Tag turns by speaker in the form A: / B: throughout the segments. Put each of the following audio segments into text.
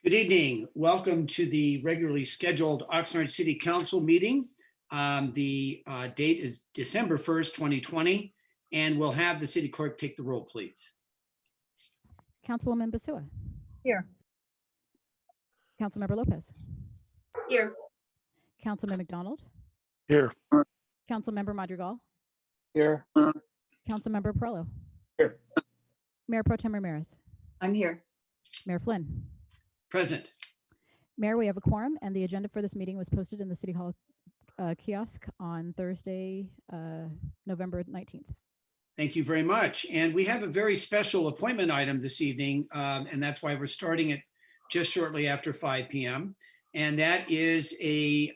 A: Good evening. Welcome to the regularly scheduled Oxnard City Council meeting. The date is December 1st, 2020, and we'll have the city clerk take the roll, please.
B: Councilwoman Basua.
C: Here.
B: Councilmember Lopez.
C: Here.
B: Councilman McDonald.
D: Here.
B: Councilmember Madrigal.
D: Here.
B: Councilmember Perello.
D: Here.
B: Mayor Pro Tem Ramirez.
C: I'm here.
B: Mayor Flynn.
A: Present.
B: Mayor, we have a quorum, and the agenda for this meeting was posted in the City Hall kiosk on Thursday, November 19th.
A: Thank you very much. And we have a very special appointment item this evening, and that's why we're starting it just shortly after 5 p.m. And that is a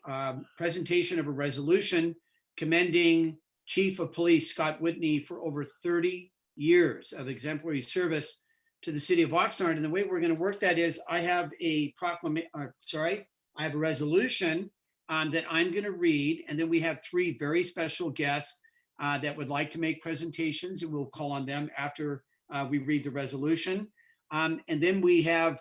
A: presentation of a resolution commending Chief of Police Scott Whitney for over 30 years of exemplary service to the city of Oxnard. And the way we're going to work that is I have a resolution that I'm going to read, and then we have three very special guests that would like to make presentations, and we'll call on them after we read the resolution. And then we have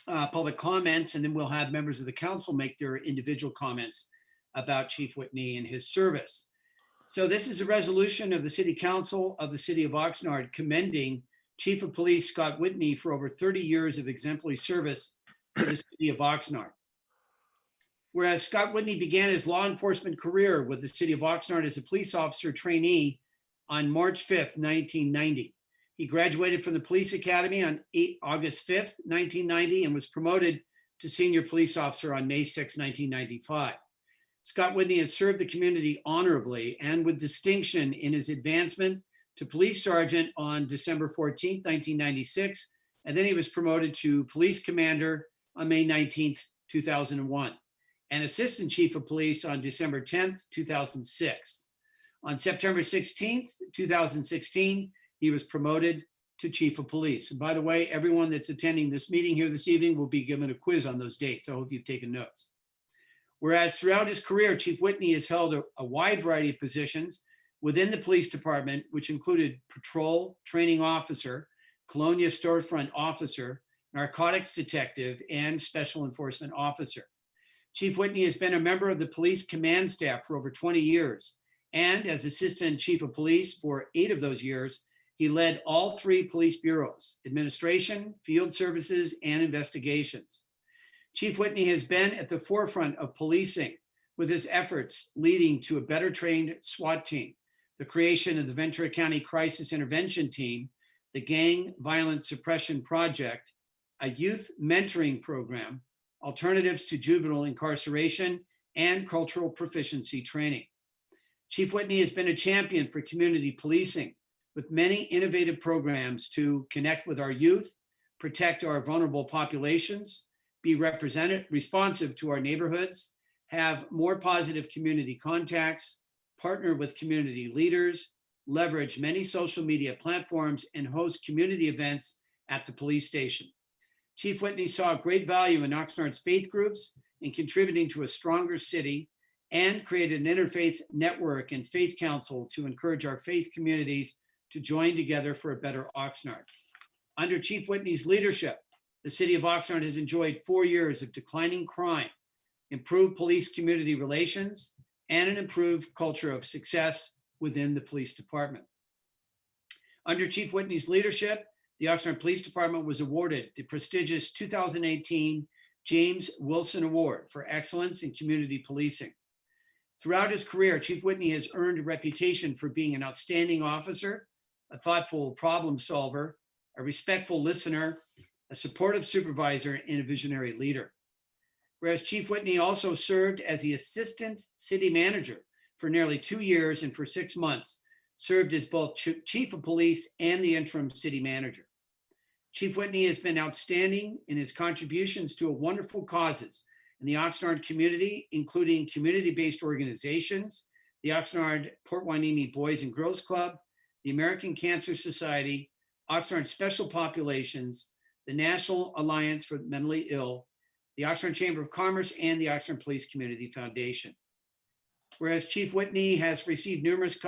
A: public comments, and then we'll have members of the council make their individual comments about Chief Whitney and his service. So this is a resolution of the City Council of the City of Oxnard commending Chief of Police Scott Whitney for over 30 years of exemplary service to the City of Oxnard. Whereas Scott Whitney began his law enforcement career with the City of Oxnard as a police officer trainee on March 5th, 1990. He graduated from the Police Academy on August 5th, 1990, and was promoted to senior police officer on May 6, 1995. Scott Whitney has served the community honorably and with distinction in his advancement to police sergeant on December 14th, 1996, and then he was promoted to police commander on May 19th, 2001, and assistant chief of police on December 10th, 2006. On September 16th, 2016, he was promoted to chief of police. And by the way, everyone that's attending this meeting here this evening will be given a quiz on those dates. I hope you've taken notes. Whereas throughout his career, Chief Whitney has held a wide variety of positions within the police department, which included patrol training officer, Colonia storefront officer, narcotics detective, and special enforcement officer. Chief Whitney has been a member of the police command staff for over 20 years, and as assistant chief of police for 8 of those years, he led all 3 police bureaus: administration, field services, and investigations. Chief Whitney has been at the forefront of policing, with his efforts leading to a better trained SWAT team, the creation of the Ventura County Crisis Intervention Team, the Gang Violence Suppression Project, a youth mentoring program, alternatives to juvenile incarceration, and cultural proficiency training. Chief Whitney has been a champion for community policing, with many innovative programs to connect with our youth, protect our vulnerable populations, be responsive to our neighborhoods, have more positive community contacts, partner with community leaders, leverage many social media platforms, and host community events at the police station. Chief Whitney saw great value in Oxnard's faith groups in contributing to a stronger city, and created an interfaith network and faith council to encourage our faith communities to join together for a better Oxnard. Under Chief Whitney's leadership, the City of Oxnard has enjoyed 4 years of declining crime, improved police community relations, and an improved culture of success within the police department. Under Chief Whitney's leadership, the Oxnard Police Department was awarded the prestigious 2018 James Wilson Award for Excellence in Community Policing. Throughout his career, Chief Whitney has earned a reputation for being an outstanding officer, a thoughtful problem solver, a respectful listener, a supportive supervisor, and a visionary leader. Whereas Chief Whitney also served as the assistant city manager for nearly 2 years, and for 6 months served as both chief of police and the interim city manager. Chief Whitney has been outstanding in his contributions to wonderful causes in the Oxnard community, including community-based organizations, the Oxnard Port Hueneme Boys and Girls Club, the American Cancer Society, Oxnard Special Populations, the National Alliance for the Mentally Ill, the Oxnard Chamber of Commerce, and the Oxnard Police Community Foundation. Whereas Chief Whitney has received numerous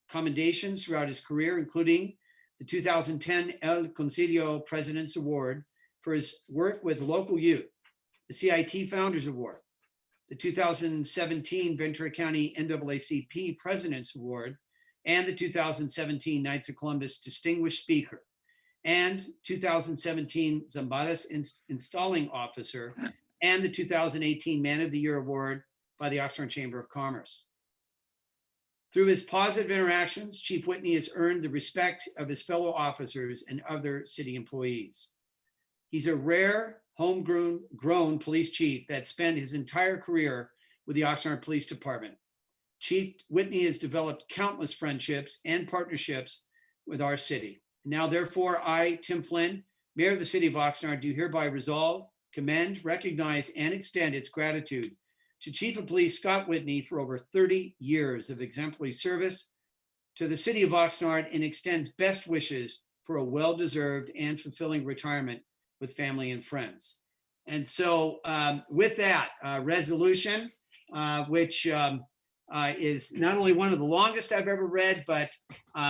A: commendations throughout his career, including the 2010 El Concilio President's Award for his work with local youth, the CIT Founders Award, the 2017 Ventura County NAACP President's Award, and the 2017 Knights of Columbus Distinguished Speaker, and 2017 Zambadas Installing Officer, and the 2018 Man of the Year Award by the Oxnard Chamber of Commerce. Through his positive interactions, Chief Whitney has earned the respect of his fellow officers and other city employees. He's a rare homegrown police chief that spent his entire career with the Oxnard Police Department. Chief Whitney has developed countless friendships and partnerships with our city. Now, therefore, I, Tim Flynn, Mayor of the City of Oxnard, do hereby resolve, commend, recognize, and extend its gratitude to Chief of Police Scott Whitney for over 30 years of exemplary service to the City of Oxnard, and extends best wishes for a well-deserved and fulfilling retirement with family and friends. And so with that resolution, which is not only one of the longest I've ever read, but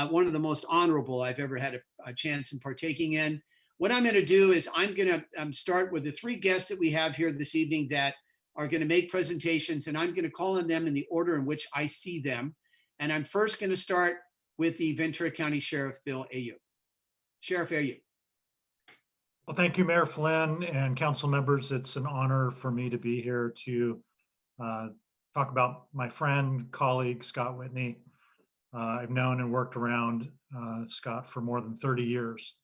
A: one of the most honorable I've ever had a chance in partaking in. What I'm going to do is I'm going to start with the three guests that we have here this evening that are going to make presentations, and I'm going to call on them in the order in which I see them. And I'm first going to start with the Ventura County Sheriff, Bill Ayoub. Sheriff Ayoub.
E: Well, thank you, Mayor Flynn and council members. It's an honor for me to be here to talk about my friend, colleague, Scott Whitney. I've known and worked around Scott for more than 30 years.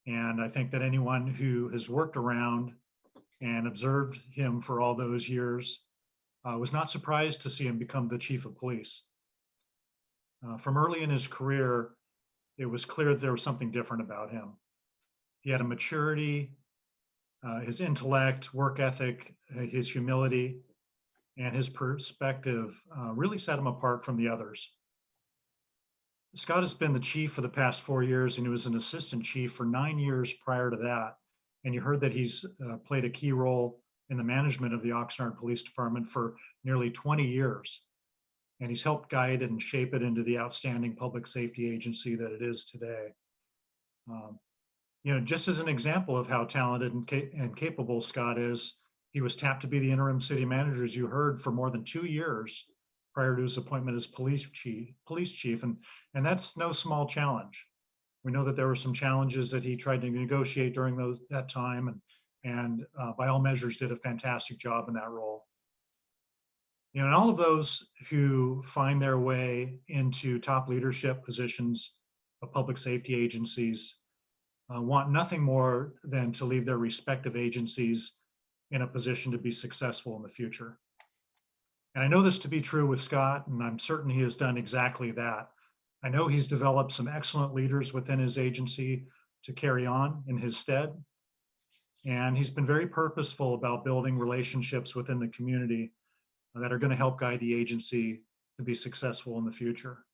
E: And I think that anyone who has worked around and observed him for all those years was not surprised to see him become the chief of police. From early in his career, it was clear that there was something different about him. He had a maturity, his intellect, work ethic, his humility, and his perspective really set him apart from the others. Scott has been the chief for the past 4 years, and he was an assistant chief for 9 years prior to that. And you heard that he's played a key role in the management of the Oxnard Police Department for nearly 20 years. And he's helped guide and shape it into the outstanding public safety agency that it is today. Just as an example of how talented and capable Scott is, he was tapped to be the interim city manager, as you heard, for more than 2 years prior to his appointment as police chief. And that's no small challenge. We know that there were some challenges that he tried to negotiate during that time, and by all measures did a fantastic job in that role. And all of those who find their way into top leadership positions of public safety agencies want nothing more than to leave their respective agencies in a position to be successful in the future. And I know this to be true with Scott, and I'm certain he has done exactly that. I know he's developed some excellent leaders within his agency to carry on in his stead. And he's been very purposeful about building relationships within the community that are going to help guide the agency to be successful in the future.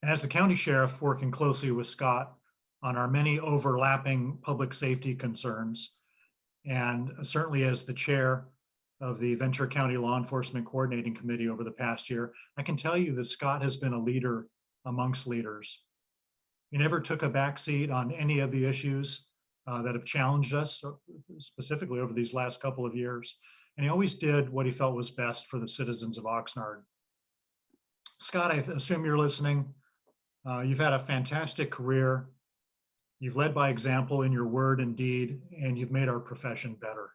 E: And as the county sheriff, working closely with Scott on our many overlapping public safety concerns, and certainly as the chair of the Ventura County Law Enforcement Coordinating Committee over the past year, I can tell you that Scott has been a leader amongst leaders. He never took a backseat on any of the issues that have challenged us, specifically over these last couple of years. And he always did what he felt was best for the citizens of Oxnard. Scott, I assume you're listening. You've had a fantastic career. You've led by example in your word and deed, and you've made our profession better.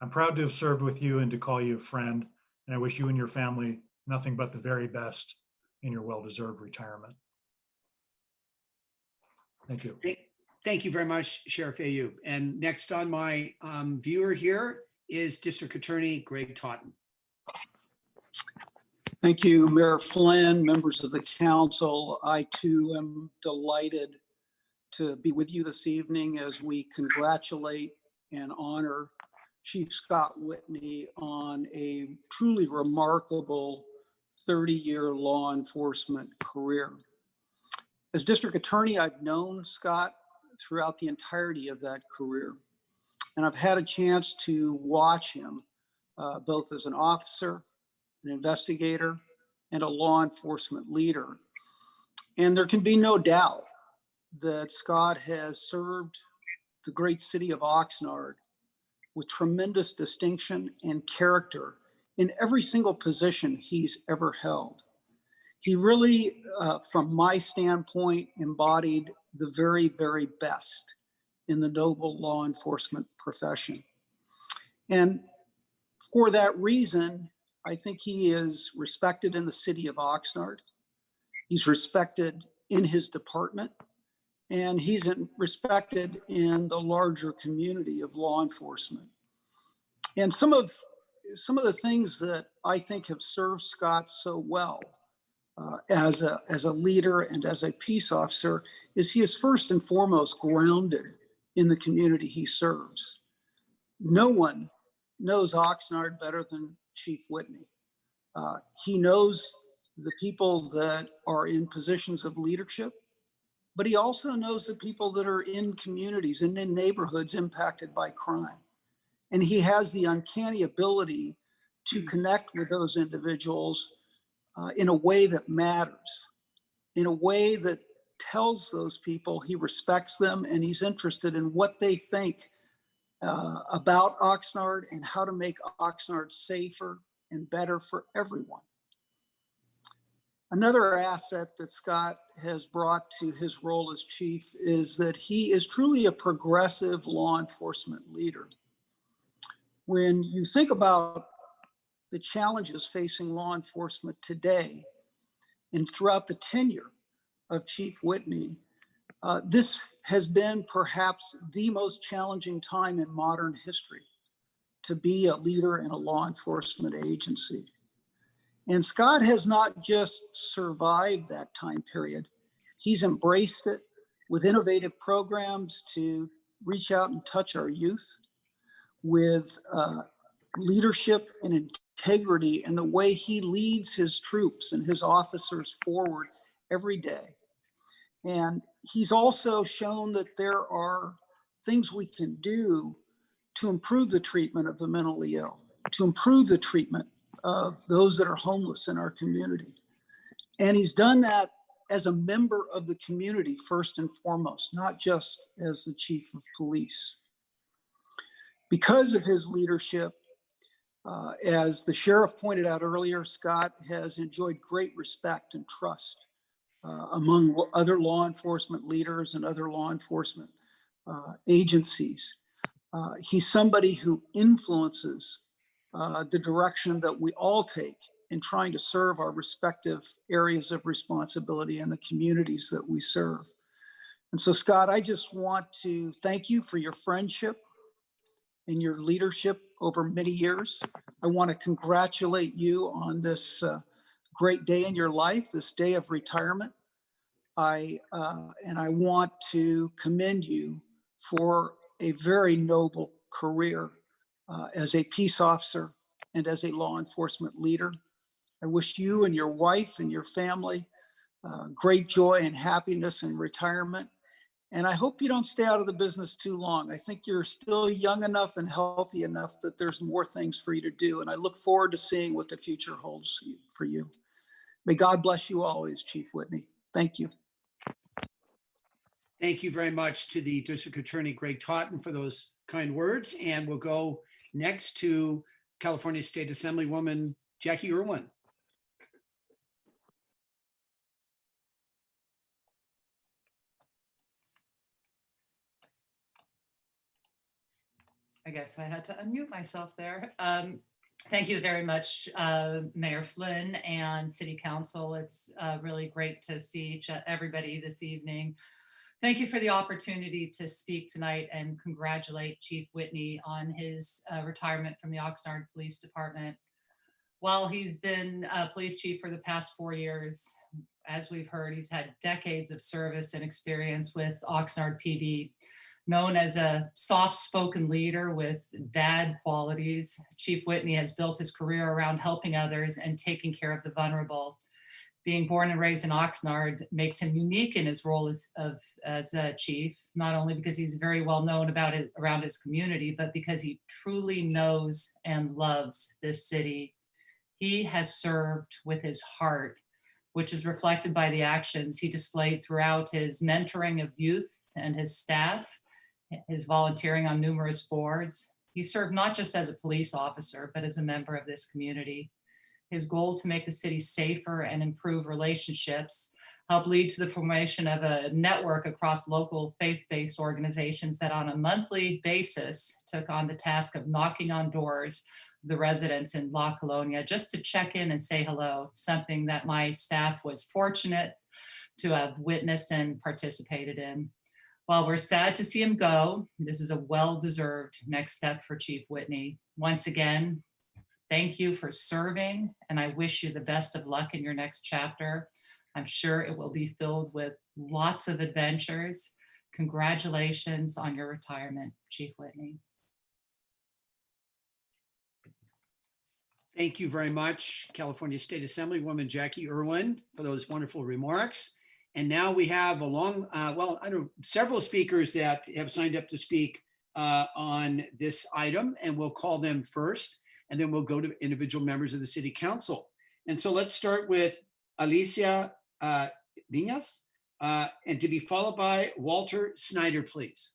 E: I'm proud to have served with you and to call you a friend, and I wish you and your family nothing but the very best in your well-deserved retirement. Thank you.
A: Thank you very much, Sheriff Ayoub. And next on my viewer here is District Attorney Greg Totten.
F: Thank you, Mayor Flynn, members of the council. I too am delighted to be with you this evening as we congratulate and honor Chief Scott Whitney on a truly remarkable 30-year law enforcement career. As district attorney, I've known Scott throughout the entirety of that career, and I've had a chance to watch him both as an officer, an investigator, and a law enforcement leader. And there can be no doubt that Scott has served the great city of Oxnard with tremendous distinction and character in every single position he's ever held. He really, from my standpoint, embodied the very, very best in the noble law enforcement profession. And for that reason, I think he is respected in the city of Oxnard. He's respected in his department, and he's respected in the larger community of law enforcement. And some of the things that I think have served Scott so well as a leader and as a peace officer is he is first and foremost grounded in the community he serves. No one knows Oxnard better than Chief Whitney. He knows the people that are in positions of leadership, but he also knows the people that are in communities and in neighborhoods impacted by crime. And he has the uncanny ability to connect with those individuals in a way that matters, in a way that tells those people he respects them and he's interested in what they think about Oxnard and how to make Oxnard safer and better for everyone. Another asset that Scott has brought to his role as chief is that he is truly a progressive law enforcement leader. When you think about the challenges facing law enforcement today and throughout the tenure of Chief Whitney, this has been perhaps the most challenging time in modern history to be a leader in a law enforcement agency. And Scott has not just survived that time period, he's embraced it with innovative programs to reach out and touch our youth, with leadership and integrity and the way he leads his troops and his officers forward every day. And he's also shown that there are things we can do to improve the treatment of the mentally ill, to improve the treatment of those that are homeless in our community. And he's done that as a member of the community, first and foremost, not just as the chief of police. Because of his leadership, as the sheriff pointed out earlier, Scott has enjoyed great respect and trust among other law enforcement leaders and other law enforcement agencies. He's somebody who influences the direction that we all take in trying to serve our respective areas of responsibility and the communities that we serve. And so, Scott, I just want to thank you for your friendship and your leadership over many years. I want to congratulate you on this great day in your life, this day of retirement. And I want to commend you for a very noble career as a peace officer and as a law enforcement leader. I wish you and your wife and your family great joy and happiness in retirement. And I hope you don't stay out of the business too long. I think you're still young enough and healthy enough that there's more things for you to do. And I look forward to seeing what the future holds for you. May God bless you always, Chief Whitney. Thank you.
A: Thank you very much to the District Attorney Greg Totten for those kind words. And we'll go next to California State Assemblywoman Jackie Irwin.
G: I guess I had to unmute myself there. Thank you very much, Mayor Flynn and City Council. It's really great to see everybody this evening. Thank you for the opportunity to speak tonight and congratulate Chief Whitney on his retirement from the Oxnard Police Department. While he's been a police chief for the past 4 years, as we've heard, he's had decades of service and experience with Oxnard PD. Known as a soft-spoken leader with dad qualities, Chief Whitney has built his career around helping others and taking care of the vulnerable. Being born and raised in Oxnard makes him unique in his role as a chief, not only because he's very well known around his community, but because he truly knows and loves this city. He has served with his heart which is reflected by the actions he displayed throughout his mentoring of youth and his staff, his volunteering on numerous boards. He served not just as a police officer, but as a member of this community. His goal to make the city safer and improve relationships helped lead to the formation of a network across local faith-based organizations that on a monthly basis took on the task of knocking on doors of the residents in La Colonia just to check in and say hello, something that my staff was fortunate to have witnessed and participated in. While we're sad to see him go, this is a well-deserved next step for Chief Whitney. Once again, thank you for serving, and I wish you the best of luck in your next chapter. I'm sure it will be filled with lots of adventures. Congratulations on your retirement, Chief Whitney.
A: Thank you very much, California State Assemblywoman Jackie Irwin, for those wonderful remarks. And now we have several speakers that have signed up to speak on this item, and we'll call them first, and then we'll go to individual members of the City Council. And so let's start with Alicia Viñas, and to be followed by Walter Snyder, please.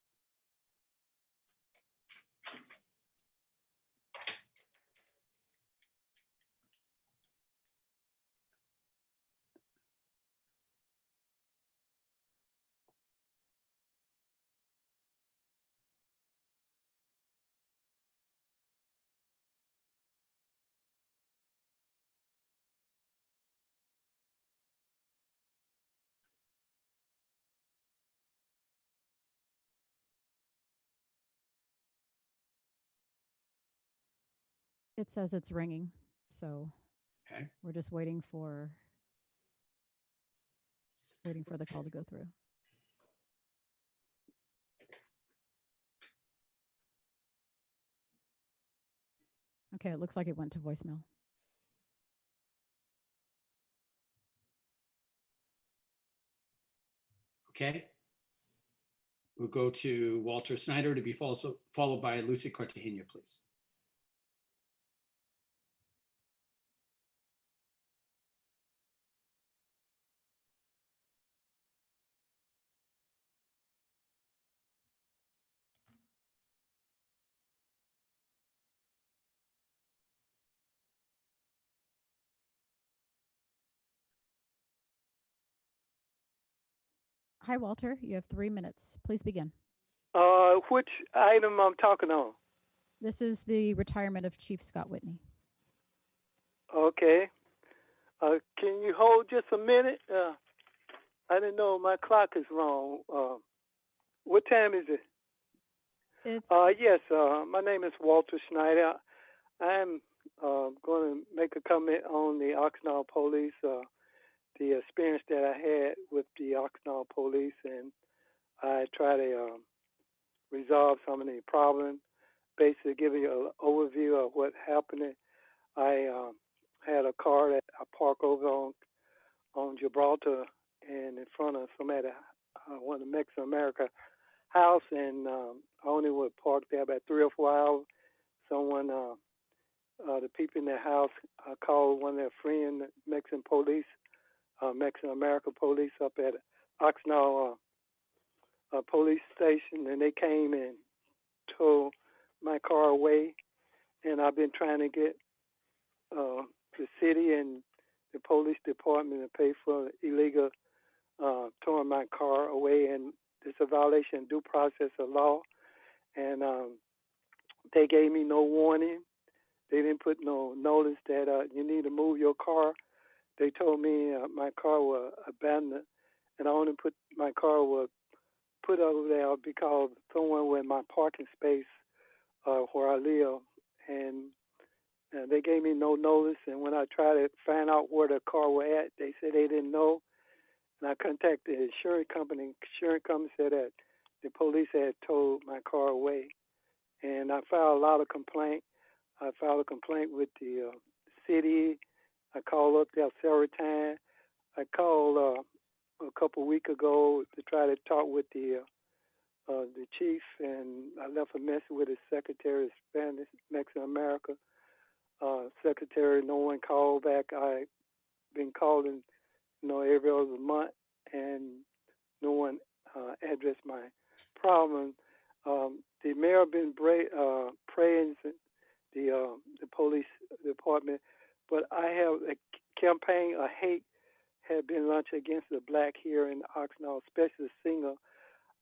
B: It says it's ringing, so
A: Okay.
B: we're just waiting for the call to go through. Okay, it looks like it went to voicemail.
A: Okay. We'll go to Walter Snyder to be followed by Lucy Cartagena, please.
B: Hi, Walter. You have 3 minutes. Please begin.
H: Which item I'm talking on?
B: This is the retirement of Chief Scott Whitney.
H: Okay. Can you hold just a minute? I didn't know my clock is wrong. What time is it?
B: It's
H: Yes. My name is Walter Schneider. I'm going to make a comment on the Oxnard police, the experience that I had with the Oxnard police, and I try to resolve some of the problems. Basically, giving you an overview of what happened. I had a car that I parked over on Gibraltar and in front of somebody, one of the Mexican America house, and I only would park there about 3 or 4 hours. Someone, the people in the house, called one of their friends, Mexican police, Mexican American police up at Oxnard police station, and they came and towed my car away. And I've been trying to get the city and the police department to pay for illegal towing my car away, and it's a violation of due process of law. And they gave me no warning. They didn't put no notice that you need to move your car. They told me my car was abandoned, and I only put my car was put over there because someone was in my parking space where I live, and they gave me no notice. And when I tried to find out where the car was at, they said they didn't know. And I contacted the insurance company. Insurance company said that the police had towed my car away. And I filed a lot of complaints. I filed a complaint with the city. I called up there several times. I called a couple of weeks ago to try to talk with the chief, and I left a message with his secretary of Spanish, Mexican America. Secretary, no one called back. I've been calling every other month, and no one addressed my problem. The mayor been praying the police department, but I have a campaign of hate had been launched against the black here in Oxnard, especially singer.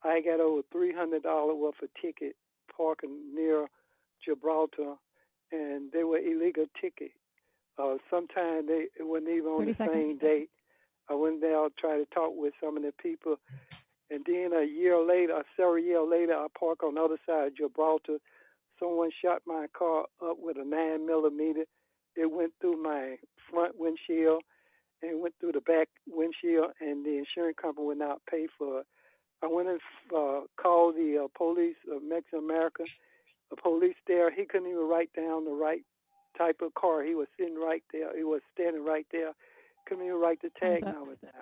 H: I got over $300 worth of ticket parking near Gibraltar, and they were illegal tickets. Sometimes it wasn't even on
B: 30
H: the
B: seconds.
H: same date. I went there, tried to talk with some of the people, and then several years later, I parked on the other side of Gibraltar. Someone shot my car up with a 9mm. It went through my front windshield and went through the back windshield, and the insurance company would not pay for it. I went and called the police of Mexican America. The police there, he couldn't even write down the right type of car. He was sitting right there. He was standing right there. Couldn't even write the
B: Time's
H: tag
B: up.
H: number down.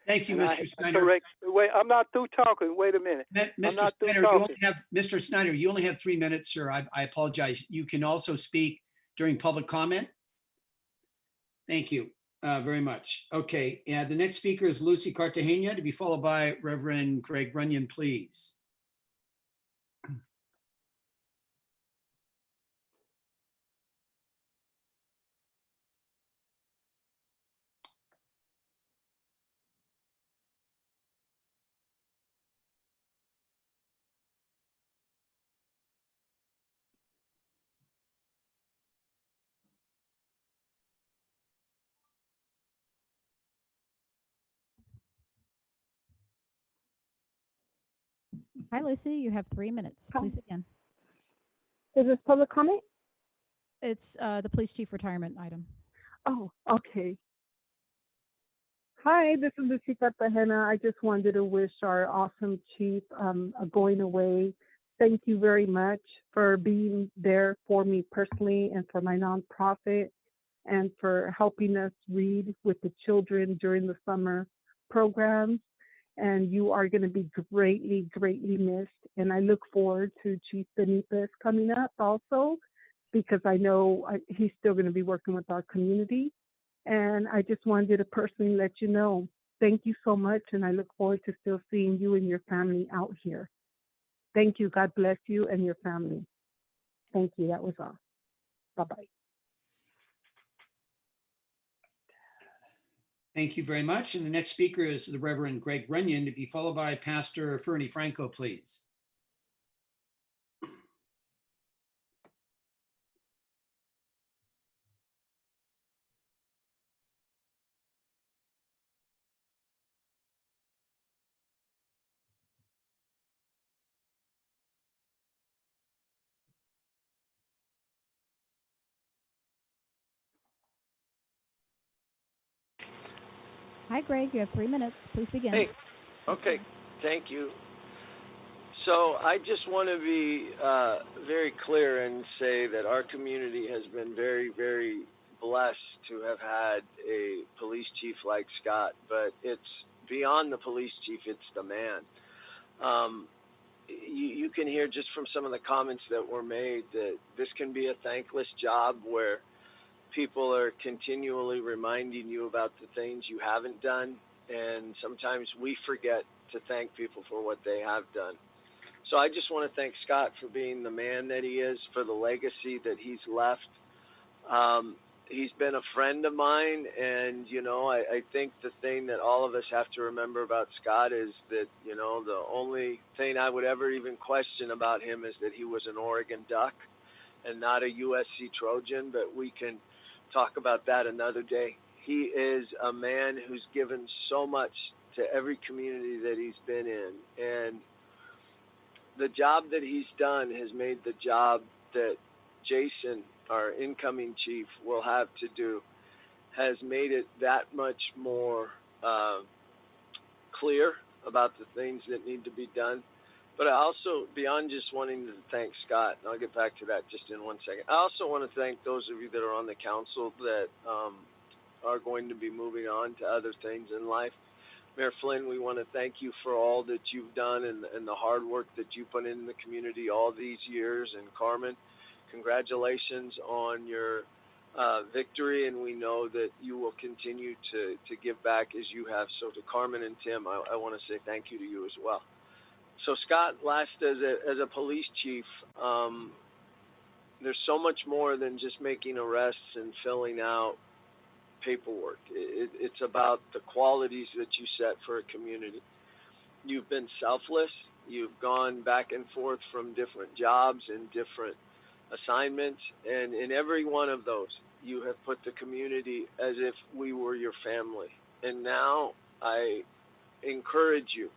A: Thank you,
H: And
A: Mr.
H: I
A: Snyder.
H: correct. Wait, I'm not through talking. Wait a minute. I'm
A: Mr.
H: not through
A: Snyder, you
H: talking.
A: only have, Mr. Snyder, you only have 3 minutes, sir. I apologize. You can also speak during public comment. Thank you very much. Okay, the next speaker is Lucy Cartagena, to be followed by Reverend Greg Runyon, please.
B: Hi, Lucy. You have 3 minutes.
I: Hi.
B: Please begin.
I: Is this public comment?
B: It's the police chief retirement item.
I: Oh, okay. Hi, this is Lucy Cartagena. I just wanted to wish our awesome chief a going away. Thank you very much for being there for me personally and for my nonprofit, and for helping us read with the children during the summer programs. And you are going to be greatly, greatly missed. And I look forward to Chief Benitez coming up also, because I know he's still going to be working with our community. And I just wanted to personally let you know, thank you so much. And I look forward to still seeing you and your family out here. Thank you. God bless you and your family. Thank you. That was all. Bye-bye.
A: Thank you very much. And the next speaker is the Reverend Greg Runyon, to be followed by Pastor Fernie Franco, please.
B: Hi, Greg. You have 3 minutes. Please begin.
J: Hey, okay, thank you. So I just want to be very clear and say that our community has been very, very blessed to have had a police chief like Scott, but it's beyond the police chief, it's the man. You can hear just from some of the comments that were made that this can be a thankless job where people are continually reminding you about the things you haven't done, and sometimes we forget to thank people for what they have done. So I just want to thank Scott for being the man that he is, for the legacy that he's left. He's been a friend of mine, and, I think the thing that all of us have to remember about Scott is that, the only thing I would ever even question about him is that he was an Oregon Duck and not a USC Trojan, but we can talk about that another day. He is a man who's given so much to every community that he's been in, and the job that he's done has made the job that Jason, our incoming chief, will have to do, has made it that much more clear about the things that need to be done. But I also, beyond just wanting to thank Scott, and I'll get back to that just in 1 second, I also want to thank those of you that are on the council that are going to be moving on to other things in life. Mayor Flynn, we want to thank you for all that you've done and the hard work that you put in the community all these years. And Carmen, congratulations on your victory, and we know that you will continue to give back as you have. So to Carmen and Tim, I want to say thank you to you as well. So Scott, last as a police chief, there's so much more than just making arrests and filling out paperwork. It's about the qualities that you set for a community. You've been selfless. You've gone back and forth from different jobs and different assignments, and in every one of those, you have put the community as if we were your family. And now I encourage you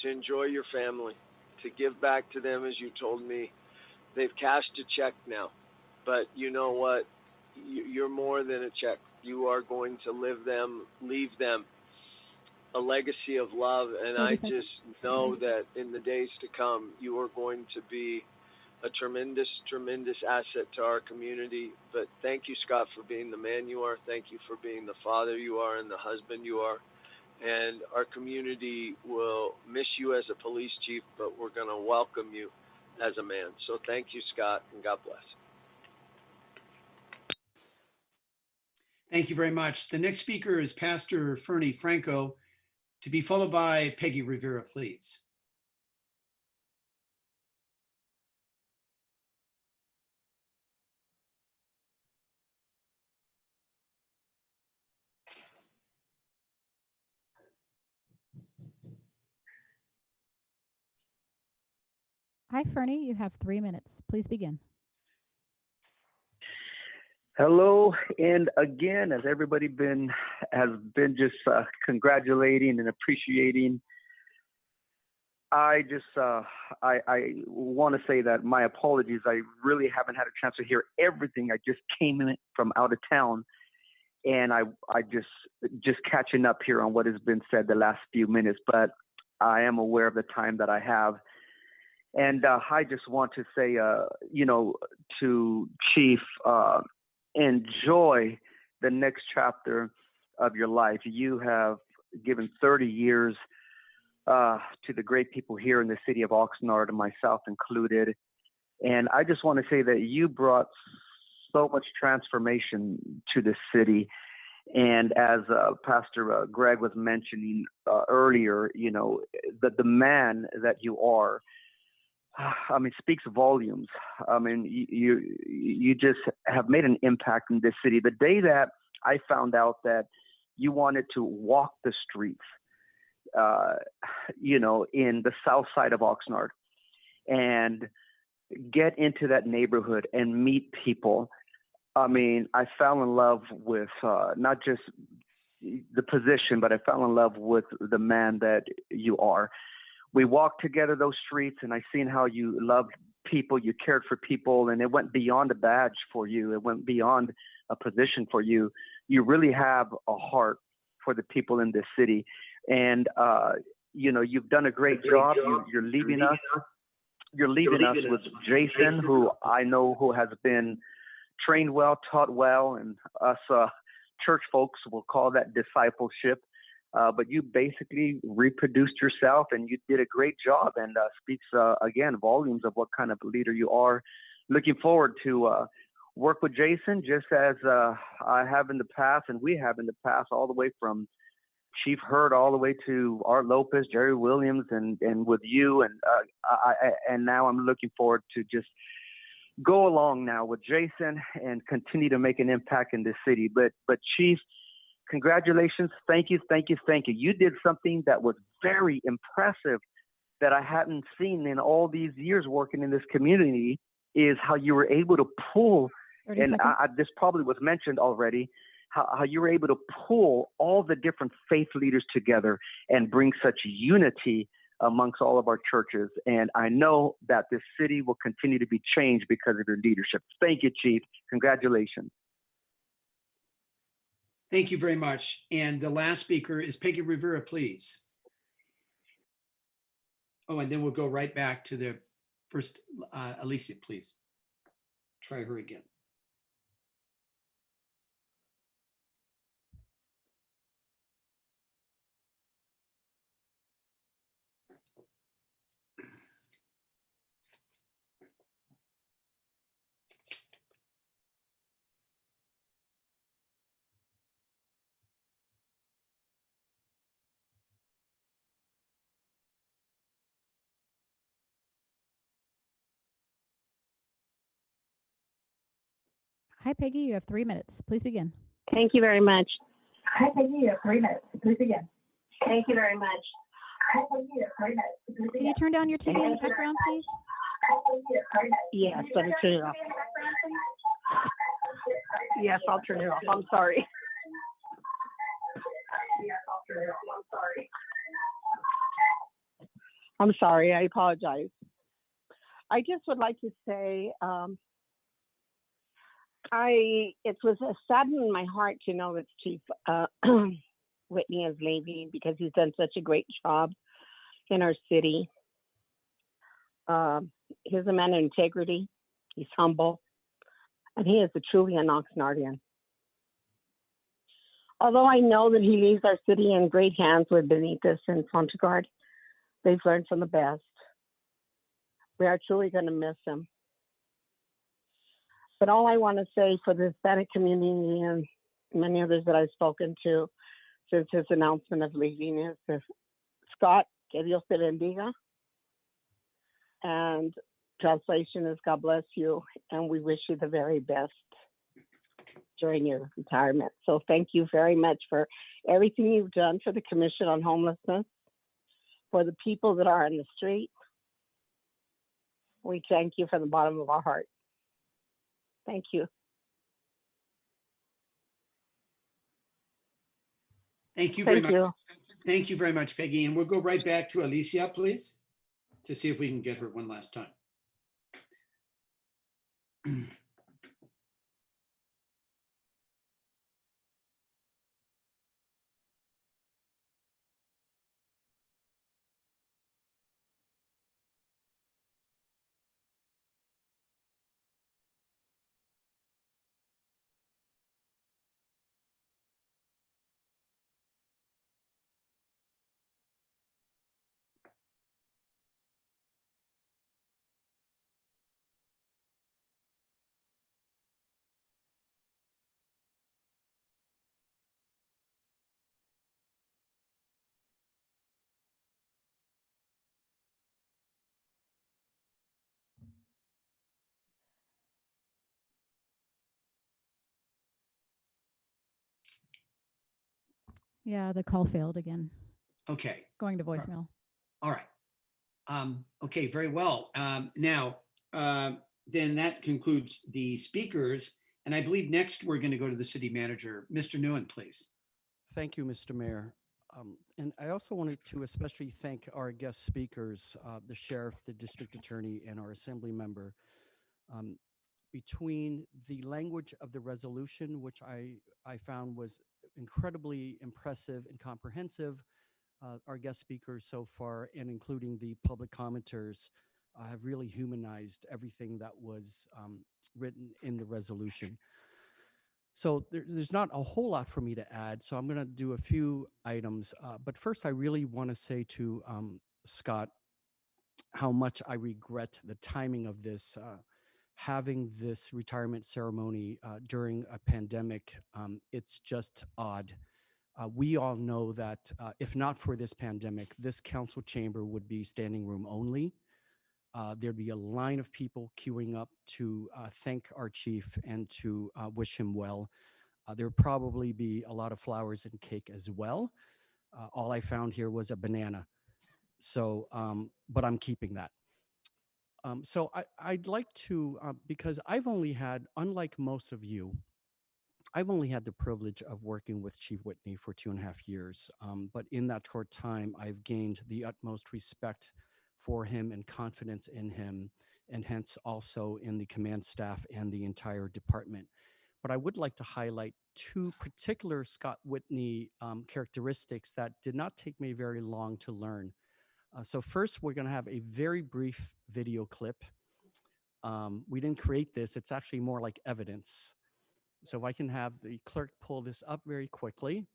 J: to enjoy your family, to give back to them as you told me. They've cashed a check now, but you know what? You're more than a check. You are going to leave them a legacy of love, and I just know that in the days to come, you are going to be a tremendous, tremendous asset to our community. But thank you, Scott, for being the man you are. Thank you for being the father you are and the husband you are. And our community will miss you as a police chief, but we're going to welcome you as a man. So thank you, Scott, and God bless.
A: Thank you very much. The next speaker is Pastor Fernie Franco, to be followed by Peggy Rivera, please.
B: Hi, Fernie, you have 3 minutes. Please begin.
K: Hello, and again, as everybody has been just congratulating and appreciating, I want to say that my apologies. I really haven't had a chance to hear everything. I just came in from out of town, and I just catching up here on what has been said the last few minutes. But I am aware of the time that I have. And I just want to say, to Chief, enjoy the next chapter of your life. You have given 30 years to the great people here in the city of Oxnard, and myself included. And I just want to say that you brought so much transformation to the city. And as Pastor Greg was mentioning earlier, that the man that you are, I mean, speaks volumes. I mean, you just have made an impact in this city. The day that I found out that you wanted to walk the streets, in the south side of Oxnard and get into that neighborhood and meet people, I mean, I fell in love with not just the position, but I fell in love with the man that you are. We walked together those streets, and I seen how you loved people, you cared for people, and it went beyond a badge for you. It went beyond a position for you. You really have a heart for the people in this city. And, you've done a great job. You're leaving us. You're leaving us with Jason, who I know who has been trained well, taught well, and us church folks will call that discipleship. But you basically reproduced yourself, and you did a great job, and speaks, again, volumes of what kind of leader you are. Looking forward to work with Jason, just as I have in the past, and we have in the past, all the way from Chief Hurd all the way to Art Lopez, Jerry Williams, and with you. And now I'm looking forward to just go along now with Jason and continue to make an impact in this city. But Chief, congratulations. Thank you. You did something that was very impressive that I hadn't seen in all these years working in this community, is how you were able to pull, and this probably was mentioned already, how you were able to pull all the different faith leaders together and bring such unity amongst all of our churches. And I know that this city will continue to be changed because of your leadership. Thank you, Chief. Congratulations.
A: Thank you very much. And the last speaker is Peggy Rivera, please. Oh, and then we'll go right back to the first, Alicia, please. Try her again.
B: Hi, Peggy. You have 3 minutes. Please begin.
I: Thank you very much. Hi, Peggy. You have 3 minutes. Please begin. Thank you very much. Hi, Peggy. You have 3 minutes. Please begin.
B: Can you turn down your TV in the background, please?
I: Yes, let me turn it off. Yes, I'll turn it off. I'm sorry. I'm sorry. I apologize. I just would like to say, it was saddened in my heart to know that Chief Whitney is leaving because he's done such a great job in our city. He's a man of integrity. He's humble, and he is truly an Oxnardian. Although I know that he leaves our city in great hands with Benitez and Fontagard, they've learned from the best. We are truly going to miss him. But all I want to say for the Hispanic community and many others that I've spoken to since his announcement of leaving is this: Scott, que Dios te bendiga. And translation is God bless you, and we wish you the very best during your retirement. So thank you very much for everything you've done for the Commission on Homelessness, for the people that are on the street. We thank you from the bottom of our heart. Thank you.
A: Thank you very
I: Thank
A: much.
I: you.
A: Thank you very much, Peggy. And we'll go right back to Alicia, please, to see if we can get her one last time.
B: Yeah, the call failed again.
A: Okay.
B: Going to voicemail.
A: All right. Okay, very well. Now, then that concludes the speakers. And I believe next we're going to go to the city manager. Mr. Nguyen, please.
L: Thank you, Mr. Mayor. And I also wanted to especially thank our guest speakers, the sheriff, the district attorney, and our assembly member. Between the language of the resolution, which I found was incredibly impressive and comprehensive, our guest speakers so far, and including the public commenters, have really humanized everything that was written in the resolution. So there's not a whole lot for me to add, so I'm going to do a few items. But first, I really want to say to Scott how much I regret the timing of this, having this retirement ceremony during a pandemic. It's just odd. We all know that if not for this pandemic, this council chamber would be standing room only. There'd be a line of people queuing up to thank our chief and to wish him well. There would probably be a lot of flowers and cake as well. All I found here was a banana. So, but I'm keeping that. So I'd like to, because I've only had, unlike most of you, I've only had the privilege of working with Chief Whitney for 2.5 years. But in that short time, I've gained the utmost respect for him and confidence in him, and hence also in the command staff and the entire department. But I would like to highlight two particular Scott Whitney characteristics that did not take me very long to learn. So first, we're going to have a very brief video clip. We didn't create this. It's actually more like evidence. So if I can have the clerk pull this up very quickly.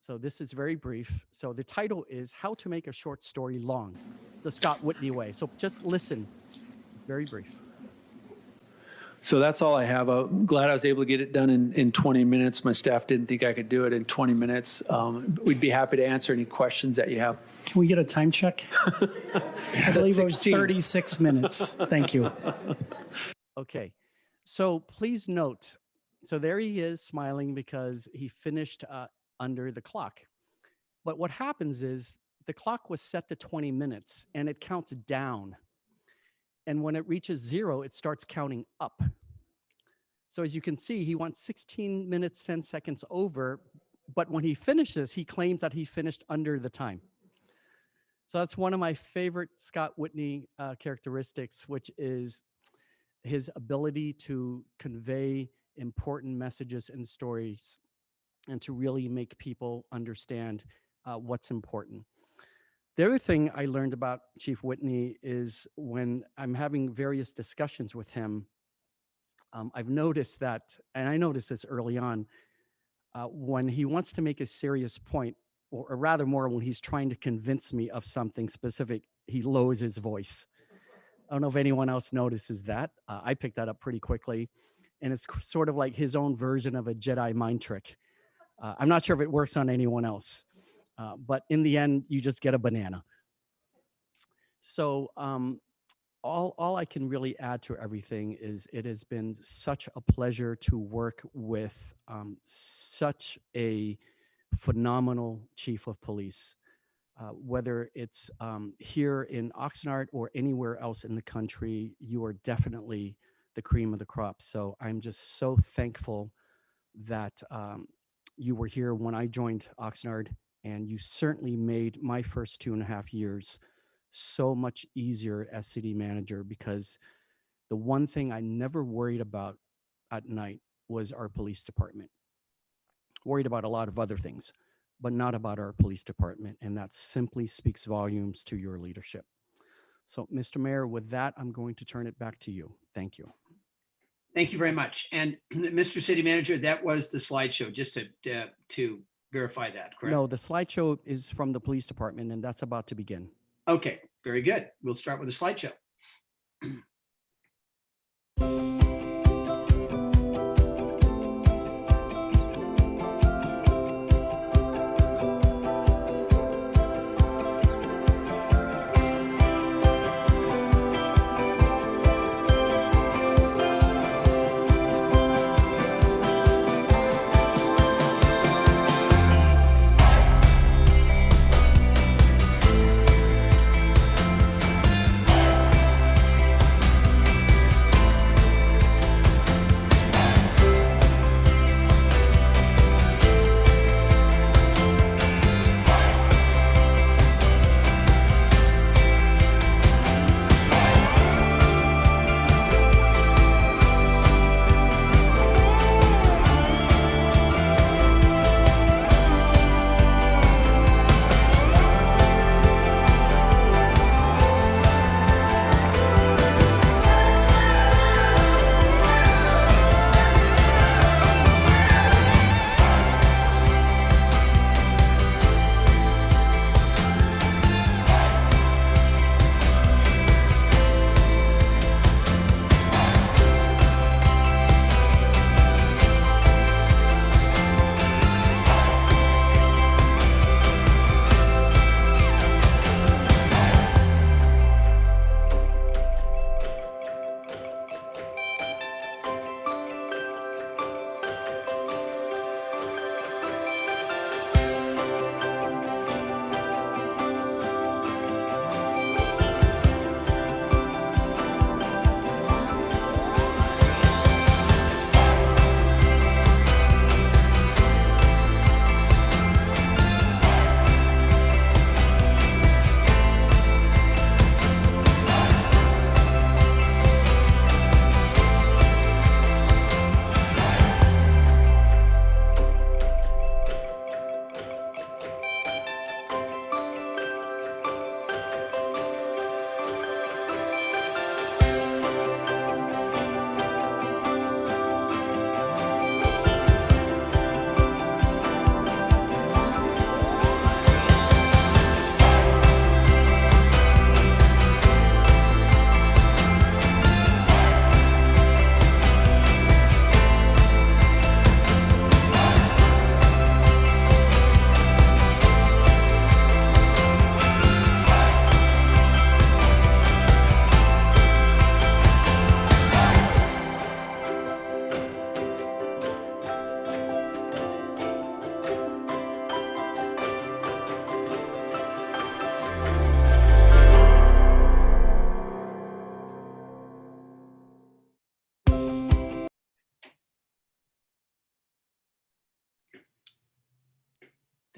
L: So this is very brief. So the title is How to Make a Short Story Long, the Scott Whitney Way. So just listen, very brief.
M: So that's all I have. I'm glad I was able to get it done in 20 minutes. My staff didn't think I could do it in 20 minutes. We'd be happy to answer any questions that you have.
N: Can we get a time check? I believe it was 36 minutes. Thank you.
L: Okay. So please note, So there he is smiling because he finished under the clock. But what happens is the clock was set to 20 minutes and it counts down. And when it reaches 0, it starts counting up. So as you can see, he went 16 minutes, 10 seconds over. But when he finishes, he claims that he finished under the time. So that's one of my favorite Scott Whitney characteristics, which is his ability to convey important messages and stories and to really make people understand what's important. The other thing I learned about Chief Whitney is when I'm having various discussions with him, I've noticed that, and I noticed this early on, when he wants to make a serious point, or rather more when he's trying to convince me of something specific, he lowers his voice. I don't know if anyone else notices that. I picked that up pretty quickly. And it's sort of like his own version of a Jedi mind trick. I'm not sure if it works on anyone else, but in the end, you just get a banana. So all I can really add to everything is it has been such a pleasure to work with such a phenomenal chief of police, whether it's here in Oxnard or anywhere else in the country. You are definitely the cream of the crop. So I'm just so thankful that you were here when I joined Oxnard, and you certainly made my first 2.5 years so much easier as city manager, because the one thing I never worried about at night was our police department. Worried about a lot of other things, but not about our police department. And that simply speaks volumes to your leadership. So, Mr. Mayor, with that, I'm going to turn it back to you. Thank you.
A: Thank you very much. And Mr. City Manager, that was the slideshow, just to verify that, correct?
L: No, the slideshow is from the police department, and that's about to begin.
A: Okay, very good. We'll start with the slideshow.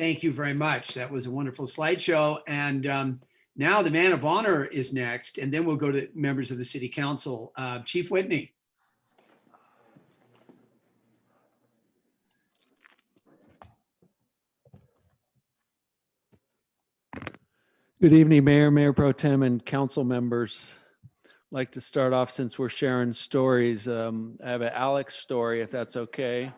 A: Thank you very much. That was a wonderful slideshow. And now the man of honor is next, and then we'll go to members of the city council. Chief Whitney.
M: Good evening, Mayor, Mayor Pro Tem, and council members. I'd like to start off, since we're sharing stories. I have an Alex story, if that's okay.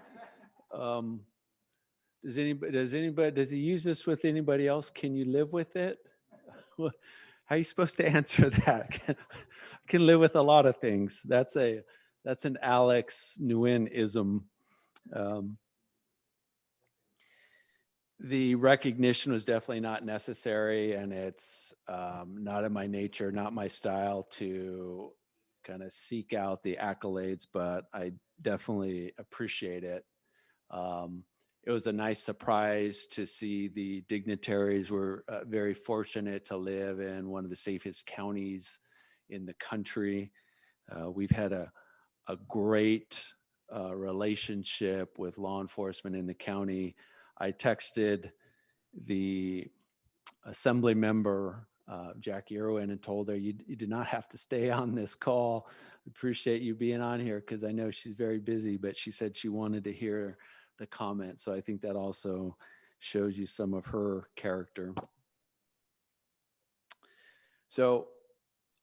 M: Does he use this with anybody else? Can you live with it? How are you supposed to answer that? I can live with a lot of things. That's an Alex Nguyen-ism. The recognition was definitely not necessary, and it's not in my nature, not my style to kind of seek out the accolades, but I definitely appreciate it. It was a nice surprise to see the dignitaries were very fortunate to live in one of the safest counties in the country. We've had a great relationship with law enforcement in the county. I texted the assembly member, Jackie Irwin, and told her, you do not have to stay on this call. Appreciate you being on here, because I know she's very busy, but she said she wanted to hear the comment. So I think that also shows you some of her character. So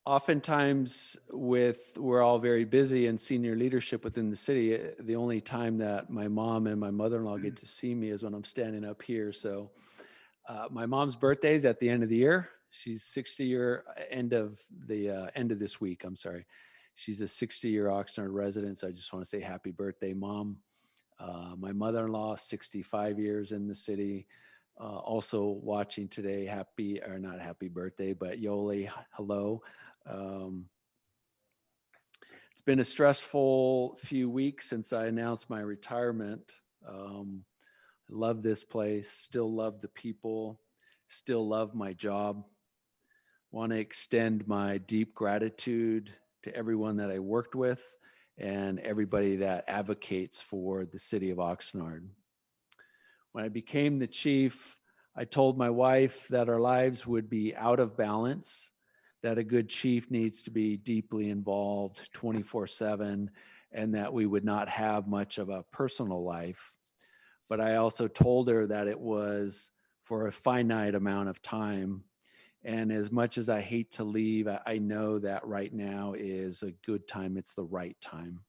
M: oftentimes we're all very busy in senior leadership within the city. The only time that my mom and my mother-in-law get to see me is when I'm standing up here. So my mom's birthday is at the end of the year. She's 60-year, end of this week, I'm sorry. She's a 60-year Oxnard resident. So I just want to say happy birthday, Mom. My mother-in-law, 65 years in the city. Also watching today, not happy birthday, but Yoli, hello. It's been a stressful few weeks since I announced my retirement. I love this place, still love the people, still love my job. Want to extend my deep gratitude to everyone that I worked with and everybody that advocates for the city of Oxnard. When I became the chief, I told my wife that our lives would be out of balance, that a good chief needs to be deeply involved 24/7, and that we would not have much of a personal life. But I also told her that it was for a finite amount of time. And as much as I hate to leave, I know that right now is a good time. It's the right time.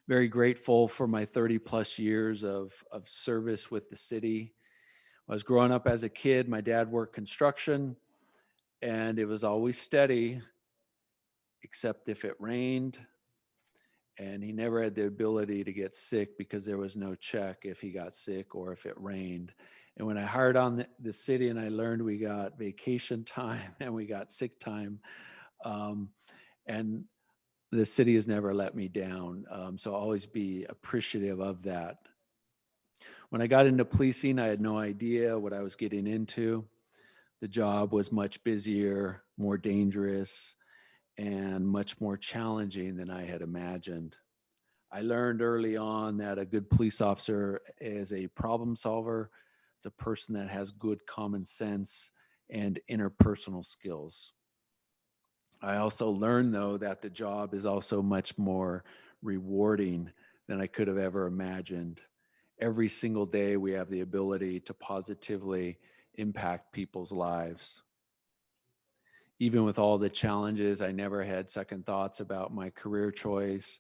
M: Very grateful for my 30 plus years of service with the city. I was growing up as a kid. My dad worked construction, and it was always steady, except if it rained. And he never had the ability to get sick because there was no check if he got sick or if it rained. And when I hired on the city and I learned we got vacation time and we got sick time, and the city has never let me down. So I'll always be appreciative of that. When I got into policing, I had no idea what I was getting into. The job was much busier, more dangerous, and much more challenging than I had imagined. I learned early on that a good police officer is a problem solver. It's a person that has good common sense and interpersonal skills. I also learned, though, that the job is also much more rewarding than I could have ever imagined. Every single day, we have the ability to positively impact people's lives. Even with all the challenges, I never had second thoughts about my career choice.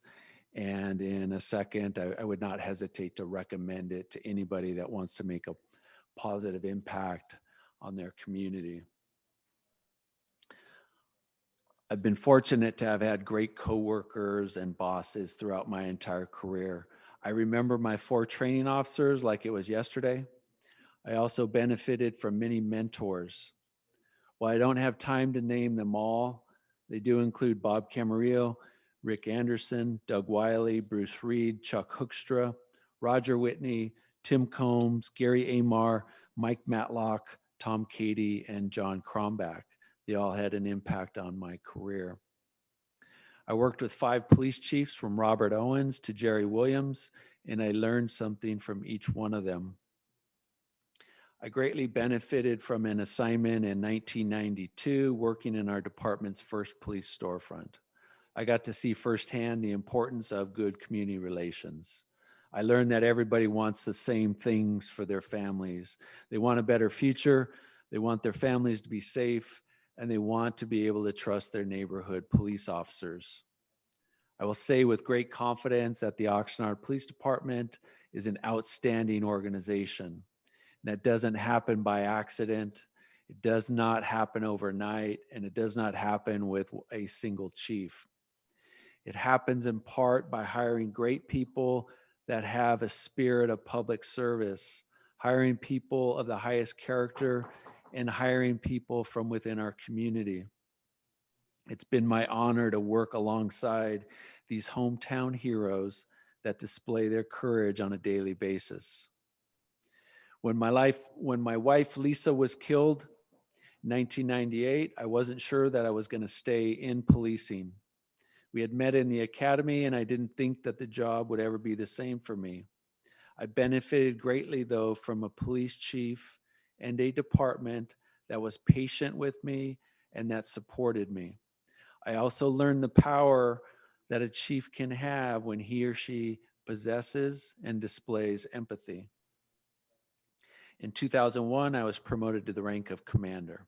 M: And in a second, I would not hesitate to recommend it to anybody that wants to make a positive impact on their community. I've been fortunate to have had great coworkers and bosses throughout my entire career. I remember my 4 training officers like it was yesterday. I also benefited from many mentors. While I don't have time to name them all, they do include Bob Camarillo, Rick Anderson, Doug Wiley, Bruce Reed, Chuck Hoekstra, Roger Whitney, Tim Combs, Gary Amar, Mike Matlock, Tom Cady, and John Krombach. They all had an impact on my career. I worked with 5 police chiefs from Robert Owens to Jerry Williams, and I learned something from each one of them. I greatly benefited from an assignment in 1992 working in our department's first police storefront. I got to see firsthand the importance of good community relations. I learned that everybody wants the same things for their families. They want a better future, they want their families to be safe, and they want to be able to trust their neighborhood police officers. I will say with great confidence that the Oxnard Police Department is an outstanding organization. That doesn't happen by accident. It does not happen overnight, and it does not happen with a single chief. It happens in part by hiring great people that have a spirit of public service, hiring people of the highest character, and hiring people from within our community. It's been my honor to work alongside these hometown heroes that display their courage on a daily basis. When my wife Lisa was killed in 1998, I wasn't sure that I was going to stay in policing. We had met in the academy, and I didn't think that the job would ever be the same for me. I benefited greatly, though, from a police chief and a department that was patient with me and that supported me. I also learned the power that a chief can have when he or she possesses and displays empathy. In 2001, I was promoted to the rank of commander.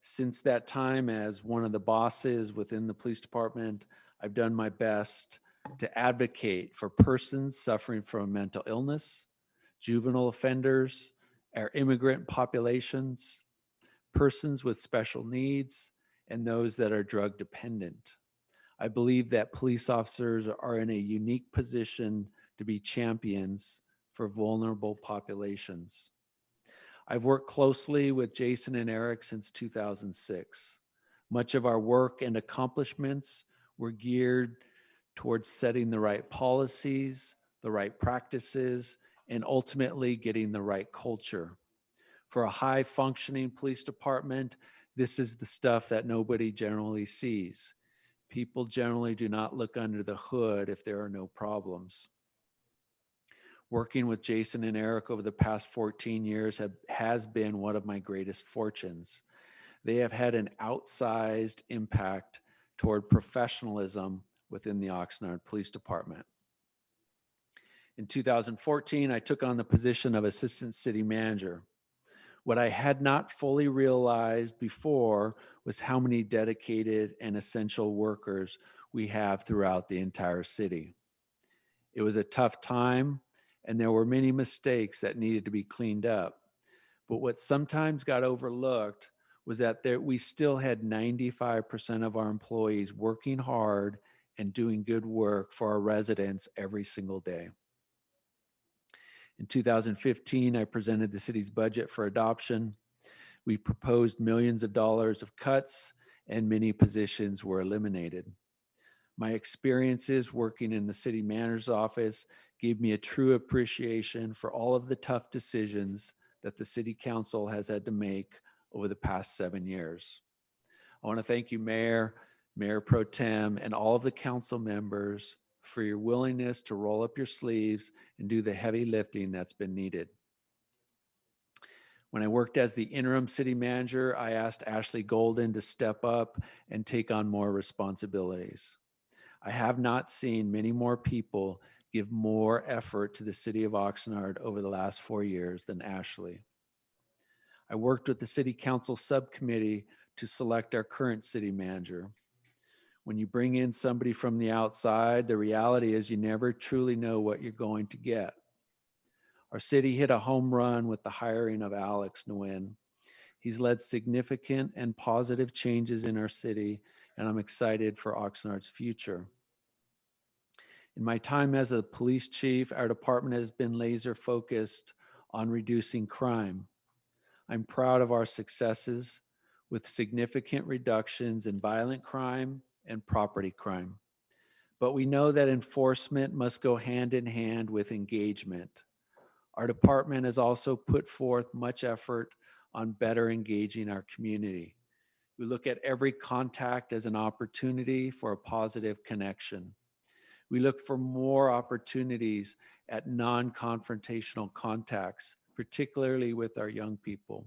M: Since that time, as one of the bosses within the police department, I've done my best to advocate for persons suffering from mental illness, juvenile offenders, our immigrant populations, persons with special needs, and those that are drug dependent. I believe that police officers are in a unique position to be champions for vulnerable populations. I've worked closely with Jason and Eric since 2006. Much of our work and accomplishments were geared towards setting the right policies, the right practices, and ultimately getting the right culture. For a high-functioning police department, this is the stuff that nobody generally sees. People generally do not look under the hood if there are no problems. Working with Jason and Eric over the past 14 years has been one of my greatest fortunes. They have had an outsized impact toward professionalism within the Oxnard Police Department. In 2014, I took on the position of Assistant City Manager. What I had not fully realized before was how many dedicated and essential workers we have throughout the entire city. It was a tough time, and there were many mistakes that needed to be cleaned up. But what sometimes got overlooked was that we still had 95% of our employees working hard and doing good work for our residents every single day. In 2015, I presented the city's budget for adoption. We proposed millions of dollars of cuts, and many positions were eliminated. My experiences working in the city manager's office gave me a true appreciation for all of the tough decisions that the city council has had to make over the past 7 years. I want to thank you, Mayor Pro Tem, and all of the council members for your willingness to roll up your sleeves and do the heavy lifting that's been needed. When I worked as the interim city manager, I asked Ashley Golden to step up and take on more responsibilities. I have not seen many more people give more effort to the city of Oxnard over the last 4 years than Ashley. I worked with the city council subcommittee to select our current city manager. When you bring in somebody from the outside, the reality is you never truly know what you're going to get. Our city hit a home run with the hiring of Alex Nguyen. He's led significant and positive changes in our city, and I'm excited for Oxnard's future. In my time as a police chief, our department has been laser focused on reducing crime. I'm proud of our successes with significant reductions in violent crime and property crime. But we know that enforcement must go hand in hand with engagement. Our department has also put forth much effort on better engaging our community. We look at every contact as an opportunity for a positive connection. We look for more opportunities at non-confrontational contacts particularly with our young people.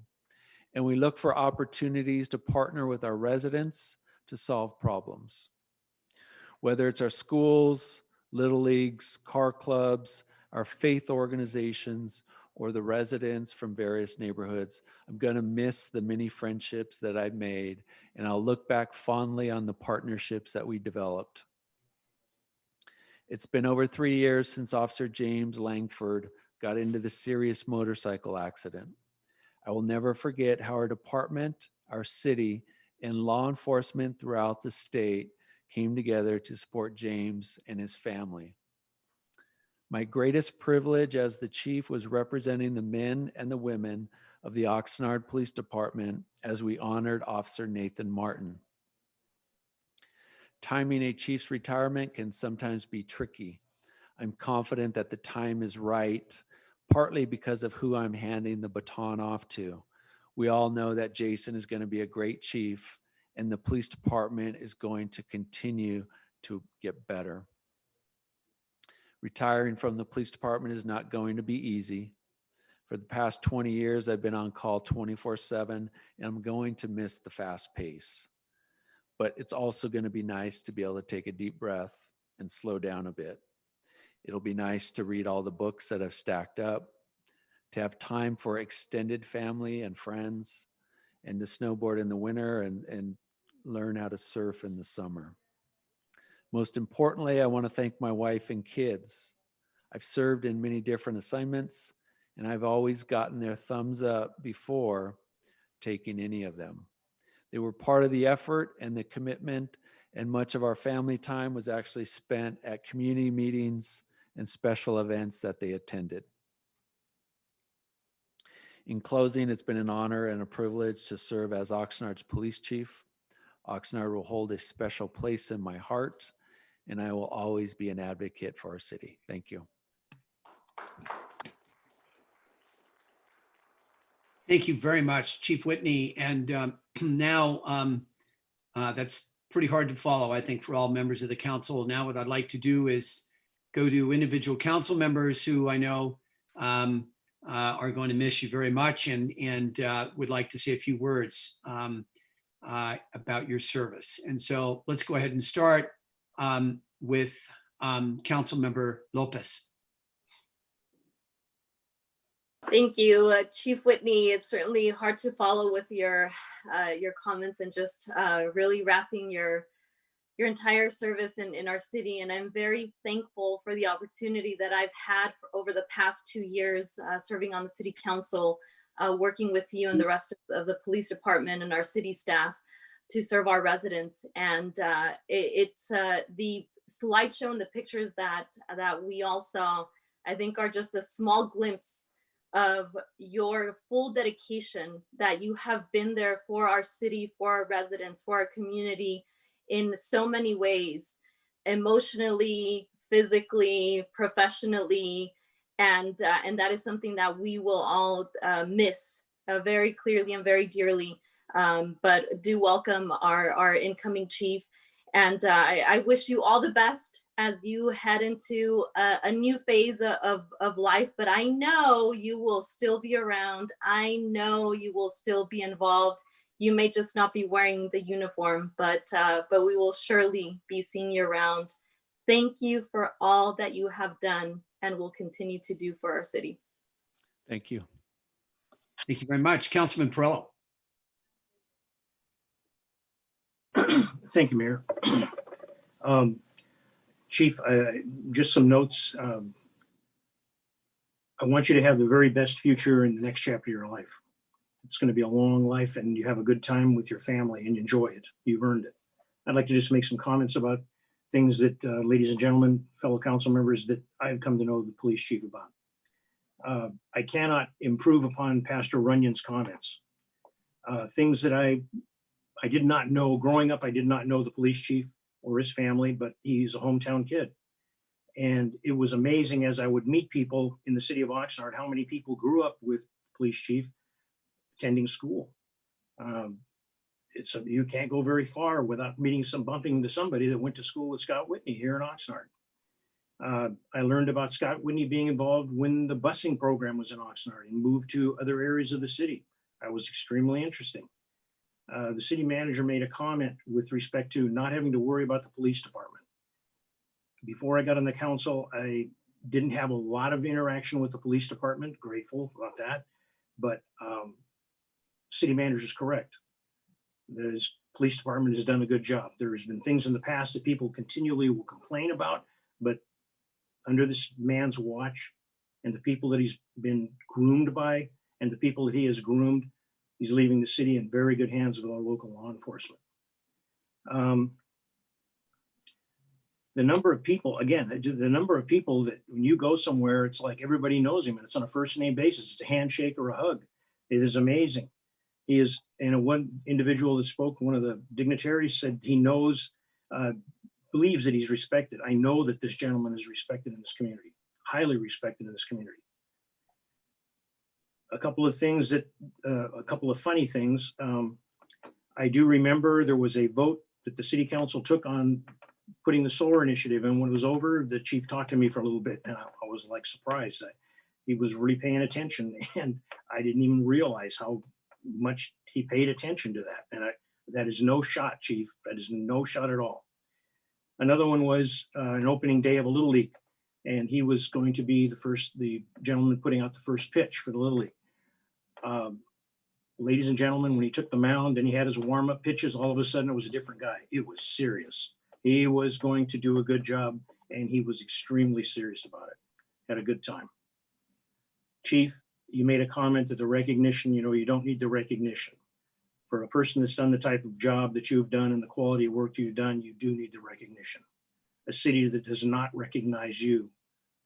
M: And we look for opportunities to partner with our residents to solve problems. Whether it's our schools, little leagues, car clubs, our faith organizations, or the residents from various neighborhoods, I'm going to miss the many friendships that I've made, and I'll look back fondly on the partnerships that we developed. It's been over 3 years since Officer James Langford got into the serious motorcycle accident. I will never forget how our department, our city, and law enforcement throughout the state came together to support James and his family. My greatest privilege as the chief was representing the men and the women of the Oxnard Police Department as we honored Officer Nathan Martin. Timing a chief's retirement can sometimes be tricky. I'm confident that the time is right, partly because of who I'm handing the baton off to. We all know that Jason is going to be a great chief, and the police department is going to continue to get better. Retiring from the police department is not going to be easy. For the past 20 years, I've been on call 24/7, and I'm going to miss the fast pace. But it's also going to be nice to be able to take a deep breath and slow down a bit. It'll be nice to read all the books that I've stacked up, to have time for extended family and friends, and to snowboard in the winter and learn how to surf in the summer. Most importantly, I want to thank my wife and kids. I've served in many different assignments, and I've always gotten their thumbs up before taking any of them. They were part of the effort and the commitment, and much of our family time was actually spent at community meetings and special events that they attended. In closing, it's been an honor and a privilege to serve as Oxnard's police chief. Oxnard will hold a special place in my heart, and I will always be an advocate for our city. Thank you.
A: Thank you very much, Chief Whitney. And now that's pretty hard to follow, I think, for all members of the council. Now what I'd like to do is go to individual council members who I know are going to miss you very much and would like to say a few words about your service. And so let's go ahead and start with Councilmember Lopez.
C: Thank you, Chief Whitney. It's certainly hard to follow with your comments and just really wrapping your entire service in our city. And I'm very thankful for the opportunity that I've had over the past 2 years serving on the city council, working with you and the rest of the police department and our city staff to serve our residents. And it's the slideshow and the pictures that we all saw, I think, are just a small glimpse of your full dedication, that you have been there for our city, for our residents, for our community in so many ways, emotionally, physically, professionally, and that is something that we will all miss very clearly and very dearly. But do welcome our incoming chief, and I wish you all the best as you head into a new phase of life. But I know you will still be around. I know you will still be involved. You may just not be wearing the uniform, but we will surely be seeing you around. Thank you for all that you have done and will continue to do for our city.
M: Thank you.
A: Thank you very much. Councilman Perello.
N: Thank you, Mayor. Chief, just some notes. I want you to have the very best future in the next chapter of your life. It's going to be a long life, and you have a good time with your family and enjoy it. You've earned it. I'd like to just make some comments about things that, ladies and gentlemen, fellow council members, that I've come to know the police chief about. I cannot improve upon Pastor Runyon's comments. Things that I did not know growing up. I did not know the police chief or his family, but he's a hometown kid. And it was amazing as I would meet people in the city of Oxnard, how many people grew up with police chief attending school. You can't go very far without bumping into somebody that went to school with Scott Whitney here in Oxnard. I learned about Scott Whitney being involved when the busing program was in Oxnard and moved to other areas of the city. That was extremely interesting. The city manager made a comment with respect to not having to worry about the police department. Before I got on the council, I didn't have a lot of interaction with the police department. Grateful about that. But city manager is correct. The police department has done a good job. There's been things in the past that people continually will complain about, but under this man's watch and the people that he's been groomed by and the people that he has groomed, he's leaving the city in very good hands with our local law enforcement. The number of people, again, the number of people that when you go somewhere, it's like everybody knows him and it's on a first name basis. It's a handshake or a hug. It is amazing. He is, and one individual that spoke, one of the dignitaries said he knows, believes that he's respected. I know that this gentleman is respected in this community, highly respected in this community. A couple of things that, a couple of funny things. I do remember there was a vote that the city council took on putting the solar initiative, and when it was over, the chief talked to me for a little bit, and I was like surprised that he was really paying attention, and I didn't even realize how much he paid attention to that. And that is no shot, chief. That is no shot at all. Another one was an opening day of a Little League, and he was going to be the gentleman putting out the first pitch for the Little League. Ladies and gentlemen, when he took the mound and he had his warm-up pitches, all of a sudden it was a different guy. It was serious. He was going to do a good job, and he was extremely serious about it. Had a good time. Chief, you made a comment that the recognition, you don't need the recognition. For a person that's done the type of job that you've done and the quality of work you've done, you do need the recognition. A city that does not recognize you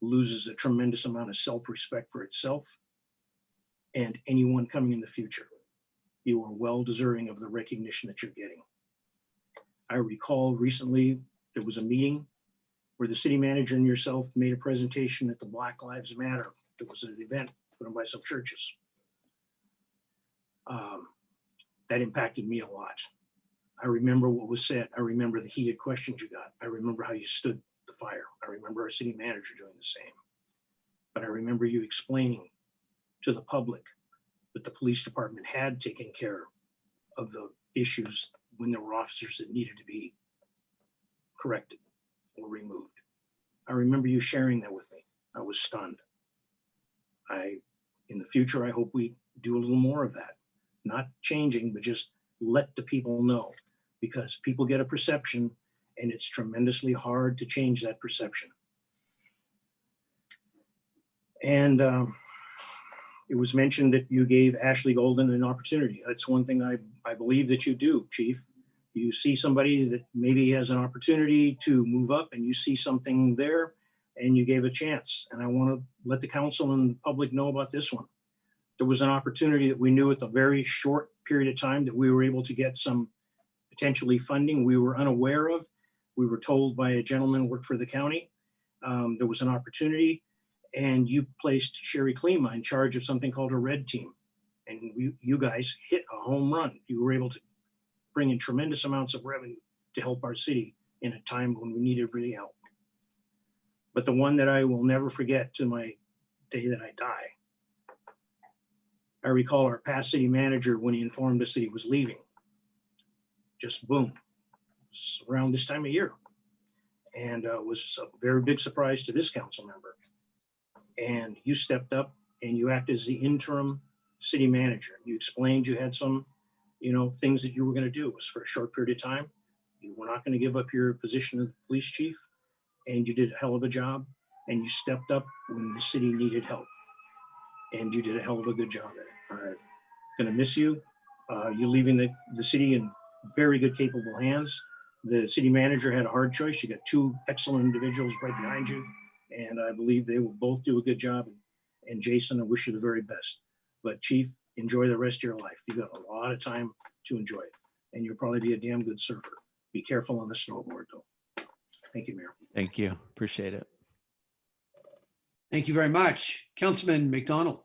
N: loses a tremendous amount of self-respect for itself and anyone coming in the future. You are well deserving of the recognition that you're getting. I recall recently there was a meeting where the city manager and yourself made a presentation at the Black Lives Matter. There was an event put on by some churches. That impacted me a lot. I remember what was said. I remember the heated questions you got. I remember how you stood the fire. I remember our city manager doing the same. But I remember you explaining to the public that the police department had taken care of the issues when there were officers that needed to be corrected or removed. I remember you sharing that with me. I was stunned. In the future, I hope we do a little more of that. Not changing, but just let the people know, because people get a perception and it's tremendously hard to change that perception. And it was mentioned that you gave Ashley Golden an opportunity. That's one thing I believe that you do, Chief. You see somebody that maybe has an opportunity to move up and you see something there and you gave a chance. And I want to let the council and the public know about this one. There was an opportunity that we knew at the very short period of time that we were able to get some potentially funding we were unaware of. We were told by a gentleman who worked for the county. There was an opportunity, and you placed Sherry Klima in charge of something called a red team. And you guys hit a home run. You were able to bring in tremendous amounts of revenue to help our city in a time when we needed really help. But the one that I will never forget to my day that I die, I recall our past city manager when he informed us that he was leaving. Just boom, around this time of year. And it was a very big surprise to this council member. And you stepped up and you acted as the interim city manager. You explained you had some, things that you were going to do. It was for a short period of time. You were not going to give up your position of police chief, and you did a hell of a job. And you stepped up when the city needed help. And you did a hell of a good job at it. I'm going to miss you. You're leaving the city in very good, capable hands. The city manager had a hard choice. You got two excellent individuals right behind you, and I believe they will both do a good job. And Jason, I wish you the very best. But Chief, enjoy the rest of your life. You got a lot of time to enjoy it, and you'll probably be a damn good surfer. Be careful on the snowboard, though. Thank you, Mayor.
M: Thank you. Appreciate it.
A: Thank you very much. Councilman McDonald.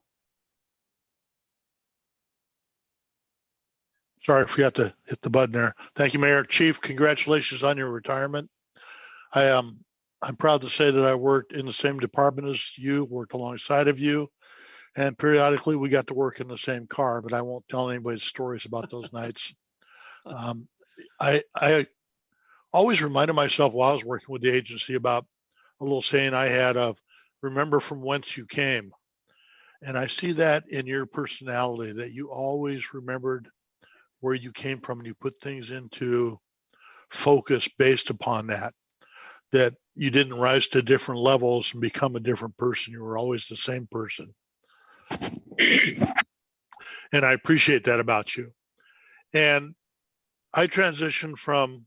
D: Sorry, I forgot to hit the button there. Thank you, Mayor. Chief, congratulations on your retirement. I I'm proud to say that I worked in the same department as you, worked alongside of you, and periodically we got to work in the same car, but I won't tell anybody stories about those nights. I always reminded myself while I was working with the agency about a little saying I had of remember from whence you came. And I see that in your personality, that you always remembered where you came from and you put things into focus based upon that, that you didn't rise to different levels and become a different person. You were always the same person. And I appreciate that about you. And I transitioned from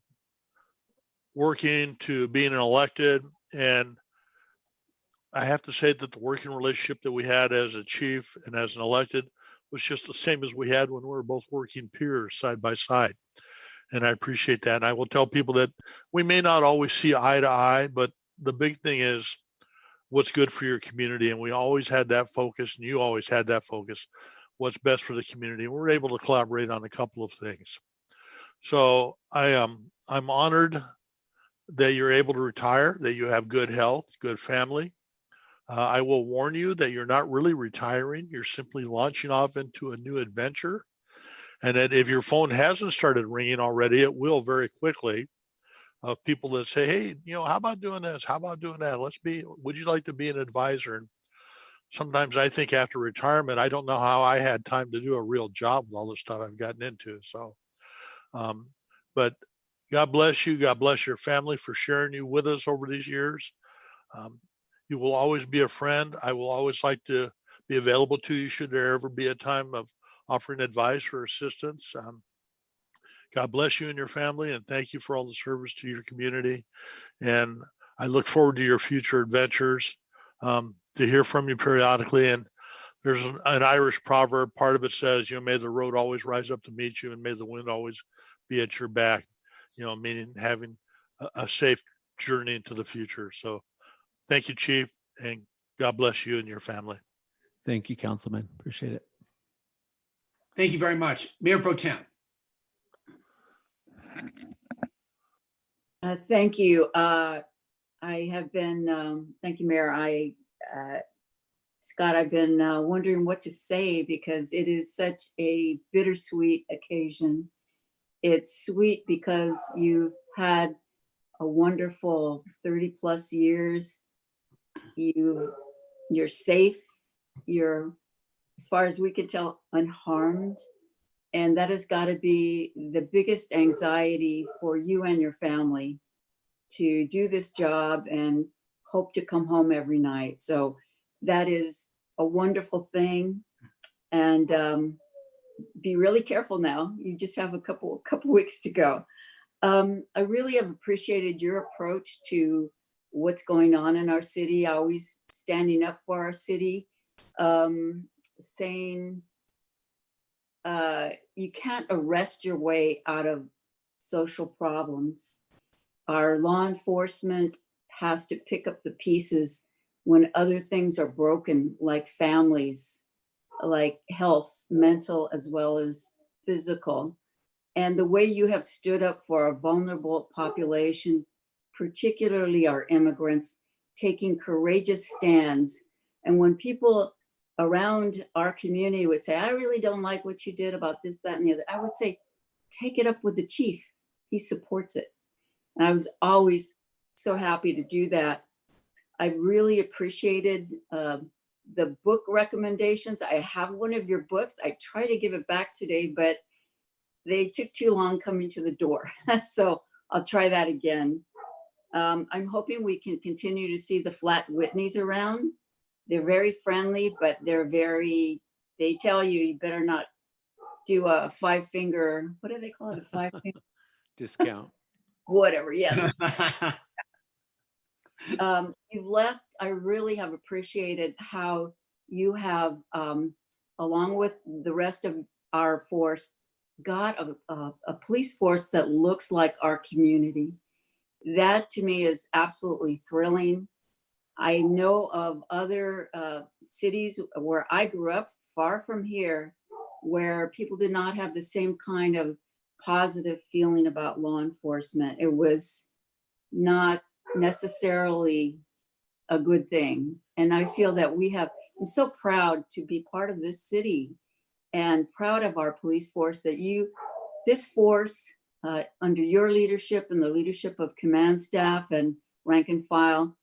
D: working to being an elected, and I have to say that the working relationship that we had as a chief and as an elected was just the same as we had when we were both working peers side by side. And I appreciate that. And I will tell people that we may not always see eye to eye, but the big thing is what's good for your community. And we always had that focus, and you always had that focus, what's best for the community. And we're able to collaborate on a couple of things. So I'm honored that you're able to retire, that you have good health, good family. I will warn you that you're not really retiring. You're simply launching off into a new adventure. And that if your phone hasn't started ringing already, it will very quickly, of people that say, hey, how about doing this? How about doing that? Would you like to be an advisor? And sometimes I think after retirement, I don't know how I had time to do a real job with all the stuff I've gotten into. So, but God bless you. God bless your family for sharing you with us over these years. You will always be a friend. I will always like to be available to you should there ever be a time of offering advice or assistance. God bless you and your family, and thank you for all the service to your community. And I look forward to your future adventures, to hear from you periodically. And there's an Irish proverb, part of it says, may the road always rise up to meet you, and may the wind always be at your back, meaning having a safe journey into the future. So thank you, Chief, and God bless you and your family.
M: Thank you, Councilman. Appreciate it.
A: Thank you very much. Mayor Pro Tem.
O: Thank you. I have been, thank you, Mayor. Scott, I've been wondering what to say because it is such a bittersweet occasion. It's sweet because you've had a wonderful 30 plus years. You're safe. You're, as far as we can tell, unharmed. And that has got to be the biggest anxiety for you and your family, to do this job and hope to come home every night. So that is a wonderful thing. And be really careful now. You just have a couple weeks to go. I really have appreciated your approach to what's going on in our city, always standing up for our city, saying you can't arrest your way out of social problems. Our law enforcement has to pick up the pieces when other things are broken, like families, like health, mental as well as physical. And the way you have stood up for a vulnerable population, particularly our immigrants, taking courageous stands. And when people around our community would say, I really don't like what you did about this, that, and the other, I would say, take it up with the chief. He supports it. And I was always so happy to do that. I really appreciated the book recommendations. I have one of your books. I tried to give it back today, but they took too long coming to the door. So I'll try that again. I'm hoping we can continue to see the Flat Whitneys around. They're very friendly, but they tell you, you better not do a 5-finger, what do they call it? A 5-finger
M: discount.
O: Whatever, yes. You've left, I really have appreciated how you have, along with the rest of our force, got a police force that looks like our community. That to me is absolutely thrilling. I know of other cities where I grew up, far from here, where people did not have the same kind of positive feeling about law enforcement. It was not necessarily a good thing. And I feel that I'm so proud to be part of this city and proud of our police force this force, under your leadership and the leadership of command staff and rank and file,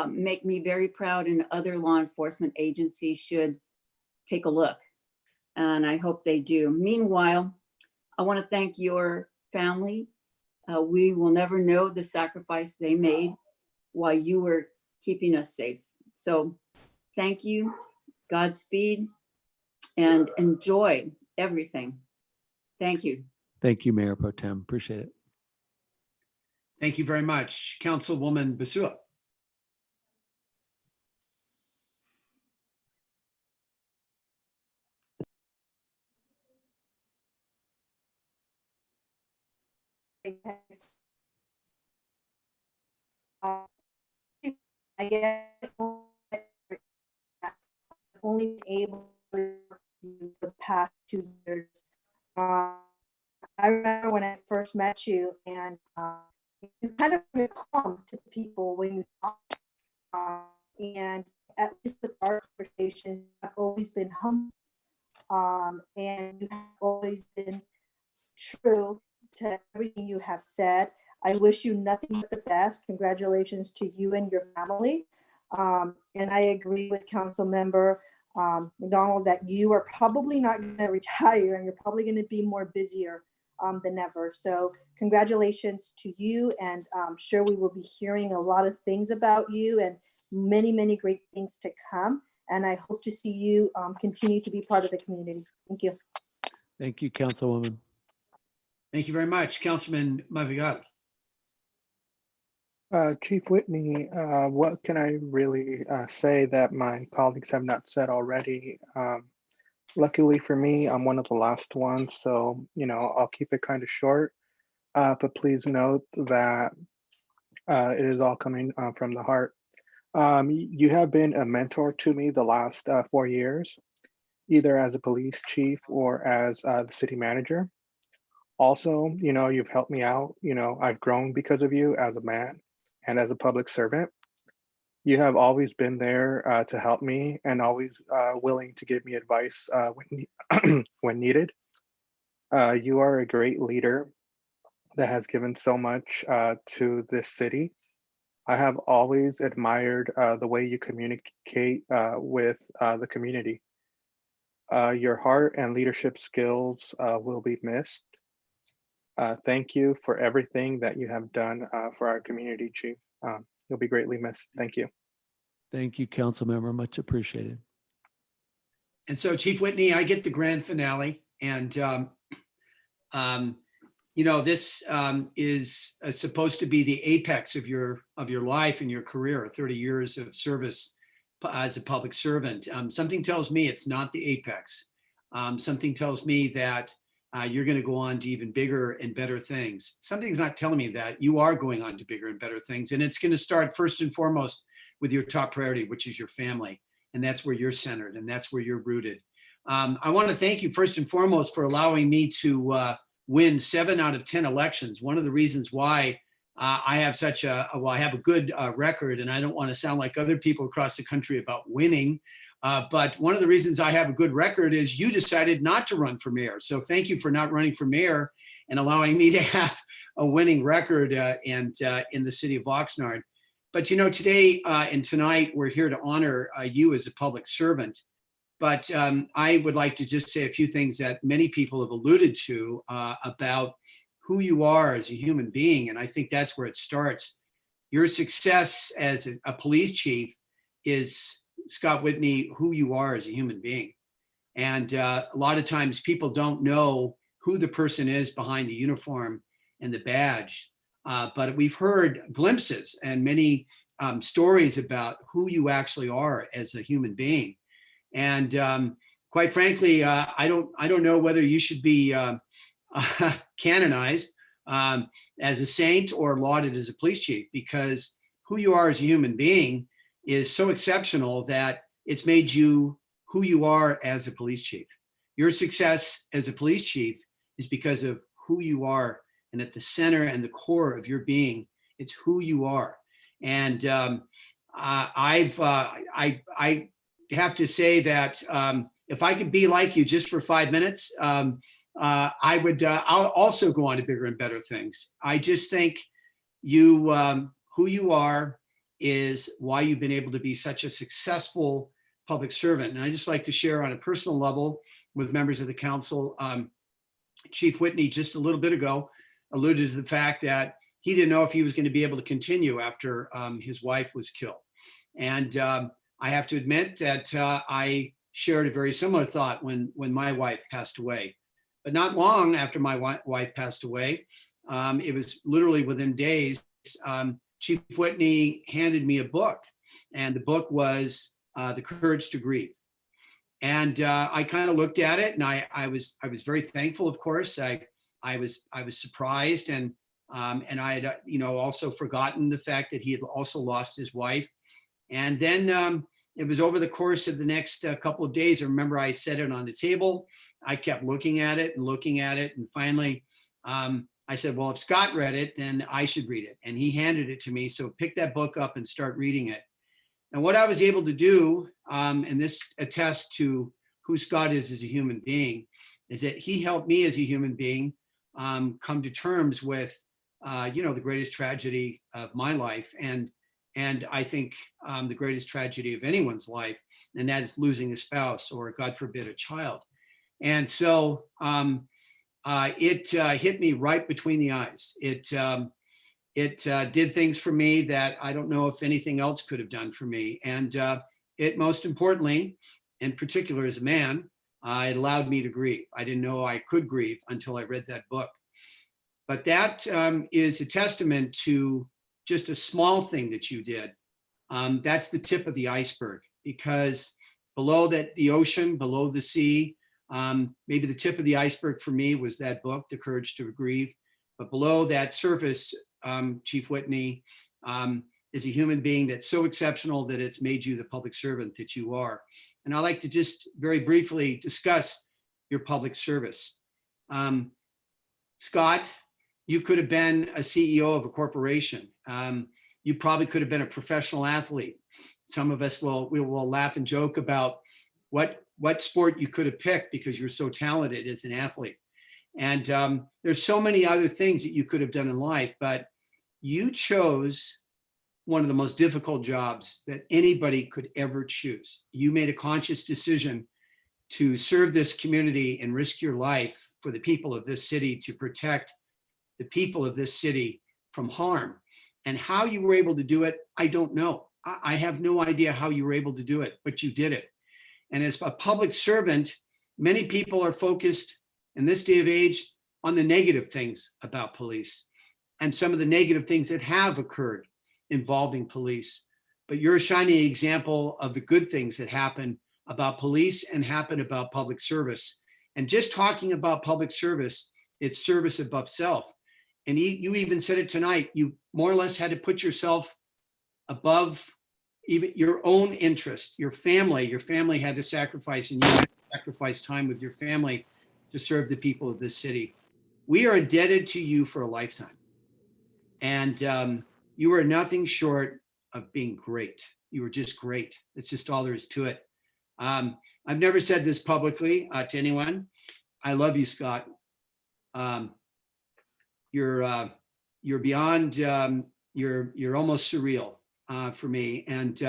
O: make me very proud, and other law enforcement agencies should take a look. And I hope they do. Meanwhile, I want to thank your family. We will never know the sacrifice they made while you were keeping us safe. So thank you, Godspeed, and enjoy everything. Thank you.
M: Thank you, Mayor Pro Tem. Appreciate it.
A: Thank you very much. Councilwoman Basua.
P: I guess only able to for the past 2 years. I remember when I first met you, and you kind of really calm to people when you talk, and at least with our conversations, I've always been humble, and you have always been true to everything you have said. I wish you nothing but the best. Congratulations to you and your family. And I agree with Council Member McDonald that you are probably not going to retire, and you're probably going to be more busier than ever. So congratulations to you, and I'm sure we will be hearing a lot of things about you and many, many great things to come. And I hope to see you continue to be part of the community. Thank you.
M: Thank you, Councilwoman.
A: Thank you very much. Councilman Mavigal.
Q: Chief Whitney, what can I really say that my colleagues have not said already? Luckily for me, I'm one of the last ones, so I'll keep it kind of short. But please note that it is all coming from the heart. You have been a mentor to me the last 4 years, either as a police chief or as the city manager. Also, you've helped me out. I've grown because of you as a man and as a public servant. You have always been there to help me, and always willing to give me advice when needed. You are a great leader that has given so much to this city. I have always admired the way you communicate with the community. Your heart and leadership skills will be missed. Thank you for everything that you have done for our community, Chief. You'll be greatly missed. Thank you.
M: Thank you, council member. Much appreciated.
A: And so, Chief Whitney, I get the grand finale, and this is supposed to be the apex of your life and your career, 30 years of service as a public servant. Something tells me it's not the apex. Something tells me that you're going to go on to even bigger and better things. Something's not telling me that you are going on to bigger and better things. And it's going to start first and foremost with your top priority, which is your family. And that's where you're centered, and that's where you're rooted. I want to thank you first and foremost for allowing me to win 7 out of 10 elections. One of the reasons why I have I have a good record, and I don't want to sound like other people across the country about winning, but one of the reasons I have a good record is you decided not to run for mayor. So thank you for not running for mayor and allowing me to have a winning record in the city of Oxnard. But today and tonight, we're here to honor you as a public servant. But I would like to just say a few things that many people have alluded to about who you are as a human being. And I think that's where it starts. Your success as a police chief is, Scott Whitney, who you are as a human being. And a lot of times people don't know who the person is behind the uniform and the badge. But we've heard glimpses and many stories about who you actually are as a human being. And quite frankly, I don't know whether you should be canonized as a saint or lauded as a police chief, because who you are as a human being is so exceptional that it's made you who you are as a police chief. Your success as a police chief is because of who you are, and at the center and the core of your being It's who you are. And I have to say that if I could be like you just for 5 minutes, I would. I'll also go on to bigger and better things. I just think you, who you are, is why you've been able to be such a successful public servant. And I just like to share on a personal level with members of the council. Chief Whitney just a little bit ago alluded to the fact that he didn't know if he was going to be able to continue after his wife was killed. And I have to admit that I shared a very similar thought when my wife passed away. But not long after my wife passed away, it was literally within days, Chief Whitney handed me a book, and the book was The Courage to Grieve. And I kind of looked at it, and I was very thankful. Of course, I was surprised, and I had also forgotten the fact that he had also lost his wife. And then it was over the course of the next couple of days. I remember I set it on the table. I kept looking at it, and finally I said, well, if Scott read it, then I should read it. And he handed it to me. So pick that book up and start reading it. And what I was able to do, and this attests to who Scott is as a human being, is that he helped me as a human being come to terms with, the greatest tragedy of my life. And I think the greatest tragedy of anyone's life, and that is losing a spouse or, God forbid, a child. And so it hit me right between the eyes. It did things for me that I don't know if anything else could have done for me. And it most importantly, in particular as a man, it allowed me to grieve. I didn't know I could grieve until I read that book. But that is a testament to just a small thing that you did. That's the tip of the iceberg, because below that, the ocean, below the sea, maybe the tip of the iceberg for me was that book, The Courage to Grieve. But below that surface, Chief Whitney is a human being that's so exceptional that it's made you the public servant that you are. And I'd like to just very briefly discuss your public service. Scott, you could have been a CEO of a corporation. You probably could have been a professional athlete. Some of us we will laugh and joke about what sport you could have picked because you're so talented as an athlete. And there's so many other things that you could have done in life, but you chose one of the most difficult jobs that anybody could ever choose. You made a conscious decision to serve this community and risk your life for the people of this city, to protect the people of this city from harm. And how you were able to do it, I don't know. I have no idea how you were able to do it, but you did it. And as a public servant, many people are focused in this day of age on the negative things about police and some of the negative things that have occurred involving police. But you're a shining example of the good things that happen about police and happen about public service. And just talking about public service, it's service above self. And you even said it tonight, you more or less had to put yourself above even your own interest. Your family had to sacrifice, and you had to sacrifice time with your family to serve the people of this city. We are indebted to you for a lifetime. And you are nothing short of being great. You were just great. It's just all there is to it. I've never said this publicly to anyone. I love you, Scott. You're beyond, you're almost surreal for me. And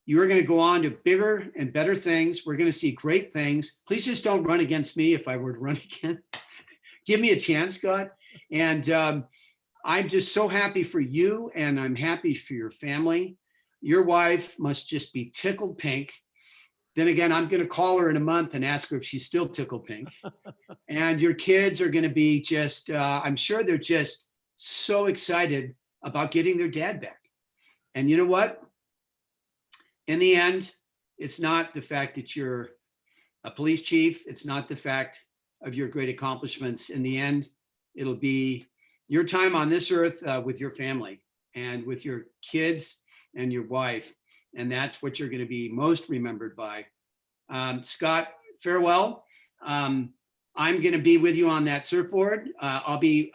A: you are going to go on to bigger and better things. We're going to see great things. Please just don't run against me if I were to run again. Give me a chance, Scott. And I'm just so happy for you, and I'm happy for your family. Your wife must just be tickled pink. Then again, I'm going to call her in a month and ask her if she's still tickled pink. And your kids are going to be just, I'm sure they're just so excited about getting their dad back. And you know what? In the end, it's not the fact that you're a police chief. It's not the fact of your great accomplishments. In the end, it'll be your time on this earth with your family and with your kids and your wife. And that's what you're going to be most remembered by. Scott, farewell. I'm going to be with you on that surfboard. I'll be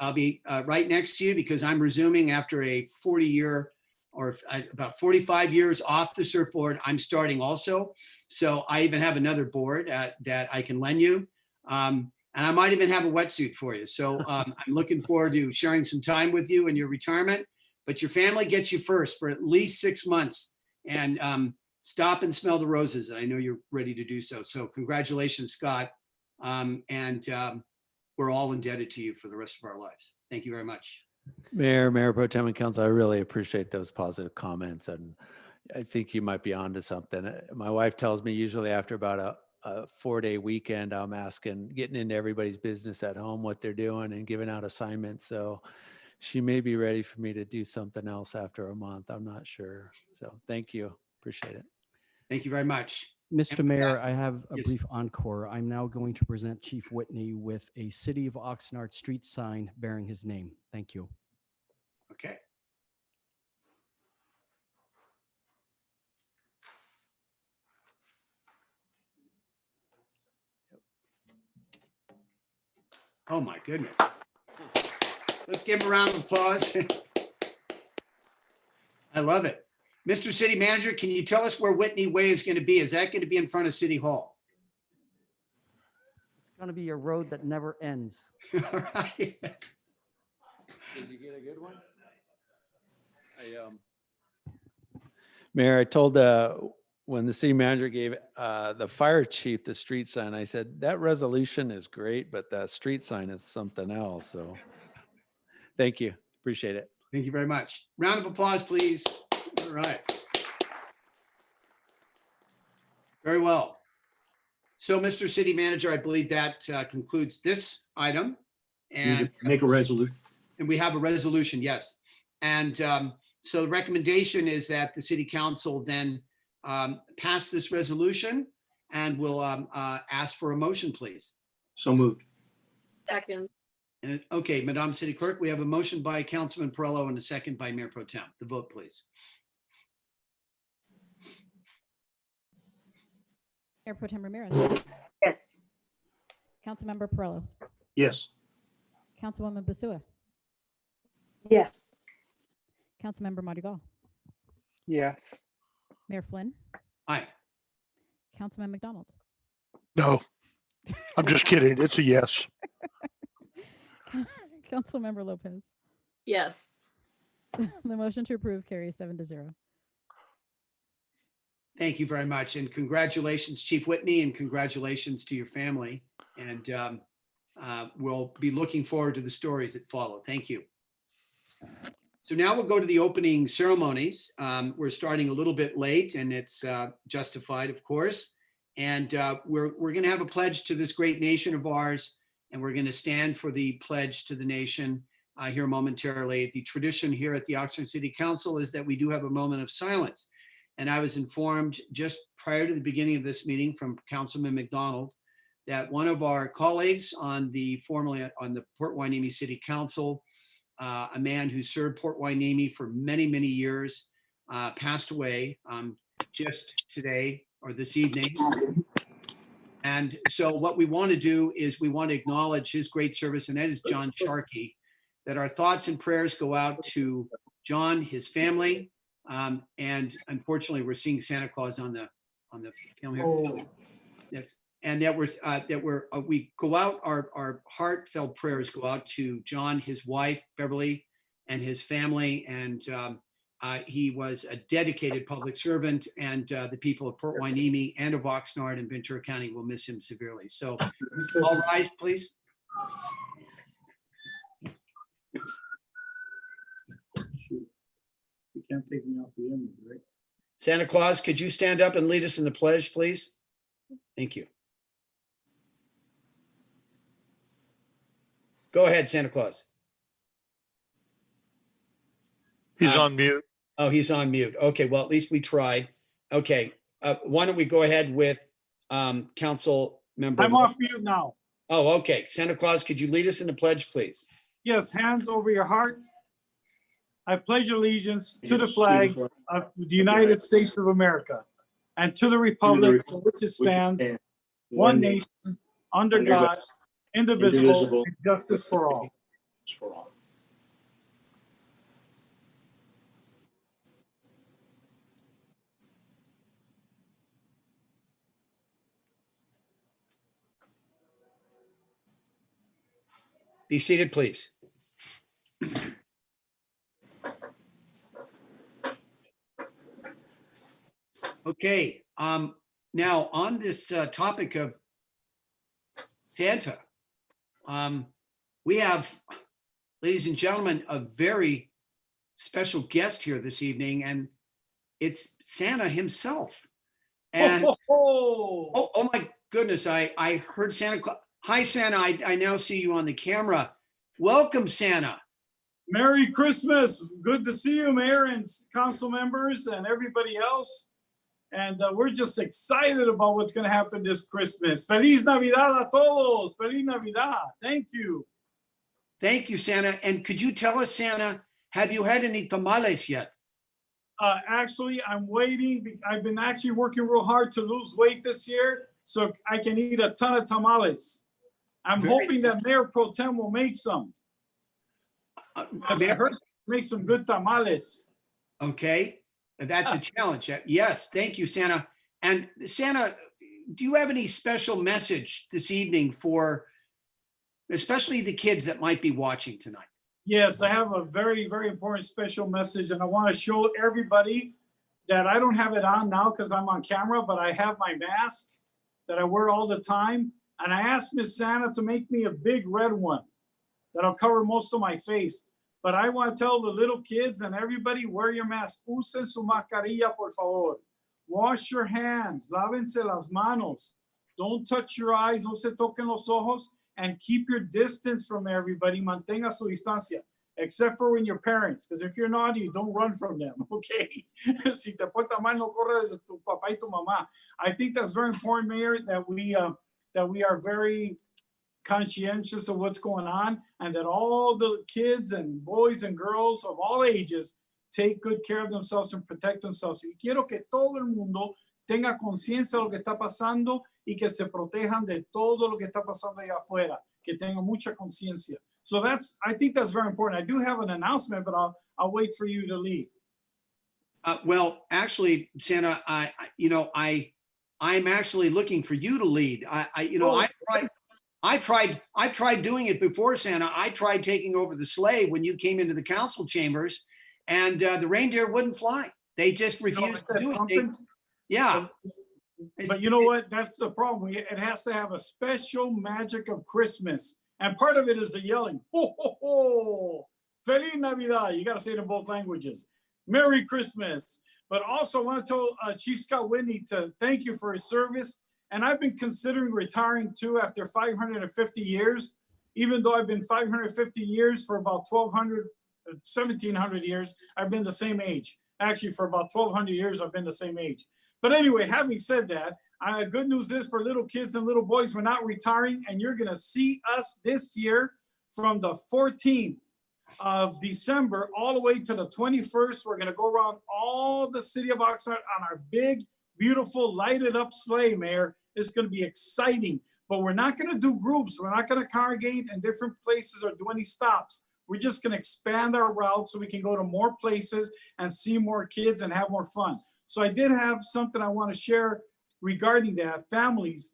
A: right next to you because I'm resuming after a 40-year or about 45 years off the surfboard. I'm starting also. So I even have another board that I can lend you. And I might even have a wetsuit for you. So I'm looking forward to sharing some time with you in your retirement. But your family gets you first for at least 6 months. And stop and smell the roses. And I know you're ready to do so. So congratulations, Scott. We're all indebted to you for the rest of our lives. Thank you very much.
M: Mayor Pro Tem and Council, I really appreciate those positive comments, and I think you might be onto something. My wife tells me usually after about a 4-day weekend, I'm getting into everybody's business at home, what they're doing, and giving out assignments. So she may be ready for me to do something else after a month. I'm not sure. So thank you. Appreciate it.
A: Thank you very much.
L: Mr. Mayor, I have a brief encore. I'm now going to present Chief Whitney with a City of Oxnard street sign bearing his name. Thank you.
A: Okay. Oh my goodness. Let's give him a round of applause. I love it. Mr. City Manager, can you tell us where Whitney Way is going to be? Is that going to be in front of City Hall?
L: It's going to be a road that never ends.
A: All right.
M: Did you get a good one? Mayor, I told when the city manager gave the fire chief the street sign, I said, that resolution is great, but that street sign is something else. So thank you. Appreciate it.
A: Thank you very much. Round of applause, please. All right. Very well. So, Mr. City Manager, I believe that concludes this item. And
N: make a resolution.
A: And we have a resolution, yes. And so the recommendation is that the City Council then pass this resolution, and we'll ask for a motion, please.
N: So moved.
C: Second.
A: And, okay, Madam City Clerk, we have a motion by Councilman Perrello and a second by Mayor Pro Tem. The vote, please.
B: Mayor Pro Tem Ramirez.
O: Yes.
B: Councilmember Perrello.
N: Yes.
B: Councilwoman Basua.
P: Yes.
B: Councilmember Madrigal.
Q: Yes.
B: Mayor Flynn.
A: Aye.
B: Councilman McDonald.
D: No, I'm just kidding. It's a yes.
B: Councilmember Lopez.
C: Yes.
B: The motion to approve carries 7-0.
A: Thank you very much. And congratulations, Chief Whitney, and congratulations to your family. And we'll be looking forward to the stories that follow. Thank you. So now we'll go to the opening ceremonies. We're starting a little bit late, and it's justified, of course. And we're going to have a pledge to this great nation of ours, and we're going to stand for the pledge to the nation here momentarily. The tradition here at the Oxnard City Council is that we do have a moment of silence. And I was informed just prior to the beginning of this meeting from Councilman McDonald that one of our colleagues formerly on the Port Hueneme City Council, a man who served Port Hueneme for many, many years, passed away just today or this evening. And so what we want to do is we want to acknowledge his great service, and that is John Sharkey, that our thoughts and prayers go out to John, his family, and unfortunately we're seeing Santa Claus on the film here.
N: Oh.
A: Yes. And we go out, our heartfelt prayers go out to John, his wife, Beverly, and his family. And he was a dedicated public servant, and the people of Port Hueneme and of Oxnard and Ventura County will miss him severely. So all rise, please.
N: You can't take me off the image, right?
A: Santa Claus, could you stand up and lead us in the pledge, please? Thank you. Go ahead, Santa Claus.
D: He's on mute.
A: Oh, he's on mute. Okay, well, at least we tried. Okay, why don't we go ahead with Council Member.
R: I'm off mute now.
A: Oh, okay. Santa Claus, could you lead us in the pledge, please?
R: Yes, hands over your heart. I pledge allegiance to the flag of the United States of America and to the republic for which it stands, one nation, under God, indivisible, and justice for all.
A: Be seated, please. Okay, now on this topic of Santa, we have, ladies and gentlemen, a very special guest here this evening, and it's Santa himself. And oh my goodness, I heard Santa Claus. Hi, Santa. I now see you on the camera. Welcome, Santa.
R: Merry Christmas. Good to see you, Mayor and council members and everybody else. And we're just excited about what's going to happen this Christmas. Feliz Navidad a todos. Feliz Navidad. Thank you.
A: Thank you, Santa. And could you tell us, Santa, have you had any tamales yet?
R: Actually, I'm waiting. I've been actually working real hard to lose weight this year so I can eat a ton of tamales. I'm hoping that Mayor Pro Tem will make some. I heard make some good tamales.
A: Okay, that's a challenge. Yes, thank you, Santa. And Santa, do you have any special message this evening for especially the kids that might be watching tonight?
R: Yes, I have a very, very important special message, and I want to show everybody that I don't have it on now because I'm on camera, but I have my mask that I wear all the time. And I asked Miss Santa to make me a big red one that'll cover most of my face. But I want to tell the little kids and everybody, wear your mask. Usen su mascarilla, por favor. Wash your hands. Lávense las manos. Don't touch your eyes. No se toquen los ojos. And keep your distance from everybody. Mantenga su distancia. Except for when you're parents. Because if you're naughty, don't run from them. Okay? Si te porta mal, no corre de tu papá y tu mamá. I think that's very important, Mayor, that we are very conscientious of what's going on, and that all the kids and boys and girls of all ages take good care of themselves and protect themselves. Y quiero que todo el mundo tenga conciencia de lo que está pasando y que se protejan de todo lo que está pasando allá afuera, que tengan mucha conciencia. So I think that's very important. I do have an announcement, but I'll wait for you to lead.
A: Well, actually, Santa, I'm actually looking for you to lead. I've tried doing it before, Santa. I tried taking over the sleigh when you came into the council chambers, and the reindeer wouldn't fly. They just refused to do it. Yeah.
R: But you know what? That's the problem. It has to have a special magic of Christmas. And part of it is the yelling. Ho, ho, ho. Feliz Navidad. You got to say it in both languages. Merry Christmas. But also I want to tell Chief Scott Whitney to thank you for his service. And I've been considering retiring too after 550 years, even though I've been 550 years for about 1,700 years, I've been the same age. Actually, for about 1,200 years, I've been the same age. But anyway, having said that, good news is for little kids and little boys, we're not retiring, and you're going to see us this year from the 14th of December all the way to the 21st. We're going to go around all the city of Oxnard on our big, beautiful, lighted up sleigh, Mayor. It's going to be exciting, but we're not going to do groups. We're not going to congregate in different places or do any stops. We're just going to expand our route so we can go to more places and see more kids and have more fun. So I did have something I want to share regarding that. Families,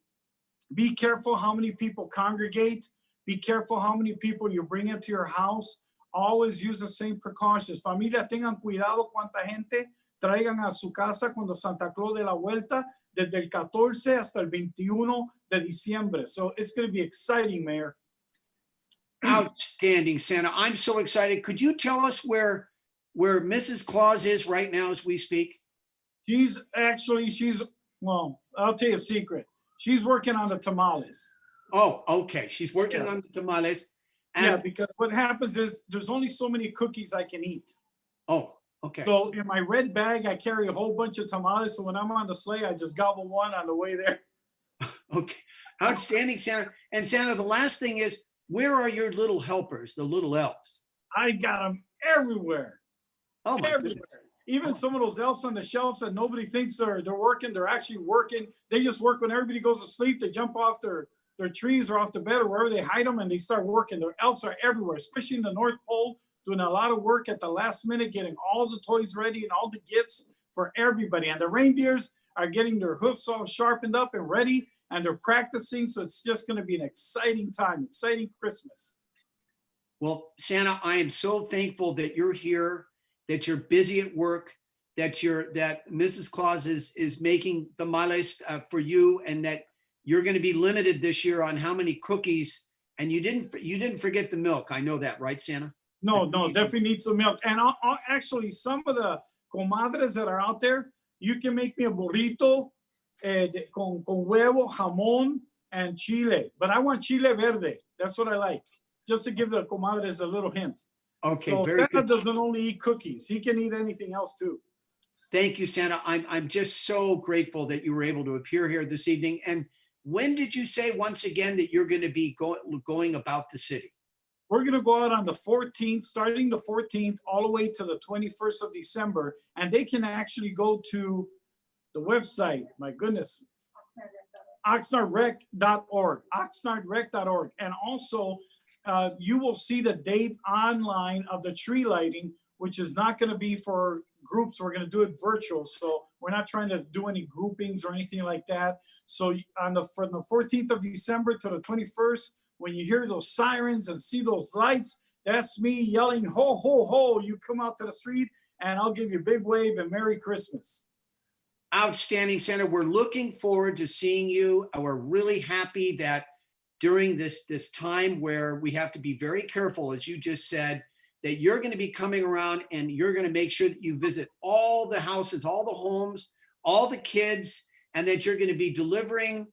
R: be careful how many people congregate. Be careful how many people you bring into your house. Always use the same precautions. Familia, tengan cuidado cuánta gente traigan a su casa cuando Santa Claus dé la vuelta desde el 14 hasta el 21 de diciembre. So it's going to be exciting, Mayor.
A: Outstanding, Santa. I'm so excited. Could you tell us where Mrs. Claus is right now as we speak?
R: Well, I'll tell you a secret. She's working on the tamales.
A: Oh, okay. She's working on the tamales.
R: Yeah, because what happens is there's only so many cookies I can eat.
A: Oh, okay.
R: So in my red bag, I carry a whole bunch of tamales. So when I'm on the sleigh, I just gobble one on the way there.
A: Okay. Outstanding, Santa. And Santa, the last thing is, where are your little helpers, the little elves?
R: I got them everywhere.
A: Oh, my
R: everywhere.
A: goodness.
R: Even some of those elves on the shelves that nobody thinks they're working, they're actually working. They just work when everybody goes to sleep. They jump off their their trees are off the bed or wherever they hide them, and they start working. Their elves are everywhere, especially in the North Pole, doing a lot of work at the last minute, getting all the toys ready and all the gifts for everybody. And the reindeers are getting their hoofs all sharpened up and ready, and they're practicing. So it's just going to be an exciting time, exciting Christmas.
A: Well, Santa, I am so thankful that you're here, that you're busy at work, that Mrs. Claus is making tamales for you, and that you're going to be limited this year on how many cookies. And you didn't forget the milk. I know that, right, Santa?
R: No, definitely need some milk. And I'll actually, some of the comadres that are out there, you can make me a burrito con huevo, jamón, and chile. But I want chile verde. That's what I like. Just to give the comadres a little hint.
A: Okay,
R: so
A: very
R: Santa
A: good.
R: doesn't only eat cookies. He can eat anything else too.
A: Thank you, Santa. I'm just so grateful that you were able to appear here this evening. And when did you say once again that you're going to be going about the city?
R: We're going to go out on the 14th, starting the 14th, all the way to the 21st of December. And they can actually go to the website, my goodness, oxnardrec.org, oxnardrec.org. And also, you will see the date online of the tree lighting, which is not going to be for groups. We're going to do it virtual. So we're not trying to do any groupings or anything like that. So from the 14th of December to the 21st, when you hear those sirens and see those lights, that's me yelling, ho, ho, ho. You come out to the street and I'll give you a big wave and Merry Christmas.
A: Outstanding, Santa. We're looking forward to seeing you. We're really happy that during this time where we have to be very careful, as you just said, that you're going to be coming around and you're going to make sure that you visit all the houses, all the homes, all the kids, and that you're going to be delivering,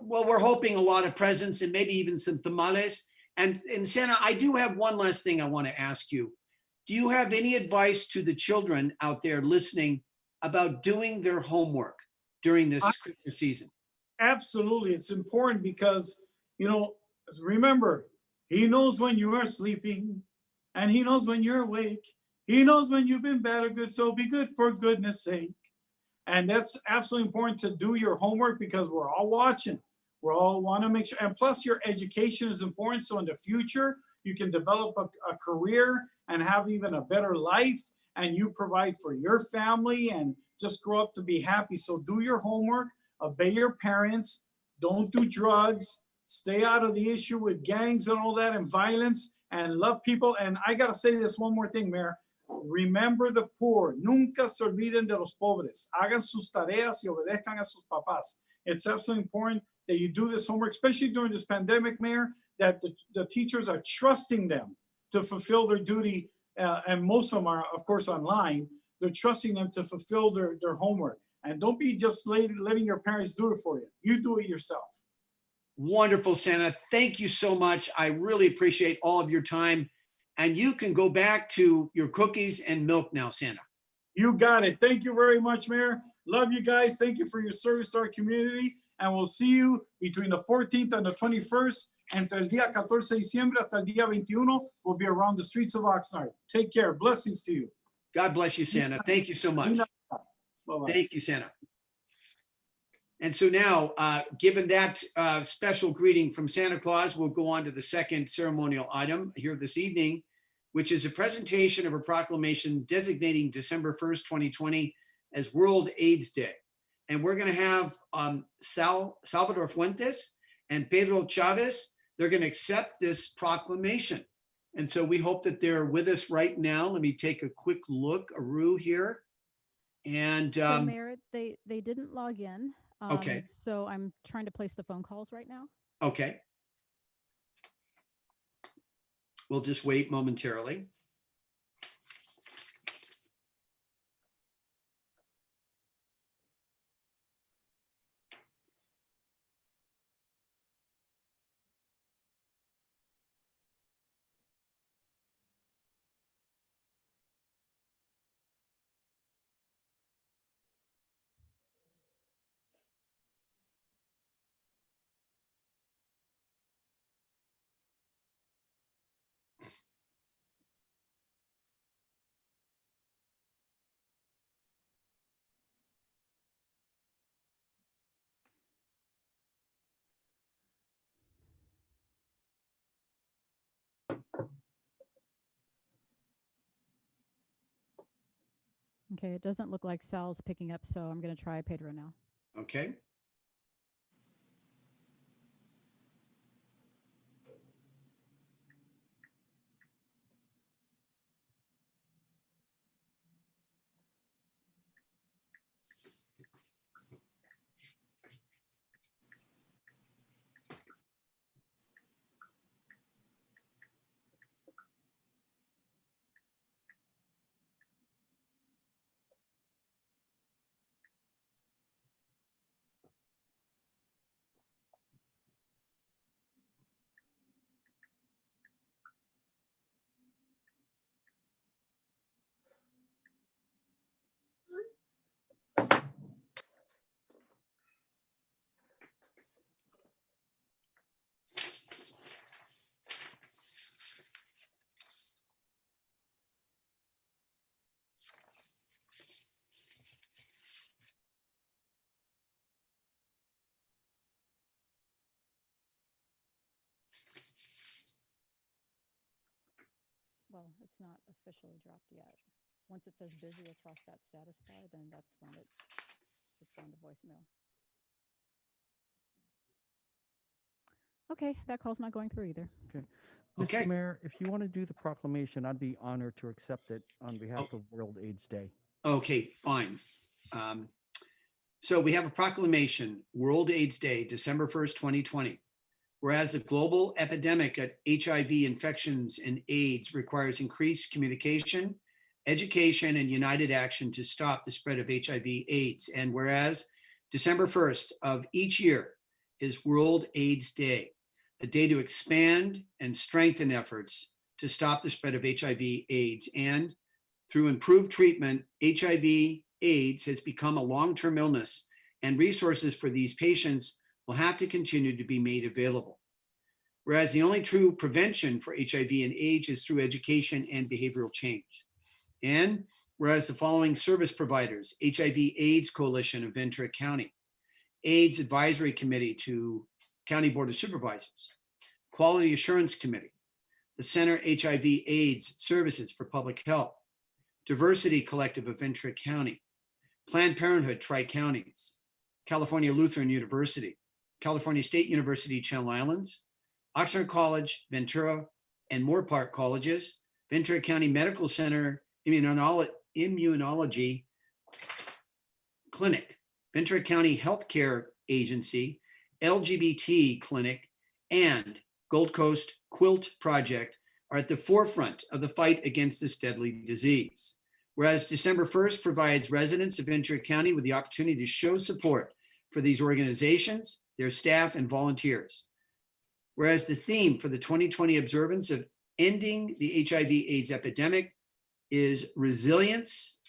A: well, we're hoping a lot of presents and maybe even some tamales. And Santa, I do have one last thing I want to ask you. Do you have any advice to the children out there listening about doing their homework during this Christmas season?
R: Absolutely. It's important because, remember, he knows when you are sleeping and he knows when you're awake. He knows when you've been bad or good, so be good for goodness sake. And that's absolutely important to do your homework because we're all watching. We all want to make sure, and plus your education is important. So in the future, you can develop a career and have even a better life, and you provide for your family and just grow up to be happy. So do your homework, obey your parents, don't do drugs, stay out of the issue with gangs and all that and violence, and love people. And I got to say this one more thing, Mayor. Remember the poor. Nunca se olviden de los pobres. Hagan sus tareas y obedezcan a sus papás. It's absolutely important that you do this homework, especially during this pandemic, Mayor, that the teachers are trusting them to fulfill their duty. And most of them are, of course, online. They're trusting them to fulfill their homework. And don't be just letting your parents do it for you. You do it yourself.
A: Wonderful, Santa. Thank you so much. I really appreciate all of your time. And you can go back to your cookies and milk now, Santa.
R: You got it. Thank you very much, Mayor. Love you guys. Thank you for your service to our community. And we'll see you between the 14th and the 21st. Entre el día 14 de diciembre hasta el día 21, we'll be around the streets of Oxnard. Take care. Blessings to you.
A: God bless you, Santa. Thank you so much.
R: Bye-bye.
A: Thank you, Santa. And so now, given that special greeting from Santa Claus, we'll go on to the second ceremonial item here this evening, which is a presentation of a proclamation designating December 1st, 2020 as World AIDS Day. And we're going to have Salvador Fuentes and Pedro Chavez. They're going to accept this proclamation. And so we hope that they're with us right now. Let me take a quick look, Aru here. And
B: So Mayor, they didn't log in.
A: Okay.
B: So I'm trying to place the phone calls right now.
A: Okay. We'll just wait momentarily.
B: Okay, it doesn't look like Sal's picking up, so I'm going to try Pedro now.
A: Okay.
B: Well, it's not officially dropped yet. Once it says busy across that status bar, then that's when it's gone to voicemail. Okay, that call's not going through either.
L: Okay.
A: Okay.
L: Mr. Mayor, if you want to do the proclamation, I'd be honored to accept it on behalf of World AIDS Day.
A: Okay, fine. So we have a proclamation, World AIDS Day, December 1st, 2020. Whereas the global epidemic of HIV infections and AIDS requires increased communication, education, and united action to stop the spread of HIV/AIDS. And whereas December 1st of each year is World AIDS Day, a day to expand and strengthen efforts to stop the spread of HIV/AIDS. And through improved treatment, HIV/AIDS has become a long-term illness, and resources for these patients will have to continue to be made available. Whereas the only true prevention for HIV and AIDS is through education and behavioral change. And whereas the following service providers, HIV/AIDS Coalition of Ventura County, AIDS Advisory Committee to County Board of Supervisors, Quality Assurance Committee, the Center HIV/AIDS Services for Public Health, Diversity Collective of Ventura County, Planned Parenthood Tri-Counties, California Lutheran University, California State University Channel Islands, Oxnard College, Ventura, and Moorpark Colleges, Ventura County Medical Center Immunology Clinic, Ventura County Healthcare Agency, LGBT Clinic, and Gold Coast Quilt Project are at the forefront of the fight against this deadly disease. Whereas December 1st provides residents of Ventura County with the opportunity to show support for these organizations, their staff, and volunteers. Whereas the theme for the 2020 observance of ending the HIV/AIDS epidemic is resilience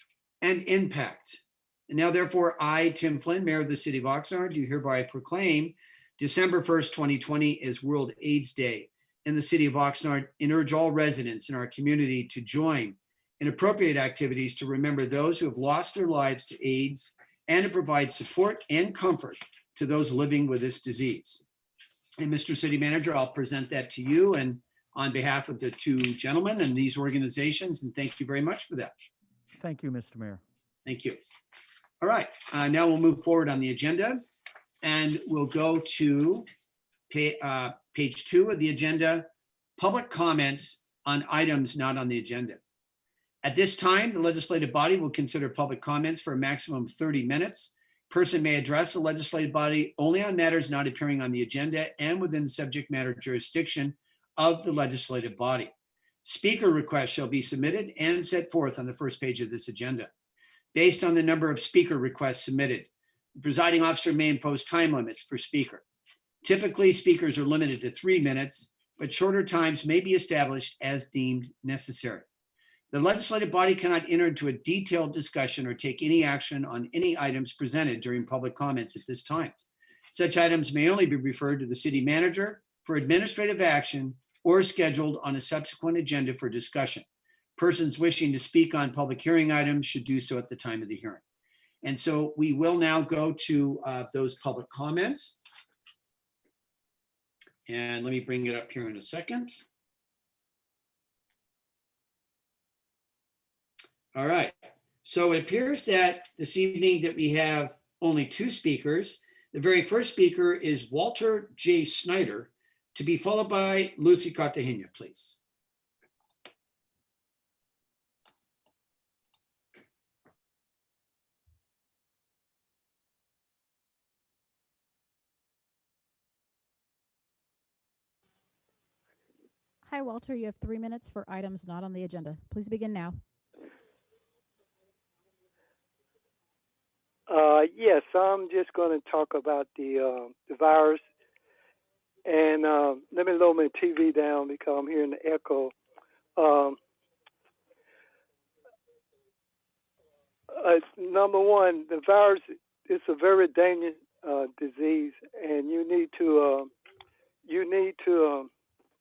A: and impact. And now, therefore, I, Tim Flynn, Mayor of the City of Oxnard, do hereby proclaim December 1st, 2020 as World AIDS Day in the City of Oxnard and urge all residents in our community to join in appropriate activities to remember those who have lost their lives to AIDS and to provide support and comfort to those living with this disease. And Mr. City Manager, I'll present that to you and on behalf of the two gentlemen and these organizations, and thank you very much for that.
L: Thank you, Mr. Mayor.
A: Thank you. All right, now we'll move forward on the agenda and we'll go to page 2 of the agenda, public comments on items not on the agenda. At this time, the legislative body will consider public comments for a maximum of 30 minutes. Person may address the legislative body only on matters not appearing on the agenda and within the subject matter jurisdiction of the legislative body. Speaker requests shall be submitted and set forth on the first page of this agenda. Based on the number of speaker requests submitted, the presiding officer may impose time limits per speaker. Typically, speakers are limited to 3 minutes, but shorter times may be established as deemed necessary. The legislative body cannot enter into a detailed discussion or take any action on any items presented during public comments at this time. Such items may only be referred to the city manager for administrative action or scheduled on a subsequent agenda for discussion. Persons wishing to speak on public hearing items should do so at the time of the hearing. And so we will now go to those public comments. And let me bring it up here in a second. All right, So it appears that this evening that we have only two speakers. The very first speaker is Walter J. Snyder, to be followed by Lucy Cartagena, please.
B: Hi, Walter. You have 3 minutes for items not on the agenda. Please begin now.
H: Yes, I'm just going to talk about the virus. And let me lower my TV down because I'm hearing the echo. Number one, the virus is a very dangerous disease, and you need to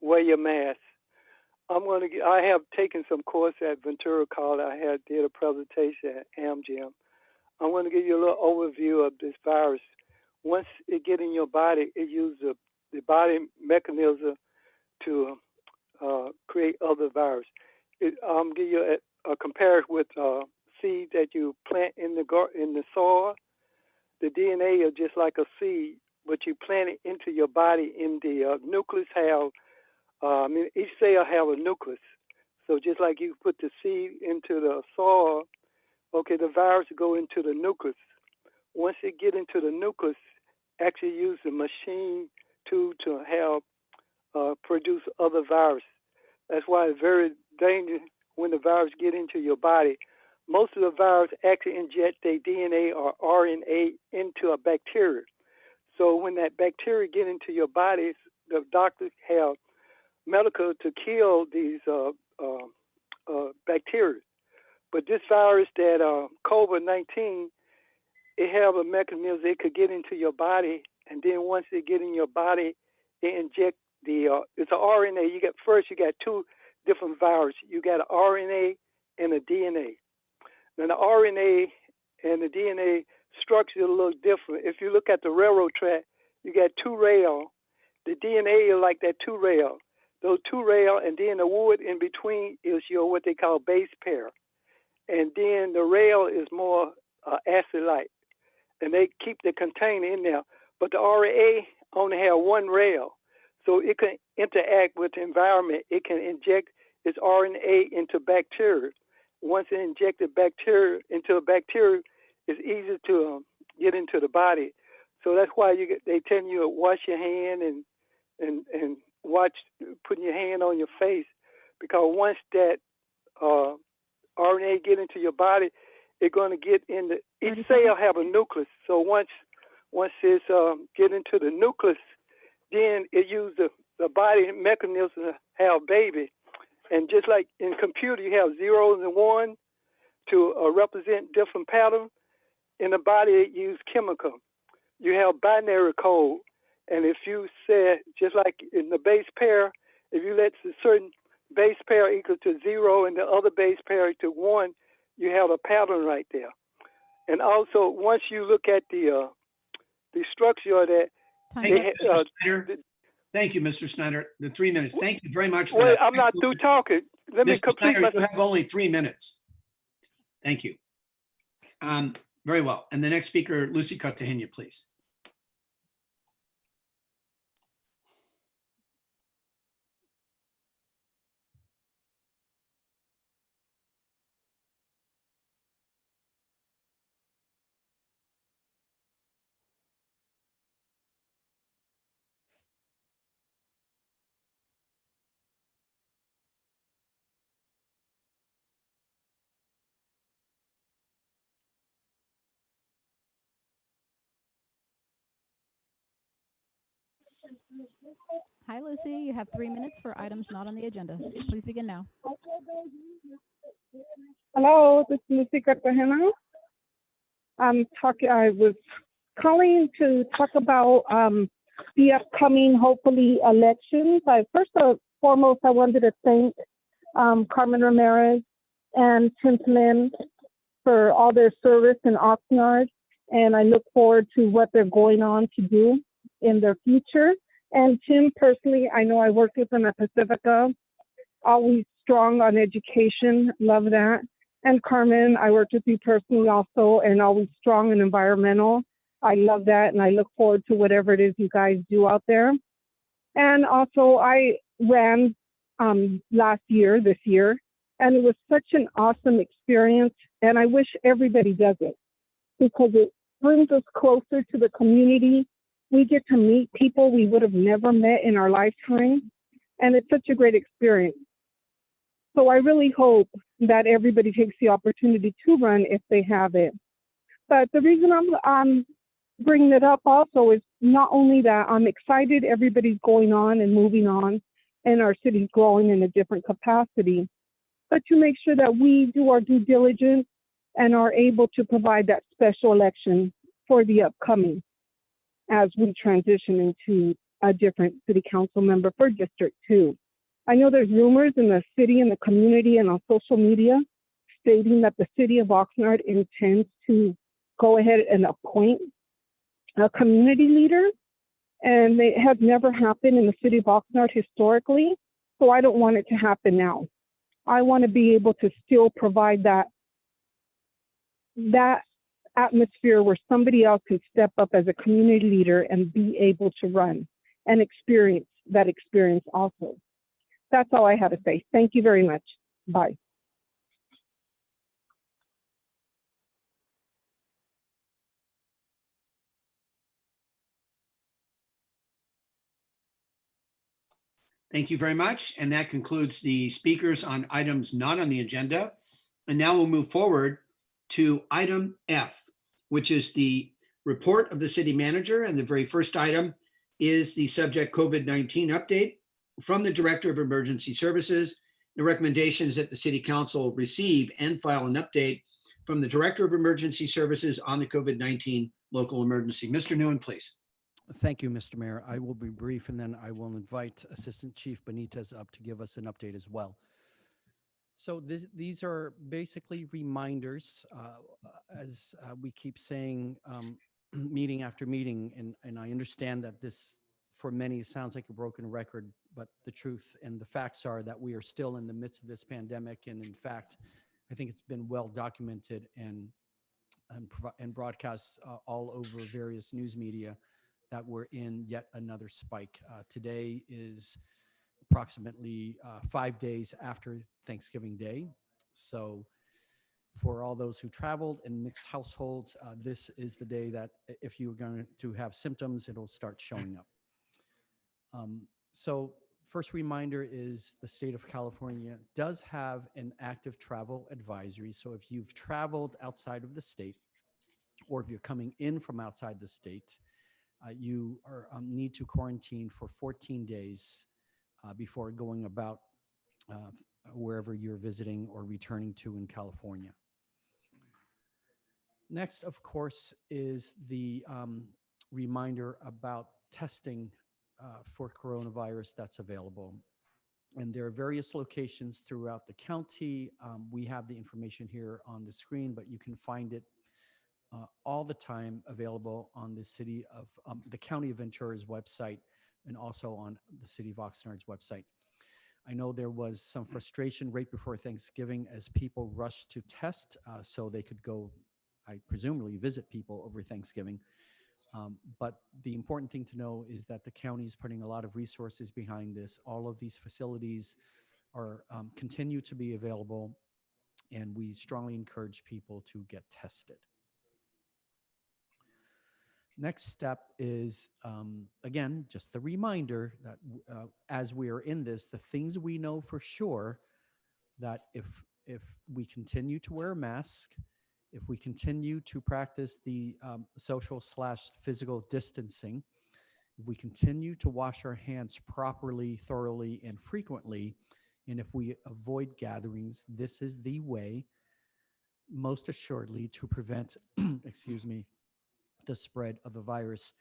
H: wear your mask. I have taken some course at Ventura College. I did a presentation at AmGym. I'm going to give you a little overview of this virus. Once it get in your body, it uses the body mechanism to create other virus. I'm give you a compare with seed that you plant in the soil. The DNA is just like a seed, but you plant it into your body. In the nucleus each cell have a nucleus. So just like you put the seed into the soil, okay, the virus go into the nucleus. Once it get into the nucleus, actually use the machine to help produce other virus. That's why it's very dangerous when the virus get into your body. Most of the virus actually inject their DNA or RNA into a bacteria. So when that bacteria get into your body, the doctors have medical to kill these bacteria. But this virus that COVID-19, it have a mechanism it could get into your body, and then once it get in your body, it inject it's an RNA. You got two different viruses. You got an RNA and a DNA. Now the RNA and the DNA structure is a little different. If you look at the railroad track, you got two rails. The DNA is like that two rail. Those two rail, and then the wood in between is your what they call base pair. And then the rail is more acid-like, and they keep the container in there. But the RNA only have one rail, so it can interact with the environment. It can inject its RNA into bacteria. Once it injects the bacteria into a bacteria, it's easy to get into the body. So that's why they tell you to wash your hand and watch putting your hand on your face, because once that RNA get into your body, it's going to get in each cell have a nucleus. So once it's get into the nucleus, then it use the body mechanism to have baby. And just like in computer, you have zeros and ones to represent different patterns. In the body, it use chemical. You have binary code. And if you said, just like in the base pair, if you let a certain base pair equal to 0 and the other base pair to 1, you have a pattern right there. And also, once you look at the structure of that,
A: Thank you, Mr. Snyder. The 3 minutes. Thank you very much for
H: well,
A: that.
H: I'm not through talking. Let me
A: Mr.
H: complete
A: Snyder,
H: my.
A: you have only 3 minutes. Thank you. Very well. And the next speaker, Lucy Cartagena, please.
B: Hi, Lucy. You have 3 minutes for items not on the agenda. Please begin now.
I: Hello, this is Lucy Cartagena. I was calling to talk about the upcoming, hopefully, elections. First and foremost, I wanted to thank Carmen Ramirez and Tim Flynn for all their service in Oxnard, and I look forward to what they're going on to do in their future. And Tim, personally, I know I worked with him at Pacifica, always strong on education, love that. And Carmen, I worked with you personally also, and always strong and environmental. I love that, and I look forward to whatever it is you guys do out there. And also, I ran this year, and it was such an awesome experience. And I wish everybody does it because it brings us closer to the community. We get to meet people we would have never met in our lifetime, and it's such a great experience. So I really hope that everybody takes the opportunity to run if they have it. But the reason I'm bringing it up also is not only that I'm excited everybody's going on and moving on and our city's growing in a different capacity, but to make sure that we do our due diligence and are able to provide that special election for the upcoming as we transition into a different city council member for District 2. I know there's rumors in the city and the community and on social media stating that the city of Oxnard intends to go ahead and appoint a community leader, and it has never happened in the city of Oxnard historically, so I don't want it to happen now. I want to be able to still provide that atmosphere where somebody else can step up as a community leader and be able to run and experience that experience also. That's all I have to say. Thank you very much. Bye.
A: Thank you very much. And that concludes the speakers on items not on the agenda. And now we'll move forward to item F, which is the report of the city manager. And the very first item is the subject COVID-19 update from the Director of Emergency Services. The recommendation is that the City Council receive and file an update from the Director of Emergency Services on the COVID-19 local emergency. Mr. Nguyen, please.
L: Thank you, Mr. Mayor. I will be brief, and then I will invite Assistant Chief Benitez up to give us an update as well. So these are basically reminders, as we keep saying, meeting after meeting, and I understand that this, for many, sounds like a broken record, but the truth and the facts are that we are still in the midst of this pandemic, and in fact, I think it's been well documented and broadcast all over various news media that we're in yet another spike. Today is approximately 5 days after Thanksgiving Day. So for all those who traveled in mixed households, this is the day that if you're going to have symptoms, it'll start showing up. So first reminder is the state of California does have an active travel advisory. So if you've traveled outside of the state, or if you're coming in from outside the state, you are, need to quarantine for 14 days before going about wherever you're visiting or returning to in California. Next, of course, is the reminder about testing for coronavirus that's available. And there are various locations throughout the county. We have the information here on the screen, but you can find it all the time available on the city of the County of Ventura's website and also on the City of Oxnard's website. I know there was some frustration right before Thanksgiving as people rushed to test so they could go, I presumably, visit people over Thanksgiving. But the important thing to know is that the county is putting a lot of resources behind this. All of these facilities are continue to be available, and we strongly encourage people to get tested. Next step is, again, just the reminder that as we are in this, the things we know for sure, that if we continue to wear a mask, if we continue to practice the social/physical distancing, if we continue to wash our hands properly, thoroughly, and frequently, and if we avoid gatherings, this is the way, most assuredly, to prevent, excuse me, the spread of the virus.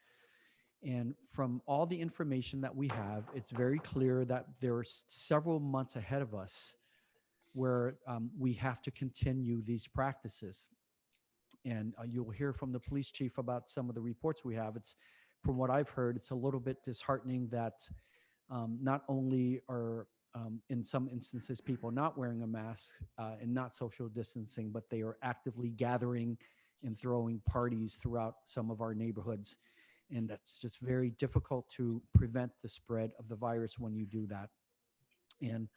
L: And from all the information that we have, it's very clear that there are several months ahead of us where we have to continue these practices. And you'll hear from the police chief about some of the reports we have. It's, from what I've heard, it's a little bit disheartening that not only are in some instances, people not wearing a mask and not social distancing, but they are actively gathering and throwing parties throughout some of our neighborhoods. And it's just very difficult to prevent the spread of the virus when you do that. And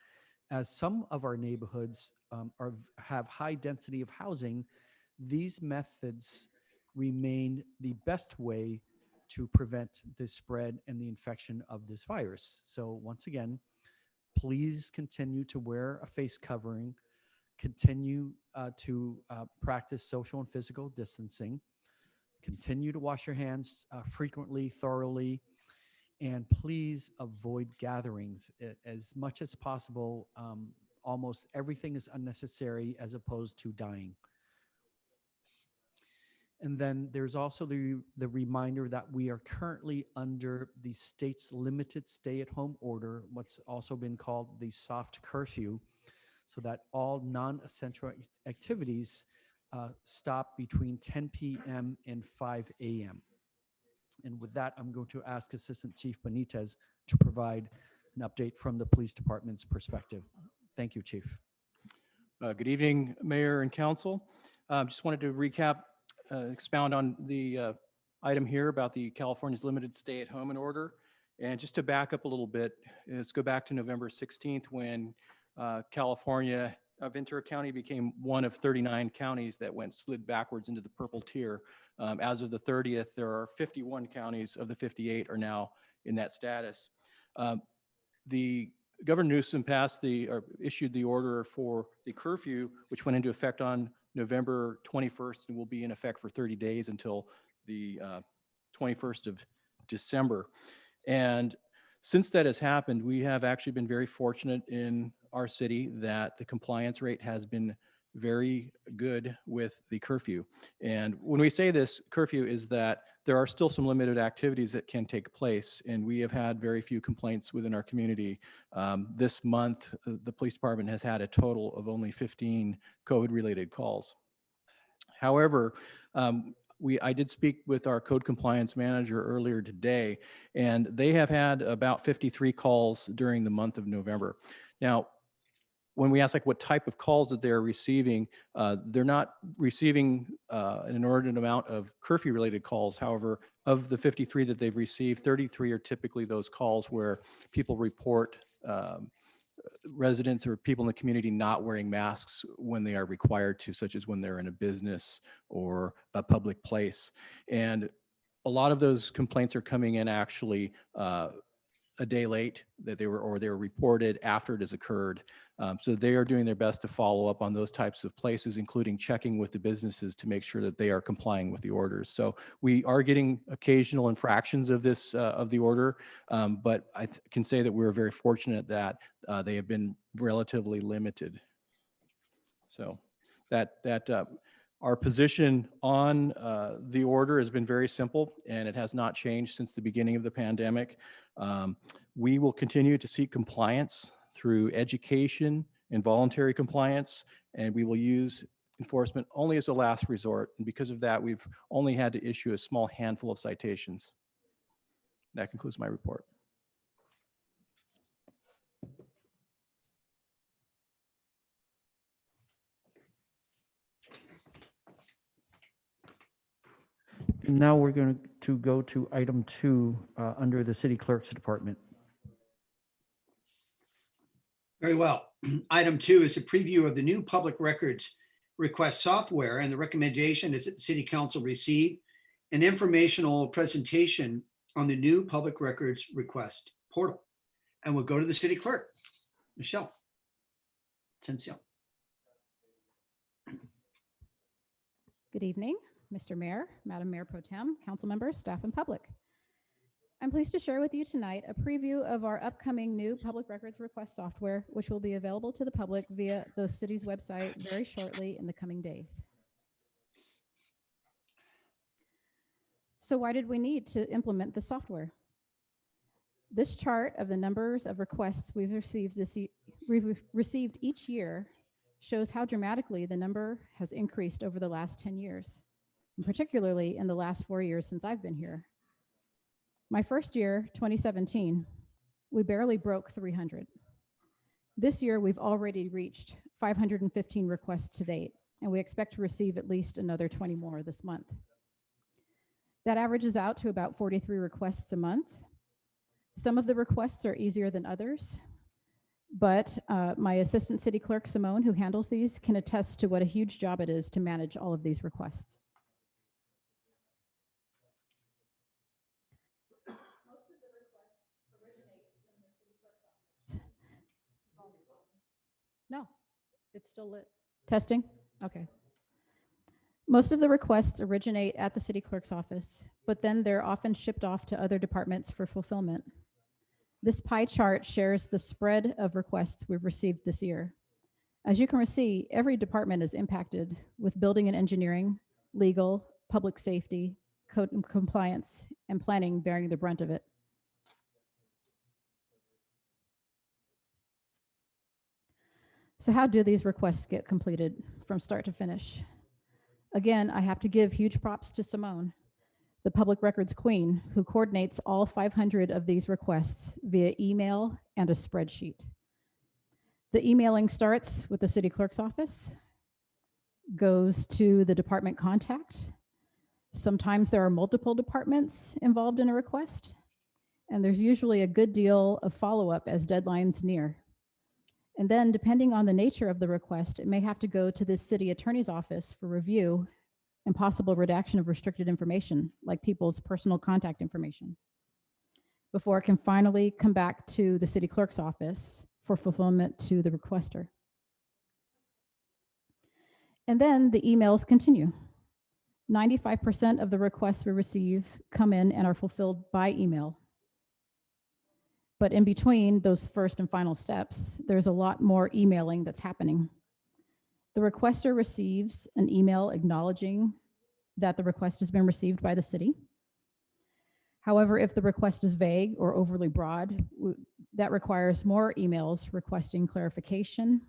L: as some of our neighborhoods have high density of housing, these methods remain the best way to prevent the spread and the infection of this virus. So once again, please continue to wear a face covering, continue to practice social and physical distancing, continue to wash your hands frequently, thoroughly, and please avoid gatherings as much as possible. Almost everything is unnecessary as opposed to dying. And then there's also the reminder that we are currently under the state's limited stay-at-home order, what's also been called the soft curfew, so that all non-essential activities stop between 10 p.m. and 5 a.m. And with that, I'm going to ask Assistant Chief Benitez to provide an update from the police department's perspective. Thank you, Chief.
S: Good evening, Mayor and Council. Just wanted to recap, expound on the item here about the California's limited stay-at-home in order. And just to back up a little bit, let's go back to November 16th when California, Ventura County became one of 39 counties that slid backwards into the purple tier. As of the 30th, there are 51 counties of the 58 are now in that status. The Governor Newsom issued the order for the curfew, which went into effect on November 21st and will be in effect for 30 days until the 21st of December. And since that has happened, we have actually been very fortunate in our city that the compliance rate has been very good with the curfew. And when we say this curfew is that there are still some limited activities that can take place, and we have had very few complaints within our community. This month, the police department has had a total of only 15 COVID-related calls. However, I did speak with our code compliance manager earlier today, and they have had about 53 calls during the month of November. Now, when we ask what type of calls that they're receiving, they're not receiving an inordinate amount of curfew-related calls. However, of the 53 that they've received, 33 are typically those calls where people report residents or people in the community not wearing masks when they are required to, such as when they're in a business or a public place. And a lot of those complaints are coming in actually a day late that they were reported after it has occurred. So they are doing their best to follow up on those types of places, including checking with the businesses to make sure that they are complying with the orders. So we are getting occasional infractions of this, of the order, but I can say that we're very fortunate that they have been relatively limited. So our position on the order has been very simple, and it has not changed since the beginning of the pandemic. We will continue to seek compliance through education and voluntary compliance, and we will use enforcement only as a last resort. And because of that, we've only had to issue a small handful of citations. That concludes my report.
L: Now we're going to go to item 2 under the City Clerk's Department.
A: Very well. Item 2 is a preview of the new public records request software, and the recommendation is that the City Council receive an informational presentation on the new public records request portal. And we'll go to the City Clerk, Michelle Tencio.
B: Good evening, Mr. Mayor, Madam Mayor Pro Tem, council members, staff, and public. I'm pleased to share with you tonight a preview of our upcoming new public records request software, which will be available to the public via the city's website very shortly in the coming days. So why did we need to implement the software? This chart of the numbers of requests we've received each year shows how dramatically the number has increased over the last 10 years, and particularly in the last 4 years since I've been here. My first year, 2017, we barely broke 300. This year, we've already reached 515 requests to date, and we expect to receive at least another 20 more this month. That averages out to about 43 requests a month. Some of the requests are easier than others, but my assistant city clerk, Simone, who handles these, can attest to what a huge job it is to manage all of these requests. No, it's still lit. Testing? Okay. Most of the requests originate at the city clerk's office, but then they're often shipped off to other departments for fulfillment. This pie chart shares the spread of requests we've received this year. As you can see, every department is impacted, with building and engineering, legal, public safety, code and compliance, and planning bearing the brunt of it. So how do these requests get completed from start to finish? Again, I have to give huge props to Simone, the public records queen, who coordinates all 500 of these requests via email and a spreadsheet. The emailing starts with the city clerk's office, goes to the department contact. Sometimes there are multiple departments involved in a request, and there's usually a good deal of follow-up as deadlines near. And then, depending on the nature of the request, it may have to go to the city attorney's office for review and possible redaction of restricted information, like people's personal contact information, before it can finally come back to the city clerk's office for fulfillment to the requester. And then the emails continue. 95% of the requests we receive come in and are fulfilled by email. But in between those first and final steps, there's a lot more emailing that's happening. The requester receives an email acknowledging that the request has been received by the city. However, if the request is vague or overly broad, that requires more emails requesting clarification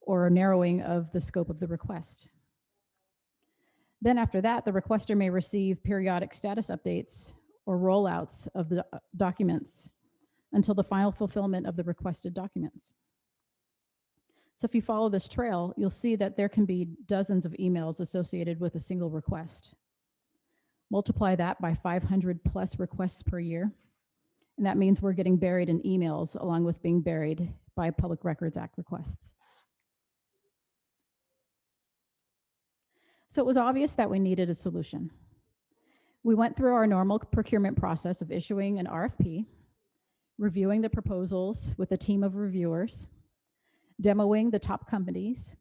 B: or a narrowing of the scope of the request. Then after that, the requester may receive periodic status updates or rollouts of the documents until the final fulfillment of the requested documents. So if you follow this trail, you'll see that there can be dozens of emails associated with a single request. Multiply that by 500 plus requests per year, and that means we're getting buried in emails along with being buried by Public Records Act requests. So it was obvious that we needed a solution. We went through our normal procurement process of issuing an RFP, reviewing the proposals with a team of reviewers, demoing the top companies,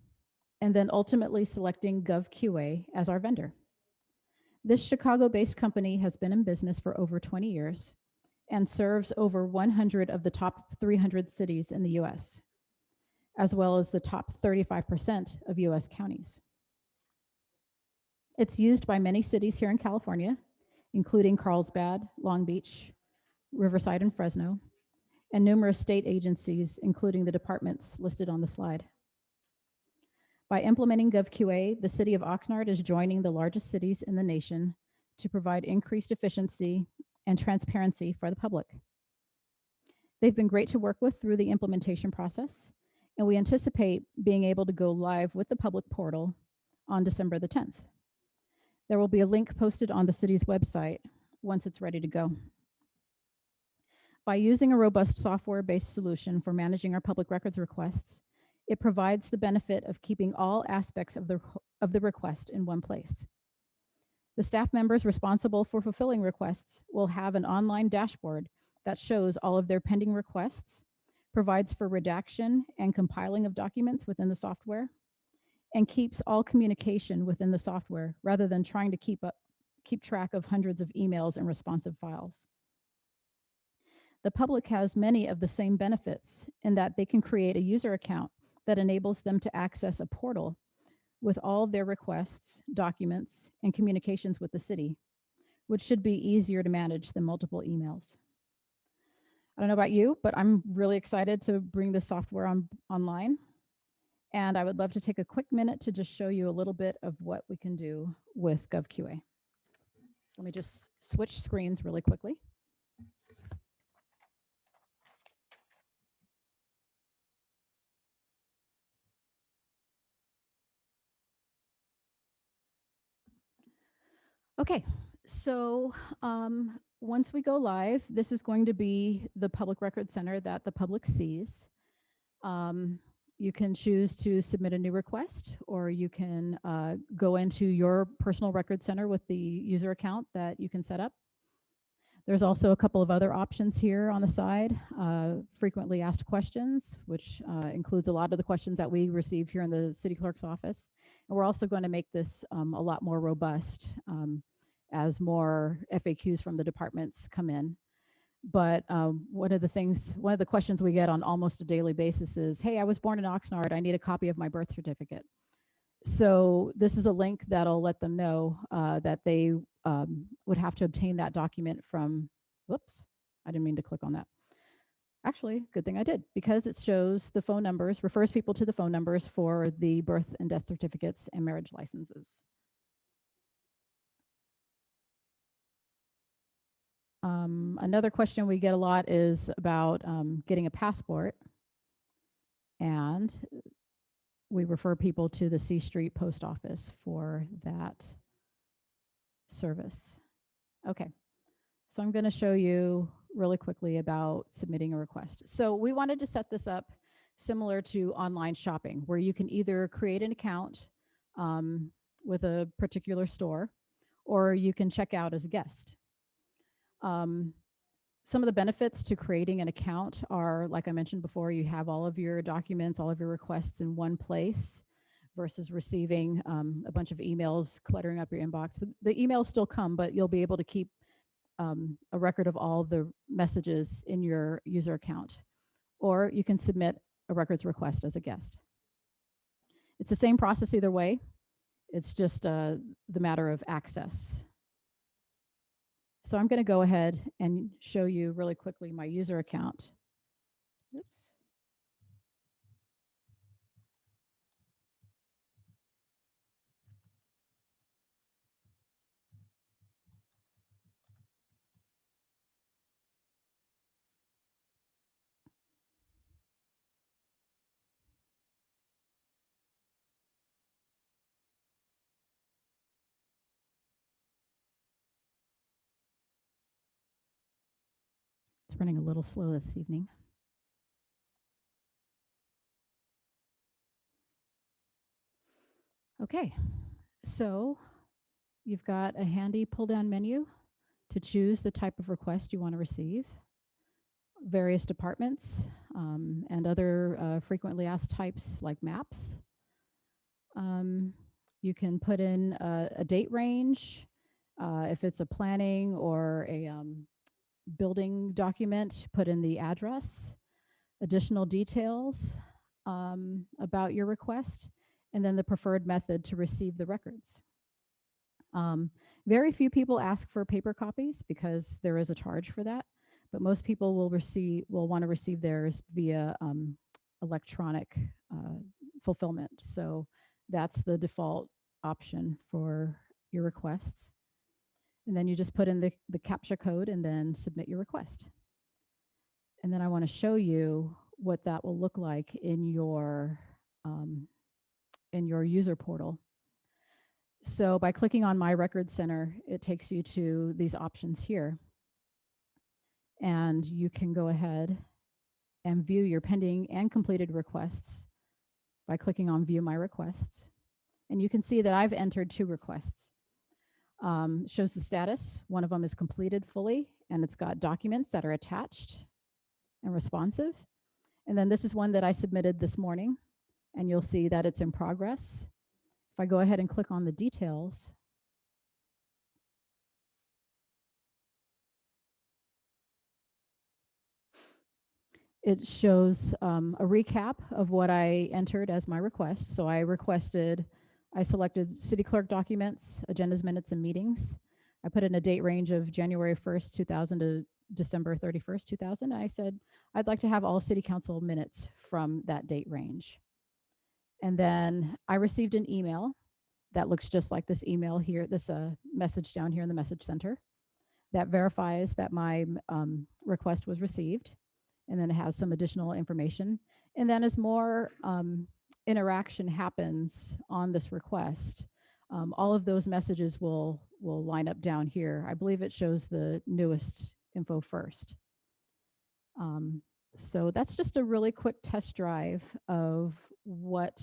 B: and then ultimately selecting GovQA as our vendor. This Chicago-based company has been in business for over 20 years and serves over 100 of the top 300 cities in the US, as well as the top 35% of US counties. It's used by many cities here in California, including Carlsbad, Long Beach, Riverside, and Fresno, and numerous state agencies, including the departments listed on the slide. By implementing GovQA, the city of Oxnard is joining the largest cities in the nation to provide increased efficiency and transparency for the public. They've been great to work with through the implementation process, and we anticipate being able to go live with the public portal on December the 10th. There will be a link posted on the city's website once it's ready to go. By using a robust software-based solution for managing our public records requests, it provides the benefit of keeping all aspects of the request in one place. The staff members responsible for fulfilling requests will have an online dashboard that shows all of their pending requests, provides for redaction and compiling of documents within the software, and keeps all communication within the software rather than trying to keep track of hundreds of emails and responsive files. The public has many of the same benefits in that they can create a user account that enables them to access a portal with all of their requests, documents, and communications with the city, which should be easier to manage than multiple emails. I don't know about you, but I'm really excited to bring this software online. And I would love to take a quick minute to just show you a little bit of what we can do with GovQA. So let me just switch screens really quickly. Okay, so once we go live, this is going to be the public record center that the public sees. You can choose to submit a new request, or you can go into your personal record center with the user account that you can set up. There's also a couple of other options here on the side. Frequently asked questions, which includes a lot of the questions that we receive here in the city clerk's office. And we're also going to make this a lot more robust as more FAQs from the departments come in. But one of the questions we get on almost a daily basis is, hey, I was born in Oxnard. I need a copy of my birth certificate. So this is a link that'll let them know that they would have to obtain that document from, whoops, I didn't mean to click on that. Actually, good thing I did, because it shows the phone numbers, refers people to the phone numbers for the birth and death certificates and marriage licenses. Another question we get a lot is about getting a passport, and we refer people to the C Street Post Office for that service. Okay, so I'm going to show you really quickly about submitting a request. So we wanted to set this up similar to online shopping, where you can either create an account with a particular store, or you can check out as a guest. Some of the benefits to creating an account are, like I mentioned before, you have all of your documents, all of your requests in one place versus receiving a bunch of emails cluttering up your inbox. But the emails still come, but you'll be able to keep a record of all the messages in your user account. Or you can submit a records request as a guest. It's the same process either way. It's just the matter of access. So I'm going to go ahead and show you really quickly my user account. Oops. It's running a little slow this evening. Okay, so you've got a handy pull-down menu to choose the type of request you want to receive, various departments, and other frequently asked types like maps. You can put in a date range, if it's a planning or a building document, put in the address, additional details about your request, and then the preferred method to receive the records. Very few people ask for paper copies because there is a charge for that, but most people will want to receive theirs via electronic fulfillment. So that's the default option for your requests. And then you just put in the CAPTCHA code and then submit your request. And then I want to show you what that will look like in your user portal. So by clicking on My Record Center, it takes you to these options here. And you can go ahead and view your pending and completed requests by clicking on View My Requests. And you can see that I've entered 2 requests. Shows the status. One of them is completed fully, and it's got documents that are attached and responsive. And then this is one that I submitted this morning, and you'll see that it's in progress. If I go ahead and click on the details, it shows a recap of what I entered as my request. So I selected city clerk documents, agendas, minutes, and meetings. I put in a date range of January 1st, 2000 to December 31st, 2000. I said, I'd like to have all city council minutes from that date range. And then I received an email that looks just like this email here, this message down here in the message center that verifies that my request was received. And then it has some additional information. And then as more interaction happens on this request, All of those messages will line up down here. I believe it shows the newest info first. So that's just a really quick test drive of what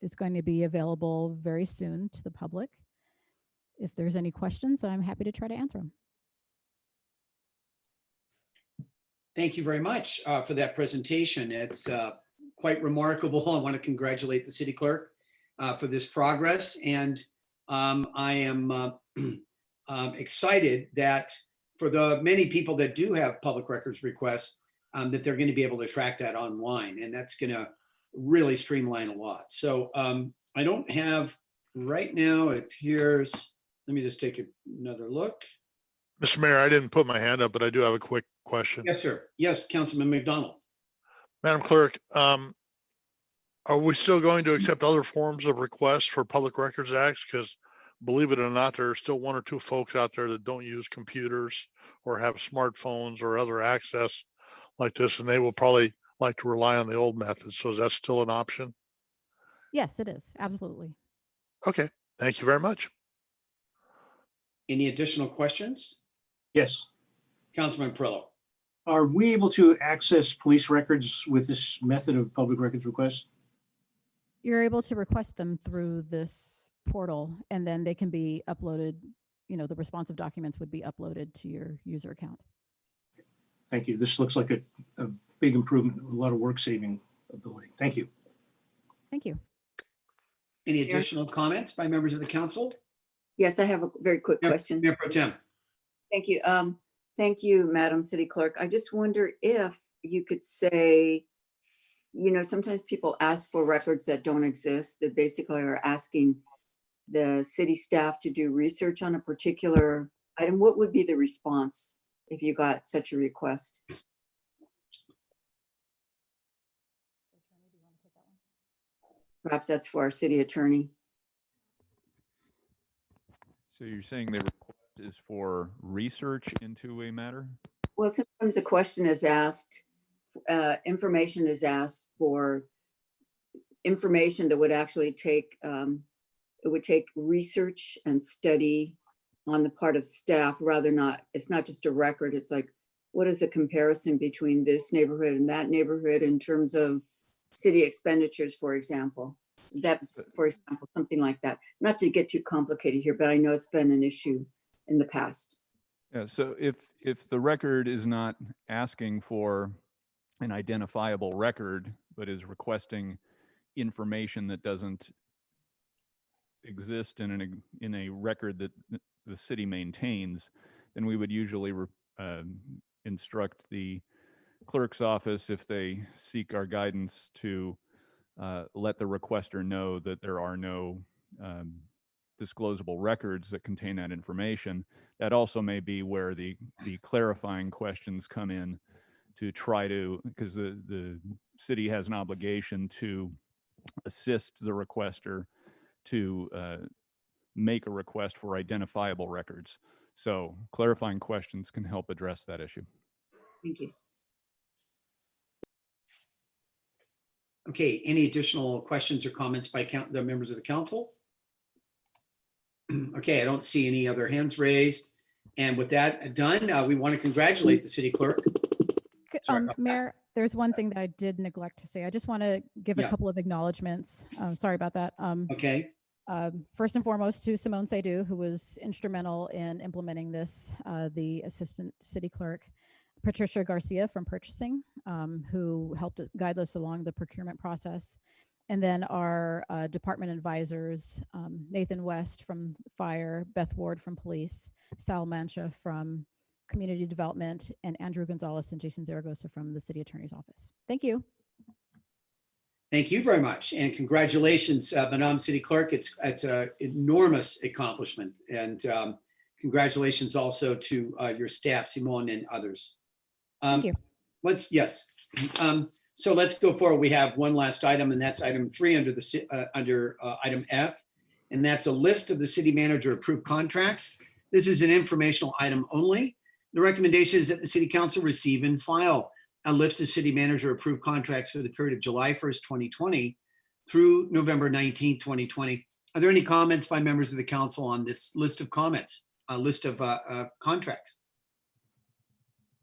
B: is going to be available very soon to the public. If there's any questions, I'm happy to try to answer them.
A: Thank you very much for that presentation. It's quite remarkable. I want to congratulate the city clerk for this progress. And I am excited that for the many people that do have public records requests, that they're going to be able to track that online. And that's going to really streamline a lot. So I don't have right now, it appears, let me just take another look.
D: Mr. Mayor, I didn't put my hand up, but I do have a quick question.
A: Yes, sir. Yes, Councilman McDonald.
D: Madam Clerk, are we still going to accept other forms of requests for public records acts? Because believe it or not, there are still one or two folks out there that don't use computers or have smartphones or other access like this, and they will probably like to rely on the old methods. So is that still an option?
B: Yes, it is. Absolutely.
D: Okay, thank you very much.
A: Any additional questions?
N: Yes.
A: Councilman Prillo.
N: Are we able to access police records with this method of public records request?
B: You're able to request them through this portal, and then they can be uploaded. You know, the responsive documents would be uploaded to your user account.
N: Thank you. This looks like a big improvement, a lot of work saving ability. Thank you.
B: Thank you.
A: Any additional comments by members of the council?
O: Yes, I have a very quick question.
A: Mayor Pro Tem.
O: Thank you. Thank you, Madam City Clerk. I just wonder if you could say, you know, sometimes people ask for records that don't exist, that basically are asking the city staff to do research on a particular item. What would be the response if you got such a request? Perhaps that's for our city attorney.
T: So you're saying the request is for research into a matter?
O: Well, sometimes a question is asked, information is asked for information that would actually take, it would take research and study on the part of staff, rather not, it's not just a record. It's like, what is a comparison between this neighborhood and that neighborhood in terms of city expenditures, for example? That's, for example, something like that. Not to get too complicated here, but I know it's been an issue in the past.
T: Yeah, so if the record is not asking for an identifiable record, but is requesting information that doesn't exist in a record that the city maintains, then we would usually instruct the clerk's office, if they seek our guidance, to let the requester know that there are no disclosable records that contain that information. That also may be where the clarifying questions come in, to try to, because the city has an obligation to assist the requester to make a request for identifiable records. So clarifying questions can help address that issue.
O: Thank you.
A: Okay, any additional questions or comments by the members of the council? Okay, I don't see any other hands raised. And with that done, we want to congratulate the city clerk.
B: Mayor, there's one thing that I did neglect to say. I just want to give a couple of acknowledgements. Sorry about that.
A: Okay.
B: First and foremost, to Simone Seydoux, who was instrumental in implementing this, the assistant city clerk. Patricia Garcia from purchasing, who helped guide us along the procurement process. And then our department advisors, Nathan West from fire, Beth Ward from police, Sal Mancha from community development, and Andrew Gonzalez and Jason Zaragoza from the city attorney's office. Thank you.
A: Thank you very much. And congratulations, Madam City Clerk. It's an enormous accomplishment. And congratulations also to your staff, Simone and others.
B: Thank you.
A: So let's go forward. We have one last item, and that's item 3 under item F, and that's a list of the city manager approved contracts. This is an informational item only. The recommendation is that the city council receive and file a list of city manager approved contracts for the period of July 1st, 2020 through November 19th, 2020, Are there any comments by members of the council on this list of comments, list of contracts?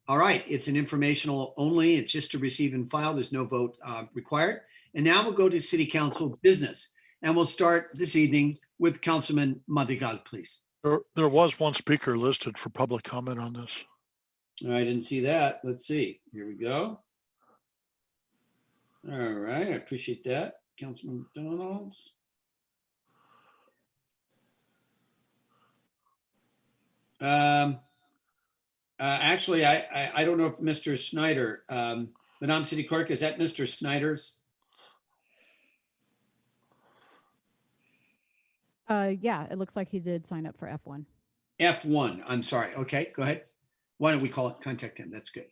A: All right, it's an informational only. It's just to receive and file. There's no vote required. And now we'll go to city council business. And we'll start this evening with Councilman Madrigal, please.
D: There was one speaker listed for public comment on this.
A: I didn't see that. Let's see. Here we go. All right, I appreciate that. Councilman McDonald's. Actually, I don't know if Mr. Snyder, Madam City Clerk, is that Mr. Snyder's?
B: Yeah, it looks like he did sign up for F1.
A: F1, I'm sorry. Okay, go ahead. Why don't we contact him? That's good.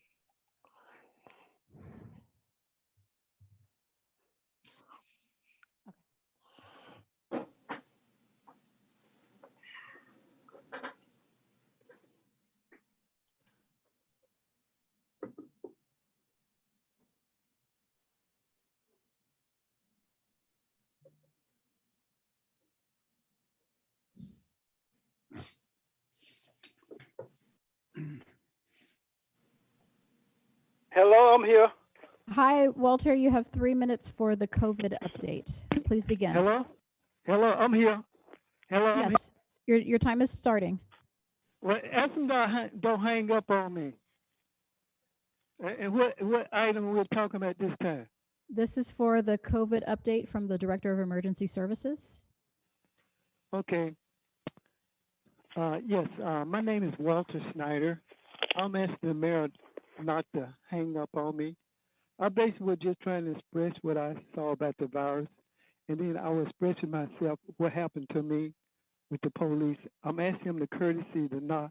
H: Hello, I'm here.
B: Hi, Walter, you have 3 minutes for the COVID update. Please begin.
H: Hello, I'm here. Hello,
B: Yes, your time is starting.
H: Well, ask them don't hang up on me. And what item we're talking about this time?
B: This is for the COVID update from the Director of Emergency Services.
H: Okay. Yes, my name is Walter Snyder. I'm asking the mayor not to hang up on me. I basically was just trying to express what I saw about the virus, and then I was expressing myself what happened to me with the police. I'm asking him the courtesy to not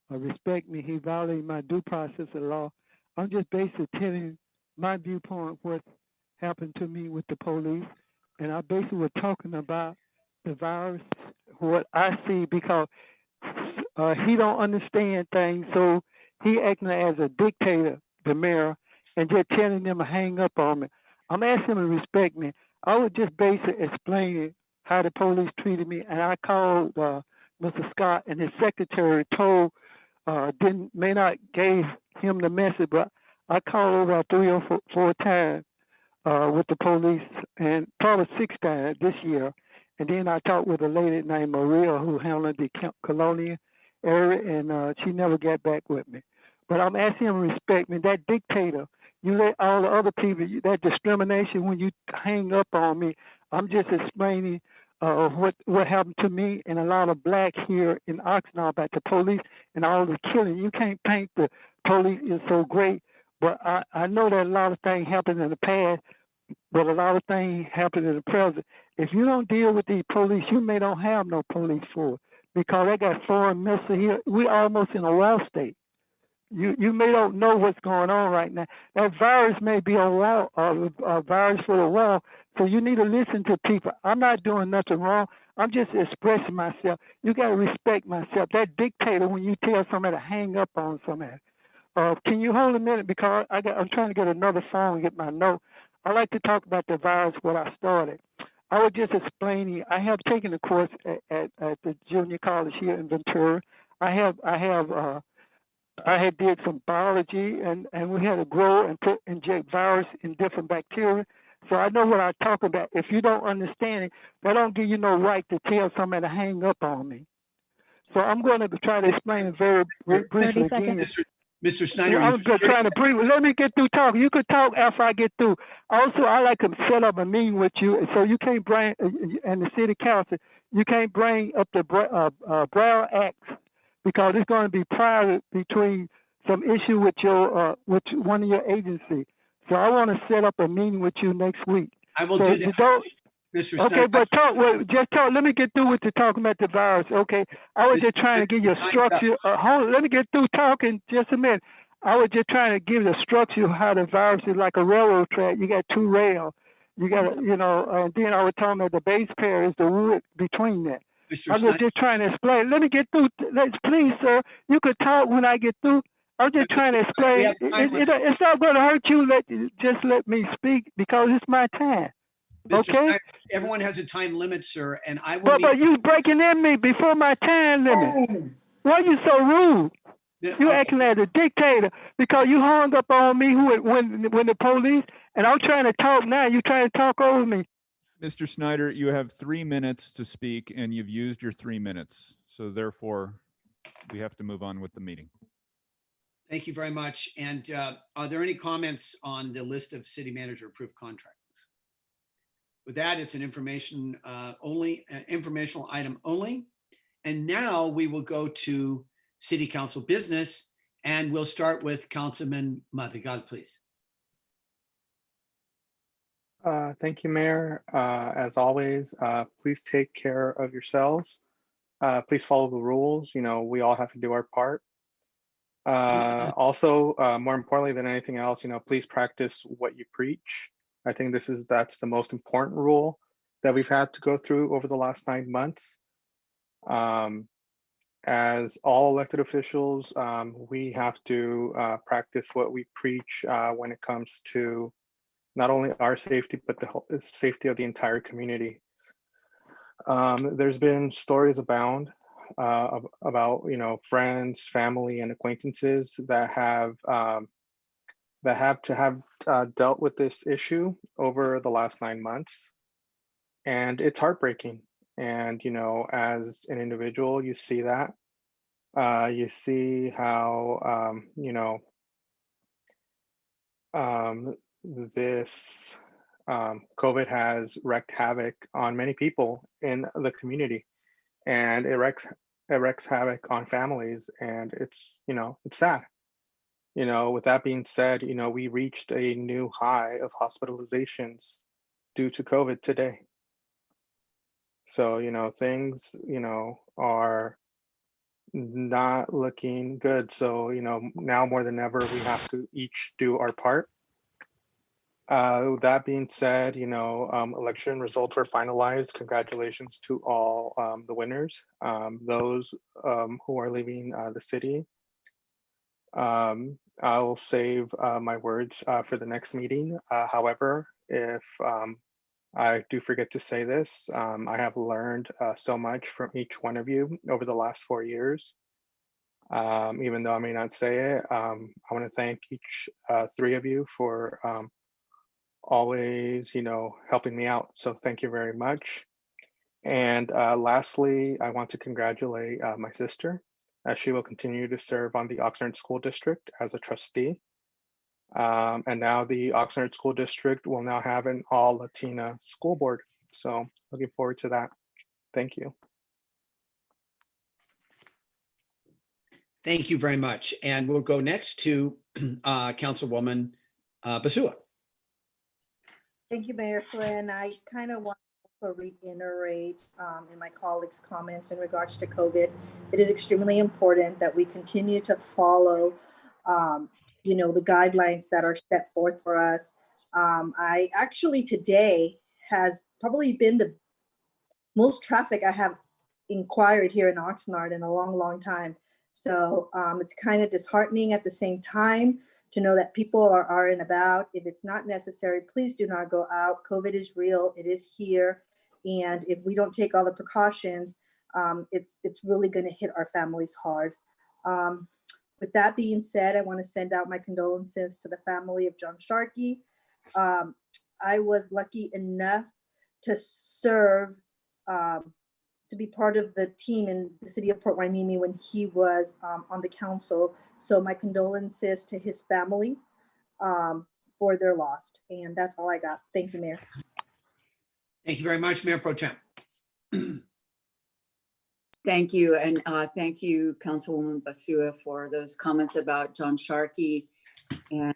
H: respect me. He violated my due process of law. I'm just basically telling my viewpoint what happened to me with the police, and I basically was talking about the virus, what I see, because he don't understand things, so he acting as a dictator, the mayor, and just telling them to hang up on me. I'm asking him to respect me. I was just basically explaining how the police treated me, and I called Mr. Scott, and his secretary may not gave him the message, but I called over 3 or 4 times with the police, and probably 6 times this year. And then I talked with a lady named Maria who handled the Colonial area, and she never got back with me. But I'm asking him to respect me. That dictator, you let all the other people, that discrimination when you hang up on me. I'm just explaining what happened to me and a lot of black here in Oxnard about the police and all the killing. You can't paint the police is so great, but I know that a lot of things happened in the past, but a lot of things happen in the present. If you don't deal with the police, you may don't have no police force because they got foreign missiles here. We almost in a war state. You may don't know what's going on right now. That virus may be a virus for the world, so you need to listen to people. I'm not doing nothing wrong. I'm just expressing myself. You got to respect myself. That dictator, when you tell somebody to hang up on somebody. Can you hold a minute because I'm trying to get another phone and get my note. I like to talk about the virus when I started. I was just explaining. I have taken a course at the junior college here in Ventura. I had did some biology, and we had to grow and inject virus in different bacteria. So I know what I talk about. If you don't understand it, that don't give you no right to tell somebody to hang up on me. So I'm going to try to explain it very briefly again.
A: Mr. Snyder.
H: I'm just trying to briefly. Let me get through talking. You could talk after I get through. Also, I like to set up a meeting with you, so you can't bring, and the city council, you can't bring up the Brown Act because it's going to be private between some issue with your with one of your agencies. So I want to set up a meeting with you next week.
A: I will do that. Mr. Snyder.
H: Okay, but just talk. Let me get through with the talking about the virus. Okay, I was just trying to give you a structure. Hold on, let me get through talking just a minute. I was just trying to give you a structure of how the virus is like a railroad track. You got 2 rails. You got, and then I was talking about the base pair is the wood between that. I was just trying to explain. Let me get through. Please, sir, you could talk when I get through. I'm just trying to explain. It's not going to hurt you. Just let me speak because it's my time.
A: Mr.
U: Okay?
A: Snyder, everyone has a time limit, sir, and I will
U: But you breaking in me before my time limit. Why you so rude? You acting like a dictator because you hung up on me when the police, and I'm trying to talk now. You trying to talk over me.
T: Mr. Snyder, you have 3 minutes to speak and you've used your 3 minutes. So therefore, we have to move on with the meeting.
A: Thank you very much. And are there any comments on the list of city manager approved contracts? With that, it's an informational item only. And now we will go to city council business, and we'll start with Councilman Madrigal, please.
Q: Thank you, Mayor. As always, please take care of yourselves. Please follow the rules. You know, we all have to do our part. Also, more importantly than anything else, you know, please practice what you preach. I think that's the most important rule that we've had to go through over the last 9 months. As all elected officials, we have to practice what we preach when it comes to not only our safety, but the safety of the entire community. There's been stories abound about, you know, friends, family, and acquaintances that have dealt with this issue over the last 9 months, and it's heartbreaking. And, you know, as an individual, you see that. You see how, you know, this COVID has wreaked havoc on many people in the community, and it wreaks havoc on families, and it's, you know, it's sad. You know, with that being said, you know, we reached a new high of hospitalizations due to COVID today. So, you know, things, you know, are not looking good. So, you know, now more than ever, we have to each do our part. That being said, you know, election results were finalized. Congratulations to all the winners, those who are leaving the city. I'll save my words for the next meeting. However, if I do forget to say this, I have learned so much from each one of you over the last 4 years. Even though I may not say it, I want to thank each 3 of you for always, you know, helping me out. So thank you very much. And lastly, I want to congratulate my sister, as she will continue to serve on the Oxnard School District as a trustee. And now the Oxnard School District will now have an all Latina school board. So looking forward to that. Thank you.
A: Thank you very much. And we'll go next to Councilwoman Basua.
P: Thank you, Mayor Flynn. I kind of want to reiterate in my colleagues' comments in regards to COVID. It is extremely important that we continue to follow, you know, the guidelines that are set forth for us. I actually today has probably been the most traffic I have inquired here in Oxnard in a long, long time. So it's kind of disheartening at the same time to know that people are and about. If it's not necessary, please do not go out. COVID is real, it is here. And if we don't take all the precautions, it's really gonna hit our families hard. With that being said, I wanna send out my condolences to the family of John Sharkey. I was lucky enough to serve, to be part of the team in the city of Port Hueneme when he was on the council. So my condolences to his family for their loss. And that's all I got. Thank you, Mayor.
A: Thank you very much, Mayor Pro Tem.
O: Thank you. And thank you, Councilwoman Basua, for those comments about John Sharkey, and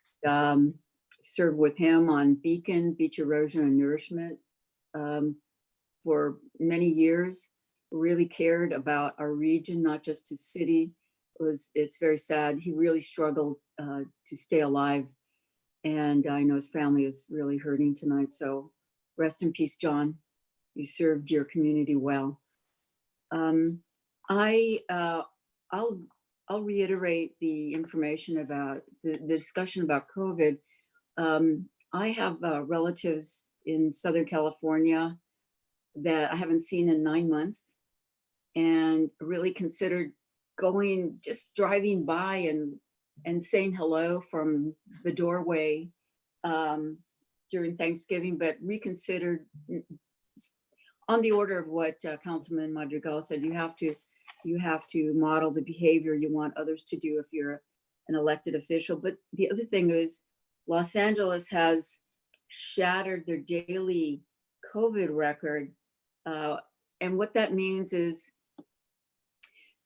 O: served with him on Beacon, Beach Erosion and Nourishment for many years. Really cared about our region, not just his city. It's very sad. He really struggled to stay alive. And I know his family is really hurting tonight. So rest in peace, John. You served your community well. I'll reiterate the information about the discussion about COVID. I have relatives in Southern California that I haven't seen in 9 months, and really considered going, just driving by and saying hello from the doorway during Thanksgiving, but reconsidered on the order of what Councilman Madrigal said. You have to model the behavior you want others to do if you're an elected official. But the other thing is, Los Angeles has shattered their daily COVID record. And what that means is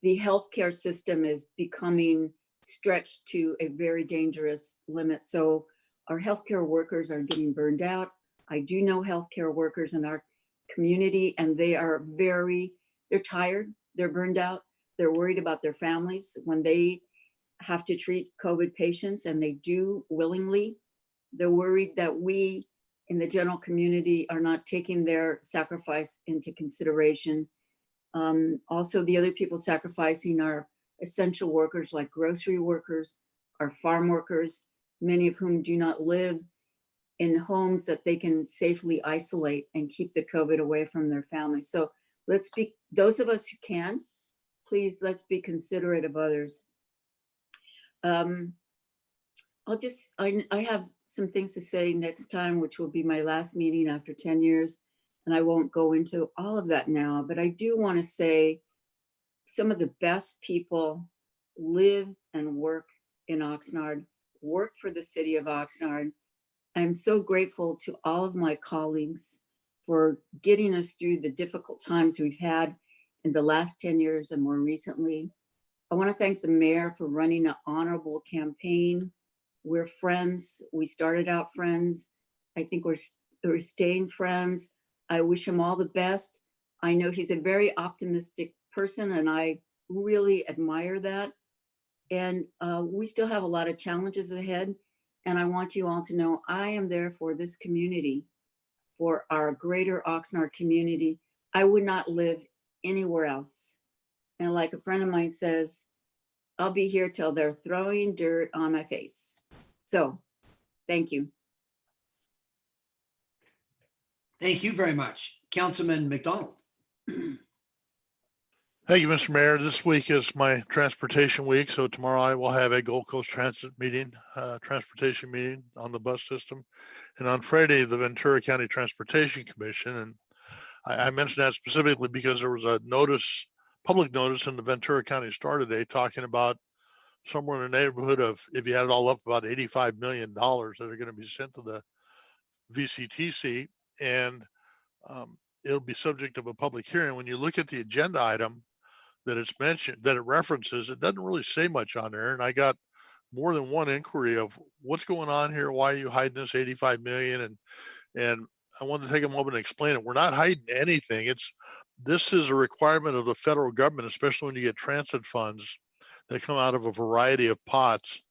O: the healthcare system is becoming stretched to a very dangerous limit. So our healthcare workers are getting burned out. I do know healthcare workers in our community, and they're tired, they're burned out, they're worried about their families when they have to treat COVID patients, and they do willingly. They're worried that we in the general community are not taking their sacrifice into consideration. Also, the other people sacrificing are essential workers like grocery workers, our farm workers, many of whom do not live in homes that they can safely isolate and keep the COVID away from their families. So let's be, those of us who can, please, let's be considerate of others. I have some things to say next time, which will be my last meeting after 10 years. And I won't go into all of that now, but I do want to say some of the best people live and work in Oxnard, work for the city of Oxnard. I'm so grateful to all of my colleagues for getting us through the difficult times we've had in the last 10 years and more recently. I want to thank the mayor for running an honorable campaign. We're friends. We started out friends. I think we're staying friends. I wish him all the best. I know he's a very optimistic person, and I really admire that. And we still have a lot of challenges ahead. And I want you all to know I am there for this community, for our greater Oxnard community. I would not live anywhere else. And like a friend of mine says, I'll be here till they're throwing dirt on my face. So, thank you.
A: Thank you very much. Councilman McDonald.
D: Thank you, Mr. Mayor. This week is my transportation week, so tomorrow I will have a Gold Coast Transit meeting, transportation meeting on the bus system. And on Friday, the Ventura County Transportation Commission, and I mentioned that specifically because there was a notice, public notice in the Ventura County Star today talking about somewhere in the neighborhood of, if you add it all up, about $85 million that are going to be sent to the VCTC, and it'll be subject of a public hearing. When you look at the agenda item that it's mentioned, that it references, it doesn't really say much on there. And I got more than one inquiry of what's going on here. Why are you hiding this 85 million? And I wanted to take a moment and explain it. We're not hiding anything. This is a requirement of the federal government, especially when you get transit funds that come out of a variety of pots,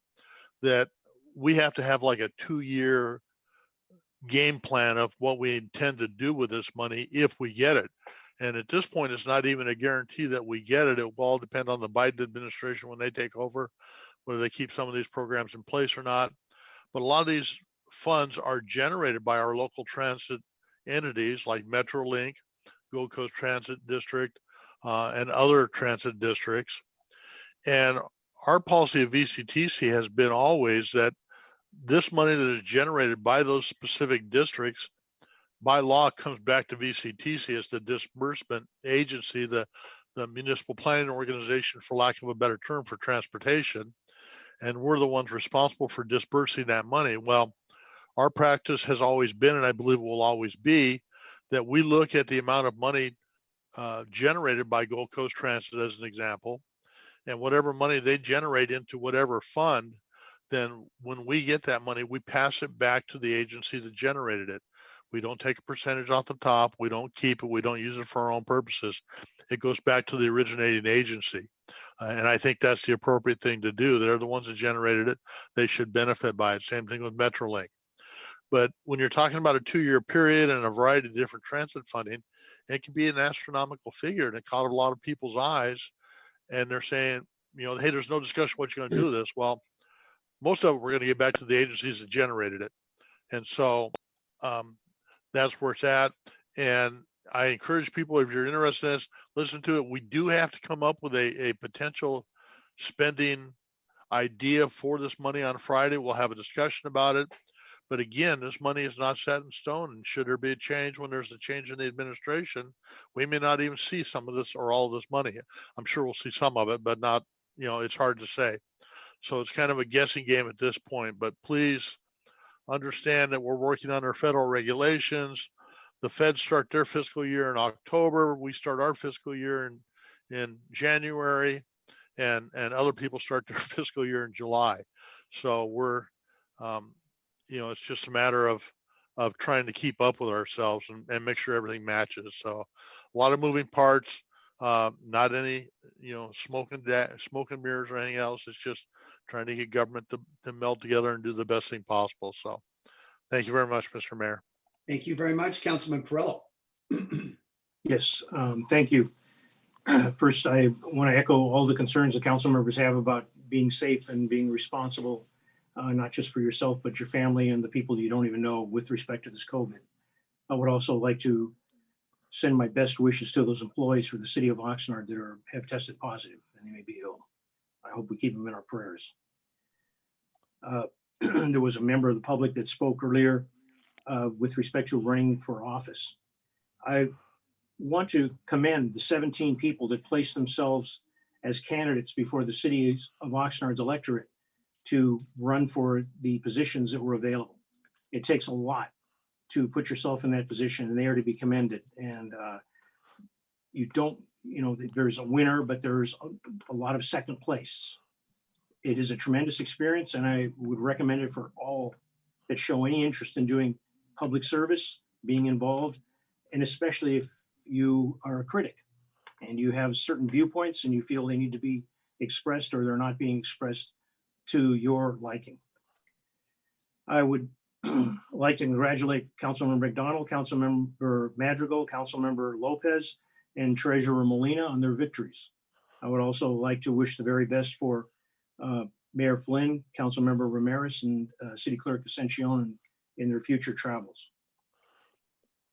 D: that we have to have like a 2-year game plan of what we intend to do with this money if we get it. And at this point, it's not even a guarantee that we get it. It will all depend on the Biden administration when they take over, whether they keep some of these programs in place or not. But a lot of these funds are generated by our local transit entities like MetroLink, Gold Coast Transit District, and other transit districts. And our policy of VCTC has been always that this money that is generated by those specific districts by law comes back to VCTC as the disbursement agency, the municipal planning organization, for lack of a better term, for transportation. And we're the ones responsible for disbursing that money. Well, our practice has always been, and I believe will always be, that we look at the amount of money generated by Gold Coast Transit as an example, and whatever money they generate into whatever fund, then when we get that money, we pass it back to the agency that generated it. We don't take a percentage off the top. We don't keep it. We don't use it for our own purposes. It goes back to the originating agency. And I think that's the appropriate thing to do. They're the ones that generated it. They should benefit by it. Same thing with MetroLink. But when you're talking about a 2-year period and a variety of different transit funding, it can be an astronomical figure, and it caught a lot of people's eyes. And they're saying, hey, there's no discussion what you're going to do with this. Well, most of it we're going to get back to the agencies that generated it. And so that's where it's at. And I encourage people, if you're interested in this, listen to it. We do have to come up with a potential spending idea for this money on Friday. We'll have a discussion about it. But again, this money is not set in stone. And should there be a change when there's a change in the administration, we may not even see some of this or all of this money. I'm sure we'll see some of it, but not, it's hard to say. So it's kind of a guessing game at this point. But please understand that we're working under federal regulations. The feds start their fiscal year in October. We start our fiscal year in January, and other people start their fiscal year in July. So we're, it's just a matter of trying to keep up with ourselves and make sure everything matches. So a lot of moving parts, not any, smoke and mirrors or anything else. It's just trying to get government to meld together and do the best thing possible. So thank you very much, Mr. Mayor.
A: Thank you very much, Councilman Perillo.
N: Yes, thank you. First, I want to echo all the concerns the council members have about being safe and being responsible, not just for yourself, but your family and the people you don't even know with respect to this COVID. I would also like to send my best wishes to those employees for the city of Oxnard that have tested positive and they may be ill. I hope we keep them in our prayers. There was a member of the public that spoke earlier with respect to running for office. I want to commend the 17 people that placed themselves as candidates before the city of Oxnard's electorate to run for the positions that were available. It takes a lot to put yourself in that position, and they are to be commended. And you don't, there's a winner, but there's a lot of second place. It is a tremendous experience, and I would recommend it for all that show any interest in doing public service, being involved, and especially if you are a critic and you have certain viewpoints and you feel they need to be expressed or they're not being expressed to your liking. I would like to congratulate Councilmember McDonald, Councilmember Madrigal, Councilmember Lopez, and Treasurer Molina on their victories. I would also like to wish the very best for Mayor Flynn, Councilmember Ramirez, and City Clerk Ascension in their future travels.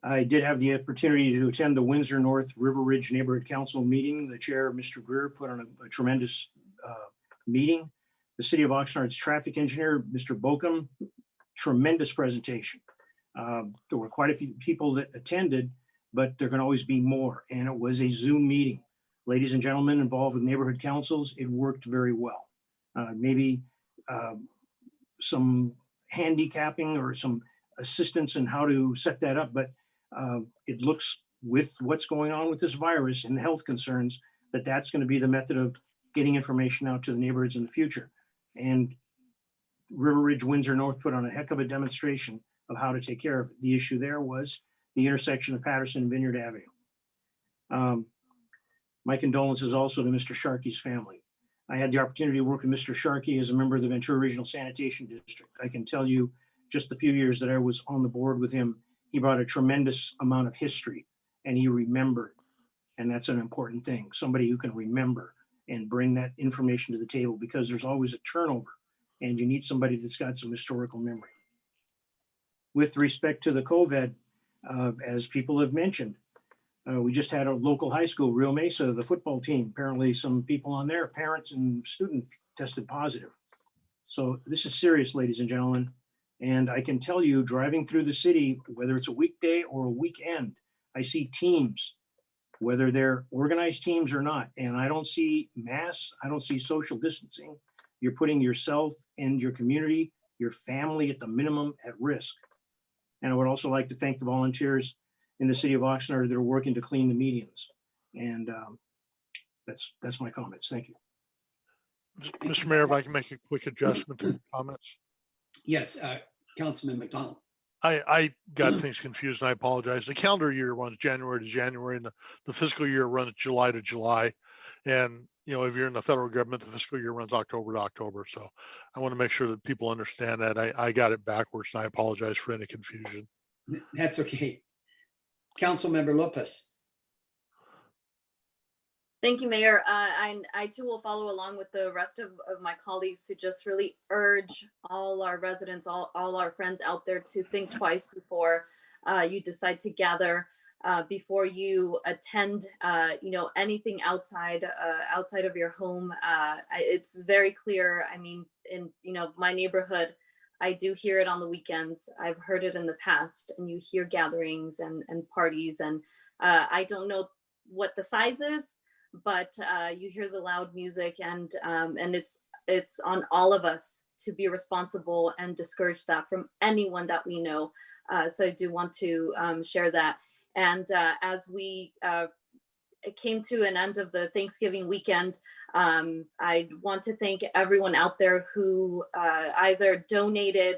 N: I did have the opportunity to attend the Windsor North River Ridge Neighborhood Council meeting. The chair, Mr. Greer, put on a tremendous meeting. The City of Oxnard's traffic engineer, Mr. Bokum, tremendous presentation. There were quite a few people that attended, but there can always be more. And it was a Zoom meeting. Ladies and gentlemen involved with neighborhood councils, it worked very well. Maybe some handicapping or some assistance in how to set that up, but it looks, with what's going on with this virus and health concerns, that's going to be the method of getting information out to the neighborhoods in the future. And River Ridge Windsor North put on a heck of a demonstration of how to take care of it. The issue there was the intersection of Patterson and Vineyard Avenue. My condolences also to Mr. Sharkey's family. I had the opportunity to work with Mr. Sharkey as a member of the Ventura Regional Sanitation District. I can tell you, just the few years that I was on the board with him, he brought a tremendous amount of history, and he remembered. And that's an important thing. Somebody who can remember and bring that information to the table, because there's always a turnover and you need somebody that's got some historical memory. With respect to the COVID, as people have mentioned, we just had a local high school, Rio Mesa, the football team. Apparently some people on there, parents and students, tested positive. So this is serious, ladies and gentlemen. And I can tell you, driving through the city, whether it's a weekday or a weekend, I see teams, whether they're organized teams or not. And I don't see mass, I don't see social distancing. You're putting yourself and your community, your family at the minimum at risk. And I would also like to thank the volunteers in the city of Oxnard that are working to clean the medians. And that's my comments. Thank you.
D: Mr. Mayor, if I can make a quick adjustment to your comments.
A: Yes, Councilman McDonald.
D: I got things confused and I apologize. The calendar year runs January to January and the fiscal year runs July to July. And, if you're in the federal government, the fiscal year runs October to October. So I want to make sure that people understand that. I got it backwards and I apologize for any confusion.
A: That's okay. Councilmember Lopez.
C: Thank you, Mayor. I too will follow along with the rest of my colleagues to just really urge all our residents, all our friends out there to think twice before you decide to gather, before you attend, anything outside of your home. It's very clear. I mean, in my neighborhood, I do hear it on the weekends. I've heard it in the past, and you hear gatherings and parties, and I don't know what the size is, but you hear the loud music, and it's on all of us to be responsible and discourage that from anyone that we know. So I do want to share that. And as we came to an end of the Thanksgiving weekend, I want to thank everyone out there who either donated,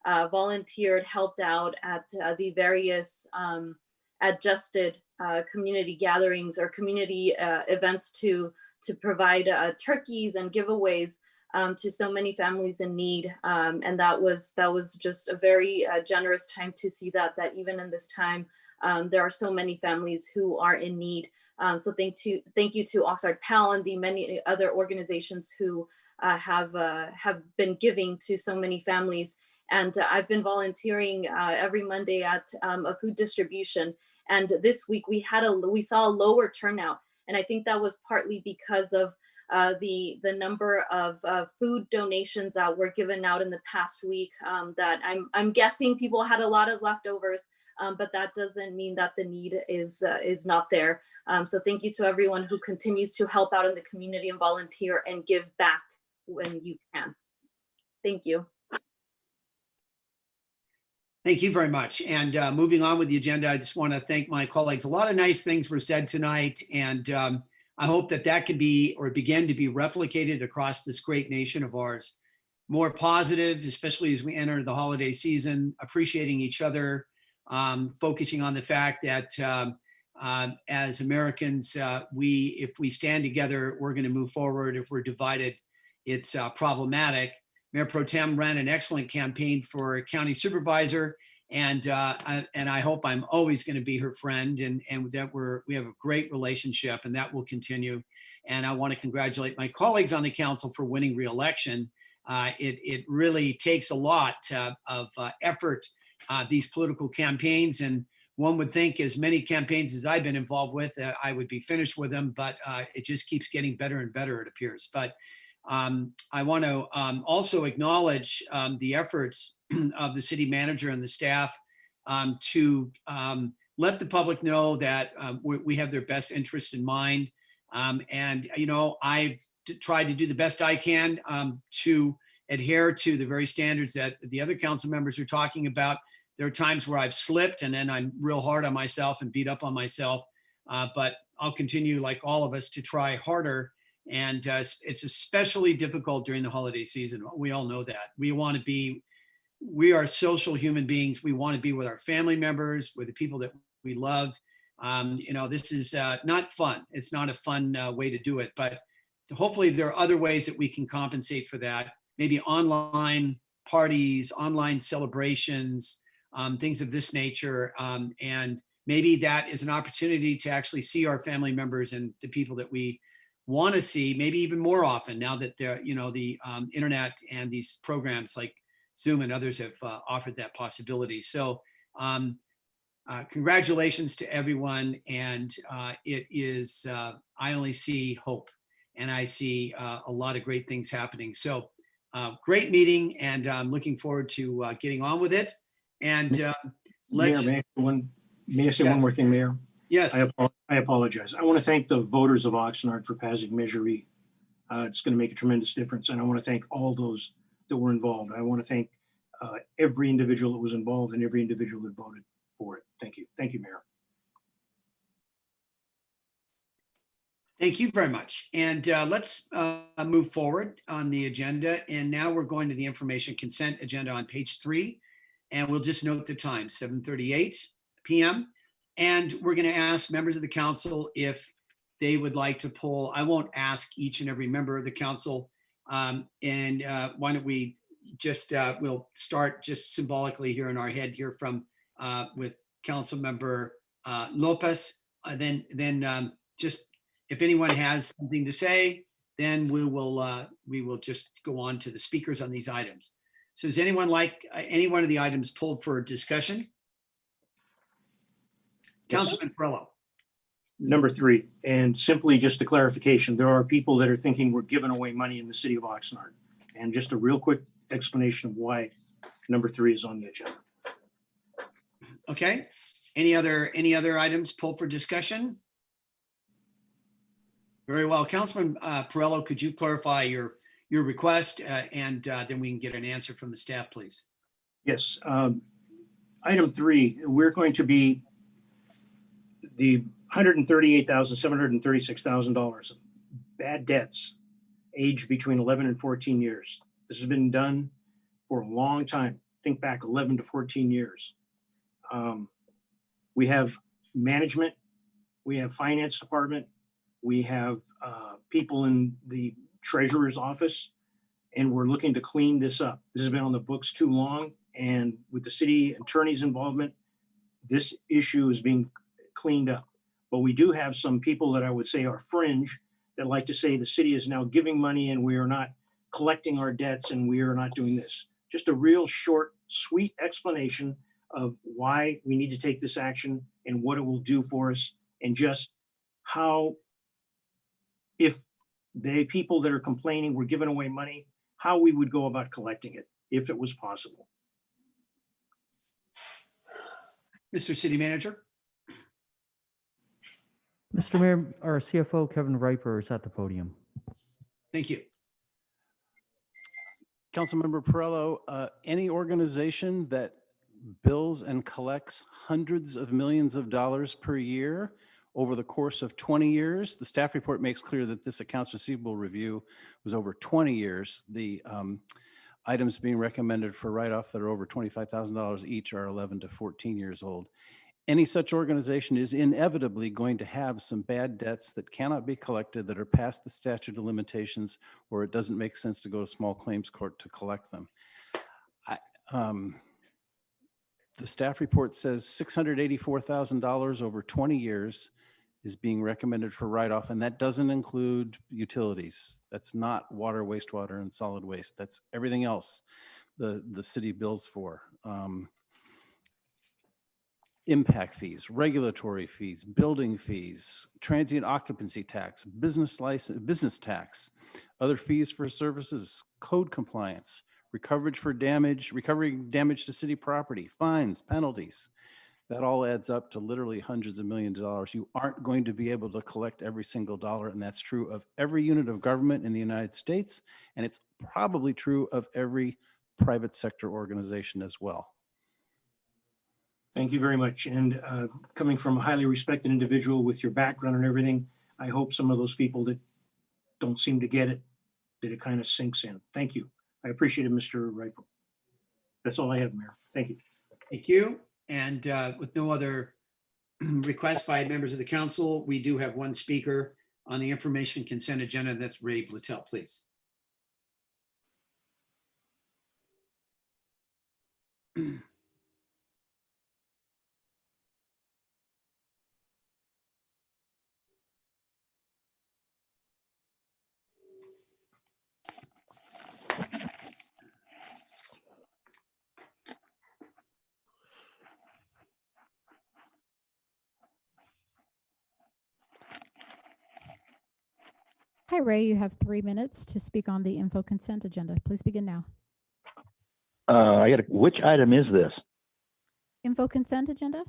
C: volunteered, helped out at the various adjusted community gatherings or community events to provide turkeys and giveaways to so many families in need. And that was just a very generous time to see that even in this time, there are so many families who are in need. So thank you to Oxnard PAL and the many other organizations who have been giving to so many families. And I've been volunteering every Monday at a food distribution. And this week we saw a lower turnout, and I think that was partly because of the number of food donations that were given out in the past week. That I'm guessing people had a lot of leftovers. But that doesn't mean that the need is not there. So thank you to everyone who continues to help out in the community and volunteer and give back when you can. Thank you.
A: Thank you very much. And moving on with the agenda, I just want to thank my colleagues. A lot of nice things were said tonight, and I hope that can be or begin to be replicated across this great nation of ours. More positive, especially as we enter the holiday season, appreciating each other, focusing on the fact that as Americans, if we stand together, we're going to move forward. If we're divided, it's problematic. Mayor Pro Tem ran an excellent campaign for county supervisor, and I hope I'm always going to be her friend, and that we have a great relationship, and that will continue. And I want to congratulate my colleagues on the council for winning re-election. It really takes a lot of effort, these political campaigns, and one would think as many campaigns as I've been involved with, I would be finished with them, but it just keeps getting better and better, it appears. But I want to also acknowledge the efforts of the city manager and the staff to let the public know that we have their best interest in mind. And, I've tried to do the best I can to adhere to the very standards that the other council members are talking about. There are times where I've slipped and then I'm real hard on myself and beat up on myself. But I'll continue, like all of us, to try harder. And it's especially difficult during the holiday season. We all know that. We are social human beings. We want to be with our family members, with the people that we love. This is not fun. It's not a fun way to do it, but hopefully there are other ways that we can compensate for that. Maybe online parties, online celebrations, things of this nature. And maybe that is an opportunity to actually see our family members and the people that we want to see, maybe even more often now that the internet and these programs like Zoom and others have offered that possibility. So congratulations to everyone. And it is, I only see hope, and I see a lot of great things happening. So great meeting, and I'm looking forward to getting on with it. And
N: Mayor, may I say one more thing, Mayor?
A: Yes.
N: I apologize. I want to thank the voters of Oxnard for passing Measure E. It's going to make a tremendous difference. And I want to thank all those that were involved. I want to thank every individual that was involved and every individual that voted for it. Thank you. Thank you, Mayor.
A: Thank you very much. And let's move forward on the agenda. And now we're going to the information consent agenda on page 3. And we'll just note the time, 7:38 p.m. And we're going to ask members of the council if they would like to poll. I won't ask each and every member of the council. Why don't we just, we'll start just symbolically here in our head here from with Council Member Lopez. Then just if anyone has something to say, then we will just go on to the speakers on these items. So does anyone like any one of the items pulled for discussion? Councilman Perrello.
N: Number 3, and simply just a clarification, there are people that are thinking we're giving away money in the city of Oxnard. And just a real quick explanation of why number 3 is on the agenda.
A: Okay. Any other items pulled for discussion? Very well. Councilman Perrello, could you clarify your request and then we can get an answer from the staff, please?
N: Yes. Item 3, we're going to be the $138,736,000 bad debts aged between 11 and 14 years. This has been done for a long time. Think back 11 to 14 years. We have management, we have finance department, we have people in the treasurer's office, and we're looking to clean this up. This has been on the books too long, and with the city attorney's involvement, this issue is being cleaned up. But we do have some people that I would say are fringe that like to say the city is now giving money and we are not collecting our debts and we are not doing this. Just a real short, sweet explanation of why we need to take this action and what it will do for us, and just how, if the people that are complaining we're giving away money, how we would go about collecting it if it was possible.
A: Mr. City Manager.
L: Mr. Mayor, our CFO, Kevin Riper, is at the podium.
A: Thank you.
E: Councilmember Perrello, any organization that bills and collects hundreds of millions of dollars per year over the course of 20 years, the staff report makes clear that this accounts receivable review was over 20 years. The items being recommended for write-off that are over $25,000 each are 11 to 14 years old. Any such organization is inevitably going to have some bad debts that cannot be collected, that are past the statute of limitations, or it doesn't make sense to go to small claims court to collect them. The staff report says $684,000 over 20 years is being recommended for write-off, and that doesn't include utilities. That's not water, wastewater, and solid waste. That's everything else the city bills for. Impact fees, regulatory fees, building fees, transient occupancy tax, business license, business tax, other fees for services, code compliance, recovery damage to city property, fines, penalties. That all adds up to literally hundreds of millions of dollars. You aren't going to be able to collect every single dollar, and that's true of every unit of government in the United States, and it's probably true of every private sector organization as well.
N: Thank you very much. And coming from a highly respected individual with your background and everything, I hope some of those people that don't seem to get it, that it kind of sinks in. Thank you. I appreciate it, Mr. Riper. That's all I have, Mayor. Thank you.
A: Thank you. And with no other requests by members of the council, we do have one speaker on the information consent agenda, and that's Ray Blattel, please.
B: Hi, Ray, you have 3 minutes to speak on the info consent agenda. Please begin now.
V: Which item is this?
B: Info consent agenda?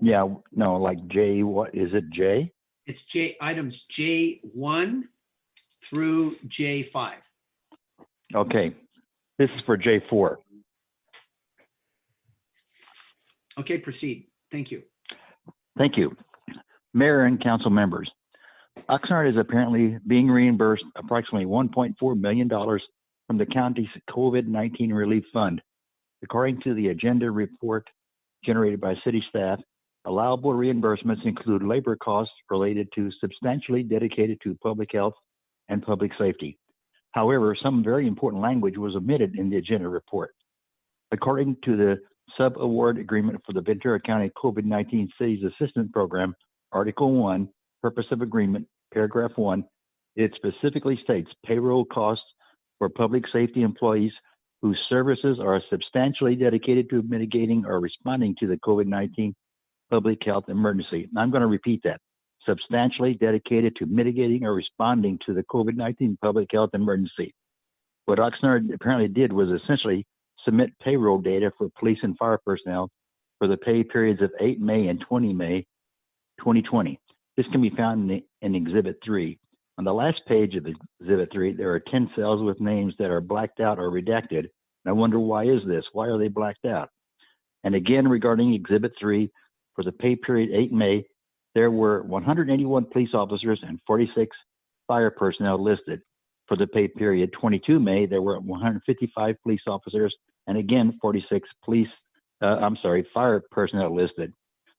V: Yeah, no, like J, what is it, J?
A: It's items J1 through J5.
V: Okay, this is for J4.
A: Okay, proceed. Thank you.
V: Thank you. Mayor and council members, Oxnard is apparently being reimbursed approximately $1.4 million from the county's COVID-19 relief fund. According to the agenda report generated by city staff, allowable reimbursements include labor costs related to substantially dedicated to public health and public safety. However, some very important language was omitted in the agenda report. According to the sub-award agreement for the Ventura County COVID-19 Cities Assistance Program, Article 1, Purpose of Agreement, Paragraph 1, it specifically states payroll costs for public safety employees whose services are substantially dedicated to mitigating or responding to the COVID-19 public health emergency. And I'm going to repeat that. Substantially dedicated to mitigating or responding to the COVID-19 public health emergency. What Oxnard apparently did was essentially submit payroll data for police and fire personnel for the pay periods of 8 May and 20 May 2020. This can be found in Exhibit 3. On the last page of Exhibit 3, there are 10 cells with names that are blacked out or redacted. And I wonder, why is this? Why are they blacked out? And again, regarding Exhibit 3, for the pay period 8 May, there were 181 police officers and 46 fire personnel listed. For the pay period 22 May, there were 155 police officers and again 46 fire personnel listed.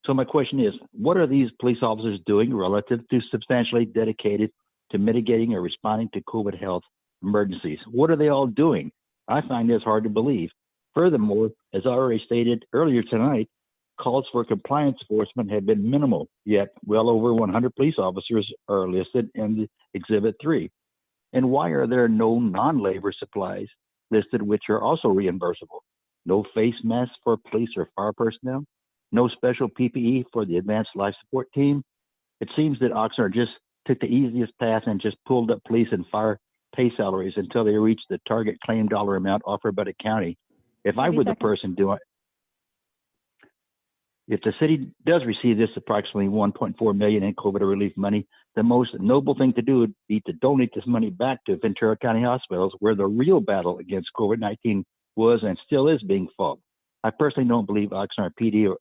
V: So my question is, what are these police officers doing relative to substantially dedicated to mitigating or responding to COVID health emergencies? What are they all doing? I find this hard to believe. Furthermore, as I already stated earlier tonight, calls for compliance enforcement have been minimal, yet well over 100 police officers are listed in Exhibit 3. And why are there no non-labor supplies listed which are also reimbursable? No face masks for police or fire personnel? No special PPE for the advanced life support team? It seems that Oxnard just took the easiest path and just pulled up police and fire pay salaries until they reached the target claim dollar amount offered by the county. If I were the person doing, if the city does receive this approximately $1.4 million in COVID relief money, the most noble thing to do would be to donate this money back to Ventura County hospitals, where the real battle against COVID-19 was and still is being fought. I personally don't believe Oxnard PD or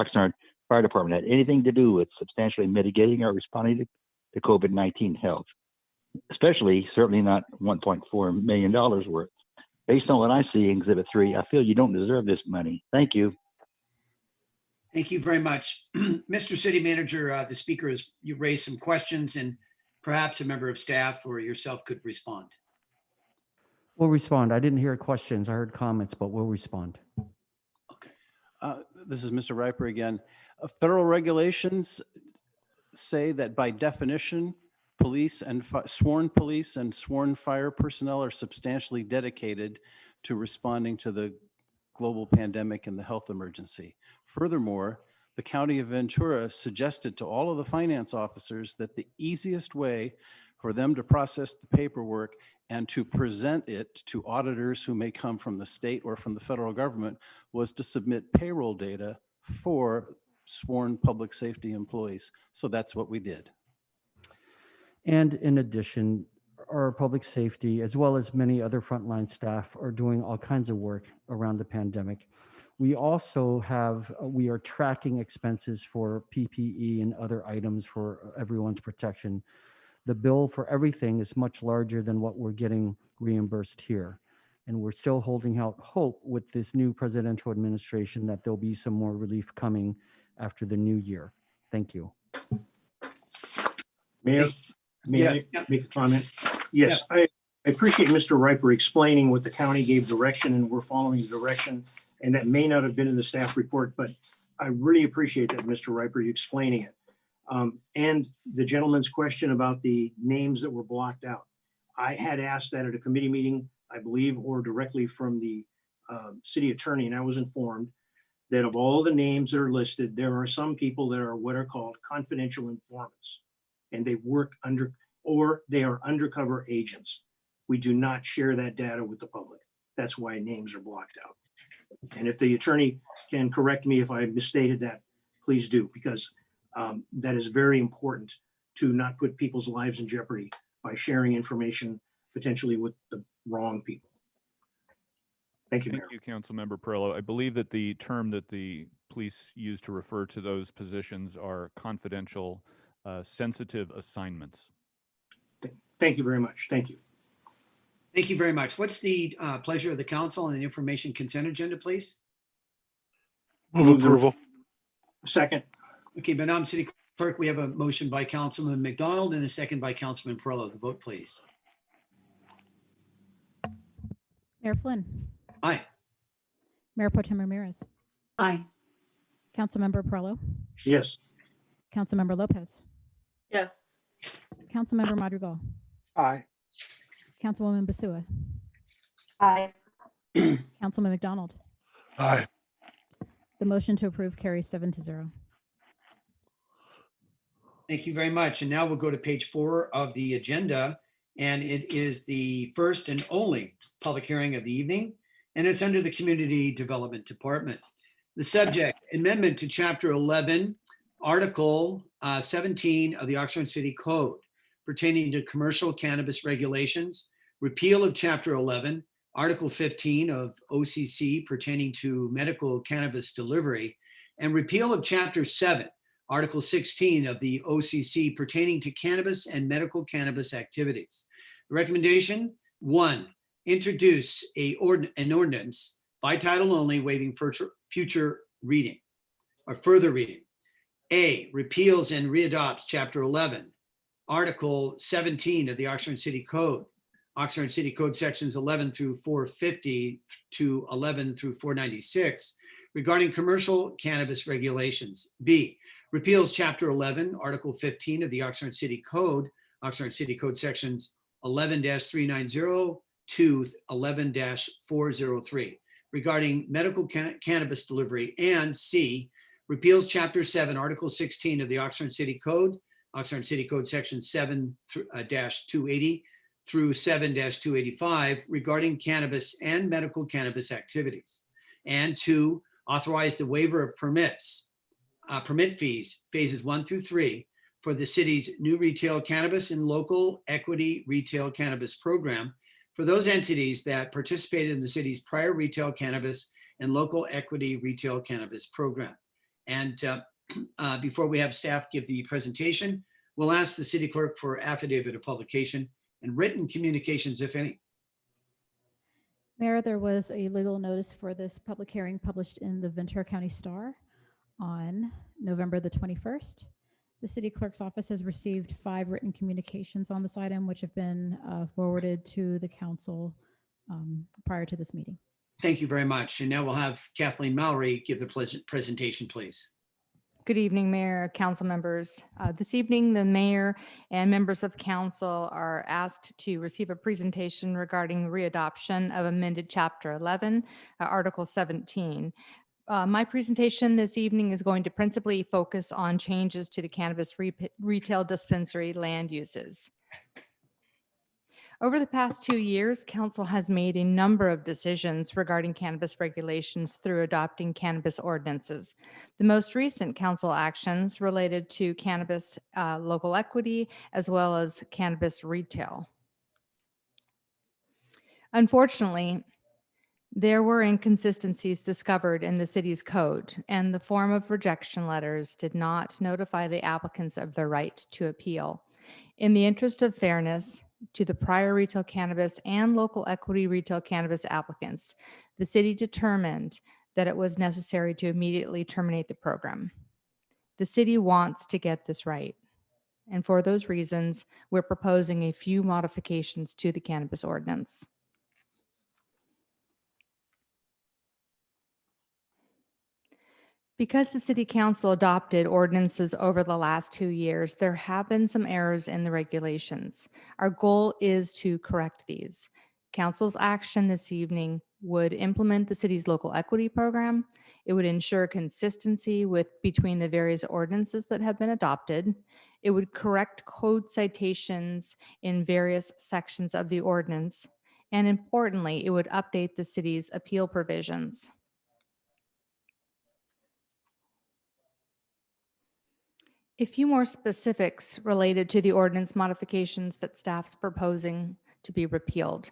V: Oxnard Fire Department had anything to do with substantially mitigating or responding to COVID-19 health, especially certainly not $1.4 million worth. Based on what I see in Exhibit 3, I feel you don't deserve this money. Thank you.
A: Thank you very much. Mr. City Manager, the speaker you raised some questions, and perhaps a member of staff or yourself could respond.
L: We'll respond. I didn't hear questions. I heard comments, but we'll respond.
E: This is Mr. Riper again. Federal regulations say that by definition, police and sworn fire personnel are substantially dedicated to responding to the global pandemic and the health emergency. Furthermore, the County of Ventura suggested to all of the finance officers that the easiest way for them to process the paperwork and to present it to auditors who may come from the state or from the federal government was to submit payroll data for sworn public safety employees. So that's what we did.
L: And in addition, our public safety, as well as many other frontline staff, are doing all kinds of work around the pandemic. We also we are tracking expenses for PPE and other items for everyone's protection. The bill for everything is much larger than what we're getting reimbursed here. And we're still holding out hope with this new presidential administration that there'll be some more relief coming after the new year. Thank you.
N: Mayor, may I make a comment? Yes, I appreciate Mr. Riper explaining what the county gave direction, and we're following the direction, and that may not have been in the staff report, but I really appreciate that, Mr. Riper, you explaining it. And the gentleman's question about the names that were blocked out. I had asked that at a committee meeting, I believe, or directly from the city attorney, and I was informed that of all the names that are listed, there are some people that are what are called confidential informants, and they work or they are undercover agents. We do not share that data with the public. That's why names are blocked out. And if the attorney can correct me if I misstated that, please do, because that is very important to not put people's lives in jeopardy by sharing information potentially with the wrong people. Thank you, Mayor.
T: Thank you, Councilmember Perillo. I believe that the term that the police use to refer to those positions are confidential, sensitive assignments.
N: Thank you very much. Thank you.
A: Thank you very much. What's the pleasure of the council on the information consent agenda, please?
D: Move approval.
N: Second.
A: Okay, Madam City Clerk, we have a motion by Councilman McDonald and a second by Councilman Perillo. The vote, please.
B: Mayor Flynn.
A: Aye.
B: Mayor Pro Tem Ramirez.
O: Aye.
B: Councilmember Perillo.
N: Yes.
B: Councilmember Lopez.
C: Yes.
B: Councilmember Madrigal.
Q: Aye.
B: Councilwoman Basua.
P: Aye.
B: Councilman McDonald.
D: Aye.
B: The motion to approve carries 7-0.
A: Thank you very much. And now we'll go to page 4 of the agenda. And it is the first and only public hearing of the evening. And it's under the Community Development Department. The subject, amendment to Chapter 11, Article 17 of the Oxnard City Code pertaining to commercial cannabis regulations, repeal of Chapter 11, Article 15 of OCC pertaining to medical cannabis delivery, and repeal of Chapter 7, Article 16 of the OCC pertaining to cannabis and medical cannabis activities. The recommendation, 1, introduce an ordinance by title only, waiving future reading or further reading. A, repeals and readopts Chapter 11, Article 17 of the Oxnard City Code, Oxnard City Code sections 11 through 450 to 11 through 496 regarding commercial cannabis regulations. B, repeals Chapter 11, Article 15 of the Oxnard City Code sections 11-390 to 11-403 regarding medical cannabis delivery. And C, repeals Chapter 7, Article 16 of the Oxnard City Code section 7-280 through 7-285 regarding cannabis and medical cannabis activities. And 2, authorize the waiver of permit fees, phases 1 through 3, for the city's new retail cannabis and local equity retail cannabis program for those entities that participated in the city's prior retail cannabis and local equity retail cannabis program. And before we have staff give the presentation, we'll ask the city clerk for affidavit of publication and written communications, if any.
B: Mayor, there was a legal notice for this public hearing published in the Ventura County Star on November the 21st. The city clerk's office has received 5 written communications on this item, which have been forwarded to the council prior to this meeting.
A: Thank you very much. And now we'll have Kathleen Mallory give the presentation, please.
F: Good evening, Mayor, council members. This evening, the mayor and members of council are asked to receive a presentation regarding readoption of amended Chapter 11, Article 17. My presentation this evening is going to principally focus on changes to the cannabis retail dispensary land uses. Over the past 2 years, council has made a number of decisions regarding cannabis regulations through adopting cannabis ordinances. The most recent council actions related to cannabis local equity as well as cannabis retail. Unfortunately, there were inconsistencies discovered in the city's code, and the form of rejection letters did not notify the applicants of their right to appeal. In the interest of fairness to the prior retail cannabis and local equity retail cannabis applicants, the city determined that it was necessary to immediately terminate the program. The city wants to get this right, and for those reasons, we're proposing a few modifications to the cannabis ordinance. Because the City Council adopted ordinances over the last 2 years, there have been some errors in the regulations. Our goal is to correct these. Council's action this evening would implement the city's local equity program. It would ensure consistency between the various ordinances that have been adopted. It would correct code citations in various sections of the ordinance. And importantly, it would update the city's appeal provisions. A few more specifics related to the ordinance modifications that staff's proposing to be repealed.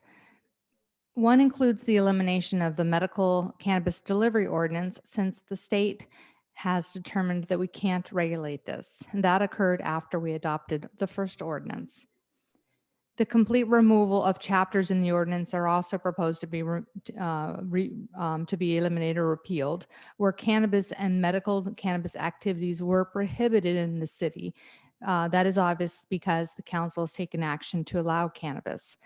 F: One includes the elimination of the medical cannabis delivery ordinance, since the state has determined that we can't regulate this. And that occurred after we adopted the first ordinance. The complete removal of chapters in the ordinance are also proposed to be eliminated or repealed, where cannabis and medical cannabis activities were prohibited in the city. That is obvious because the council has taken action to allow cannabis.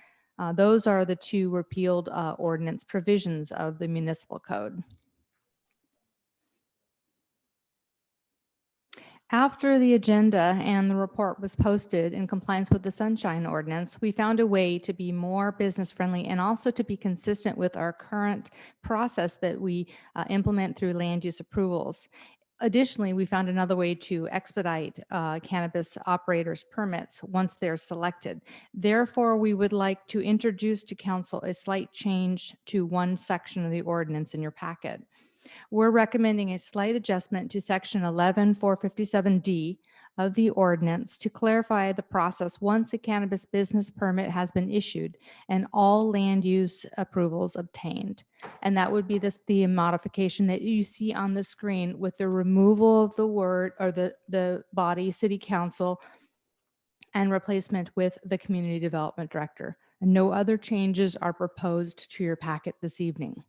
F: Those are the 2 repealed ordinance provisions of the municipal code. After the agenda and the report was posted in compliance with the Sunshine Ordinance, we found a way to be more business friendly and also to be consistent with our current process that we implement through land use approvals. Additionally, we found another way to expedite cannabis operators' permits once they're selected. Therefore, we would like to introduce to council a slight change to one section of the ordinance in your packet. We're recommending a slight adjustment to section 11457D of the ordinance to clarify the process once a cannabis business permit has been issued and all land use approvals obtained. And that would be the modification that you see on the screen with the removal of the word or the body city council and replacement with the community development director. And no other changes are proposed to your packet this evening.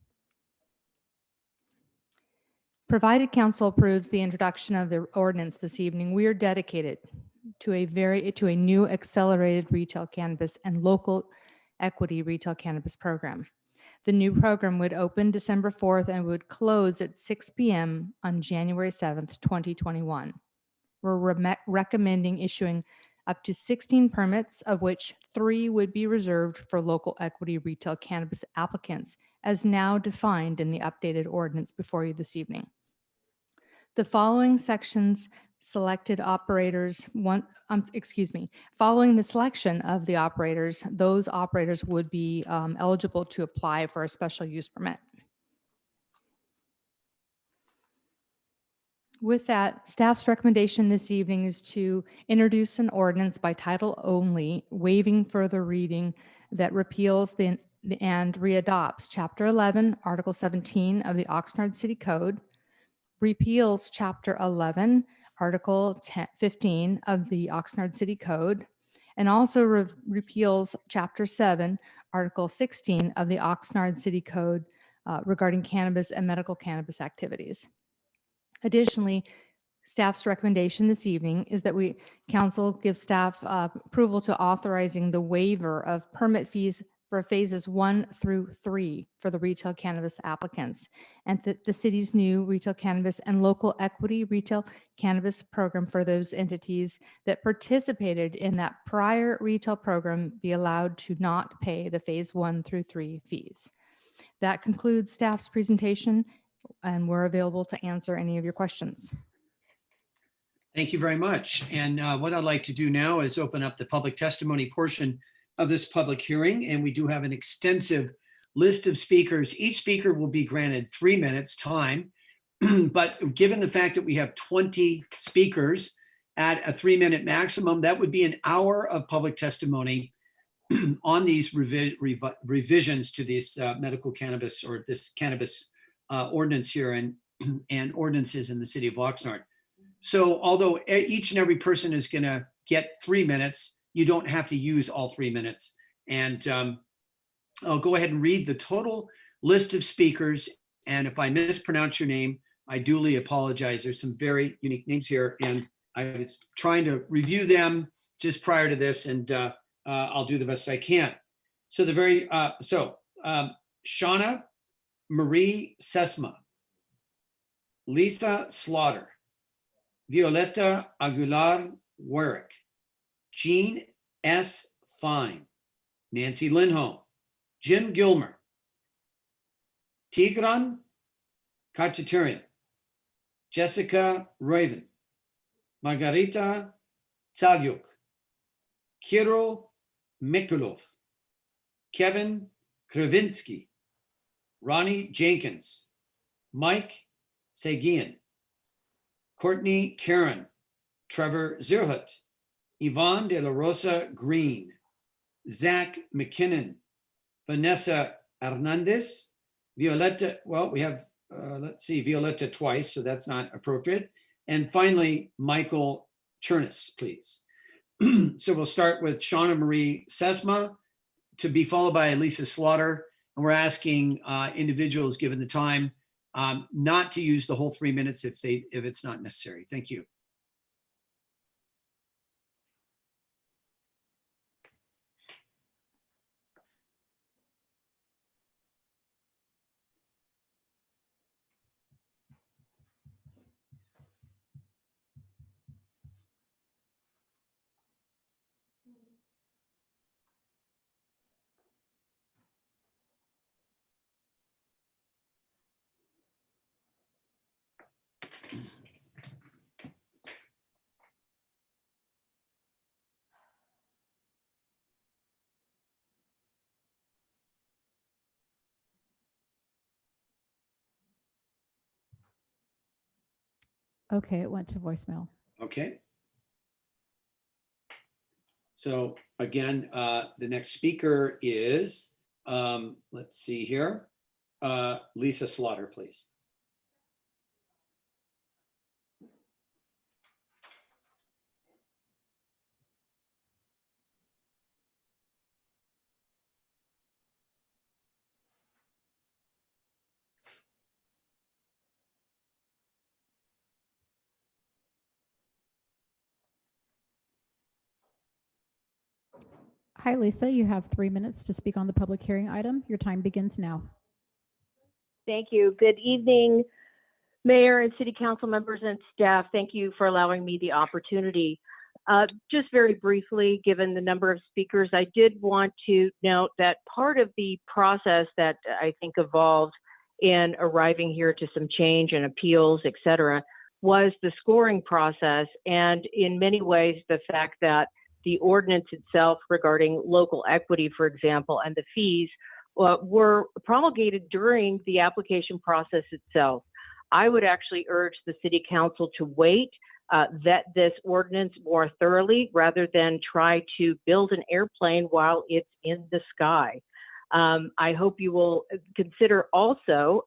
F: Provided council approves the introduction of the ordinance this evening, we are dedicated to a new accelerated retail cannabis and local equity retail cannabis program. The new program would open December 4th and would close at 6 p.m. on January 7th, 2021. We're recommending issuing up to 16 permits, of which 3 would be reserved for local equity retail cannabis applicants, as now defined in the updated ordinance before you this evening. The following sections selected operators, following the selection of the operators, those operators would be eligible to apply for a special use permit. With that, staff's recommendation this evening is to introduce an ordinance by title only, waiving further reading that repeals and readopts Chapter 11, Article 17 of the Oxnard City Code, repeals Chapter 11, Article 15 of the Oxnard City Code, and also repeals Chapter 7, Article 16 of the Oxnard City Code regarding cannabis and medical cannabis activities. Additionally, staff's recommendation this evening is that council give staff approval to authorizing the waiver of permit fees for phases 1 through 3 for the retail cannabis applicants, and the city's new retail cannabis and local equity retail cannabis program for those entities that participated in that prior retail program be allowed to not pay the phase 1 through 3 fees. That concludes staff's presentation, and we're available to answer any of your questions.
A: Thank you very much. And what I'd like to do now is open up the public testimony portion of this public hearing. And we do have an extensive list of speakers. Each speaker will be granted 3 minutes time. But given the fact that we have 20 speakers at a 3-minute maximum, that would be an hour of public testimony on these revisions to this medical cannabis or this cannabis ordinance here and ordinances in the city of Oxnard. So although each and every person is going to get 3 minutes, you don't have to use all 3 minutes. And I'll go ahead and read the total list of speakers. And if I mispronounce your name, I duly apologize. There's some very unique names here. And I was trying to review them just prior to this, and I'll do the best I can. So Shauna Marie Sesma, Lisa Slaughter, Violeta Aguilar Warwick, Jean S. Fine, Nancy Lindholm, Jim Gilmer, Tigran Kachaturian, Jessica Raven, Margarita Tsagyuk, Kirill Mikulov, Kevin Kravinsky, Ronnie Jenkins, Mike Sagian, Courtney Karen, Trevor Zirhut, Yvonne De La Rosa Green, Zach McKinnon, Vanessa Hernandez, Violetta, well, we have, Violetta twice, so that's not appropriate. And finally, Michael Chernis, please. So we'll start with Shauna Marie Sesma, to be followed by Lisa Slaughter. And we're asking individuals, given the time, not to use the whole 3 minutes if it's not necessary. Thank you.
B: Okay, it went to voicemail.
A: Okay. So again, the next speaker is, let's see here, Lisa Slaughter, please.
B: Hi, Lisa. You have 3 minutes to speak on the public hearing item. Your time begins now.
G: Thank you. Good evening, Mayor and City Council members and staff. Thank you for allowing me the opportunity. Just very briefly, given the number of speakers, I did want to note that part of the process that I think evolved in arriving here to some change and appeals, et cetera, was the scoring process. And in many ways, the fact that the ordinance itself regarding local equity, for example, and the fees were promulgated during the application process itself. I would actually urge the City Council to wait, vet this ordinance more thoroughly rather than try to build an airplane while it's in the sky. I hope you will consider also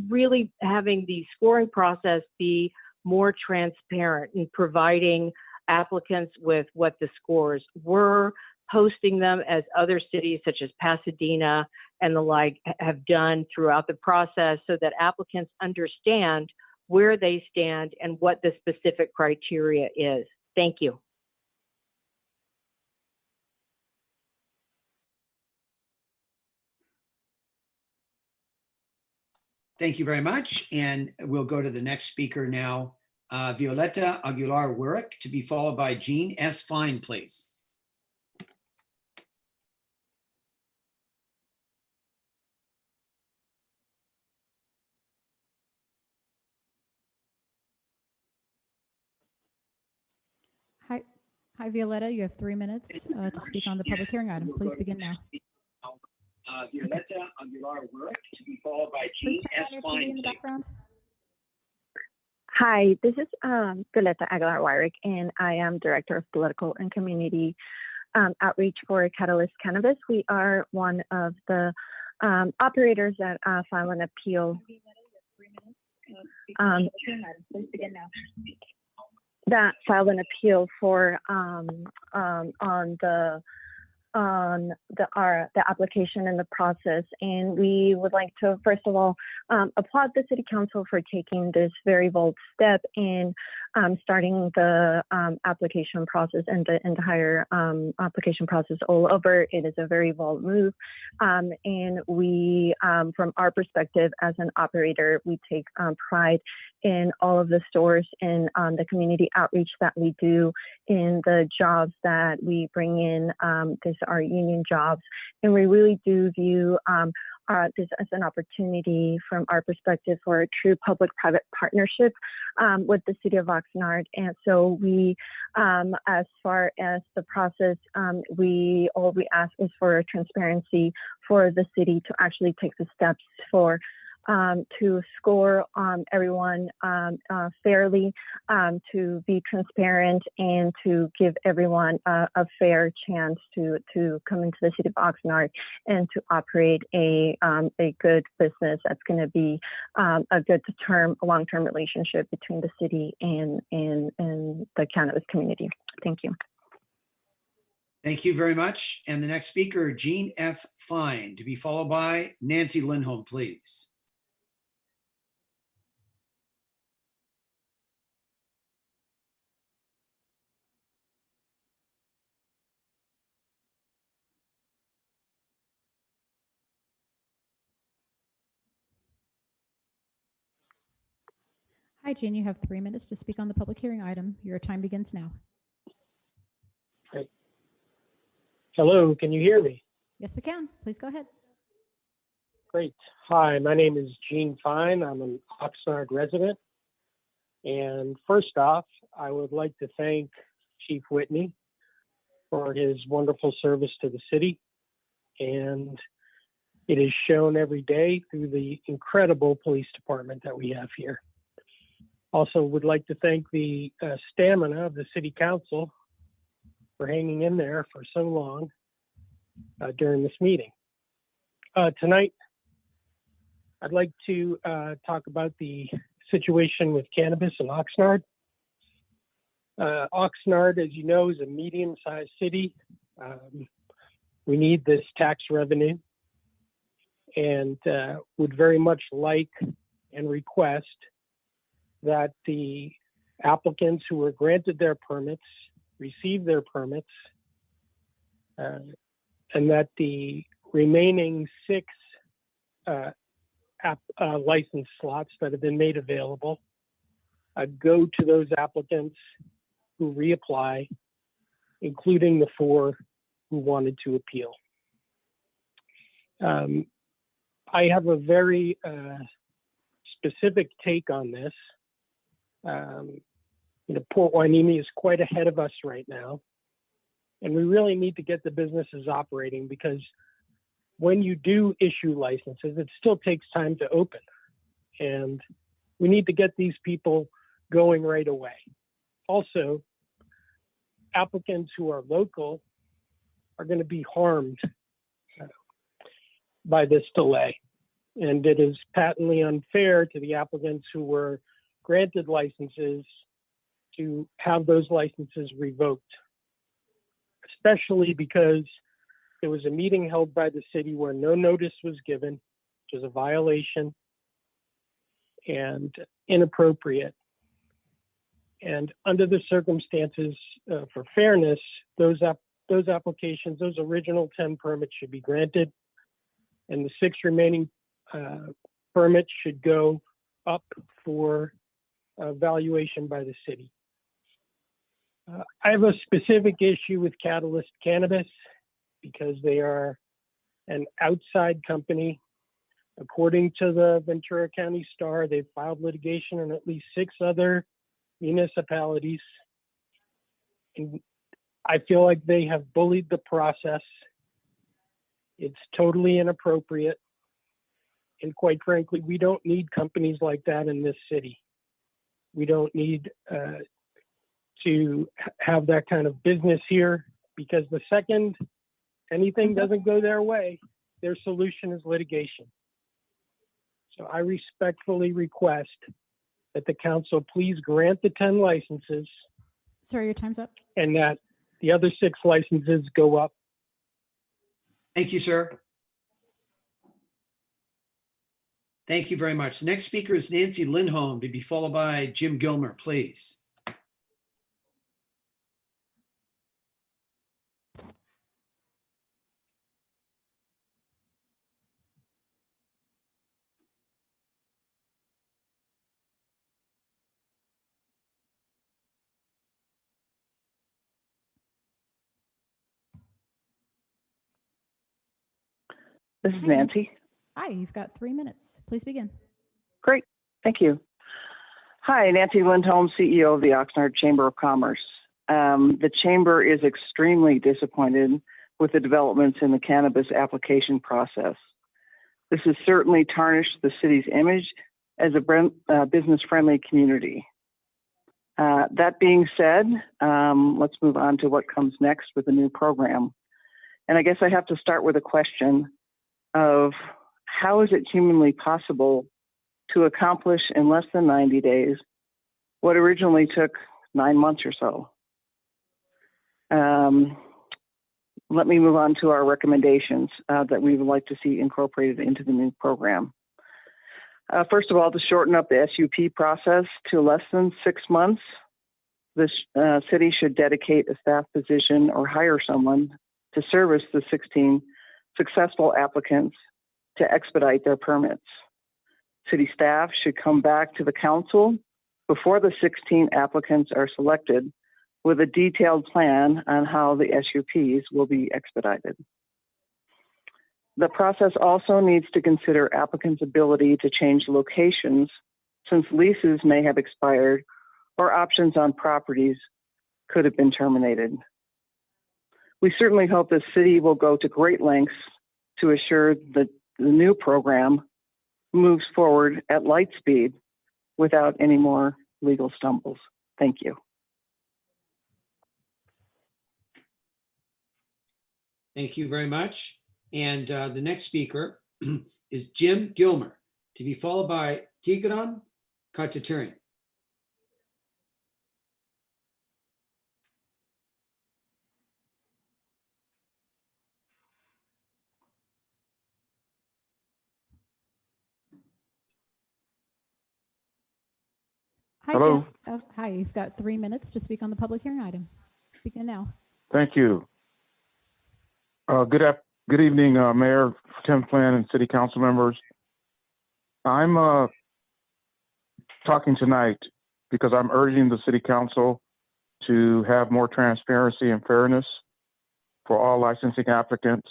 G: really having the scoring process be more transparent in providing applicants with what the scores were, posting them as other cities such as Pasadena and the like have done throughout the process so that applicants understand where they stand and what the specific criteria is. Thank you.
A: Thank you very much. And we'll go to the next speaker now, Violeta Aguilar-Wirik, to be followed by Jean S. Fine, please.
B: Hi, Violeta. You have 3 minutes to speak on the public hearing item. Please begin now.
K: Violeta Aguilar-Wirik, to be followed by
B: Please
K: Jean
B: turn
K: S.
B: on your
K: Fine,
B: TV in the background.
J: Hi, this is Violeta Aguilar-Wirik, and I am Director of Political and Community Outreach for Catalyst Cannabis. We are one of the operators that file an appeal. That filed an appeal for the application and the process. And we would like to, first of all, applaud the City Council for taking this very bold step in starting the application process and the entire application process all over. It is a very bold move. And we, from our perspective as an operator, we take pride in all of the stores and the community outreach that we do, in the jobs that we bring in. These are union jobs, and we really do view this as an opportunity from our perspective for a true public-private partnership with the City of Oxnard. And so we, as far as the process, all we ask is for transparency for the city to actually take the steps for to score everyone fairly, to be transparent, and to give everyone a fair chance to come into the City of Oxnard and to operate a good business that's going to be a good long-term relationship between the city and the cannabis community. Thank you.
A: Thank you very much. And the next speaker, Jean F. Fine, to be followed by Nancy Lindholm, please.
B: Hi, Jean. You have 3 minutes to speak on the public hearing item. Your time begins now.
W: Great. Hello, can you hear me?
B: Yes, we can. Please go ahead.
W: Great. Hi, my name is Gene Fine. I'm an Oxnard resident. And first off, I would like to thank Chief Whitney for his wonderful service to the city. And it is shown every day through the incredible police department that we have here. Also would like to thank the stamina of the City Council for hanging in there for so long during this meeting. Tonight, I'd like to talk about the situation with cannabis in Oxnard. Oxnard, as you know, is a medium-sized city. We need this tax revenue and would very much like and request that the applicants who were granted their permits receive their permits, and that the remaining 6 license slots that have been made available go to those applicants who reapply, including the 4 who wanted to appeal. I have a very specific take on this. Port Hueneme is quite ahead of us right now, and we really need to get the businesses operating, because when you do issue licenses, it still takes time to open, and we need to get these people going right away. Also, applicants who are local are going to be harmed by this delay, and it is patently unfair to the applicants who were granted licenses to have those licenses revoked, especially because there was a meeting held by the city where no notice was given, which is a violation and inappropriate. And under the circumstances, for fairness, those applications, those original 10 permits should be granted, and the 6 remaining permits should go up for evaluation by the city. I have a specific issue with Catalyst Cannabis because they are an outside company. According to the Ventura County Star, they've filed litigation in at least 6 other municipalities. And I feel like they have bullied the process. It's totally inappropriate. And quite frankly, we don't need companies like that in this city. We don't need to have that kind of business here, because the second anything doesn't go their way, their solution is litigation. So I respectfully request that the council please grant the 10 licenses.
B: Sir, your time's up.
W: And that the other 6 licenses go up.
A: Thank you, sir. Thank you very much. The next speaker is Nancy Lindholm, to be followed by Jim Gilmer, please.
I: This is Nancy.
B: Hi, you've got 3 minutes. Please begin.
I: Great, thank you. Hi, Nancy Lindholm, CEO of the Oxnard Chamber of Commerce. The Chamber is extremely disappointed with the developments in the cannabis application process. This has certainly tarnished the city's image as a business-friendly community. That being said, let's move on to what comes next with the new program. And I guess I have to start with a question of how is it humanly possible to accomplish in less than 90 days what originally took 9 months or so? Let me move on to our recommendations that we would like to see incorporated into the new program. First of all, to shorten up the SUP process to less than 6 months, the city should dedicate a staff position or hire someone to service the 16 successful applicants to expedite their permits. City staff should come back to the council before the 16 applicants are selected with a detailed plan on how the SUPs will be expedited. The process also needs to consider applicants' ability to change locations, since leases may have expired or options on properties could have been terminated. We certainly hope the city will go to great lengths to assure that the new program moves forward at light speed without any more legal stumbles. Thank you.
A: Thank you very much. And the next speaker is Jim Gilmer, to be followed by Tigran Khataturian.
B: Hi,
M: Hello.
B: Jim. Oh, hi, you've got 3 minutes to speak on the public hearing item. Begin now.
M: Thank you. Good evening, Mayor, Tim Flynn, and City Council members. I'm talking tonight because I'm urging the City Council to have more transparency and fairness for all licensing applicants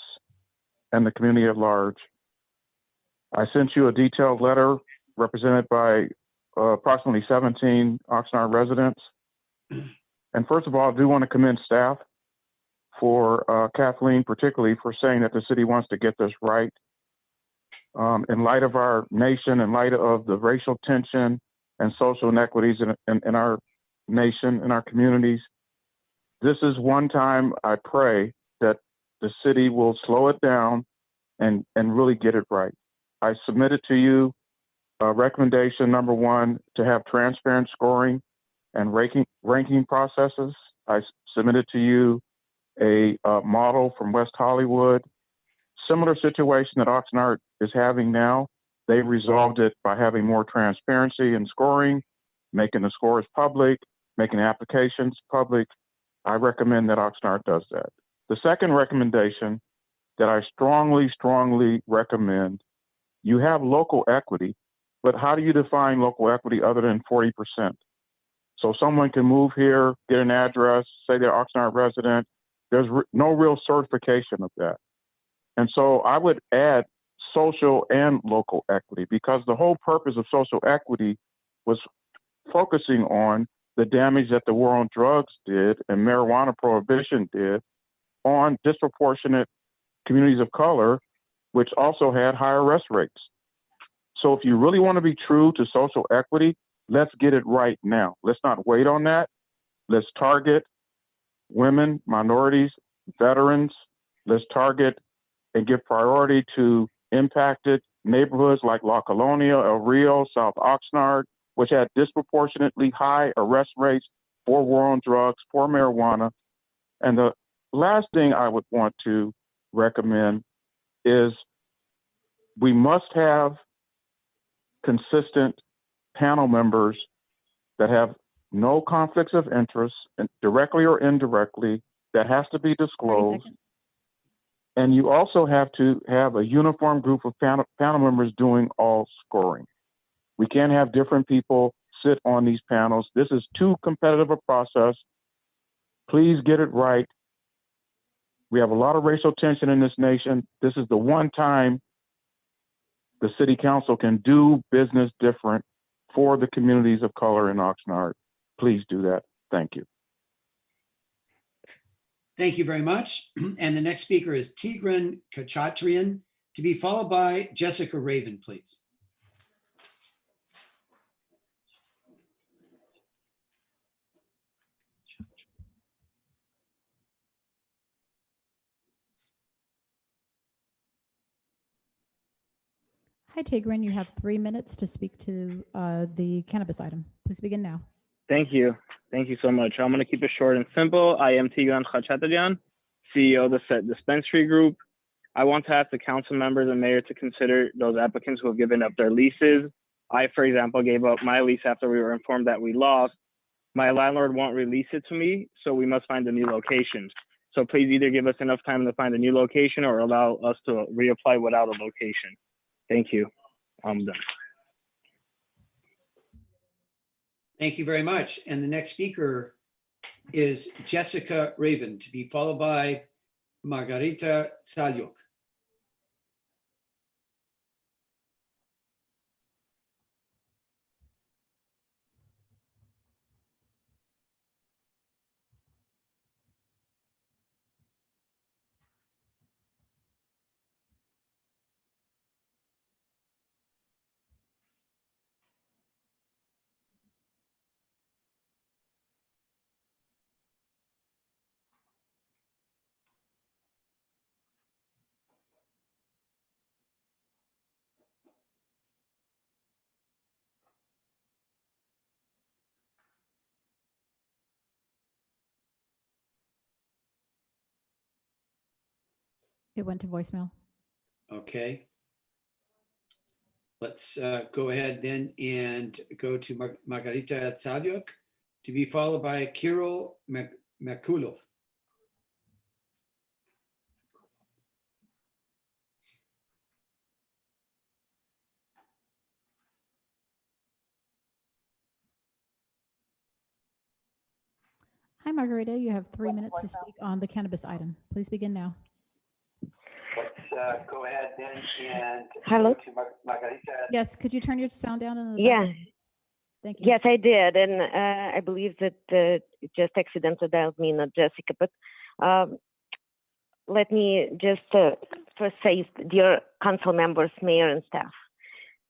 M: and the community at large. I sent you a detailed letter represented by approximately 17 Oxnard residents. And first of all, I do want to commend staff for Kathleen, particularly for saying that the city wants to get this right. In light of our nation, in light of the racial tension and social inequities in our nation, in our communities, this is one time I pray that the city will slow it down and really get it right. I submitted to you recommendation number 1 to have transparent scoring and ranking processes. I submitted to you a model from West Hollywood, similar situation that Oxnard is having now. They resolved it by having more transparency in scoring, making the scores public, making applications public. I recommend that Oxnard does that. The second recommendation that I strongly, strongly recommend, you have local equity, but how do you define local equity other than 40%? So someone can move here, get an address, say they're Oxnard resident. There's no real certification of that. And so I would add social and local equity, because the whole purpose of social equity was focusing on the damage that the war on drugs did and marijuana prohibition did on disproportionate communities of color, which also had higher arrest rates. So if you really want to be true to social equity, let's get it right now. Let's not wait on that. Let's target women, minorities, veterans. Let's target and give priority to impacted neighborhoods like La Colonia, El Rio, South Oxnard, which had disproportionately high arrest rates for war on drugs, for marijuana. And the last thing I would want to recommend is we must have consistent panel members that have no conflicts of interest, directly or indirectly, that has to be disclosed. And you also have to have a uniform group of panel members doing all scoring. We can't have different people sit on these panels. This is too competitive a process. Please get it right. We have a lot of racial tension in this nation. This is the one time the city council can do business different for the communities of color in Oxnard. Please do that. Thank you.
A: Thank you very much. And the next speaker is Tigran Khataturian, to be followed by Jessica Raven, please.
B: Hi, Tigran. You have 3 minutes to speak to the cannabis item. Please begin now.
R: Thank you. Thank you so much. I'm going to keep it short and simple. I am Tigran Khataturian, CEO of the Set Dispensary Group. I want to ask the council members and mayor to consider those applicants who have given up their leases. I, for example, gave up my lease after we were informed that we lost. My landlord won't release it to me, so we must find a new location. So please either give us enough time to find a new location or allow us to reapply without a location. Thank you. I'm done.
A: Thank you very much. And the next speaker is Jessica Raven, to be followed by Margarita Salyuk.
B: It went to voicemail.
A: Okay. Let's go ahead then and go to Margarita Tsadiuk, to be followed by Kirill Merkulov.
B: Hi, Margarita. You have 3 minutes to speak on the cannabis item. Please begin now.
H: Let's go ahead then and
S: Hello?
H: go to Margarita.
B: Yes, could you turn your sound down in the
S: Yeah.
B: background? Thank you.
S: Yes, I did, and I believe that it just accidentally dialed me, not Jessica. But let me just first say, dear council members, mayor, and staff,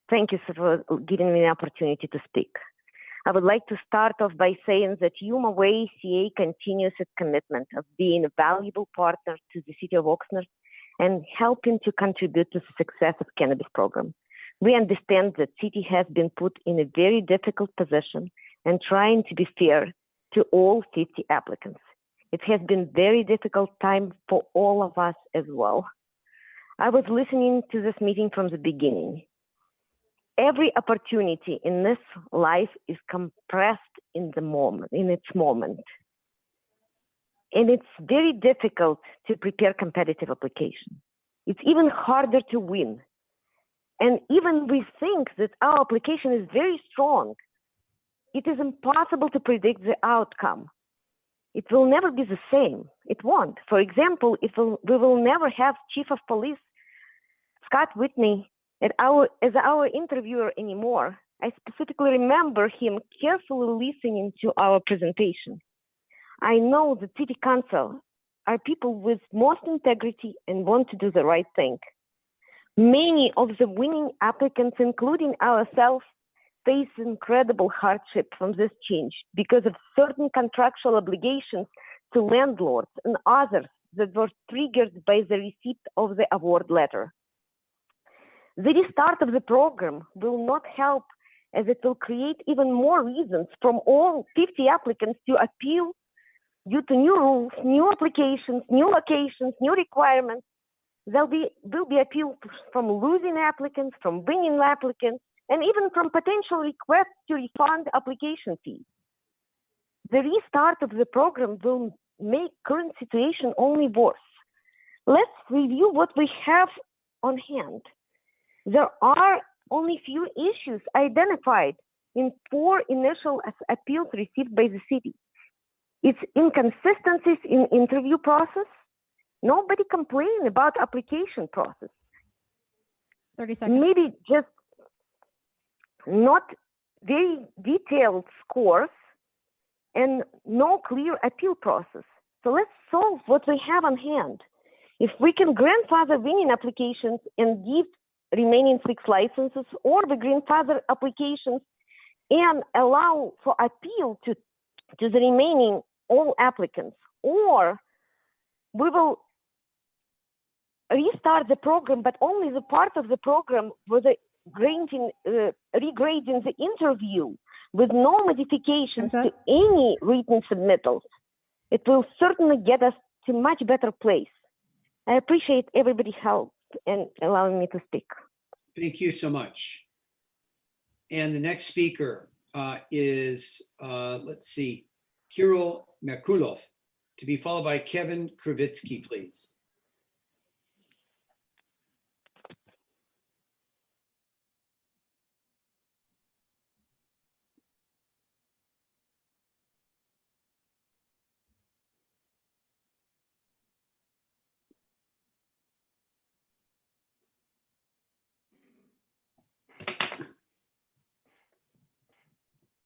S: thank you for giving me the opportunity to speak. I would like to start off by saying that Yuma Way CA continues its commitment of being a valuable partner to the city of Oxnard and helping to contribute to the success of cannabis program. We understand that city has been put in a very difficult position and trying to be fair to all 50 applicants. It has been very difficult time for all of us as well. I was listening to this meeting from the beginning. Every opportunity in this life is compressed in its moment. And it's very difficult to prepare competitive application. It's even harder to win. And even we think that our application is very strong, it is impossible to predict the outcome. It will never be the same. It won't. For example, we will never have Chief of Police Scott Whitney as our interviewer anymore. I specifically remember him carefully listening to our presentation. I know the city council are people with most integrity and want to do the right thing. Many of the winning applicants, including ourselves, face incredible hardship from this change because of certain contractual obligations to landlords and others that were triggered by the receipt of the award letter. The restart of the program will not help, as it will create even more reasons from all 50 applicants to appeal due to new rules, new applications, new locations, new requirements. There will be appeal from losing applicants, from winning applicants, and even from potential requests to refund application fees. The restart of the program will make current situation only worse. Let's review what we have on hand. There are only few issues identified in 4 initial appeals received by the city. It's inconsistencies in interview process. Nobody complained about application process.
B: 30 seconds.
S: Maybe just not very detailed scores and no clear appeal process. So let's solve what we have on hand. If we can grandfather winning applications and give remaining 6 licenses, or the grandfather applications and allow for appeal to the remaining all applicants, or we will restart the program, but only the part of the program with the regrading the interview with no modifications to any written submittals. It will certainly get us to a much better place. I appreciate everybody's help and allowing me to speak.
A: Thank you so much. And the next speaker is, let's see, Kirill Merkulov, to be followed by Kevin Kravitsky, please.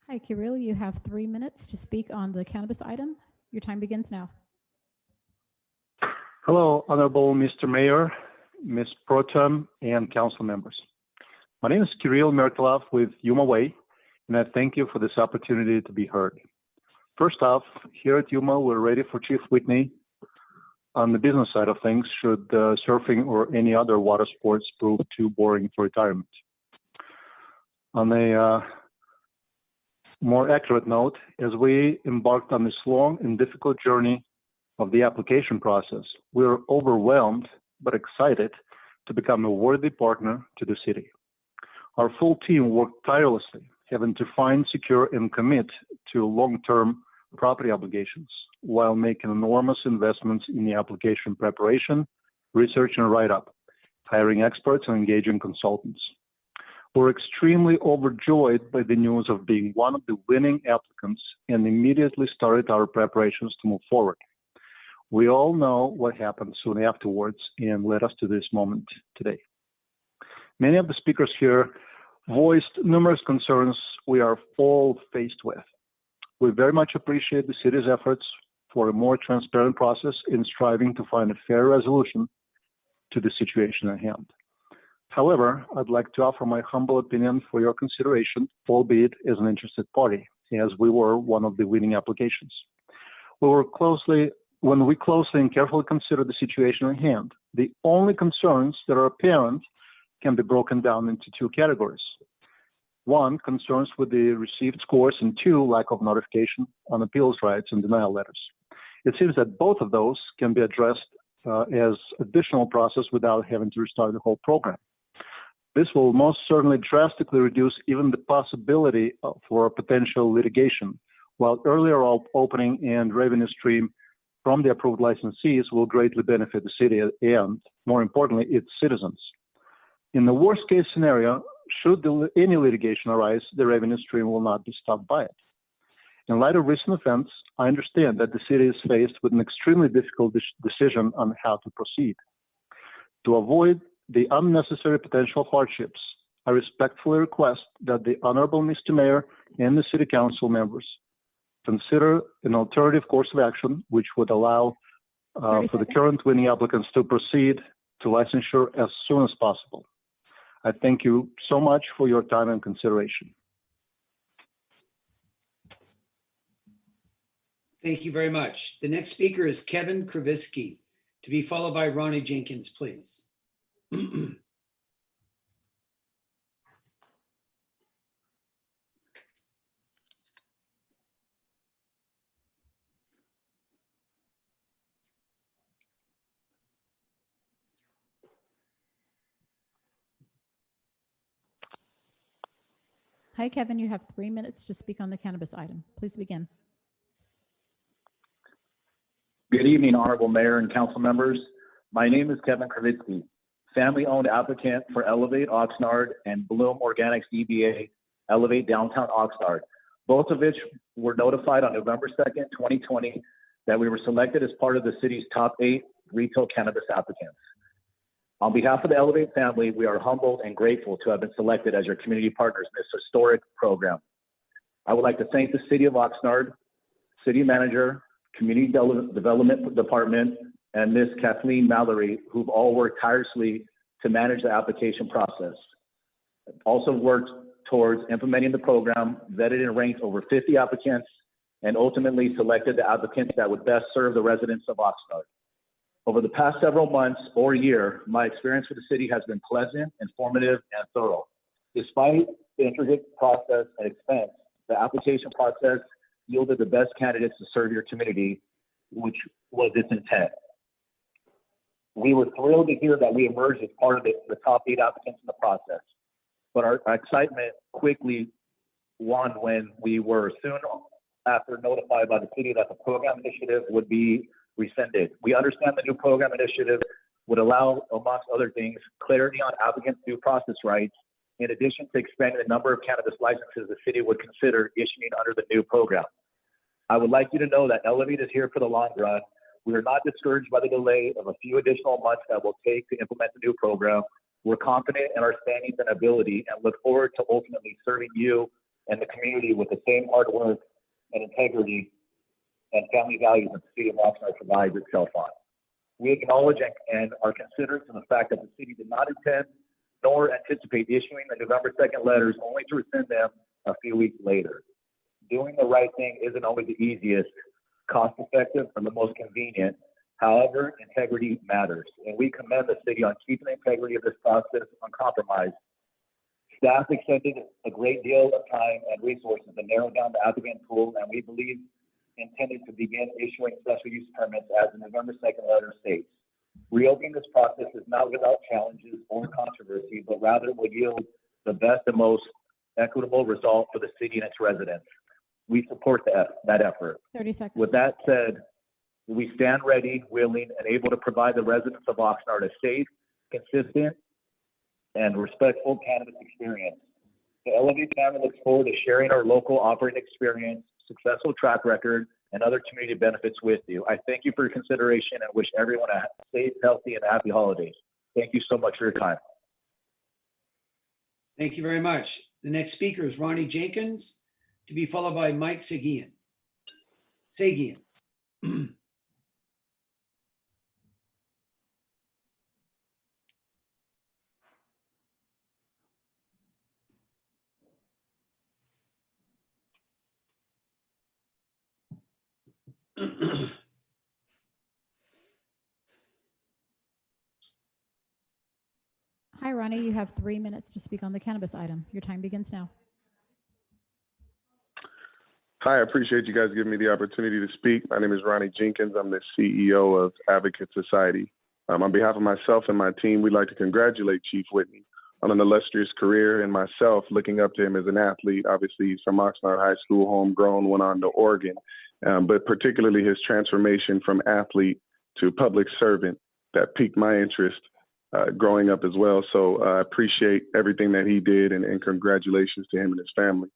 B: Hi, Kirill. You have 3 minutes to speak on the cannabis item. Your time begins now.
W: Hello, Honorable Mr. Mayor, Ms. Protem, and council members. My name is Kirill Merkulov with Yuma Way, and I thank you for this opportunity to be heard. First off, here at Yuma, we're ready for Chief Whitney on the business side of things should surfing or any other water sports prove too boring for retirement. On a more accurate note, as we embarked on this long and difficult journey of the application process, we were overwhelmed
E: but excited to become a worthy partner to the city. Our full team worked tirelessly, having to find, secure, and commit to long-term property obligations while making enormous investments in the application preparation, research, and write-up, hiring experts and engaging consultants. We're extremely overjoyed by the news of being one of the winning applicants and immediately started our preparations to move forward. We all know what happened soon afterwards and led us to this moment today. Many of the speakers here voiced numerous concerns we are all faced with. We very much appreciate the city's efforts for a more transparent process in striving to find a fair resolution to the situation at hand. However, I'd like to offer my humble opinion for your consideration, albeit as an interested party, as we were one of the winning applications. When we closely and carefully consider the situation at hand, the only concerns that are apparent can be broken down into two categories. One, concerns with the received scores, and two, lack of notification on appeals rights and denial letters. It seems that both of those can be addressed as additional process without having to restart the whole program. This will most certainly drastically reduce even the possibility for potential litigation, while earlier opening and revenue stream from the approved licensees will greatly benefit the city and, more importantly, its citizens. In the worst case scenario, should any litigation arise, the revenue stream will not be stopped by it. In light of recent events, I understand that the city is faced with an extremely difficult decision on how to proceed. To avoid the unnecessary potential hardships, I respectfully request that the Honorable Mr. Mayor and the City Council members consider an alternative course of action which would allow for the current winning applicants to proceed to licensure as soon as possible. I thank you so much for your time and consideration.
A: Thank you very much. The next speaker is Kevin Kravisky, to be followed by Ronnie Jenkins, please.
B: Hi, Kevin. You have 3 minutes to speak on the cannabis item. Please begin.
U: Good evening, Honorable Mayor and Council members. My name is Kevin Kravitsky, family-owned applicant for Elevate Oxnard and Bloom Organics DBA Elevate Downtown Oxnard, both of which were notified on November 2nd, 2020, that we were selected as part of the city's top 8 retail cannabis applicants. On behalf of the Elevate family, we are humbled and grateful to have been selected as your community partners in this historic program. I would like to thank the City of Oxnard, City Manager, Community Development Department, and Ms. Kathleen Mallory, who've all worked tirelessly to manage the application process. Also worked towards implementing the program, vetted and ranked over 50 applicants, and ultimately selected the applicants that would best serve the residents of Oxnard. Over the past several months or year, my experience with the city has been pleasant, informative, and thorough. Despite the intricate process and expense, the application process yielded the best candidates to serve your community, which was its intent. We were thrilled to hear that we emerged as part of the top 8 applicants in the process, but our excitement quickly waned when we were soon after notified by the city that the program initiative would be rescinded. We understand the new program initiative would allow, amongst other things, clarity on applicants' due process rights, in addition to expanding the number of cannabis licenses the city would consider issuing under the new program. I would like you to know that Elevate is here for the long run. We are not discouraged by the delay of a few additional months that will take to implement the new program. We're confident in our standings and ability and look forward to ultimately serving you and the community with the same hard work and integrity and family values that the City of Oxnard provides itself on. We acknowledge and are considerate of the fact that the city did not intend nor anticipate issuing the November 2nd letters, only to rescind them a few weeks later. Doing the right thing isn't always the easiest, cost-effective, or the most convenient. However, integrity matters, and we commend the city on keeping the integrity of this process uncompromised. Staff extended a great deal of time and resources to narrow down the applicant pool, and we believe intended to begin issuing special use permits as the November 2nd letter states. Reopening this process is not without challenges or controversy, but rather will yield the best and most equitable result for the city and its residents. We support that effort.
B: 30 seconds.
U: With that said, we stand ready, willing, and able to provide the residents of Oxnard a safe, consistent, and respectful cannabis experience. The Elevate family looks forward to sharing our local operating experience, successful track record, and other community benefits with you. I thank you for your consideration and wish everyone a safe, healthy, and happy holidays. Thank you so much for your time.
A: Thank you very much. The next speaker is Ronnie Jenkins, to be followed by Mike Sagian. Sagian.
B: Hi, Ronnie. You have 3 minutes to speak on the cannabis item. Your time begins now.
L: Hi, I appreciate you guys giving me the opportunity to speak. My name is Ronnie Jenkins. I'm the CEO of Advocate Society. On behalf of myself and my team, we'd like to congratulate Chief Whitney on an illustrious career, and myself looking up to him as an athlete. Obviously, he's from Oxnard High School, homegrown, went on to Oregon, but particularly his transformation from athlete to public servant that piqued my interest growing up as well. So I appreciate everything that he did, and congratulations to him and his family.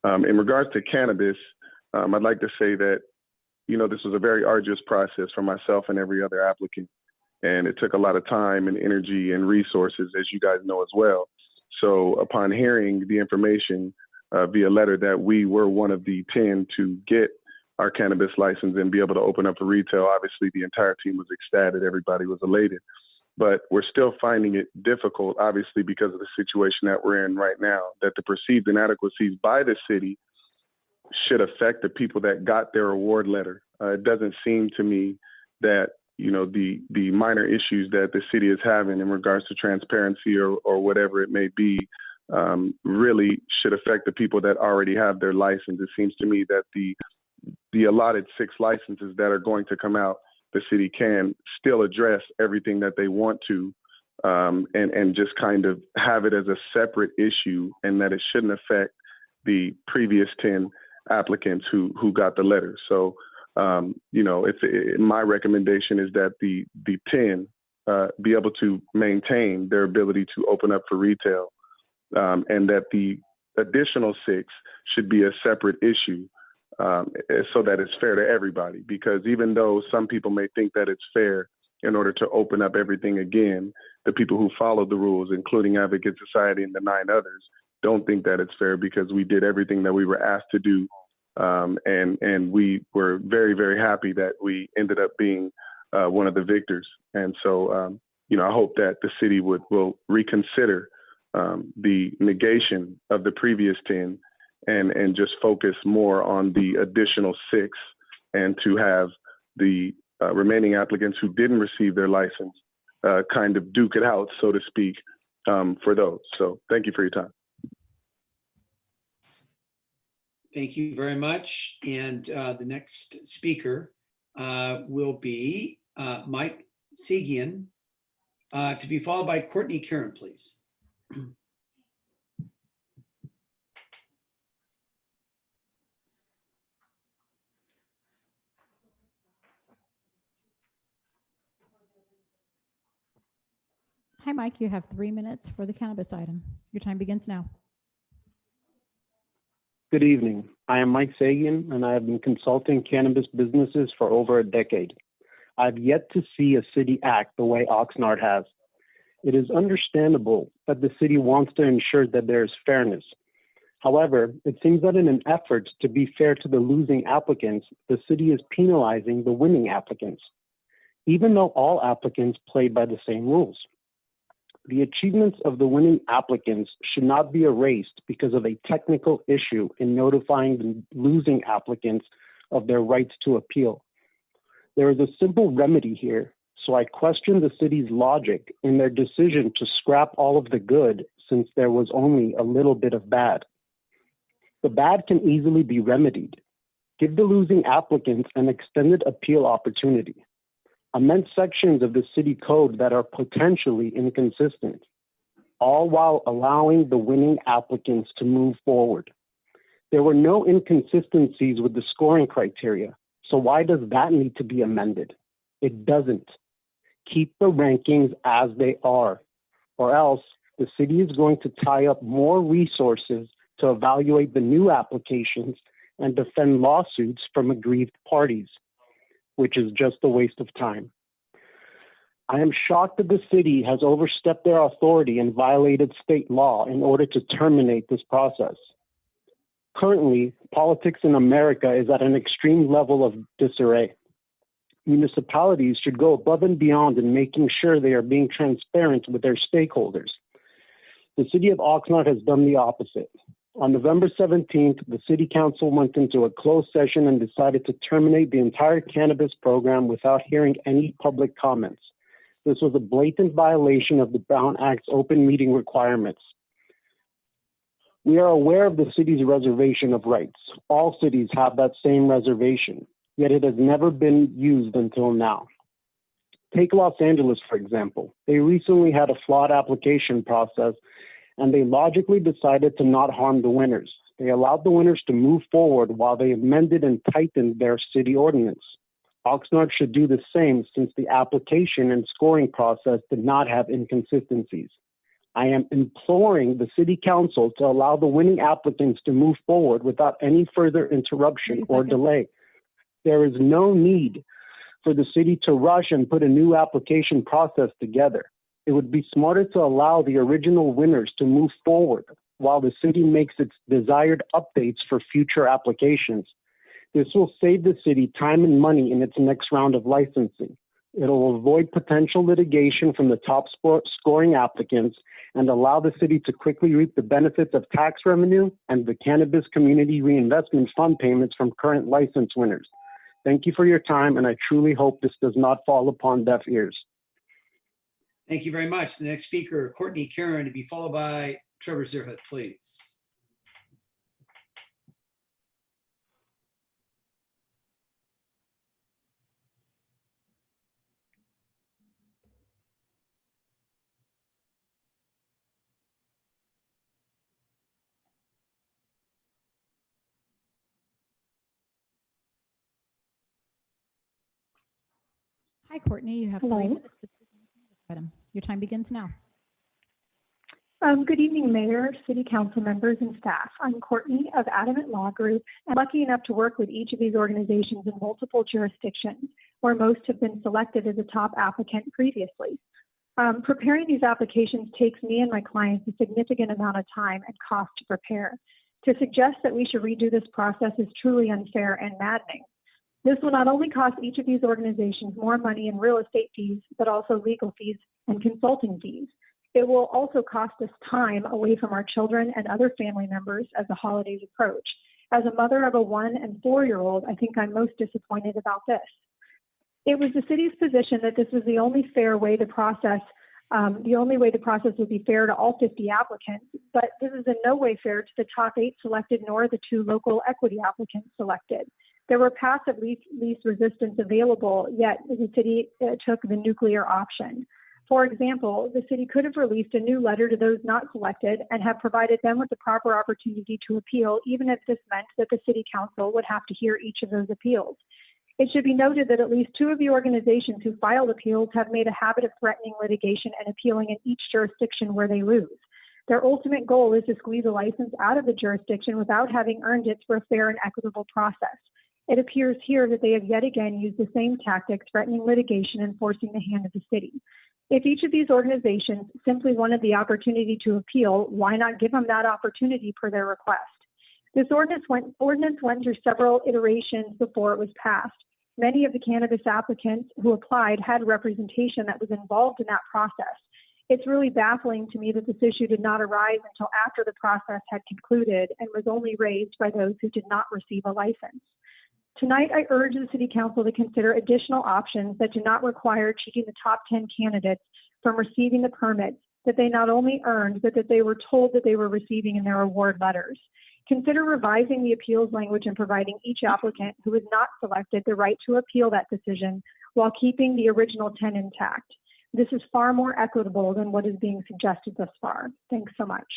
L: In regards to cannabis, I'd like to say that, this was a very arduous process for myself and every other applicant. And it took a lot of time and energy and resources, as you guys know as well. So upon hearing the information via letter that we were one of the 10 to get our cannabis license and be able to open up for retail, obviously the entire team was ecstatic. Everybody was elated. But we're still finding it difficult, obviously, because of the situation that we're in right now, that the perceived inadequacies by the city should affect the people that got their award letter. It doesn't seem to me that, the minor issues that the city is having in regards to transparency or whatever it may be, really should affect the people that already have their license. It seems to me that the allotted 6 licenses that are going to come out, the city can still address everything that they want to, and just kind of have it as a separate issue, and that it shouldn't affect the previous 10 applicants who got the letter. So, my recommendation is that the 10 be able to maintain their ability to open up for retail, and that the additional 6 should be a separate issue, so that it's fair to everybody. Because even though some people may think that it's fair in order to open up everything again, the people who followed the rules, including Advocate Society and the 9 others, don't think that it's fair, because we did everything that we were asked to do. And we were very, very happy that we ended up being one of the victors. And so, I hope that the city will reconsider the negation of the previous 10 and just focus more on the additional 6, and to have the remaining applicants who didn't receive their license kind of duke it out, so to speak, for those. So thank you for your time.
A: Thank you very much. And the next speaker will be Mike Sagian, to be followed by Courtney Karen, please.
B: Hi, Mike. You have 3 minutes for the cannabis item. Your time begins now.
W: Good evening. I am Mike Sagian, and I have been consulting cannabis businesses for over a decade. I've yet to see a city act the way Oxnard has. It is understandable that the city wants to ensure that there is fairness. However, it seems that in an effort to be fair to the losing applicants, the city is penalizing the winning applicants, even though all applicants played by the same rules. The achievements of the winning applicants should not be erased because of a technical issue in notifying the losing applicants of their rights to appeal. There is a simple remedy here, so I question the city's logic in their decision to scrap all of the good since there was only a little bit of bad. The bad can easily be remedied. Give the losing applicants an extended appeal opportunity.
O: amend sections of the city code that are potentially inconsistent, all while allowing the winning applicants to move forward. There were no inconsistencies with the scoring criteria, so why does that need to be amended? It doesn't. Keep the rankings as they are, or else the city is going to tie up more resources to evaluate the new applications and defend lawsuits from aggrieved parties, which is just a waste of time. I am shocked that the city has overstepped their authority and violated state law in order to terminate this process. Currently, politics in America is at an extreme level of disarray. Municipalities should go above and beyond in making sure they are being transparent with their stakeholders. The city of Oxnard has done the opposite. On November 17th, the city council went into a closed session and decided to terminate the entire cannabis program without hearing any public comments. This was a blatant violation of the Brown Act's open meeting requirements. We are aware of the city's reservation of rights. All cities have that same reservation, yet it has never been used until now. Take Los Angeles, for example. They recently had a flawed application process, and they logically decided to not harm the winners. They allowed the winners to move forward while they amended and tightened their city ordinance. Oxnard should do the same since the application and scoring process did not have inconsistencies. I am imploring the city council to allow the winning applicants to move forward without any further interruption or delay. There is no need for the city to rush and put a new application process together. It would be smarter to allow the original winners to move forward while the city makes its desired updates for future applications. This will save the city time and money in its next round of licensing. It'll avoid potential litigation from the top scoring applicants and allow the city to quickly reap the benefits of tax revenue and the Cannabis Community Reinvestment Fund payments from current license winners. Thank you for your time, and I truly hope this does not fall upon deaf ears.
A: Thank you very much. The next speaker, Courtney Karen, to be followed by Trevor Zirhut, please.
B: Hi, Courtney. You have 3
J: Hello.
B: minutes to item. Your time begins now.
J: Good evening, Mayor, City Council members, and staff. I'm Courtney of Adamant Law Group. I'm lucky enough to work with each of these organizations in multiple jurisdictions, where most have been selected as a top applicant previously. Preparing these applications takes me and my clients a significant amount of time and cost to prepare. To suggest that we should redo this process is truly unfair and maddening. This will not only cost each of these organizations more money in real estate fees, but also legal fees and consulting fees. It will also cost us time away from our children and other family members as the holidays approach. As a mother of a 1- and 4-year-old, I think I'm most disappointed about this. It was the city's position that this was the only fair way the process would be fair to all 50 applicants, but this is in no way fair to the top 8 selected nor the 2 local equity applicants selected. There were paths of least resistance available, yet the city took the nuclear option. For example, the city could have released a new letter to those not selected and have provided them with the proper opportunity to appeal, even if this meant that the city council would have to hear each of those appeals. It should be noted that at least 2 of the organizations who filed appeals have made a habit of threatening litigation and appealing in each jurisdiction where they lose. Their ultimate goal is to squeeze a license out of the jurisdiction without having earned it through a fair and equitable process. It appears here that they have yet again used the same tactic, threatening litigation and forcing the hand of the city. If each of these organizations simply wanted the opportunity to appeal, why not give them that opportunity per their request? This ordinance went through several iterations before it was passed. Many of the cannabis applicants who applied had representation that was involved in that process. It's really baffling to me that this issue did not arise until after the process had concluded and was only raised by those who did not receive a license. Tonight, I urge the City Council to consider additional options that do not require cheating the top 10 candidates from receiving the permits that they not only earned, but that they were told that they were receiving in their award letters. Consider revising the appeals language and providing each applicant who is not selected the right to appeal that decision
N: while keeping the original 10 intact. This is far more equitable than what is being suggested thus far. Thanks so much.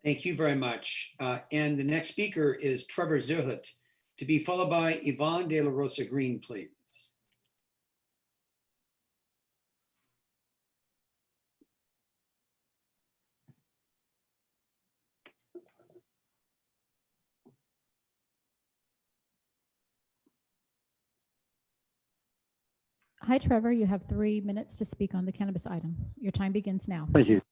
A: Thank you very much. And the next speaker is Trevor Zerhut, to be followed by Yvonne De La Rosa Green, please.
B: Hi, Trevor. You have 3 minutes to speak on the cannabis item. Your time begins now.
T: Thank you.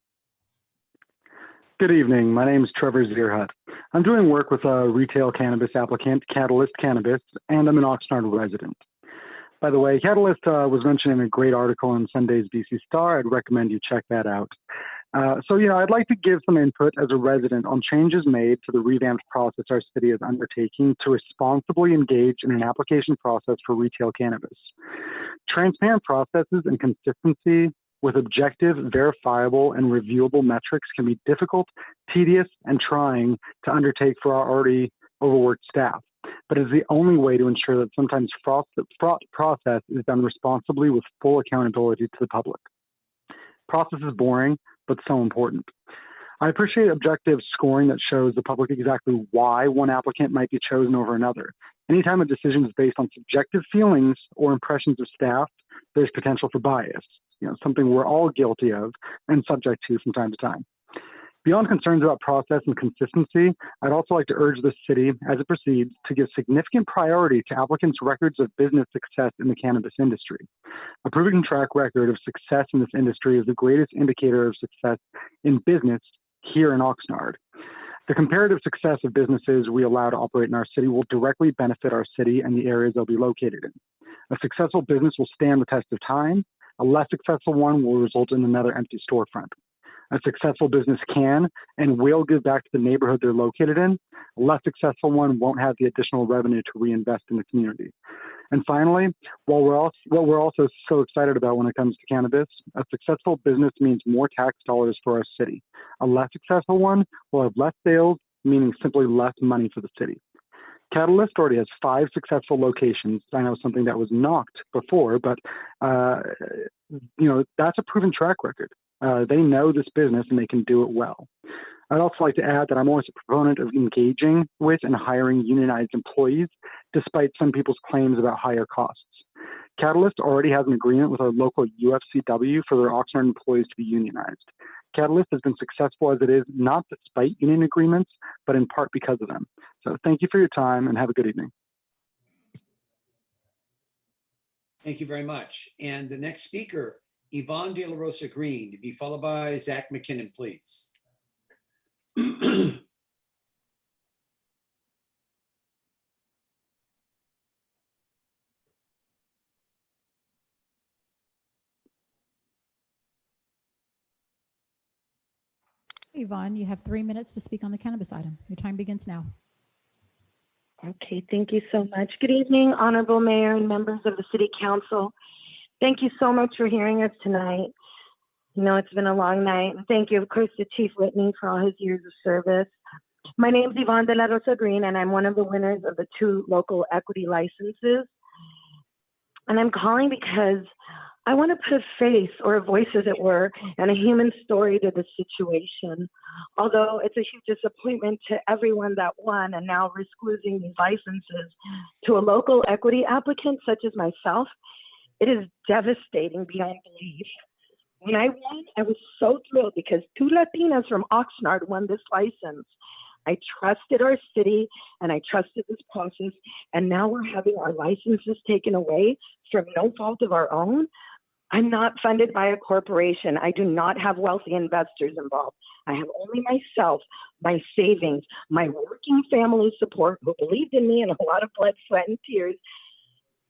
T: Good evening. My name is Trevor Zierhut. I'm doing work with a retail cannabis applicant, Catalyst Cannabis, and I'm an Oxnard resident. By the way, Catalyst was mentioned in a great article in Sunday's DC Star. I'd recommend you check that out. I'd like to give some input as a resident on changes made to the revamped process our city is undertaking to responsibly engage in an application process for retail cannabis. Transparent processes and consistency with objective, verifiable, and reviewable metrics can be difficult, tedious, and trying to undertake for our already overworked staff, but is the only way to ensure that sometimes fraught process is done responsibly with full accountability to the public. Process is boring, but so important. I appreciate objective scoring that shows the public exactly why one applicant might be chosen over another. Anytime a decision is based on subjective feelings or impressions of staff, there's potential for bias, something we're all guilty of and subject to from time to time. Beyond concerns about process and consistency, I'd also like to urge the city, as it proceeds, to give significant priority to applicants' records of business success in the cannabis industry. A proven track record of success in this industry is the greatest indicator of success in business here in Oxnard. The comparative success of businesses we allow to operate in our city will directly benefit our city and the areas they'll be located in. A successful business will stand the test of time. A less successful one will result in another empty storefront. A successful business can and will give back to the neighborhood they're located in. A less successful one won't have the additional revenue to reinvest in the community. And finally, what we're also so excited about when it comes to cannabis, a successful business means more tax dollars for our city. A less successful one will have less sales, meaning simply less money for the city. Catalyst already has 5 successful locations. I know something that was knocked before, but that's a proven track record. They know this business and they can do it well. I'd also like to add that I'm always a proponent of engaging with and hiring unionized employees, despite some people's claims about higher costs. Catalyst already has an agreement with our local UFCW for their Oxnard employees to be unionized. Catalyst has been successful as it is, not despite union agreements, but in part because of them. So thank you for your time and have a good evening.
A: Thank you very much. And the next speaker, Yvonne De La Rosa Green, to be followed by Zach McKinnon, please.
B: Yvonne, you have 3 minutes to speak on the cannabis item. Your time begins now.
V: Okay, thank you so much. Good evening, Honorable Mayor and members of the City Council. Thank you so much for hearing us tonight. It's been a long night. And thank you, of course, to Chief Whitney for all his years of service. My name is Yvonne De La Rosa Green, and I'm one of the winners of the 2 local equity licenses. And I'm calling because I want to put a face, or a voice as it were, and a human story to this situation. Although it's a huge disappointment to everyone that won and now risk losing these licenses to a local equity applicant such as myself, it is devastating beyond belief. When I won, I was so thrilled because 2 Latinas from Oxnard won this license. I trusted our city and I trusted this process, and now we're having our licenses taken away from no fault of our own. I'm not funded by a corporation. I do not have wealthy investors involved. I have only myself, my savings, my working family support who believed in me and a lot of blood, sweat, and tears,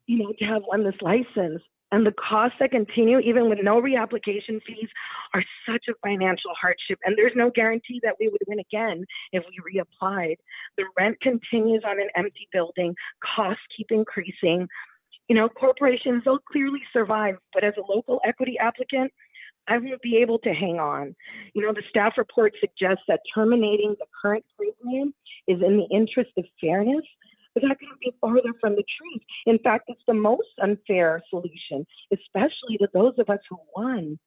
V: to have won this license. And the costs that continue, even with no reapplication fees, are such a financial hardship. And there's no guarantee that we would win again if we reapplied. The rent continues on an empty building. Costs keep increasing. Corporations, they'll clearly survive. But as a local equity applicant, I won't be able to hang on. The staff report suggests that terminating the current program is in the interest of fairness. But that couldn't be farther from the truth. In fact, it's the most unfair solution, especially to those of us who won.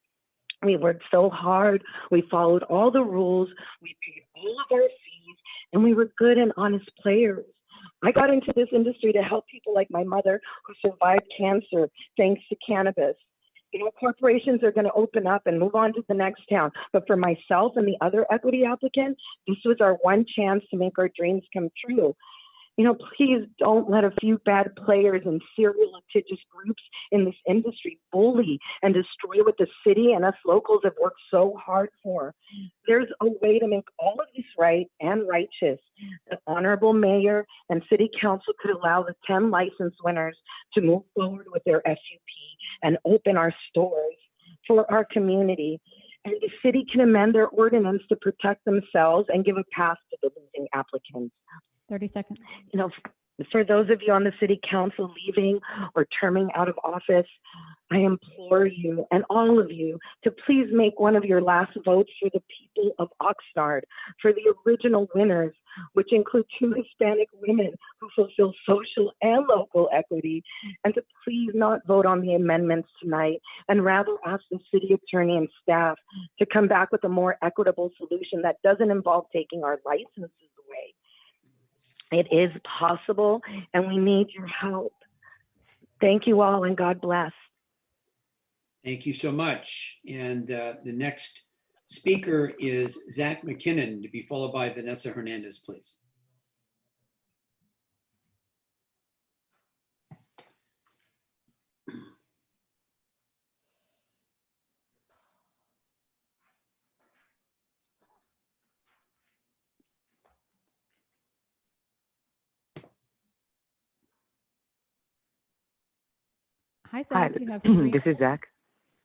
V: We worked so hard. We followed all the rules. We paid all of our fees, and we were good and honest players. I got into this industry to help people like my mother who survived cancer thanks to cannabis. You know, corporations are going to open up and move on to the next town. But for myself and the other equity applicants, this was our one chance to make our dreams come true. You know, please don't let a few bad players and serial litigious groups in this industry bully and destroy what the city and us locals have worked so hard for. There's a way to make all of this right and righteous. The Honorable Mayor and City Council could allow the 10 license winners to move forward with their SUP and open our stores for our community. And the city can amend their ordinance to protect themselves and give a pass to the losing applicants.
B: 30 seconds.
V: You know, for those of you on the city council leaving or terming out of office, I implore you and all of you to please make one of your last votes for the people of Oxnard, for the original winners, which include 2 Hispanic women who fulfill social and local equity, and to please not vote on the amendments tonight, and rather ask the city attorney and staff to come back with a more equitable solution that doesn't involve taking our licenses away. It is possible, and we need your help. Thank you all, and God bless.
A: Thank you so much. And the next speaker is Zach McKinnon, to be followed by Vanessa Hernandez, please.
B: Hi, Zach. You have 3
C: This is
B: minutes.
C: Zach.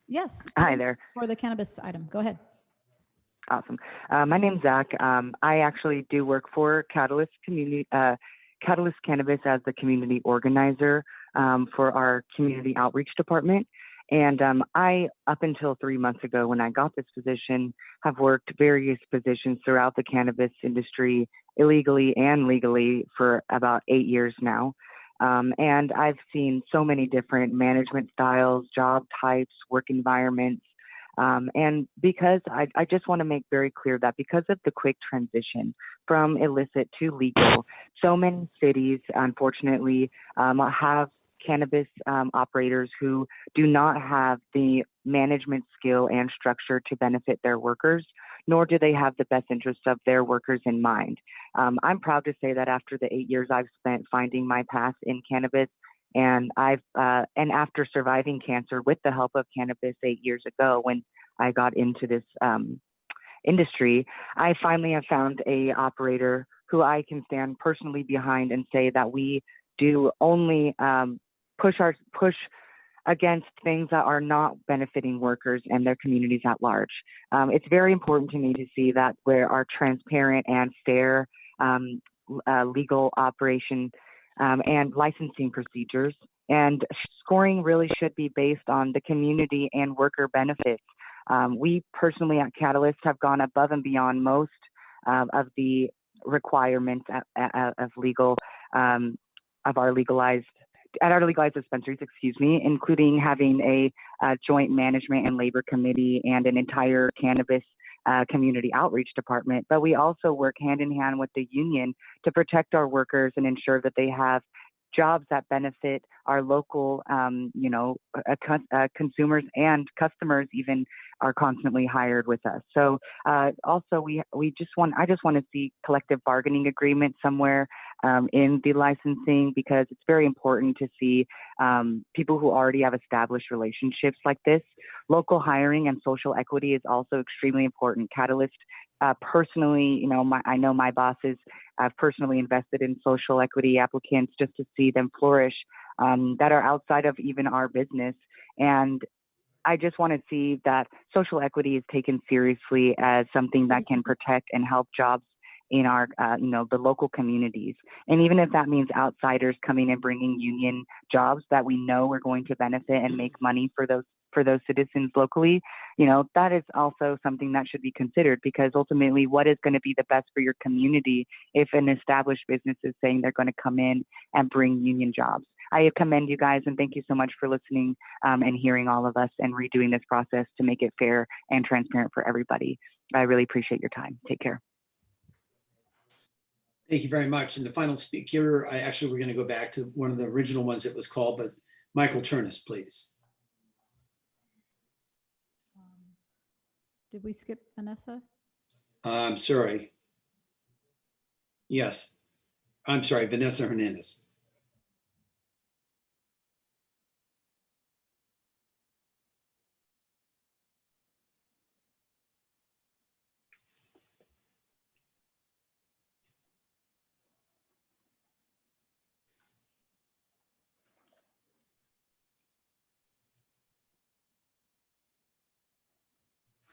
B: Yes.
C: Hi there.
B: For the cannabis item. Go ahead.
C: Awesome. My name's Zach. I actually do work for Catalyst Cannabis as the community organizer for our community outreach department. And I, up until 3 months ago when I got this position, have worked various positions throughout the cannabis industry, illegally and legally, for about 8 years now. And I've seen so many different management styles, job types, work environments. And because I just want to make very clear that because of the quick transition from illicit to legal, so many cities, unfortunately, have cannabis operators who do not have the management skill and structure to benefit their workers, nor do they have the best interests of their workers in mind. I'm proud to say that after the 8 years I've spent finding my path in cannabis, and after surviving cancer with the help of cannabis 8 years ago when I got into this industry, I finally have found a operator who I can stand personally behind and say that we do only push against things that are not benefiting workers and their communities at large. It's very important to me to see that there are transparent and fair legal operation and licensing procedures. And scoring really should be based on the community and worker benefits. We personally at Catalyst have gone above and beyond most of the requirements of legal of our legalized dispensaries, including having a joint management and labor committee and an entire cannabis community outreach department. But we also work hand in hand with the union to protect our workers and ensure that they have jobs that benefit our local, consumers and customers even are constantly hired with us. So also I just want to see collective bargaining agreement somewhere in the licensing, because it's very important to see people who already have established relationships like this. Local hiring and social equity is also extremely important. Catalyst personally, I know my bosses have personally invested in social equity applicants just to see them flourish that are outside of even our business. And I just want to see that social equity is taken seriously as something that can protect and help jobs in our, the local communities. And even if that means outsiders coming and bringing union jobs that we know are going to benefit and make money for for those citizens locally, that is also something that should be considered, because ultimately, what is going to be the best for your community if an established business is saying they're going to come in and bring union jobs? I commend you guys, and thank you so much for listening and hearing all of us and redoing this process to make it fair and transparent for everybody. I really appreciate your time. Take care.
A: Thank you very much. And the final speaker, we're going to go back to one of the original ones it was called, but Michael Chernus, please.
B: Did we skip Vanessa?
A: I'm sorry. Yes. I'm sorry, Vanessa Hernandez.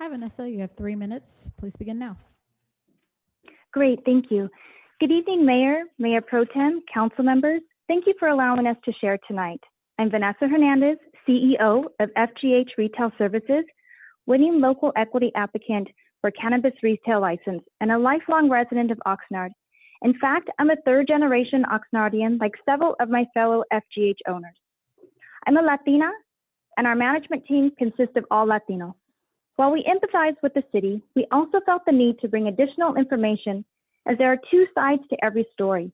B: Hi, Vanessa. You have 3 minutes. Please begin now.
J: Great, thank you. Good evening, Mayor, Mayor Pro Tem, council members. Thank you for allowing us to share tonight. I'm Vanessa Hernandez, CEO of FGH Retail Services, winning local equity applicant for cannabis retail license and a lifelong resident of Oxnard. In fact, I'm a third-generation Oxnardian like several of my fellow FGH owners. I'm a Latina, and our management team consists of all Latinos. While we empathize with the city, we also felt the need to bring additional information, as there are two sides to every story.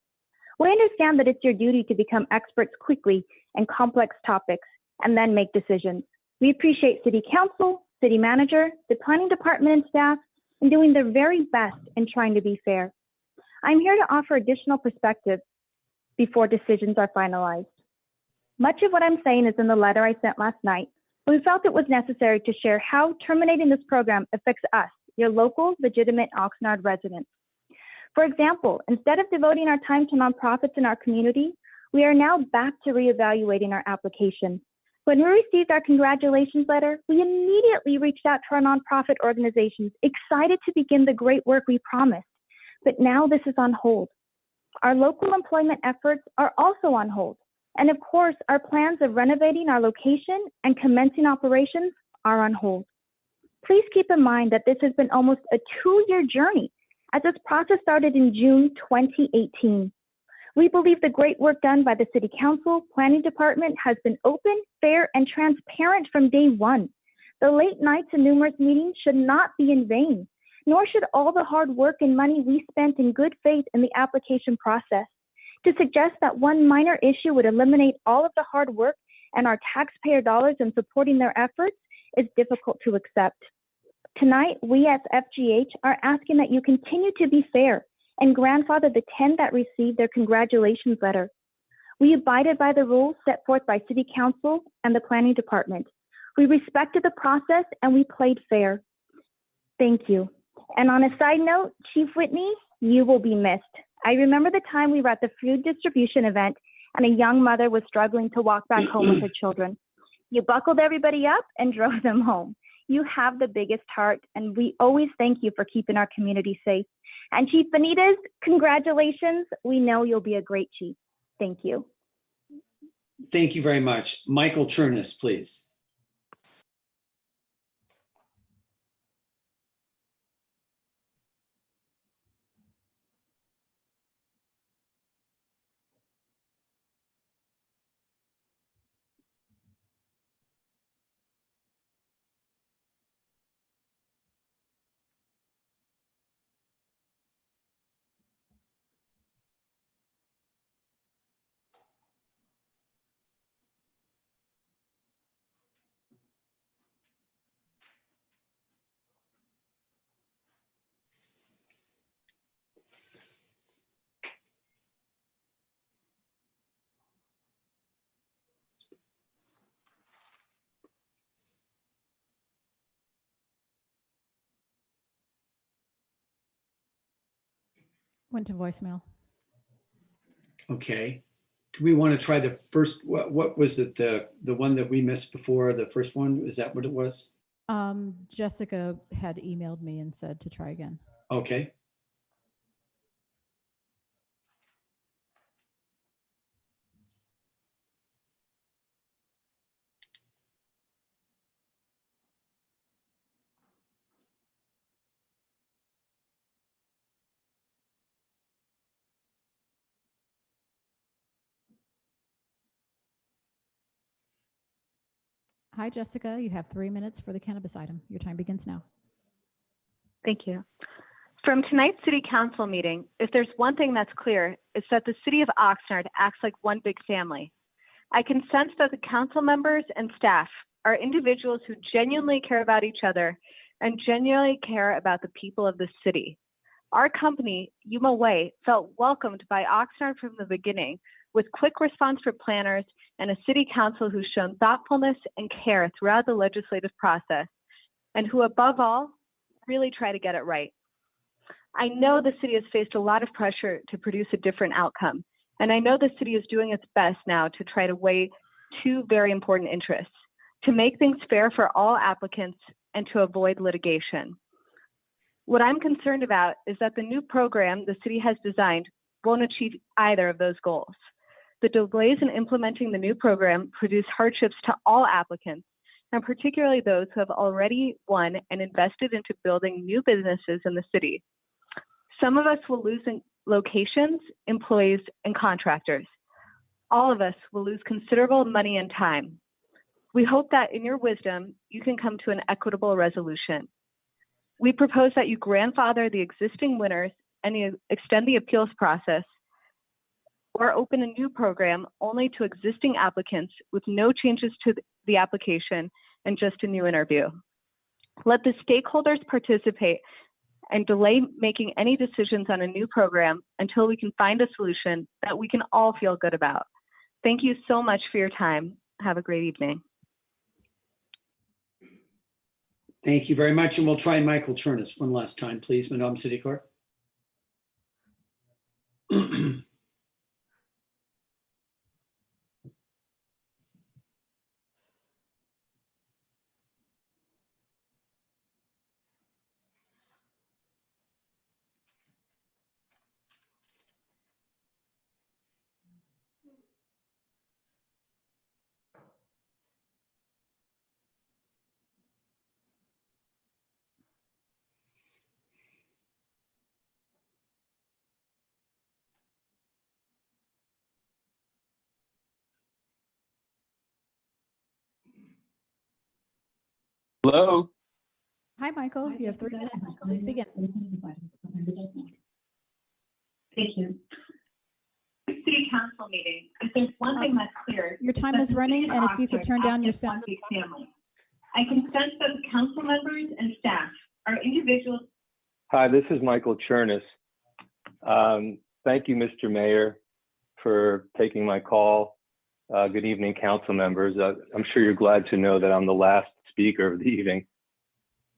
J: We understand that it's your duty to become experts quickly in complex topics and then make decisions. We appreciate City Council, City Manager, the Planning Department and staff in doing their very best in trying to be fair. I'm here to offer additional perspective before decisions are finalized. Much of what I'm saying is in the letter I sent last night, but we felt it was necessary to share how terminating this program affects us, your local, legitimate Oxnard residents. For example, instead of devoting our time to nonprofits in our community, we are now back to reevaluating our application. When we received our congratulations letter, we immediately reached out to our nonprofit organizations, excited to begin the great work we promised. But now this is on hold. Our local employment efforts are also on hold. And of course, our plans of renovating our location and commencing operations are on hold. Please keep in mind that this has been almost a 2-year journey, as this process started in June 2018. We believe the great work done by the City Council Planning Department has been open, fair, and transparent from day one. The late nights and numerous meetings should not be in vain, nor should all the hard work and money we spent in good faith in the application process. To suggest that one minor issue would eliminate all of the hard work and our taxpayer dollars in supporting their efforts is difficult to accept. Tonight, we as FGH are asking that you continue to be fair and grandfather the 10 that received their congratulations letter. We abided by the rules set forth by City Council and the Planning Department. We respected the process and we played fair. Thank you. And on a side note, Chief Whitney, you will be missed. I remember the time we were at the food distribution event and a young mother was struggling to walk back home with her children. You buckled everybody up and drove them home. You have the biggest heart, and we always thank you for keeping our community safe. And Chief Benitez, congratulations. We know you'll be a great chief. Thank you.
A: Thank you very much. Michael Chernus, please.
B: Went to voicemail.
A: Okay. Do we want to try the first, what was it, the one that we missed before, the first one? Is that what it was?
B: Jessica had emailed me and said to try again.
A: Okay.
B: Hi, Jessica. You have 3 minutes for the cannabis item. Your time begins now.
D: Thank you. From tonight's City Council meeting, if there's one thing that's clear, it's that the City of Oxnard acts like one big family. I can sense that the council members and staff are individuals who genuinely care about each other and genuinely care about the people of the city. Our company, Yuma Way, felt welcomed by Oxnard from the beginning with quick response for planners and a city council who's shown thoughtfulness and care throughout the legislative process, and who above all, really try to get it right. I know the city has faced a lot of pressure to produce a different outcome, and I know the city is doing its best now to try to weigh two very important interests: to make things fair for all applicants and to avoid litigation. What I'm concerned about is that the new program the city has designed won't achieve either of those goals. The delays in implementing the new program produce hardships to all applicants, and particularly those who have already won and invested into building new businesses in the city. Some of us will lose locations, employees, and contractors. All of us will lose considerable money and time. We hope that in your wisdom, you can come to an equitable resolution. We propose that you grandfather the existing winners and you extend the appeals process, or open a new program only to existing applicants with no changes to the application and just a new interview. Let the stakeholders participate and delay making any decisions on a new program until we can find a solution that we can all feel good about. Thank you so much for your time. Have a great evening.
A: Thank you very much. And we'll try Michael Chernus one last time, please, Madam City Clerk.
P: Hello.
B: Hi, Michael. You have 3 minutes. Please begin.
D: Thank you. City Council meeting. If there's one thing that's clear,
B: Your time is running, and if you could turn down your sound.
D: Family. I can sense that the council members and staff are individuals.
P: Hi, this is Michael Chernus. Thank you, Mr. Mayor, for taking my call. Good evening, council members. I'm sure you're glad to know that I'm the last speaker of the evening.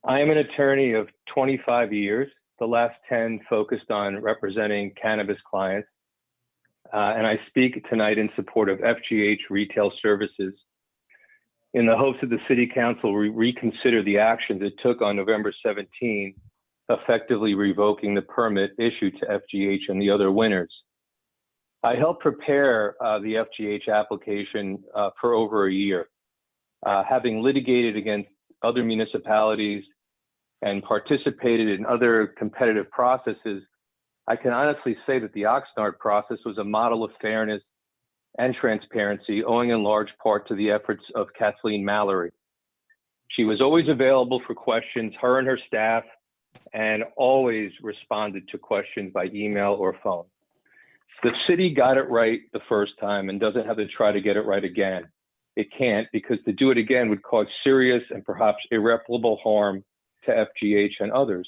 P: I am an attorney of 25 years, the last 10 focused on representing cannabis clients. And I speak tonight in support of FGH Retail Services in the hopes that the City Council reconsider the actions it took on November 17, effectively revoking the permit issued to FGH and the other winners. I helped prepare the FGH application for over a year. Having litigated against other municipalities and participated in other competitive processes, I can honestly say that the Oxnard process was a model of fairness and transparency, owing in large part to the efforts of Kathleen Mallory. She was always available for questions, her and her staff, and always responded to questions by email or phone. The city got it right the first time and doesn't have to try to get it right again. It can't, because to do it again would cause serious and perhaps irreparable harm to FGH and others.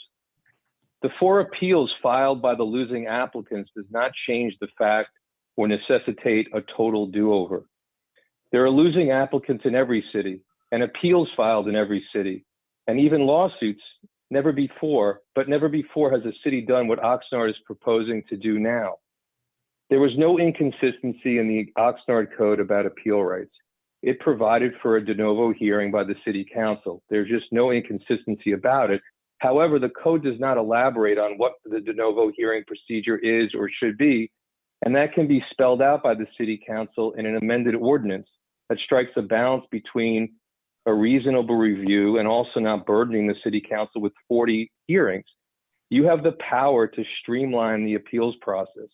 P: The 4 appeals filed by the losing applicants does not change the fact or necessitate a total do-over. There are losing applicants in every city and appeals filed in every city, and even lawsuits. Never before has a city done what Oxnard is proposing to do now. There was no inconsistency in the Oxnard Code about appeal rights. It provided for a de novo hearing by the City Council. There's just no inconsistency about it. However, the code does not elaborate on what the de novo hearing procedure is or should be, and that can be spelled out by the City Council in an amended ordinance that strikes a balance between a reasonable review and also not burdening the City Council with 40 hearings. You have the power to streamline the appeals process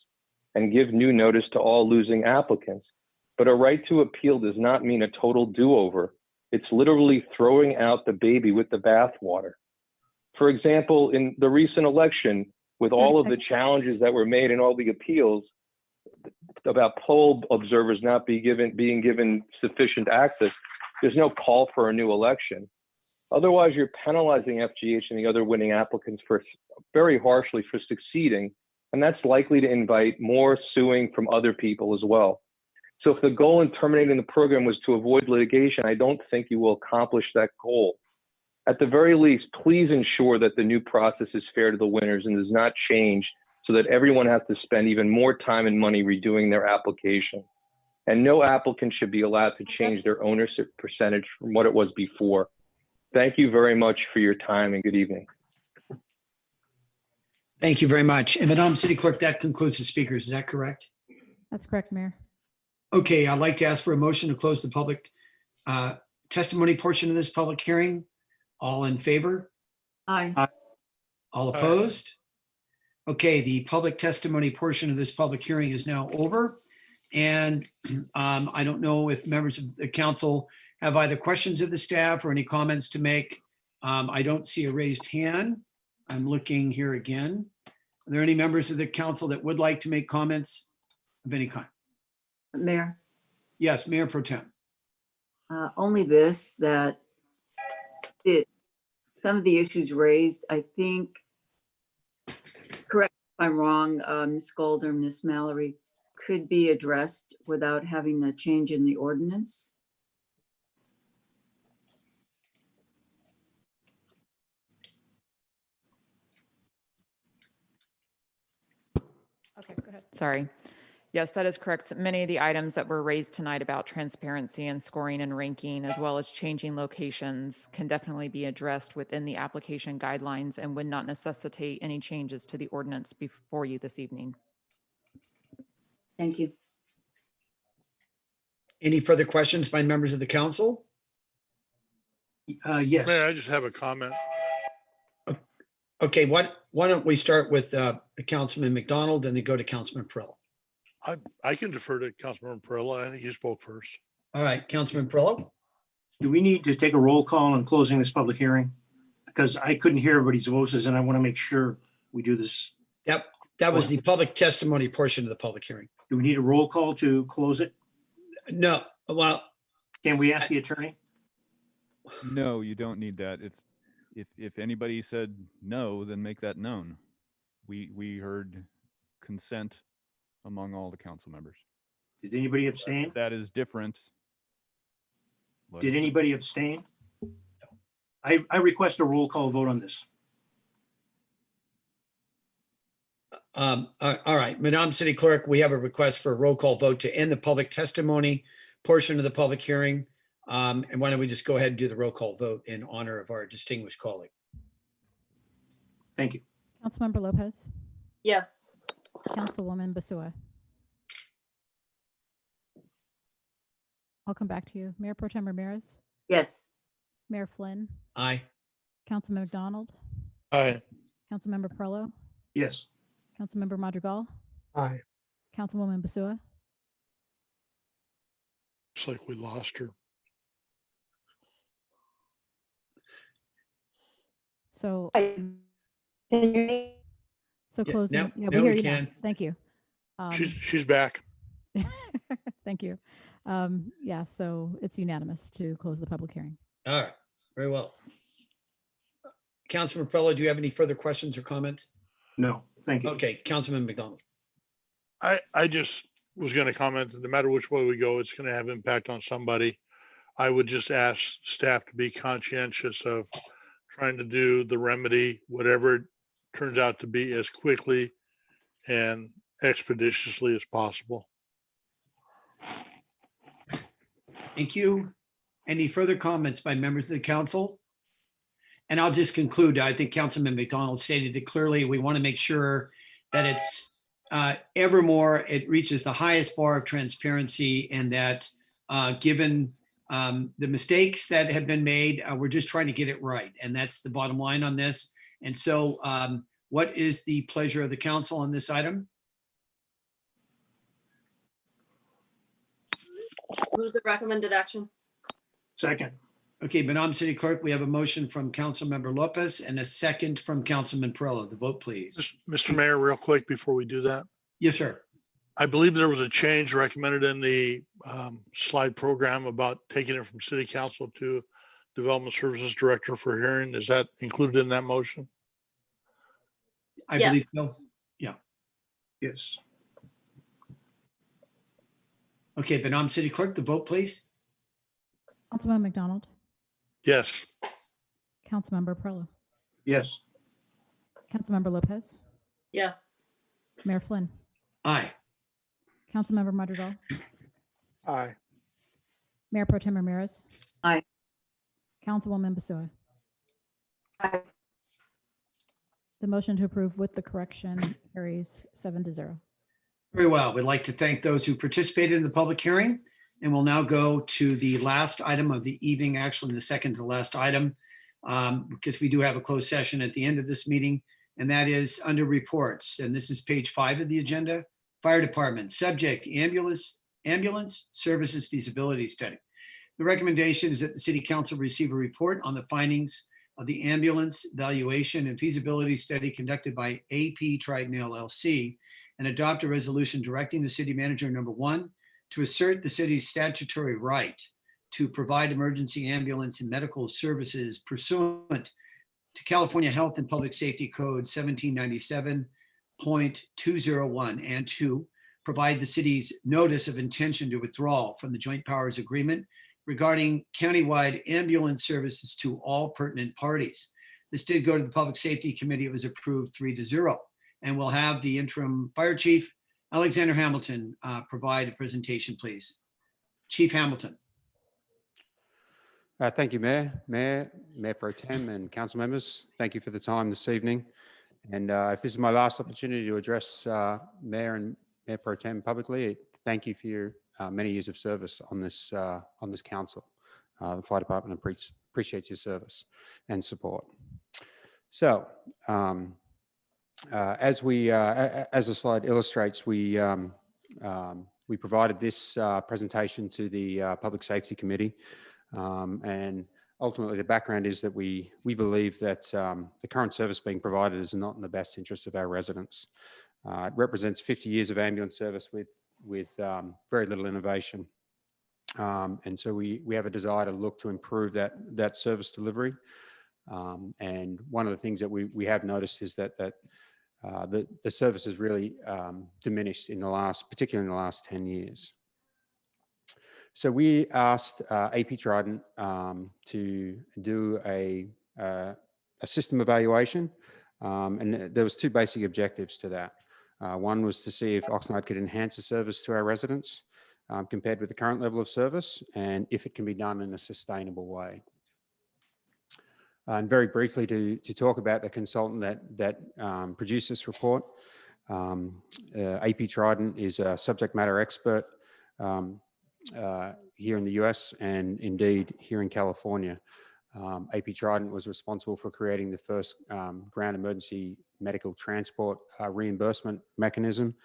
P: and give new notice to all losing applicants. But a right to appeal does not mean a total do-over. It's literally throwing out the baby with the bathwater. For example, in the recent election, with all of the challenges that were made and all the appeals about poll observers not being given sufficient access, there's no call for a new election. Otherwise, you're penalizing FGH and the other winning applicants for very harshly for succeeding, and that's likely to invite more suing from other people as well. So if the goal in terminating the program was to avoid litigation, I don't think you will accomplish that goal. At the very least, please ensure that the new process is fair to the winners and does not change so that everyone has to spend even more time and money redoing their application. And no applicant should be allowed to change their ownership percentage from what it was before. Thank you very much for your time and good evening.
A: Thank you very much. And Madam City Clerk, that concludes the speakers. Is that correct?
B: That's correct, Mayor.
A: Okay, I'd like to ask for a motion to close the public testimony portion of this public hearing. All in favor?
F: Aye.
A: All opposed? Okay, the public testimony portion of this public hearing is now over. And I don't know if members of the council have either questions of the staff or any comments to make. I don't see a raised hand. I'm looking here again. Are there any members of the council that would like to make comments of any kind?
F: Mayor,
A: Yes, Mayor Pro Tem.
F: only this, that some of the issues raised, I think, correct if I'm wrong, Ms. Golder, Ms. Mallory, could be addressed without having a change in the ordinance.
B: Okay, go ahead.
G: Sorry. Yes, that is correct. Many of the items that were raised tonight about transparency and scoring and ranking, as well as changing locations, can definitely be addressed within the application guidelines and would not necessitate any changes to the ordinance before you this evening.
F: Thank you.
A: Any further questions by members of the council? Yes.
Q: Mayor, I just have a comment.
A: Okay, why don't we start with Councilman McDonald and then go to Councilman Perillo?
Q: I can defer to Councilmember Perella. I think you spoke first.
A: All right, Councilman Perillo?
X: Do we need to take a roll call on closing this public hearing? Because I couldn't hear everybody's voices and I want to make sure we do this.
A: Yep, that was the public testimony portion of the public hearing.
X: Do we need a roll call to close it?
A: No, well.
X: Can we ask the attorney?
Y: No, you don't need that. If anybody said no, then make that known. We heard consent among all the council members.
X: Did anybody abstain?
Y: That is different.
X: Did anybody abstain? I request a roll call vote on this.
A: All right, Madam City Clerk, we have a request for a roll call vote to end the public testimony portion of the public hearing. And why don't we just go ahead and do the roll call vote in honor of our distinguished colleague.
X: Thank you.
B: Councilmember Lopez,
F: Yes.
B: Councilwoman Basua. I'll come back to you. Mayor Pro Tem Ramirez,
F: Yes.
B: Mayor Flynn,
A: Aye.
B: Councilman McDonald,
Q: Aye.
B: Councilmember Perlo,
X: Yes.
B: Councilmember Madrigal,
Q: Aye.
B: Councilwoman Basua.
Q: Looks like we lost her.
B: So,
A: Yeah,
B: closing.
A: now-
B: Yeah,
A: now
B: we hear
A: we
B: you now.
A: can.
B: Thank you.
Q: She's back.
B: Thank you. Yeah, so it's unanimous to close the public hearing.
A: All right, very well. Councilman Perlo, do you have any further questions or comments?
X: No, thank you.
A: Okay, Councilman McDonald.
Q: I just was going to comment that no matter which way we go, it's going to have impact on somebody. I would just ask staff to be conscientious of trying to do the remedy, whatever it turns out to be, as quickly and expeditiously as possible.
A: Thank you. Any further comments by members of the council? And I'll just conclude. I think Councilman McDonald stated it clearly. We want to make sure that it's evermore, it reaches the highest bar of transparency, and that given the mistakes that have been made, we're just trying to get it right. And that's the bottom line on this. And so what is the pleasure of the council on this item?
F: Move the recommended action.
X: Second.
A: Okay, Madam City Clerk, we have a motion from Councilmember Lopez and a second from Councilman Perillo. The vote, please.
Q: Mr. Mayor, real quick before we do that,
A: Yes, sir.
Q: I believe there was a change recommended in the slide program about taking it from City Council to Development Services Director for hearing. Is that included in that motion?
A: I believe so. Yeah.
X: Yes.
A: Okay, Madam City Clerk, the vote, please.
B: Councilman McDonald,
Q: Yes.
B: Councilmember Perillo,
X: Yes.
B: Councilmember Lopez,
H: Yes.
B: Mayor Flynn,
A: Aye.
B: Councilmember Madrigal,
Q: Aye.
B: Mayor Pro Tem Ramirez,
F: Aye.
B: Councilwoman Basua.
H: Aye.
B: The motion to approve with the correction carries 7-0.
A: Very well. We'd like to thank those who participated in the public hearing. And we'll now go to the last item of the evening, actually the second to last item, because we do have a closed session at the end of this meeting, and that is under reports. And this is page 5 of the agenda. Fire Department, subject ambulance services feasibility study. The recommendation is that the City Council receive a report on the findings of the ambulance valuation and feasibility study conducted by AP Triton LLC and adopt a resolution directing the city manager, number 1, to assert the city's statutory right to provide emergency ambulance and medical services pursuant to California Health and Public Safety Code 1797.201, and 2, provide the city's notice of intention to withdraw from the joint powers agreement regarding countywide ambulance services to all pertinent parties. This did go to the Public Safety Committee. It was approved 3-0. And we'll have the interim fire chief, Alexander Hamilton, provide a presentation, please. Chief Hamilton.
I: Thank you, Mayor Pro Tem, and council members. Thank you for the time this evening. And if this is my last opportunity to address Mayor and Mayor Pro Tem publicly, thank you for your many years of service on this council. The fire department appreciates your service and support. So, as the slide illustrates, we provided this presentation to the Public Safety Committee, and ultimately the background is that we believe that the current service being provided is not in the best interest of our residents. It represents 50 years of ambulance service with very little innovation, and so we have a desire to look to improve that service delivery. And one of the things that we have noticed is that the service has really diminished particularly in the last 10 years. So we asked AP Trident to do a system evaluation, and there was 2 basic objectives to that. One was to see if Oxnard could enhance the service to our residents compared with the current level of service, and if it can be done in a sustainable way. And very briefly to talk about the consultant that produced this report, AP Trident is a subject matter expert here in the US and indeed here in California. AP Trident was responsible for creating the first ground emergency medical transport reimbursement mechanism,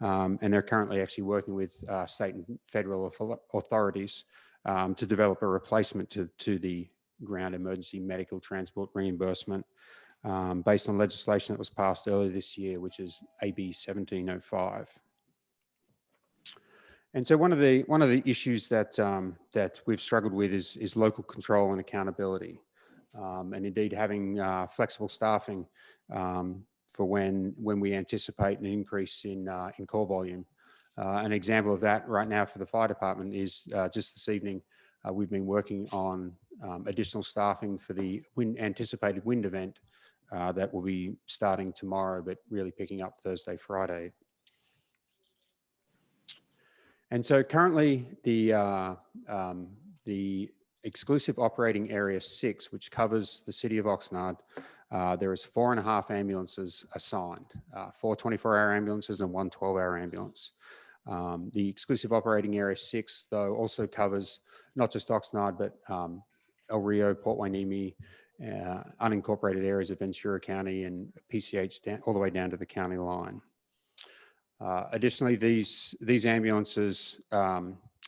I: and they're currently actually working with state and federal authorities to develop a replacement to the ground emergency medical transport reimbursement based on legislation that was passed earlier this year, which is AB 1705. And so one of the issues that we've struggled with is local control and accountability, and indeed having flexible staffing for when we anticipate an increase in call volume. An example of that right now for the fire department is just this evening we've been working on additional staffing for the anticipated wind event that will be starting tomorrow, but really picking up Thursday, Friday. And so currently the exclusive operating area 6, which covers the city of Oxnard, there is 4.5 ambulances assigned, 4 24-hour ambulances and 1 12-hour ambulance. The exclusive operating area 6, though, also covers not just Oxnard, but El Rio, Port Hueneme, unincorporated areas of Ventura County and PCH all the way down to the county line. Additionally, these ambulances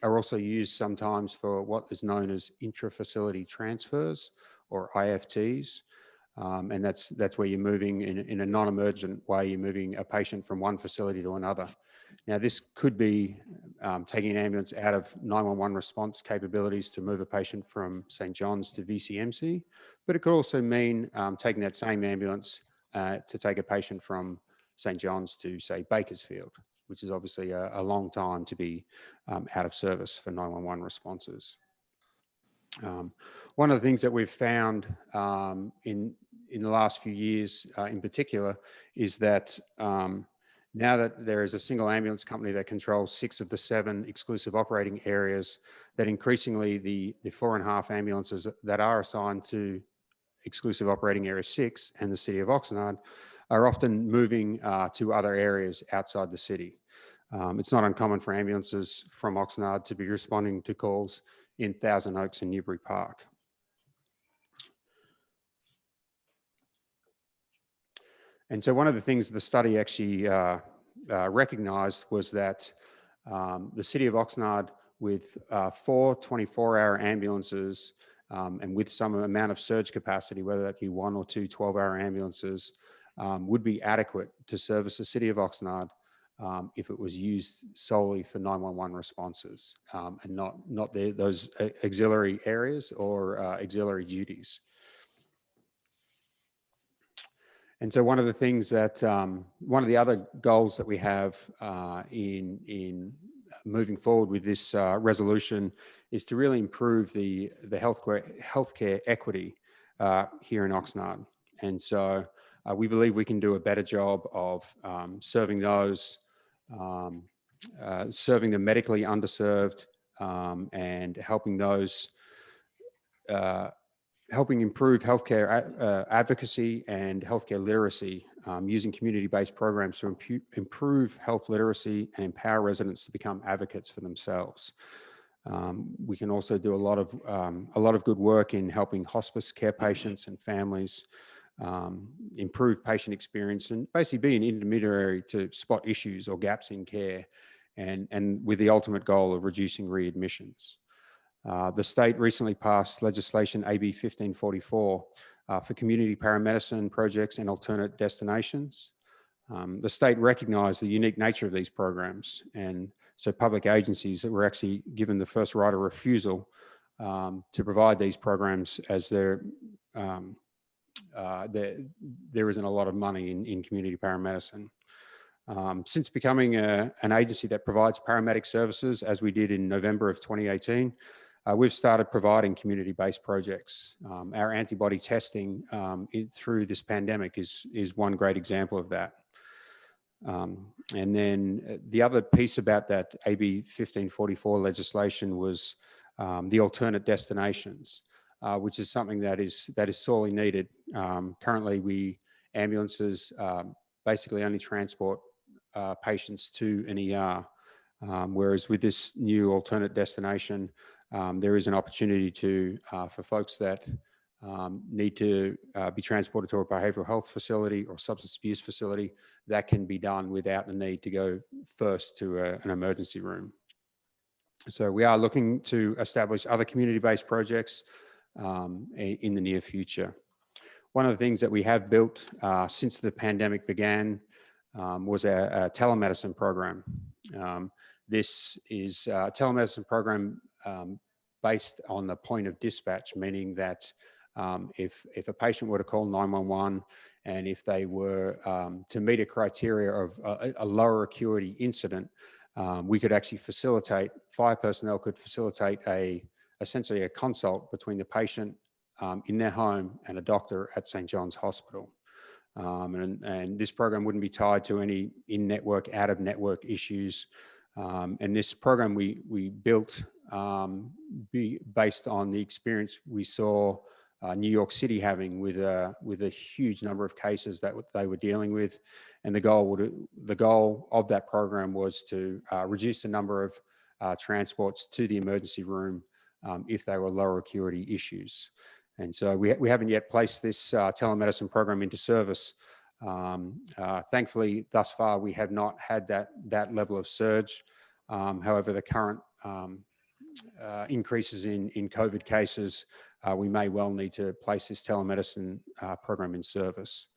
I: are also used sometimes for what is known as intra-facility transfers, or IFTs. And that's where you're moving in a non-emergent way, you're moving a patient from one facility to another. Now, this could be taking an ambulance out of 911 response capabilities to move a patient from St. John's to VCMC, but it could also mean taking that same ambulance to take a patient from St. John's to, say, Bakersfield, which is obviously a long time to be out of service for 911 responses. One of the things that we've found in the last few years in particular is that now that there is a single ambulance company that controls 6 of the 7 exclusive operating areas, that increasingly the 4.5 ambulances that are assigned to exclusive operating area 6 and the city of Oxnard are often moving to other areas outside the city. It's not uncommon for ambulances from Oxnard to be responding to calls in Thousand Oaks and Newbury Park. And so one of the things the study actually recognized was that the city of Oxnard, with 4 24-hour ambulances and with some amount of surge capacity, whether that be 1 or 2 12-hour ambulances, would be adequate to service the city of Oxnard if it was used solely for 911 responses and not those auxiliary areas or auxiliary duties. And so one of the things that, one of the other goals that we have in moving forward with this resolution is to really improve the healthcare equity here in Oxnard. And so we believe we can do a better job of serving those, serving the medically underserved and helping those, helping improve healthcare advocacy and healthcare literacy using community-based programs to improve health literacy and empower residents to become advocates for themselves. We can also do a lot of good work in helping hospice care patients and families improve patient experience and basically be an intermediary to spot issues or gaps in care, and with the ultimate goal of reducing readmissions. The state recently passed legislation AB 1544 for community paramedicine projects and alternate destinations. The state recognized the unique nature of these programs, and so public agencies that were actually given the first right of refusal to provide these programs, as there isn't a lot of money in community paramedicine. Since becoming an agency that provides paramedic services, as we did in November of 2018, we've started providing community-based projects. Our antibody testing through this pandemic is one great example of that. And then the other piece about that AB 1544 legislation was the alternate destinations, which is something that is sorely needed. Currently, ambulances basically only transport patients to an ER, whereas with this new alternate destination, there is an opportunity for folks that need to be transported to a behavioural health facility or substance abuse facility, that can be done without the need to go first to an emergency room. So we are looking to establish other community-based projects in the near future. One of the things that we have built since the pandemic began was a telemedicine program. This is a telemedicine program based on the point of dispatch, meaning that if a patient were to call 911 and if they were to meet a criteria of a lower acuity incident, we could actually facilitate, fire personnel could facilitate essentially a consult between the patient in their home and a doctor at St. John's Hospital. And this program wouldn't be tied to any in-network, out-of-network issues. And this program we built based on the experience we saw New York City having with a huge number of cases that they were dealing with, and the goal of that program was to reduce the number of transports to the emergency room if they were lower acuity issues. And so we haven't yet placed this telemedicine program into service. Thankfully, thus far we have not had that level of surge. However, the current increases in COVID cases, we may well need to place this telemedicine program in service.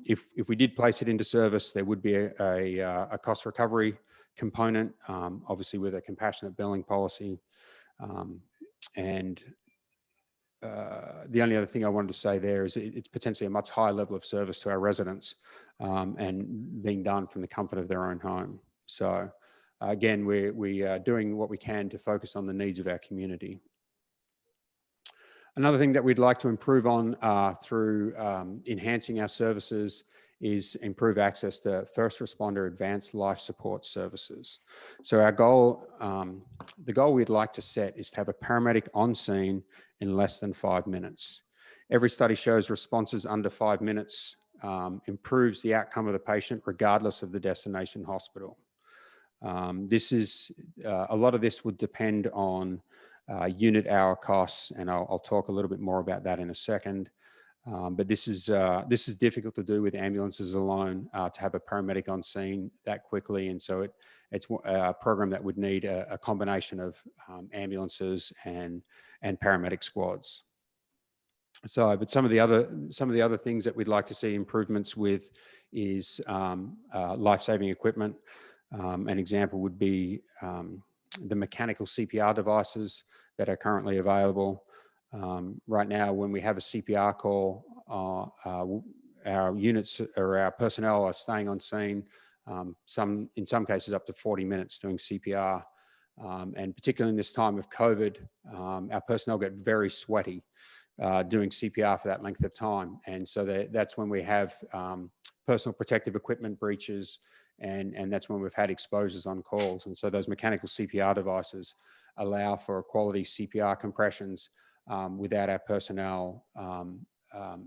I: If we did place it into service, there would be a cost recovery component, obviously with a compassionate billing policy. And the only other thing I wanted to say there is it's potentially a much higher level of service to our residents and being done from the comfort of their own home. So again, we are doing what we can to focus on the needs of our community. Another thing that we'd like to improve on through enhancing our services is improve access to first responder advanced life support services. So our goal, the goal we'd like to set is to have a paramedic on scene in less than 5 minutes. Every study shows responses under 5 minutes improves the outcome of the patient regardless of the destination hospital. This is, a lot of this would depend on unit hour costs, and I'll talk a little bit more about that in a second. But this is difficult to do with ambulances alone, to have a paramedic on scene that quickly, and so it's a program that would need a combination of ambulances and paramedic squads. So, but some of the other things that we'd like to see improvements with is life-saving equipment. An example would be the mechanical CPR devices that are currently available. Right now, when we have a CPR call, our units or our personnel are staying on scene, in some cases up to 40 minutes doing CPR. And particularly in this time of COVID, our personnel get very sweaty doing CPR for that length of time. And so that's when we have personal protective equipment breaches, and that's when we've had exposures on calls. And so those mechanical CPR devices allow for quality CPR compressions without our personnel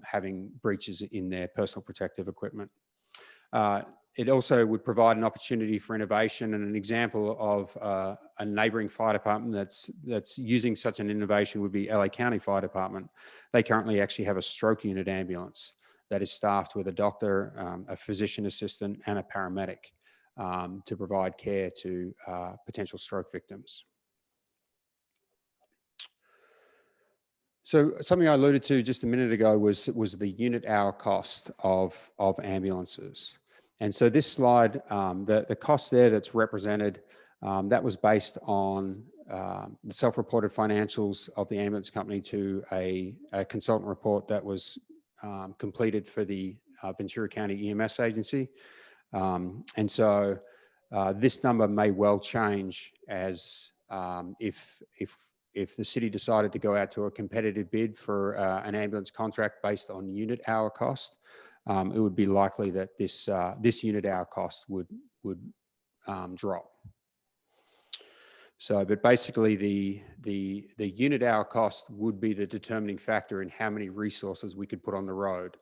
I: having breaches in their personal protective equipment. It also would provide an opportunity for innovation, and an example of a neighbouring fire department that's using such an innovation would be LA County Fire Department. They currently actually have a stroke unit ambulance that is staffed with a doctor, a physician assistant, and a paramedic to provide care to potential stroke victims. So something I alluded to just a minute ago was the unit hour cost of ambulances. And so this slide, the cost there that's represented, that was based on the self-reported financials of the ambulance company to a consultant report that was completed for the Ventura County EMS agency. And so this number may well change as if the city decided to go out to a competitive bid for an ambulance contract based on unit hour cost. It would be likely that this unit hour cost would drop. So, but basically the unit hour cost would be the determining factor in how many resources we could put on the road.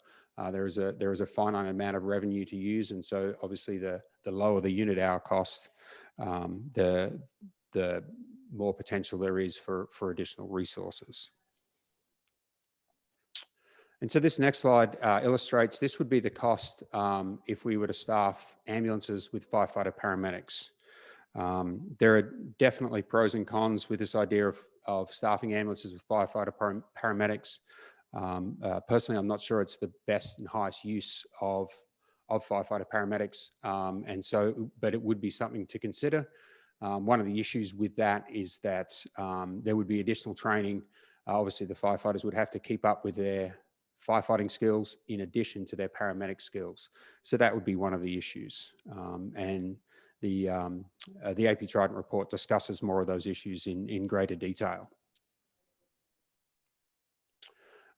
I: There is a finite amount of revenue to use, and so obviously the lower the unit hour cost, the more potential there is for additional resources. And so this next slide illustrates this would be the cost if we were to staff ambulances with firefighter paramedics. There are definitely pros and cons with this idea of staffing ambulances with firefighter paramedics. Personally, I'm not sure it's the best and highest use of firefighter paramedics, and so, but it would be something to consider. One of the issues with that is that there would be additional training. Obviously, the firefighters would have to keep up with their firefighting skills in addition to their paramedic skills. So that would be one of the issues. And the AP Trident report discusses more of those issues in greater detail.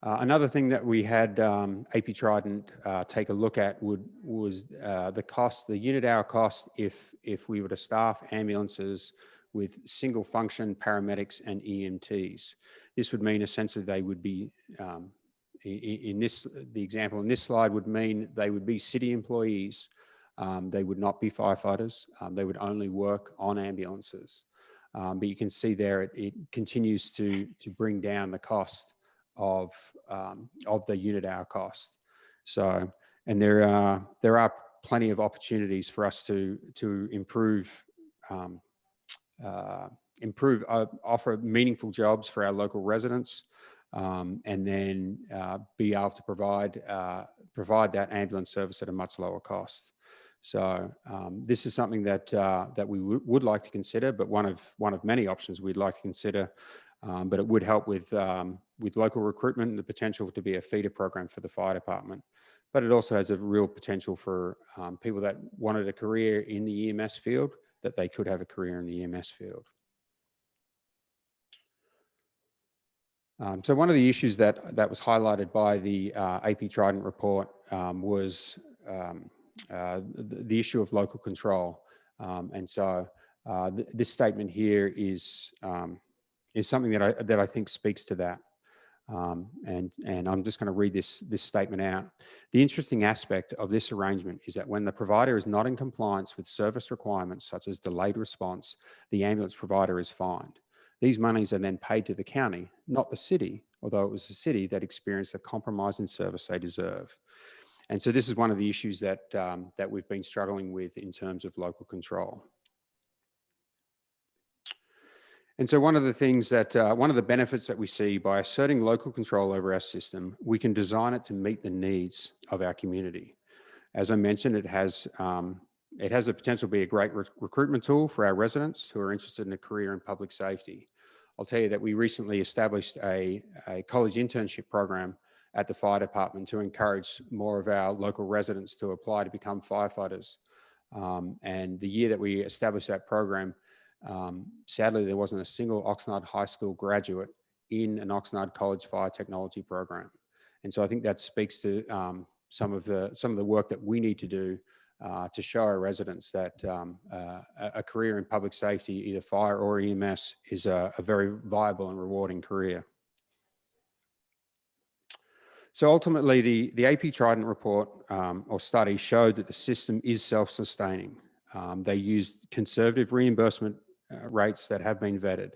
I: Another thing that we had AP Trident take a look at was the cost, the unit hour cost if we were to staff ambulances with single function paramedics and EMTs. This would mean essentially they would be, the example in this slide would mean they would be city employees. They would not be firefighters. They would only work on ambulances. But you can see there it continues to bring down the cost of the unit hour cost. So, and there are plenty of opportunities for us to improve offer meaningful jobs for our local residents, and then be able to provide that ambulance service at a much lower cost. So this is something that that we would like to consider, but one of many options we'd like to consider. But it would help with local recruitment and the potential to be a feeder program for the fire department. But it also has a real potential for people that wanted a career in the EMS field, that they could have a career in the EMS field. So one of the issues that was highlighted by the AP Trident report was the issue of local control. And so this statement here is something that I think speaks to that. And I'm just going to read this statement out. The interesting aspect of this arrangement is that when the provider is not in compliance with service requirements such as delayed response, the ambulance provider is fined. These monies are then paid to the county, not the city, although it was the city that experienced a compromise in service they deserve. And so this is one of the issues that that we've been struggling with in terms of local control. And so one of the things that, one of the benefits that we see by asserting local control over our system, we can design it to meet the needs of our community. As I mentioned, it has the potential to be a great recruitment tool for our residents who are interested in a career in public safety. I'll tell you that we recently established a college internship program at the fire department to encourage more of our local residents to apply to become firefighters. And the year that we established that program, sadly, there wasn't a single Oxnard High School graduate in an Oxnard College Fire Technology program. And so I think that speaks to some of the work that we need to do to show our residents that a career in public safety, either fire or EMS, is a very viable and rewarding career. So ultimately, the AP Trident report or study showed that the system is self-sustaining. They used conservative reimbursement rates that have been vetted.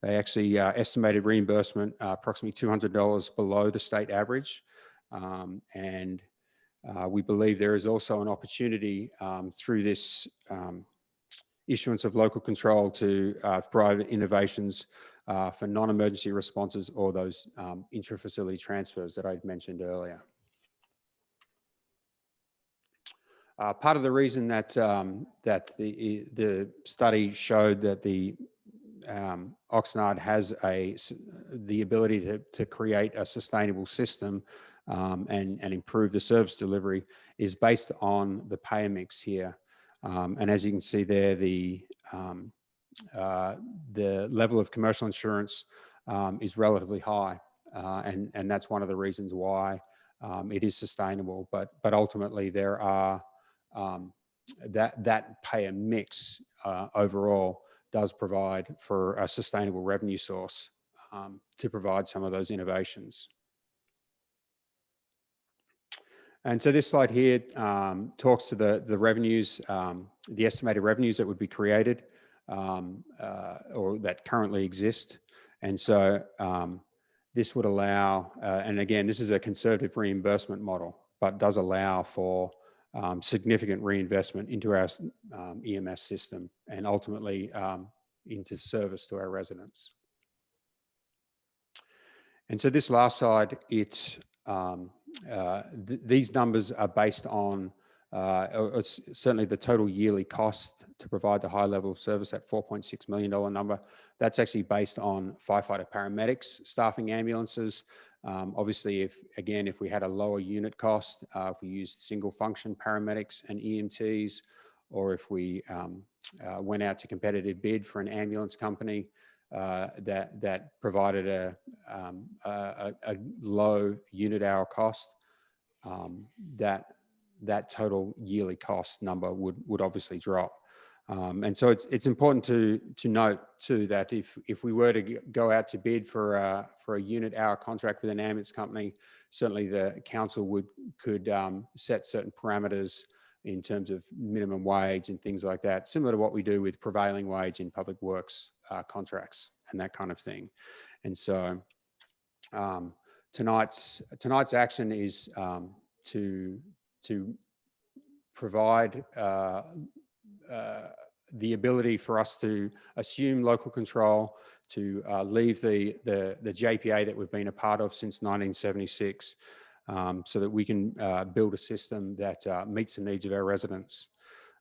I: They actually estimated reimbursement approximately $200 below the state average. And we believe there is also an opportunity through this issuance of local control to provide innovations for non-emergency responses or those intra-facility transfers that I'd mentioned earlier. Part of the reason that the study showed that the Oxnard has the ability to create a sustainable system and improve the service delivery is based on the payer mix here. And as you can see there, the level of commercial insurance is relatively high, and that's one of the reasons why it is sustainable. But ultimately, there are that payer mix overall does provide for a sustainable revenue source to provide some of those innovations. And so this slide here talks to the revenues, the estimated revenues that would be created or that currently exist. And so this would allow, and again, this is a conservative reimbursement model, but does allow for significant reinvestment into our EMS system and ultimately into service to our residents. And so this last slide, it's these numbers are based on it's certainly the total yearly cost to provide the high level of service, that $4.6 million number. That's actually based on firefighter paramedics staffing ambulances. Obviously, if we had a lower unit cost, if we used single function paramedics and EMTs, or if we went out to competitive bid for an ambulance company that provided a low unit hour cost, that total yearly cost number would obviously drop. And so it's important to note too that if we were to go out to bid for a unit hour contract with an ambulance company, certainly the council could set certain parameters in terms of minimum wage and things like that, similar to what we do with prevailing wage in public works contracts and that kind of thing. And so tonight's action is to provide the ability for us to assume local control, to leave the JPA that we've been a part of since 1976, so that we can build a system that meets the needs of our residents.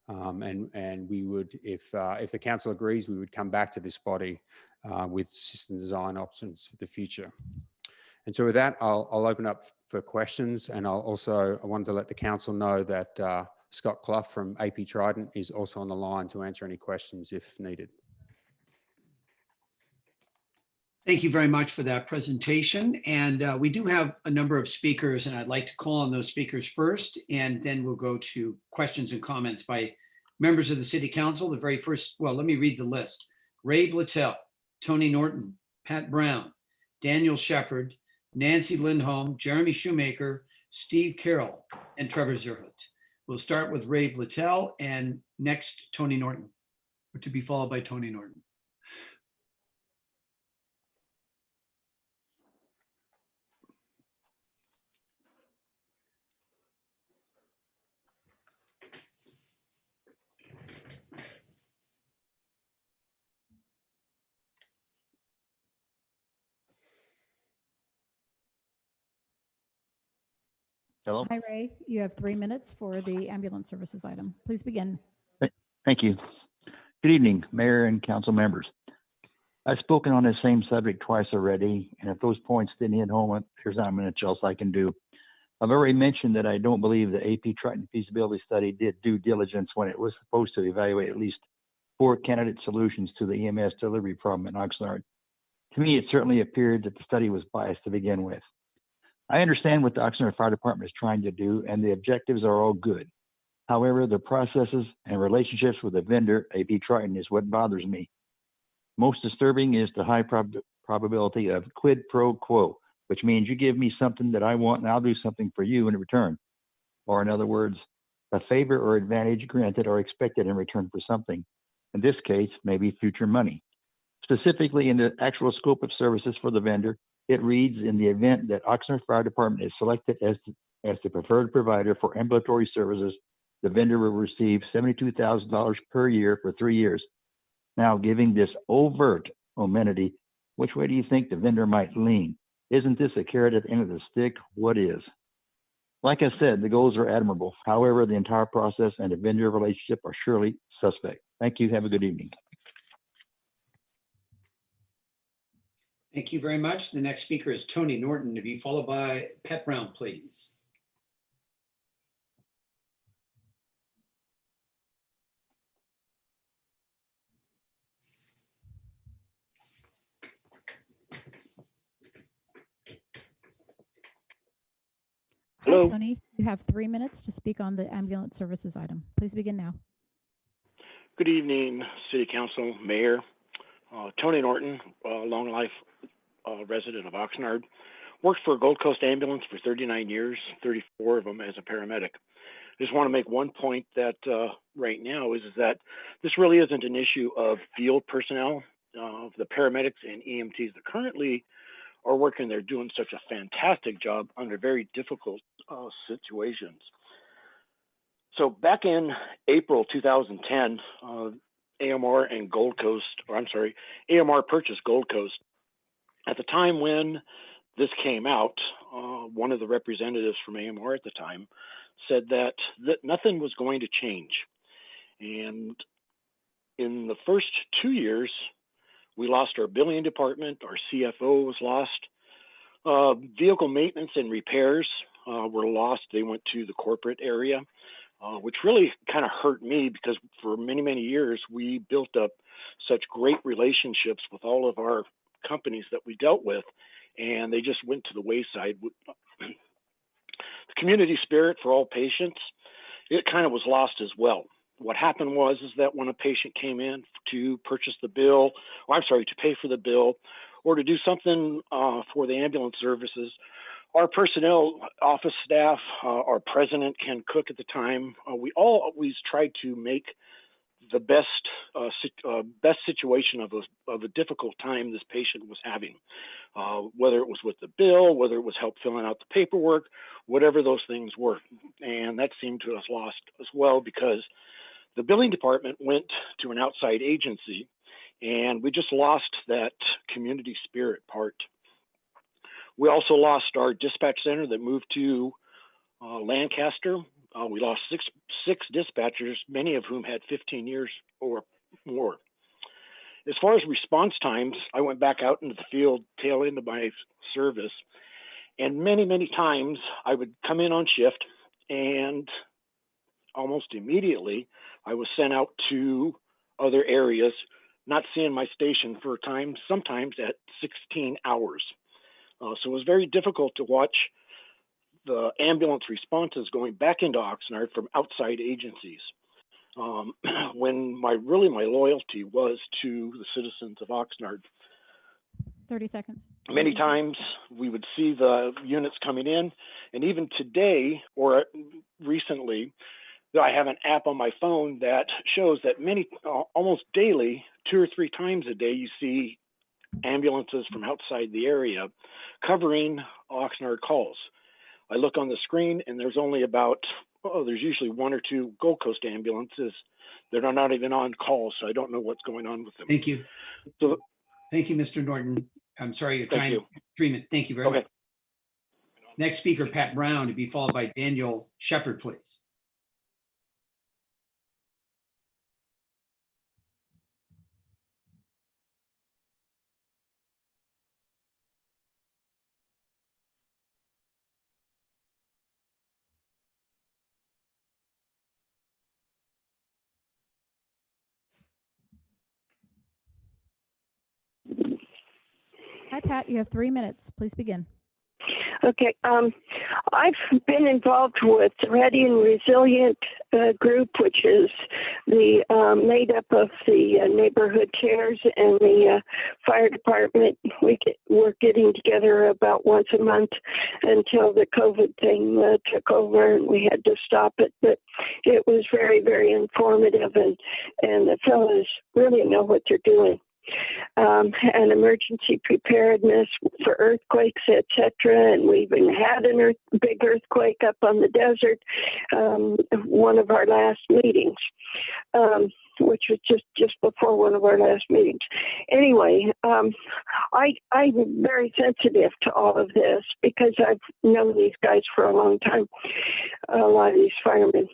I: And we would, if the council agrees, we would come back to this body with system design options for the future. And so with that, I'll open up for questions, and I wanted to let the council know that Scott Clough from AP Trident is also on the line to answer any questions if needed.
A: Thank you very much for that presentation. And we do have a number of speakers, and I'd like to call on those speakers first, and then we'll go to questions and comments by members of the City Council. The very first, well, let me read the list. Ray Blattel, Tony Norton, Pat Brown, Daniel Shepard, Nancy Lindholm, Jeremy Shoemaker, Steve Carroll, and Trevor Zerhut. We'll start with Ray Blattel and next Tony Norton, to be followed by Tony Norton.
E: Hello.
B: Hi, Ray. You have 3 minutes for the ambulance services item. Please begin.
E: Thank you. Good evening, Mayor and council members. I've spoken on this same subject twice already, and if those points didn't hit home, there's not much else I can do. I've already mentioned that I don't believe the AP Triton feasibility study did due diligence when it was supposed to evaluate at least 4 candidate solutions to the EMS delivery problem in Oxnard. To me, it certainly appeared that the study was biased to begin with. I understand what the Oxnard Fire Department is trying to do, and the objectives are all good. However, the processes and relationships with the vendor, AP Triton, is what bothers me. Most disturbing is the high probability of quid pro quo, which means you give me something that I want and I'll do something for you in return. Or in other words, a favor or advantage granted or expected in return for something. In this case, maybe future money. Specifically in the actual scope of services for the vendor, it reads, in the event that Oxnard Fire Department is selected as the preferred provider for ambulatory services, the vendor will receive $72,000 per year for 3 years. Now, giving this overt amenity, which way do you think the vendor might lean? Isn't this a carrot at the end of the stick? What is? Like I said, the goals are admirable. However, the entire process and the vendor relationship are surely suspect. Thank you. Have a good evening.
A: Thank you very much. The next speaker is Tony Norton, to be followed by Pat Brown, please.
B: Hello. Hi, Tony. You have 3 minutes to speak on the ambulance services item. Please begin now.
K: Good evening, City Council, Mayor. Tony Norton, long life resident of Oxnard. Worked for Gold Coast Ambulance for 39 years, 34 of them as a paramedic. I just want to make one point that right now is that this really isn't an issue of field personnel. The paramedics and EMTs that currently are working there doing such a fantastic job under very difficult situations. So back in April 2010, AMR and Gold Coast, or I'm sorry, AMR purchased Gold Coast. At the time when this came out, one of the representatives from AMR at the time said that nothing was going to change. And in the first 2 years, we lost our billing department, our CFO was lost. Vehicle maintenance and repairs were lost. They went to the corporate area, which really kind of hurt me because for many, many years, we built up such great relationships with all of our companies that we dealt with, and they just went to the wayside. The community spirit for all patients, it kind of was lost as well. What happened was that when a patient came in to purchase the bill, or I'm sorry, to pay for the bill, or to do something for the ambulance services, our personnel, office staff, our president, Ken Cook at the time, we all always tried to make the best situation of a difficult time this patient was having, whether it was with the bill, whether it was help filling out the paperwork, whatever those things were. And that seemed to us lost as well because The billing department went to an outside agency, and we just lost that community spirit part. We also lost our dispatch center that moved to Lancaster. We lost six dispatchers, many of whom had 15 years or more. As far as response times, I went back out into the field tail end of my service, and many times I would come in on shift, and almost immediately I was sent out to other areas, not seeing my station for time, sometimes at 16 hours. So it was very difficult to watch the ambulance responses going back into Oxnard from outside agencies. When my loyalty was to the citizens of Oxnard.
B: 30 seconds.
K: Many times we would see the units coming in, and even today or recently, I have an app on my phone that shows that almost daily, 2 or 3 times a day, you see ambulances from outside the area covering Oxnard calls. I look on the screen, and there's only there's usually 1 or 2 Gold Coast ambulances that are not even on call, so I don't know what's going on with them.
A: Thank you.
K: So,
A: thank you, Mr. Norton. I'm sorry, your
K: Thank
A: time,
K: you.
A: 3 minutes. Thank you very much. Next speaker, Pat Brown, to be followed by Daniel Shepard, please.
B: Hi, Pat. You have 3 minutes. Please begin.
L: Okay. I've been involved with the Ready and Resilient group, which is the made up of the neighborhood chairs and the fire department. We're getting together about once a month until the COVID thing took over and we had to stop it. But it was very informative, and the fellows really know what they're doing. And emergency preparedness for earthquakes, etc. And we even had a big earthquake up on the desert, one of our last meetings, which was just before one of our last meetings. Anyway, I'm very sensitive to all of this because I've known these guys for a long time, a lot of these firemen.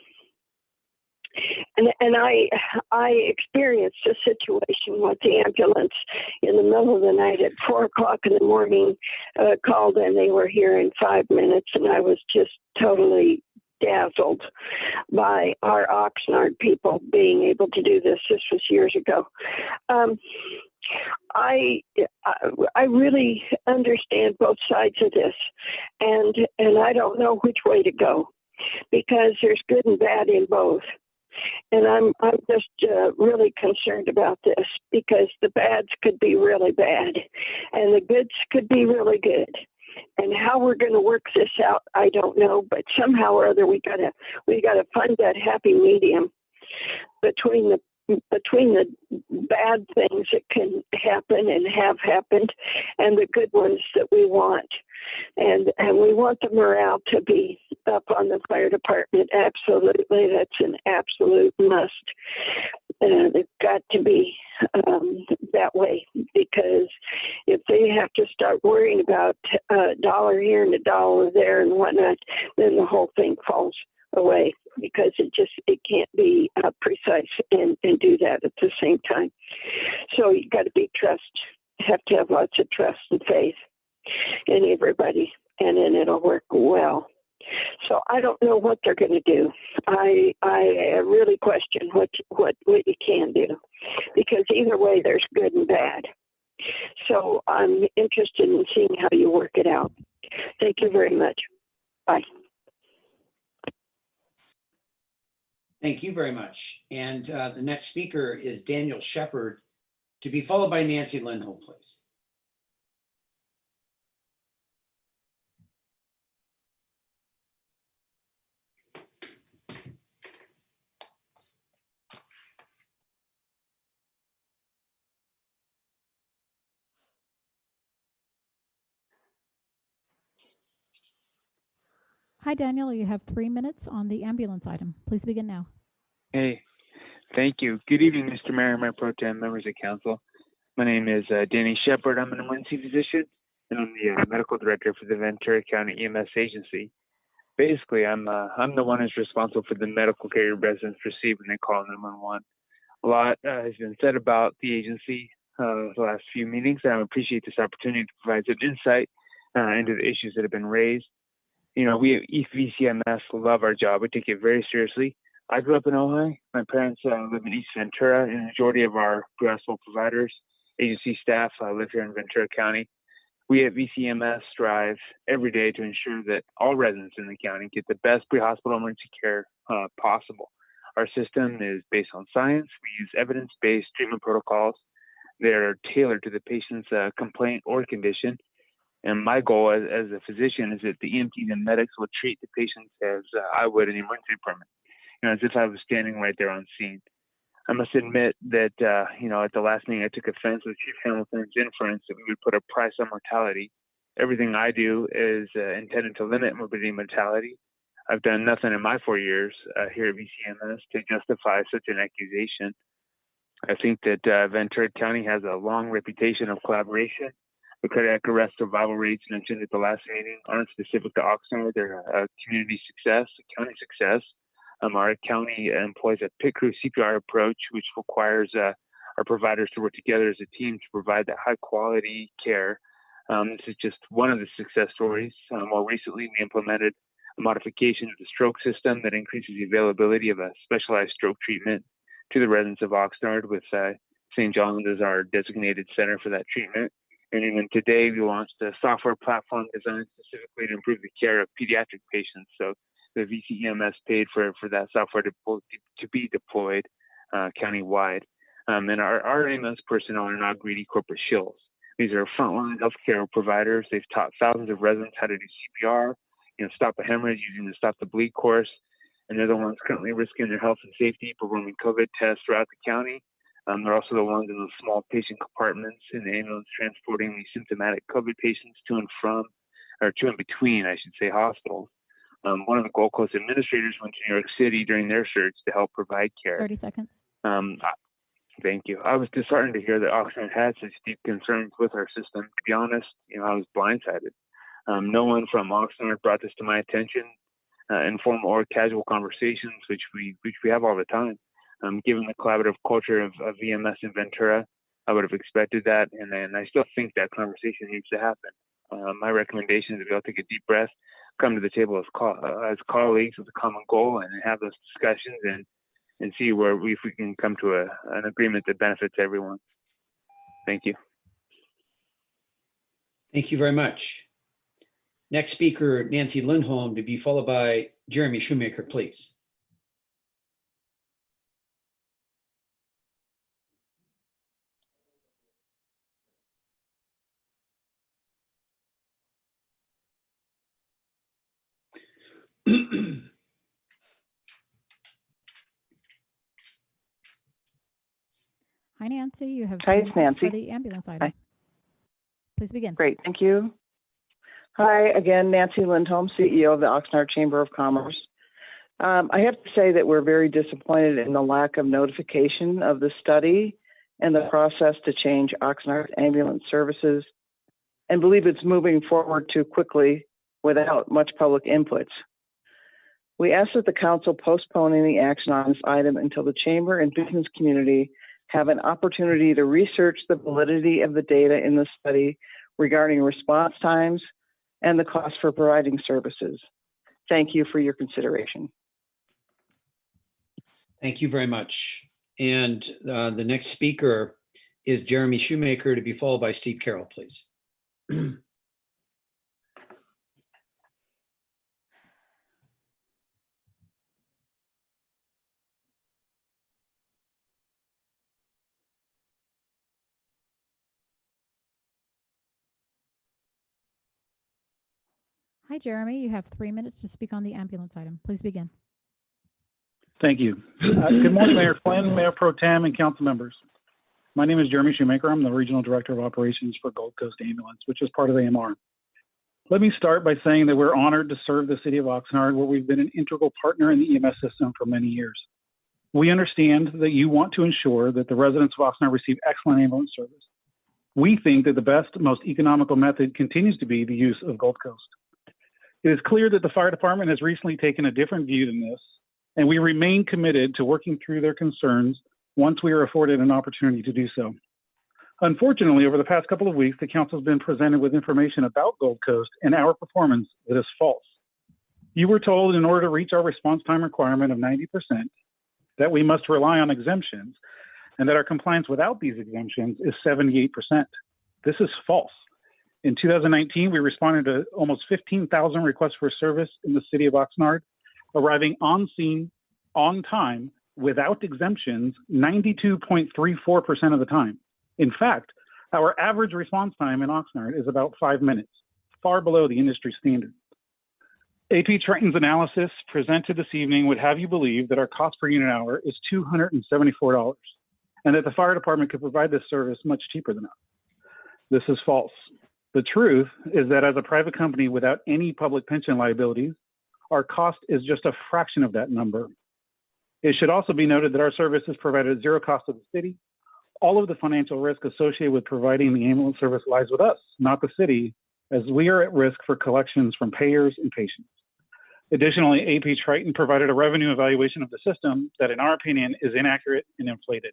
L: And I experienced a situation with the ambulance in the middle of the night at 4 o'clock in the morning, called, and they were here in 5 minutes, and I was just totally dazzled by our Oxnard people being able to do this. This was years ago. I really understand both sides of this, and I don't know which way to go because there's good and bad in both. And I'm just really concerned about this because the bads could be really bad and the goods could be really good. And how we're going to work this out, I don't know, but somehow or other we gotta find that happy medium between the bad things that can happen and have happened and the good ones that we want. And we want the morale to be up on the fire department. Absolutely. That's an absolute must. It's got to be that way, because if they have to start worrying about a dollar here and a dollar there and whatnot, then the whole thing falls away, because it can't be precise and do that at the same time. So you got to be have to have lots of trust and faith in everybody, and then it'll work well. So I don't know what they're going to do. I really question what you can do, because either way there's good and bad. So I'm interested in seeing how you work it out. Thank you very much. Bye.
A: Thank you very much. And the next speaker is Daniel Shepard, to be followed by Nancy Lindholm, please.
B: Hi, Daniel. You have 3 minutes on the ambulance item. Please begin now.
M: Hey, Thank you. Good evening, Mr. Mayor, Mayor Pro Tem, members of council. My name is Danny Shepard. I'm an emergency physician, and I'm the medical director for the Ventura County EMS agency. Basically, I'm the one who's responsible for the medical care your residents receive when they call 911. A lot has been said about the agency the last few meetings, and I appreciate this opportunity to provide some insight into the issues that have been raised. You know, we at VCMS love our job. We take it very seriously. I grew up in Ojai. My parents live in East Ventura, and the majority of our hospital providers, agency staff live here in Ventura County. We at VCMS strive every day to ensure that all residents in the county get the best pre-hospital emergency care possible. Our system is based on science. We use evidence-based treatment protocols that are tailored to the patient's complaint or condition. And my goal as a physician is that the EMTs and medics will treat the patients as I would in the emergency department, you know, as if I was standing right there on scene. I must admit that, you know, at the last meeting, I took offense with Chief Hamilton's inference that we would put a price on mortality. Everything I do is intended to limit morbidity and mortality. I've done nothing in my 4 years here at VCMS to justify such an accusation. I think that Ventura County has a long reputation of collaboration. The cardiac arrest survival rates mentioned at the last meeting aren't specific to Oxnard. They're a community success, a county success. Our county employs a pit crew CPR approach, which requires our providers to work together as a team to provide that high quality care. This is just one of the success stories. More recently, we implemented a modification of the stroke system that increases the availability of a specialized stroke treatment to the residents of Oxnard, with St. John's as our designated center for that treatment. And even today, we launched a software platform designed specifically to improve the care of pediatric patients. So the VCEMS paid for that software to be deployed countywide. And our AMS personnel are not greedy corporate shills. These are frontline healthcare providers. They've taught thousands of residents how to do CPR, you know, stop a hemorrhage using the Stop the Bleed course. And they're the ones currently risking their health and safety performing COVID tests throughout the county. They're also the ones in those small patient compartments in the ambulance transporting these symptomatic COVID patients to and from, or to and between, I should say, hospitals. One of the Gold Coast administrators went to New York City during their search to help provide care.
B: 30 seconds.
M: Thank you. I was disheartened to hear that Oxnard had such deep concerns with our system. To be honest, you know, I was blindsided. No one from Oxnard brought this to my attention in formal or casual conversations, which we have all the time. Given the collaborative culture of VMS in Ventura, I would have expected that, and I still think that conversation needs to happen. My recommendation is that we all take a deep breath, come to the table as colleagues with a common goal, and have those discussions and see if we can come to an agreement that benefits everyone. Thank you.
A: Thank you very much. Next speaker, Nancy Lindholm, to be followed by Jeremy Shoemaker, please.
B: Hi, Nancy. You have
R: Hi,
B: 3
R: it's
B: minutes for
R: Nancy.
B: the ambulance item.
R: Hi.
B: Please begin.
R: Great, thank you. Hi, again, Nancy Lindholm, CEO of the Oxnard Chamber of Commerce. I have to say that we're very disappointed in the lack of notification of the study and the process to change Oxnard ambulance services, and believe it's moving forward too quickly without much public inputs. We ask that the council postpone any action on this item until the chamber and business community have an opportunity to research the validity of the data in the study regarding response times and the cost for providing services. Thank you for your consideration.
A: Thank you very much. And the next speaker is Jeremy Shoemaker, to be followed by Steve Carroll, please.
B: Hi, Jeremy. You have 3 minutes to speak on the ambulance item. Please begin.
T: Thank you. Good morning, Mayor Flynn, Mayor Pro Tem, and council members. My name is Jeremy Shoemaker. I'm the Regional Director of Operations for Gold Coast Ambulance, which is part of AMR. Let me start by saying that we're honored to serve the city of Oxnard, where we've been an integral partner in the EMS system for many years. We understand that you want to ensure that the residents of Oxnard receive excellent ambulance service. We think that the best, most economical method continues to be the use of Gold Coast. It is clear that the fire department has recently taken a different view than this, and we remain committed to working through their concerns once we are afforded an opportunity to do so. Unfortunately, over the past couple of weeks, the council has been presented with information about Gold Coast and our performance that is false. You were told in order to reach our response time requirement of 90% that we must rely on exemptions and that our compliance without these exemptions is 78%. This is false. In 2019, we responded to almost 15,000 requests for service in the city of Oxnard, arriving on scene on time without exemptions 92.34% of the time. In fact, our average response time in Oxnard is about 5 minutes, far below the industry standard. AP Triton's analysis presented this evening would have you believe that our cost per unit hour is $274 and that the fire department could provide this service much cheaper than us. This is false. The truth is that as a private company without any public pension liabilities, our cost is just a fraction of that number. It should also be noted that our service is provided at zero cost to the city. All of the financial risk associated with providing the ambulance service lies with us, not the city, as we are at risk for collections from payers and patients. Additionally, AP Triton provided a revenue evaluation of the system that, in our opinion, is inaccurate and inflated.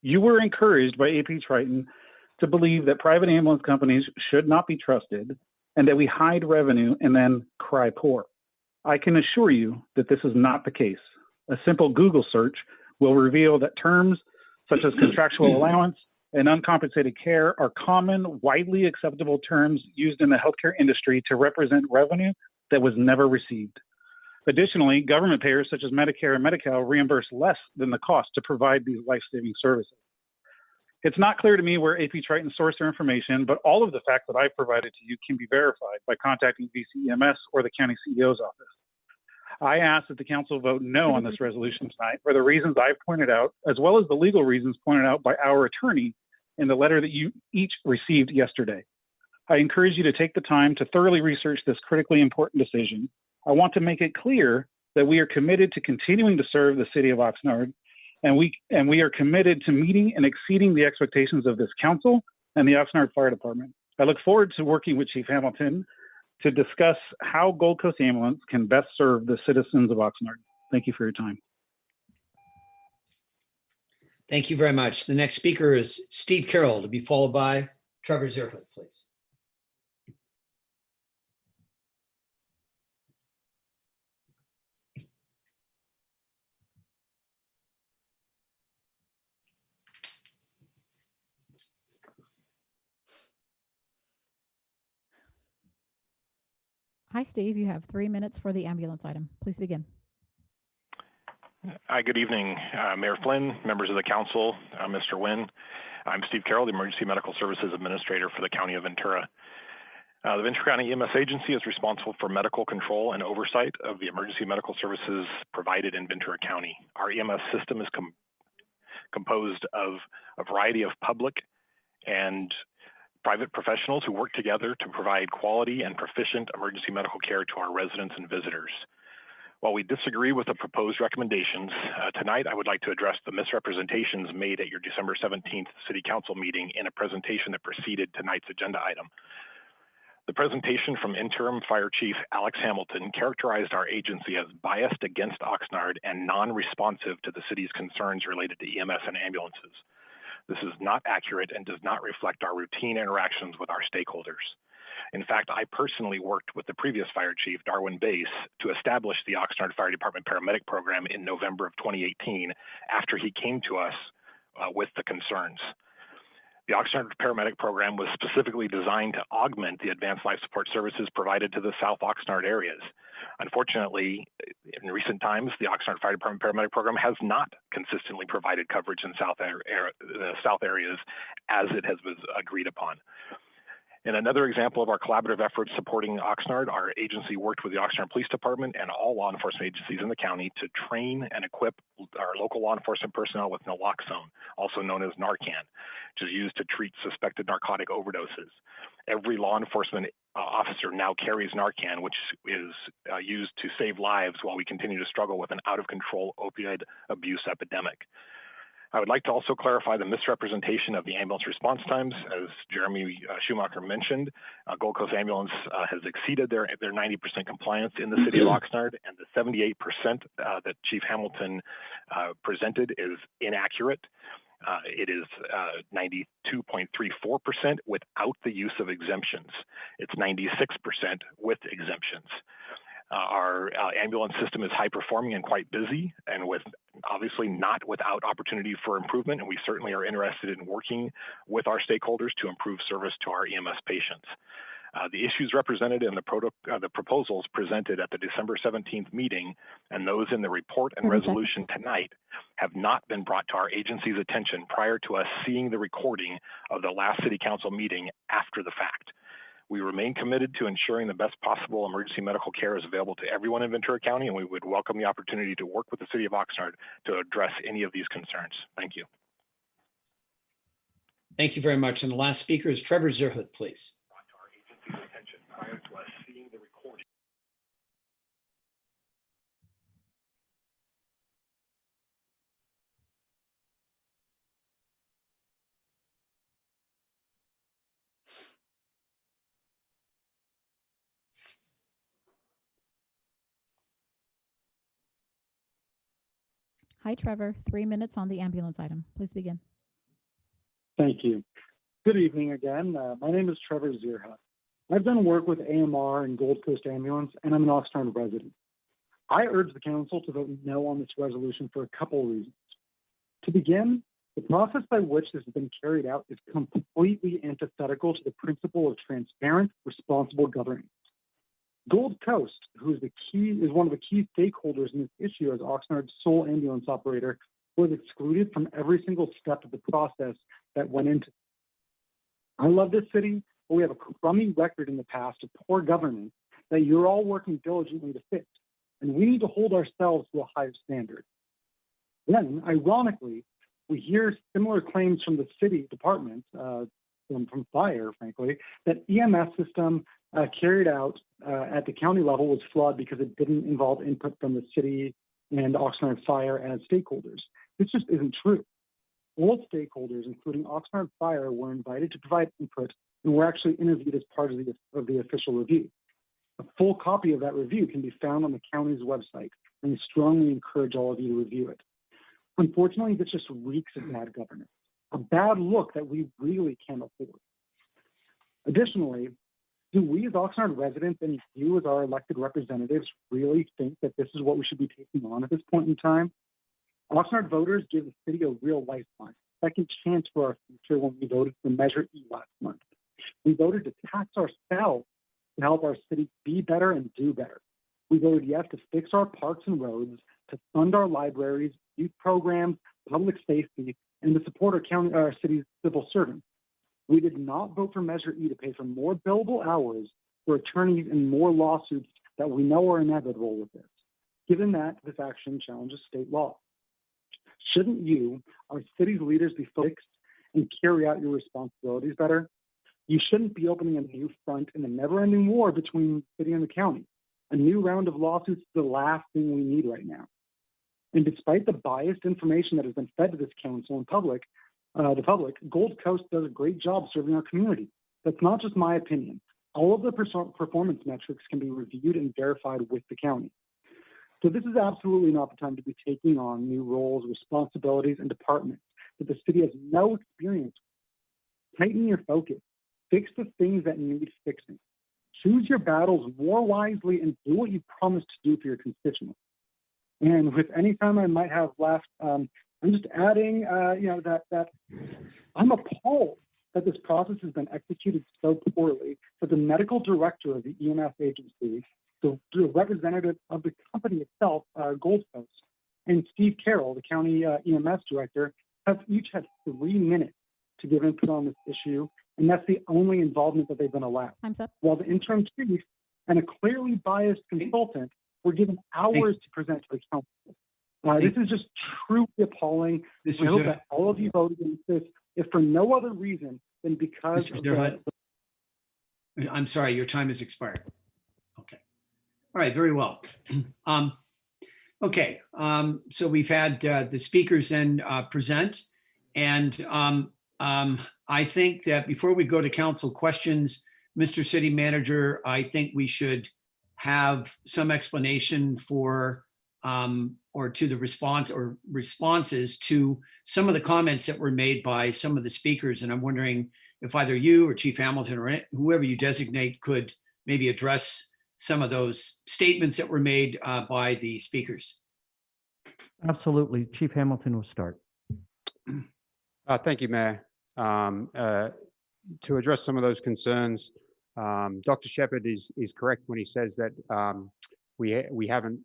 T: You were encouraged by AP Triton to believe that private ambulance companies should not be trusted and that we hide revenue and then cry poor. I can assure you that this is not the case. A simple Google search will reveal that terms such as contractual allowance and uncompensated care are common, widely acceptable terms used in the healthcare industry to represent revenue that was never received. Additionally, government payers such as Medicare and Medi-Cal reimburse less than the cost to provide these life-saving services. It's not clear to me where AP Triton sourced their information, but all of the facts that I've provided to you can be verified by contacting VCEMS or the county CEO's office. I ask that the council vote no on this resolution tonight for the reasons I've pointed out, as well as the legal reasons pointed out by our attorney in the letter that you each received yesterday. I encourage you to take the time to thoroughly research this critically important decision. I want to make it clear that we are committed to continuing to serve the city of Oxnard, and we are committed to meeting and exceeding the expectations of this council and the Oxnard Fire Department. I look forward to working with Chief Hamilton to discuss how Gold Coast Ambulance can best serve the citizens of Oxnard. Thank you for your time.
A: Thank you very much. The next speaker is Steve Carroll, to be followed by Trevor Zierhout, please.
B: Hi, Steve. You have 3 minutes for the ambulance item. Please begin.
N: Hi, good evening, Mayor Flynn, members of the council, Mr. Wynn. I'm Steve Carroll, the Emergency Medical Services Administrator for the County of Ventura. The Ventura County EMS Agency is responsible for medical control and oversight of the emergency medical services provided in Ventura County. Our EMS system is composed of a variety of public and private professionals who work together to provide quality and proficient emergency medical care to our residents and visitors. While we disagree with the proposed recommendations, tonight I would like to address the misrepresentations made at your December 17th City Council meeting in a presentation that preceded tonight's agenda item. The presentation from Interim Fire Chief Alex Hamilton characterized our agency as biased against Oxnard and non-responsive to the city's concerns related to EMS and ambulances. This is not accurate and does not reflect our routine interactions with our stakeholders. In fact, I personally worked with the previous fire chief, Darwin Bass, to establish the Oxnard Fire Department paramedic program in November of 2018 after he came to us with the concerns. The Oxnard paramedic program was specifically designed to augment the advanced life support services provided to the South Oxnard areas. Unfortunately, in recent times, the Oxnard Fire Department paramedic program has not consistently provided coverage in South areas as it has been agreed upon. In another example of our collaborative efforts supporting Oxnard, our agency worked with the Oxnard Police Department and all law enforcement agencies in the county to train and equip our local law enforcement personnel with naloxone, also known as Narcan, which is used to treat suspected narcotic overdoses. Every law enforcement officer now carries Narcan, which is used to save lives while we continue to struggle with an out-of-control opioid abuse epidemic. I would like to also clarify the misrepresentation of the ambulance response times. As Jeremy Schumacher mentioned, Gold Coast Ambulance has exceeded their 90% compliance in the city of Oxnard, and the 78% that Chief Hamilton presented is inaccurate. It is 92.34% without the use of exemptions. It's 96% with exemptions. Our ambulance system is high performing and quite busy, and with obviously not without opportunity for improvement. And we certainly are interested in working with our stakeholders to improve service to our EMS patients. The issues represented in the proposals presented at the December 17th meeting and those in the report and resolution tonight have not been brought to our agency's attention prior to us seeing the recording of the last City Council meeting after the fact. We remain committed to ensuring the best possible emergency medical care is available to everyone in Ventura County, and we would welcome the opportunity to work with the City of Oxnard to address any of these concerns. Thank you.
A: Thank you very much. And the last speaker is Trevor Zerhood, please.
N: Prior to us seeing the recording.
B: Hi, Trevor. 3 minutes on the ambulance item. Please begin.
T: Thank you. Good evening again. My name is Trevor Zierhut. I've done work with AMR and Gold Coast Ambulance, and I'm an Oxnard resident. I urge the council to vote no on this resolution for a couple of reasons. To begin, the process by which this has been carried out is completely antithetical to the principle of transparent, responsible governance. Gold Coast, who is one of the key stakeholders in this issue as Oxnard's sole ambulance operator, was excluded from every single step of the process that went into it. I love this city, but we have a crummy record in the past of poor governance that you're all working diligently to fix, and we need to hold ourselves to a higher standard. Then, ironically, we hear similar claims from the city department, from fire, frankly, that EMS system carried out at the county level was flawed because it didn't involve input from the city and Oxnard Fire as stakeholders. This just isn't true. All stakeholders, including Oxnard Fire, were invited to provide input and were actually interviewed as part of the official review. A full copy of that review can be found on the county's website, and we strongly encourage all of you to review it. Unfortunately, this just reeks of bad governance, a bad look that we really can't afford. Additionally, do we as Oxnard residents and you as our elected representatives really think that this is what we should be taking on at this point in time? Oxnard voters give the city a real lifeline, second chance for our future when we voted for Measure E last month. We voted to tax ourselves to help our city be better and do better. We voted yes to fix our parks and roads, to fund our libraries, youth programs, public safety, and to support our city's civil servants. We did not vote for Measure E to pay for more billable hours for attorneys and more lawsuits that we know are inevitable with this, given that this action challenges state law. Shouldn't you, our city's leaders, be focused and carry out your responsibilities better? You shouldn't be opening a new front in a never-ending war between the city and the county. A new round of lawsuits is the last thing we need right now. And despite the biased information that has been fed to this council and the public, Gold Coast does a great job serving our community. That's not just my opinion. All of the performance metrics can be reviewed and verified with the county. So this is absolutely not the time to be taking on new roles, responsibilities, and departments that the city has no experience with. Tighten your focus. Fix the things that need fixing. Choose your battles more wisely and do what you promised to do for your constituents. And with any time I might have left, I'm just adding, that I'm appalled that this process has been executed so poorly that the medical director of the EMS agency, the representative of the company itself, Gold Coast, and Steve Carroll, the county EMS director, have each had 3 minutes to give input on this issue, and that's the only involvement that they've been allowed.
B: Time's up.
T: While the interim chief and a clearly biased consultant were given hours to present to the council. This is just truly appalling.
A: Mr.
T: I hope
A: Zerhat.
T: that all of you vote against this, if for no other reason than because
A: Mr.
T: of
A: Zerhat, I'm sorry, your time has expired. Okay. All right, very well. Okay, so we've had the speakers then present. And I think that before we go to council questions, Mr. City Manager, I think we should have some explanation for or to the response or responses to some of the comments that were made by some of the speakers. And I'm wondering if either you or Chief Hamilton or whoever you designate could maybe address some of those statements that were made by the speakers.
O: Absolutely. Chief Hamilton will start.
I: Thank you, Mayor. To address some of those concerns, Dr. Shepherd is correct when he says that we haven't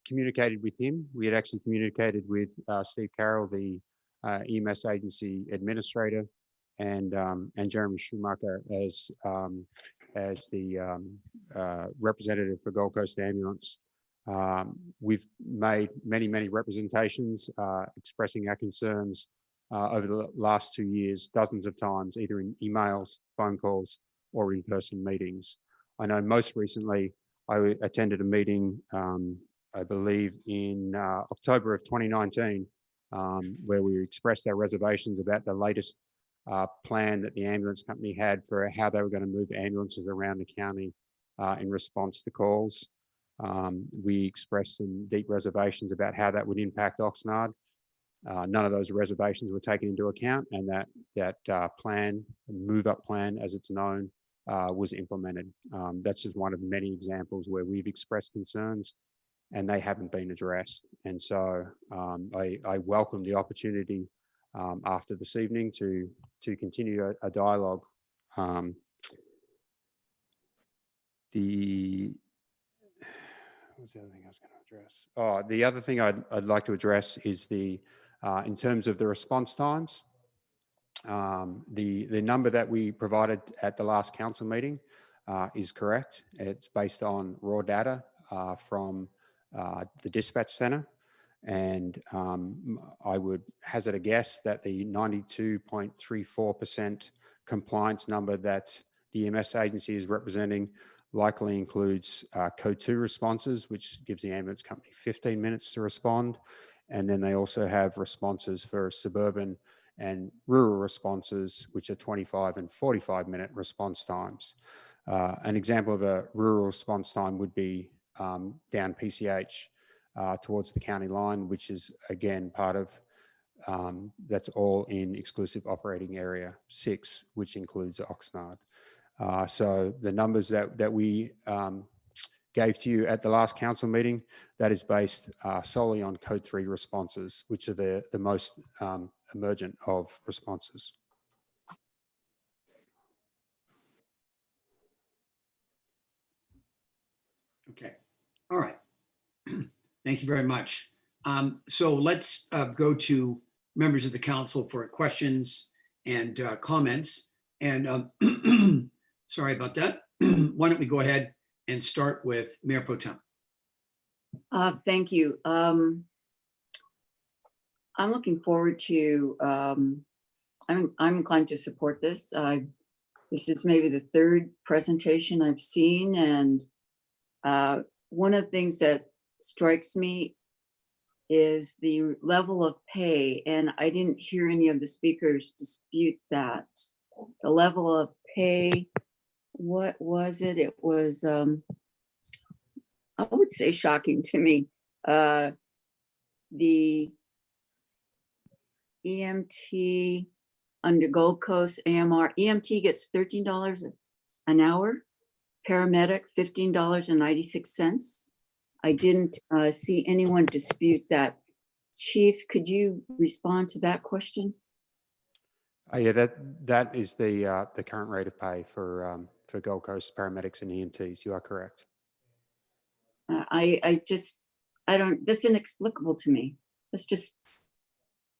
I: communicated with him. We had actually communicated with Steve Carroll, the EMS agency administrator, and Jeremy Schumacher as the representative for Gold Coast Ambulance. We've made many representations expressing our concerns over the last 2 years, dozens of times, either in emails, phone calls, or in-person meetings. I know most recently I attended a meeting, I believe in October of 2019, where we expressed our reservations about the latest plan that the ambulance company had for how they were going to move ambulances around the county in response to calls. We expressed some deep reservations about how that would impact Oxnard. None of those reservations were taken into account, and that plan, move-up plan as it's known, was implemented. That's just one of many examples where we've expressed concerns and they haven't been addressed. And so I welcome the opportunity after this evening to continue a dialogue. What was the other thing I was going to address? Oh, the other thing I'd like to address is in terms of the response times. The number that we provided at the last council meeting is correct. It's based on raw data from the dispatch center. And I would hazard a guess that the 92.34% compliance number that the EMS agency is representing likely includes code 2 responses, which gives the ambulance company 15 minutes to respond. And then they also have responses for suburban and rural responses, which are 25 and 45-minute response times. An example of a rural response time would be down PCH towards the county line, which is again part of, that's all in exclusive operating area 6, which includes Oxnard. So the numbers that we gave to you at the last council meeting, that is based solely on code 3 responses, which are the most emergent of responses.
A: Okay, all right. Thank you very much. So let's go to members of the council for questions and comments. And sorry about that. Why don't we go ahead and start with Mayor Pro Tem.
F: Thank you. I'm looking forward to, I'm inclined to support this. This is maybe the 3rd presentation I've seen. And one of the things that strikes me is the level of pay. And I didn't hear any of the speakers dispute that. The level of pay, what was it? It was, I would say shocking to me. The EMT under Gold Coast AMR, EMT gets $13 an hour, paramedic $15.96. I didn't see anyone dispute that. Chief, could you respond to that question?
I: Yeah, that is the current rate of pay for Gold Coast paramedics and EMTs. You are correct.
F: I don't, that's inexplicable to me. That's just,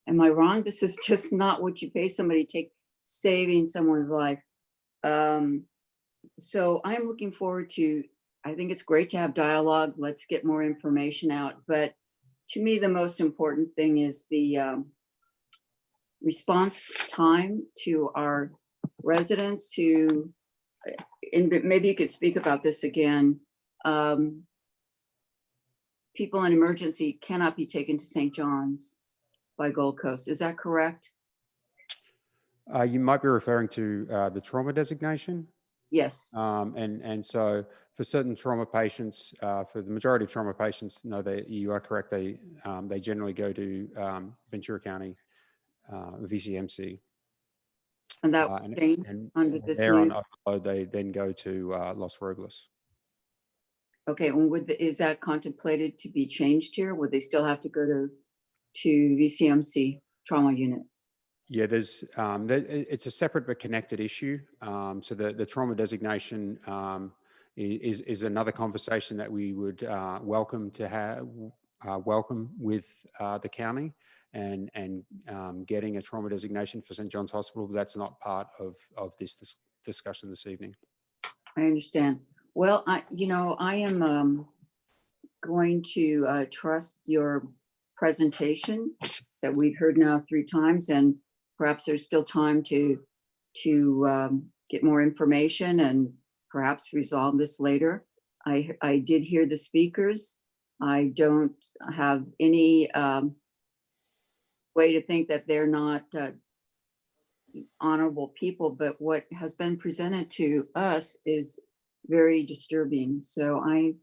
F: am I wrong? This is just not what you pay somebody to take, saving someone's life. So I'm looking forward to, I think it's great to have dialogue. Let's get more information out. But to me, the most important thing is the response time to our residents who, and maybe you could speak about this again. People in emergency cannot be taken to St. John's by Gold Coast. Is that correct?
I: You might be referring to the trauma designation.
F: Yes.
I: And so for certain trauma patients, for the majority of trauma patients, no, you are correct. They generally go to Ventura County VCMC.
F: And that changed under this
I: there on
F: new.
I: overload, they then go to Los Robles.
F: Okay, and is that contemplated to be changed here? Would they still have to go to VCMC trauma unit?
I: Yeah, it's a separate but connected issue. So the trauma designation is another conversation that we would welcome to have with the county, and getting a trauma designation for St. John's Hospital. But that's not part of this discussion this evening.
F: I understand. Well, I am going to trust your presentation that we've heard now 3 times, and perhaps there's still time to get more information and perhaps resolve this later. I did hear the speakers. I don't have any way to think that they're not honorable people, but what has been presented to us is very disturbing. So I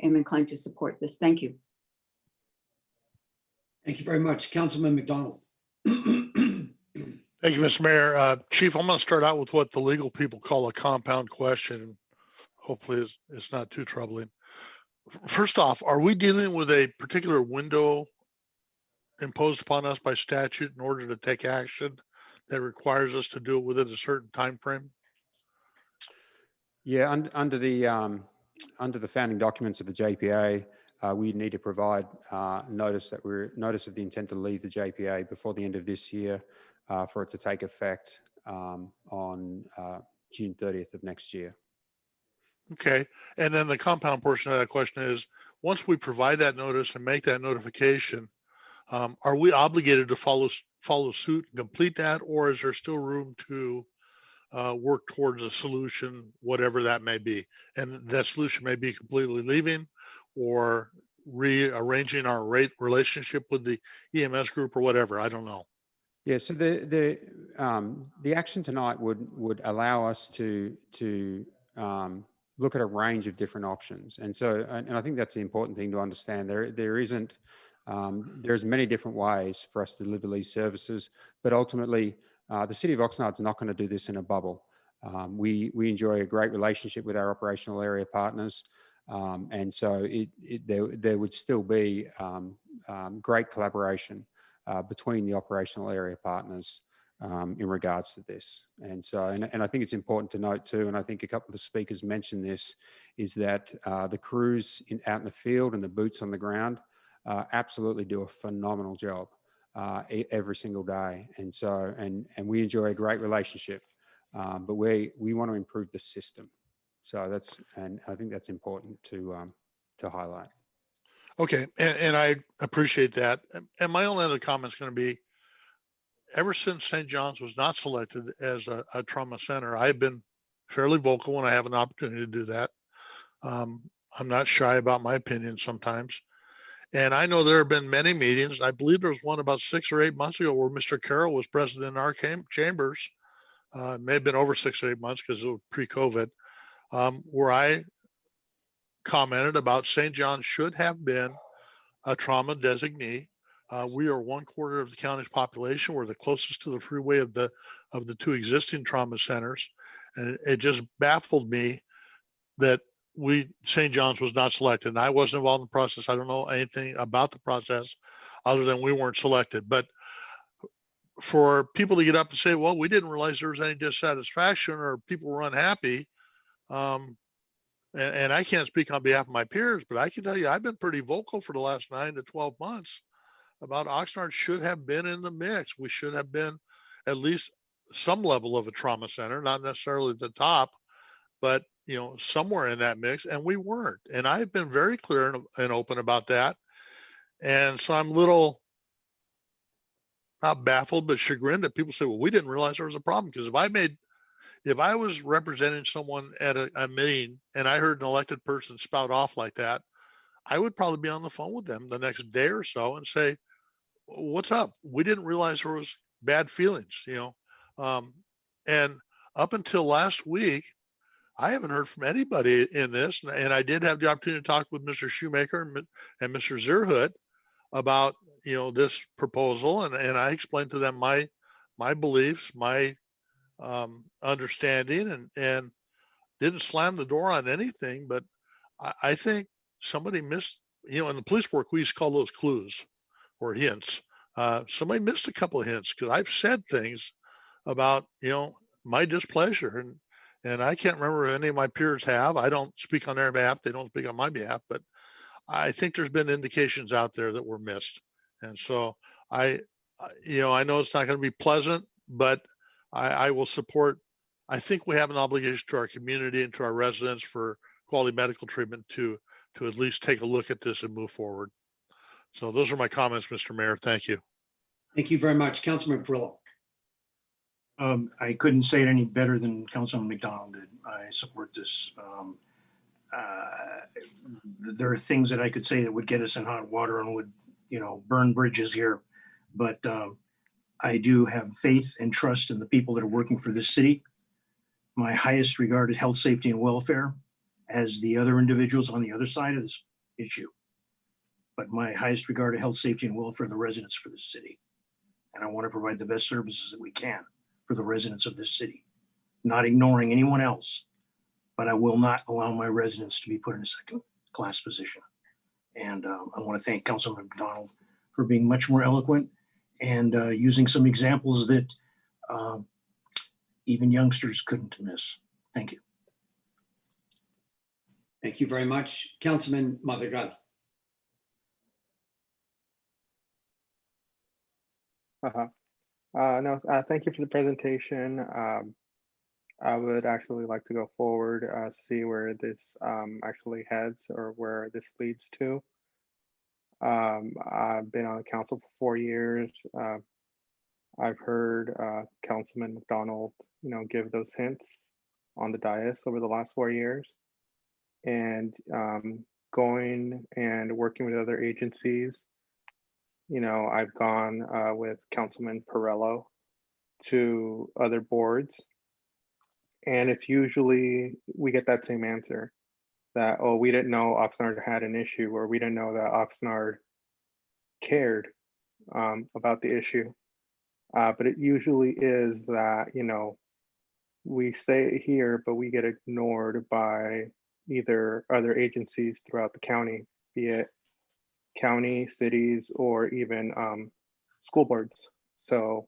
F: am inclined to support this. Thank you.
A: Thank you very much. Councilman McDonald.
Q: Thank you, Mr. Mayor. Chief, I'm going to start out with what the legal people call a compound question. Hopefully it's not too troubling. First off, are we dealing with a particular window imposed upon us by statute in order to take action that requires us to do it within a certain time frame?
I: Yeah, under the founding documents of the JPA, we need to provide notice of the intent to leave the JPA before the end of this year, for it to take effect on June 30th of next year.
Q: Okay, and then the compound portion of that question is, once we provide that notice and make that notification, are we obligated to follow suit and complete that, or is there still room to work towards a solution, whatever that may be? And that solution may be completely leaving or rearranging our relationship with the EMS group or whatever. I don't know.
I: Yeah, so the action tonight would allow us to look at a range of different options, and I think that's the important thing to understand. There's many different ways for us to deliver these services, but ultimately, the City of Oxnard is not going to do this in a bubble. We enjoy a great relationship with our operational area partners, and so there would still be great collaboration between the operational area partners in regards to this. And so, and I think it's important to note too, and I think a couple of the speakers mentioned this, is that the crews out in the field and the boots on the ground absolutely do a phenomenal job every single day. And so, and we enjoy a great relationship, but we want to improve the system. So and I think that's important to highlight.
Q: Okay, and I appreciate that. And my only other comment is going to be, ever since St. John's was not selected as a trauma center, I've been fairly vocal when I have an opportunity to do that. I'm not shy about my opinion sometimes. And I know there have been many meetings. I believe there was one about 6 or 8 months ago where Mr. Carroll was present in our chambers. It may have been over 6 or 8 months because it was pre-COVID, where I commented about St. John's should have been a trauma designee. We are 1/4 of the county's population. We're the closest to the freeway of the 2 existing trauma centers. And it just baffled me that St. John's was not selected. And I wasn't involved in the process. I don't know anything about the process other than we weren't selected. But for people to get up and say, well, we didn't realize there was any dissatisfaction or people were unhappy. And I can't speak on behalf of my peers, but I can tell you, I've been pretty vocal for the last 9 to 12 months about Oxnard should have been in the mix. We should have been at least some level of a trauma center, not necessarily at the top, but somewhere in that mix, and we weren't. And I've been very clear and open about that. And so I'm a little, not baffled, but chagrined that people say, well, we didn't realize there was a problem. Because if I was representing someone at a meeting and I heard an elected person spout off like that, I would probably be on the phone with them the next day or so and say, what's up? We didn't realize there was bad feelings, and up until last week, I haven't heard from anybody in this. And I did have the opportunity to talk with Mr. Shoemaker and Mr. Zerhood about, this proposal. And I explained to them my beliefs, my understanding, and didn't slam the door on anything. But I think somebody missed, in the police work, we used to call those clues or hints. Somebody missed a couple of hints because I've said things about, my displeasure, and I can't remember if any of my peers have. I don't speak on their behalf. They don't speak on my behalf, but I think there's been indications out there that were missed. And so I know it's not going to be pleasant, but I will support. I think we have an obligation to our community and to our residents for quality medical treatment to at least take a look at this and move forward. So those are my comments, Mr. Mayor. Thank you.
A: Thank you very much. Councilman Perillo.
X: I couldn't say it any better than Councilman McDonald did. I support this. There are things that I could say that would get us in hot water and would, burn bridges here. But I do have faith and trust in the people that are working for this city. My highest regard is health, safety, and welfare, as the other individuals on the other side of this issue. But my highest regard to health, safety, and welfare of the residents for this city. And I want to provide the best services that we can for the residents of this city, not ignoring anyone else, but I will not allow my residents to be put in a second-class position. And I want to thank Councilman McDonald for being much more eloquent and using some examples that even youngsters couldn't miss. Thank you.
A: Thank you very much. Councilman Madrigal.
C: Thank you for the presentation. I would actually like to go forward, see where this actually heads or where this leads to. I've been on the council for 4 years. I've heard Councilman McDonald, give those hints on the dais over the last 4 years. And going and working with other agencies, I've gone with Councilman Perillo to other boards, and it's usually we get that same answer that, oh, we didn't know Oxnard had an issue, or we didn't know that Oxnard cared about the issue. But it usually is that, we stay here, but we get ignored by either other agencies throughout the county, be it county, cities, or even school boards. So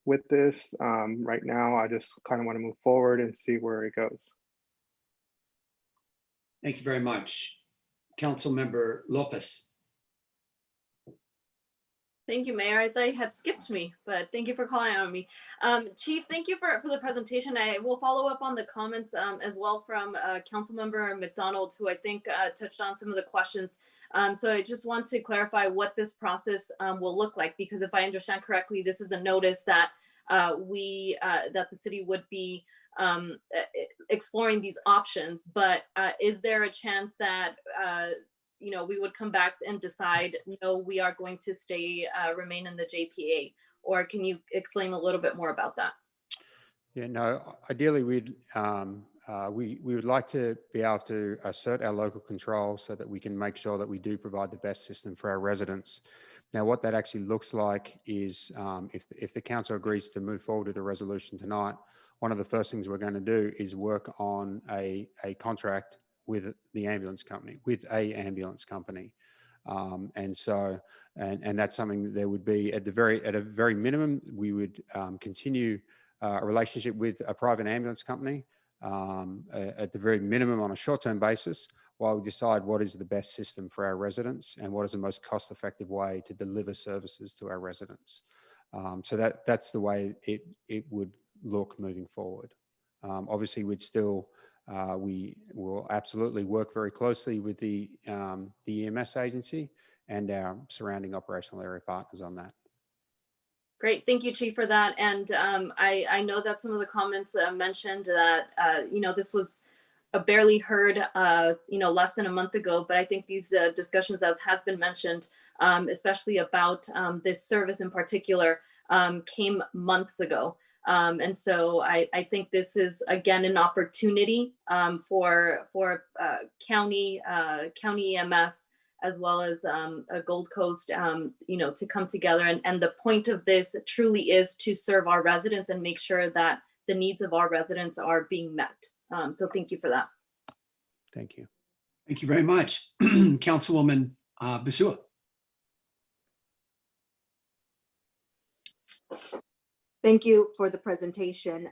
C: with this, right now, I just kind of want to move forward and see where it goes.
A: Thank you very much. Councilmember Lopez.
H: Thank you, Mayor. I thought you had skipped me, but thank you for calling on me. Chief, thank you for the presentation. I will follow up on the comments as well from Councilmember McDonald, who I think touched on some of the questions. So I just want to clarify what this process will look like, because if I understand correctly, this is a notice that that the city would be exploring these options. But is there a chance that we would come back and decide, no, we are going to remain in the JPA? Or can you explain a little bit more about that?
I: Yeah, no, ideally we would like to be able to assert our local control so that we can make sure that we do provide the best system for our residents. Now, what that actually looks like is if the council agrees to move forward with the resolution tonight, one of the first things we're going to do is work on a contract with the ambulance company, and that's something that there would be at a very minimum, we would continue a relationship with a private ambulance company at the very minimum on a short-term basis, while we decide what is the best system for our residents and what is the most cost-effective way to deliver services to our residents. So that's the way it would look moving forward. Obviously, we will absolutely work very closely with the EMS agency and our surrounding operational area partners on that.
H: Great, thank you, Chief, for that. And I know that some of the comments mentioned that this was barely heard less than a month ago, but I think these discussions, as has been mentioned, especially about this service in particular, came months ago. And so I think this is again an opportunity for county EMS as well as a Gold Coast, to come together. And the point of this truly is to serve our residents and make sure that the needs of our residents are being met. So thank you for that.
I: Thank you.
A: Thank you very much. Councilwoman Basua.
J: Thank you for the presentation.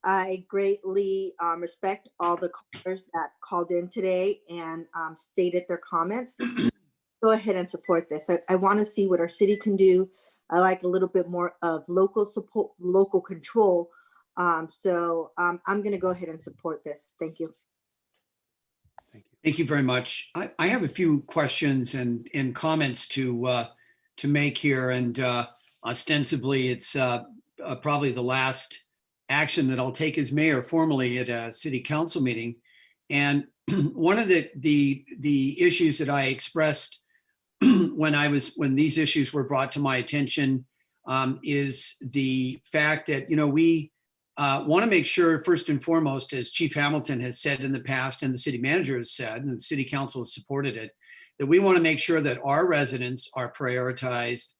J: I greatly respect all the callers that called in today and stated their comments. Go ahead and support this. I want to see what our city can do. I like a little bit more of local support, local control. So I'm going to go ahead and support this. Thank you.
A: Thank you very much. I have a few questions and comments to make here, and ostensibly it's probably the last action that I'll take as mayor formally at a city council meeting. And one of the issues that I expressed when these issues were brought to my attention is the fact that we want to make sure, first and foremost, as Chief Hamilton has said in the past, and the city manager has said, and the city council has supported it, that we want to make sure that our residents are prioritized.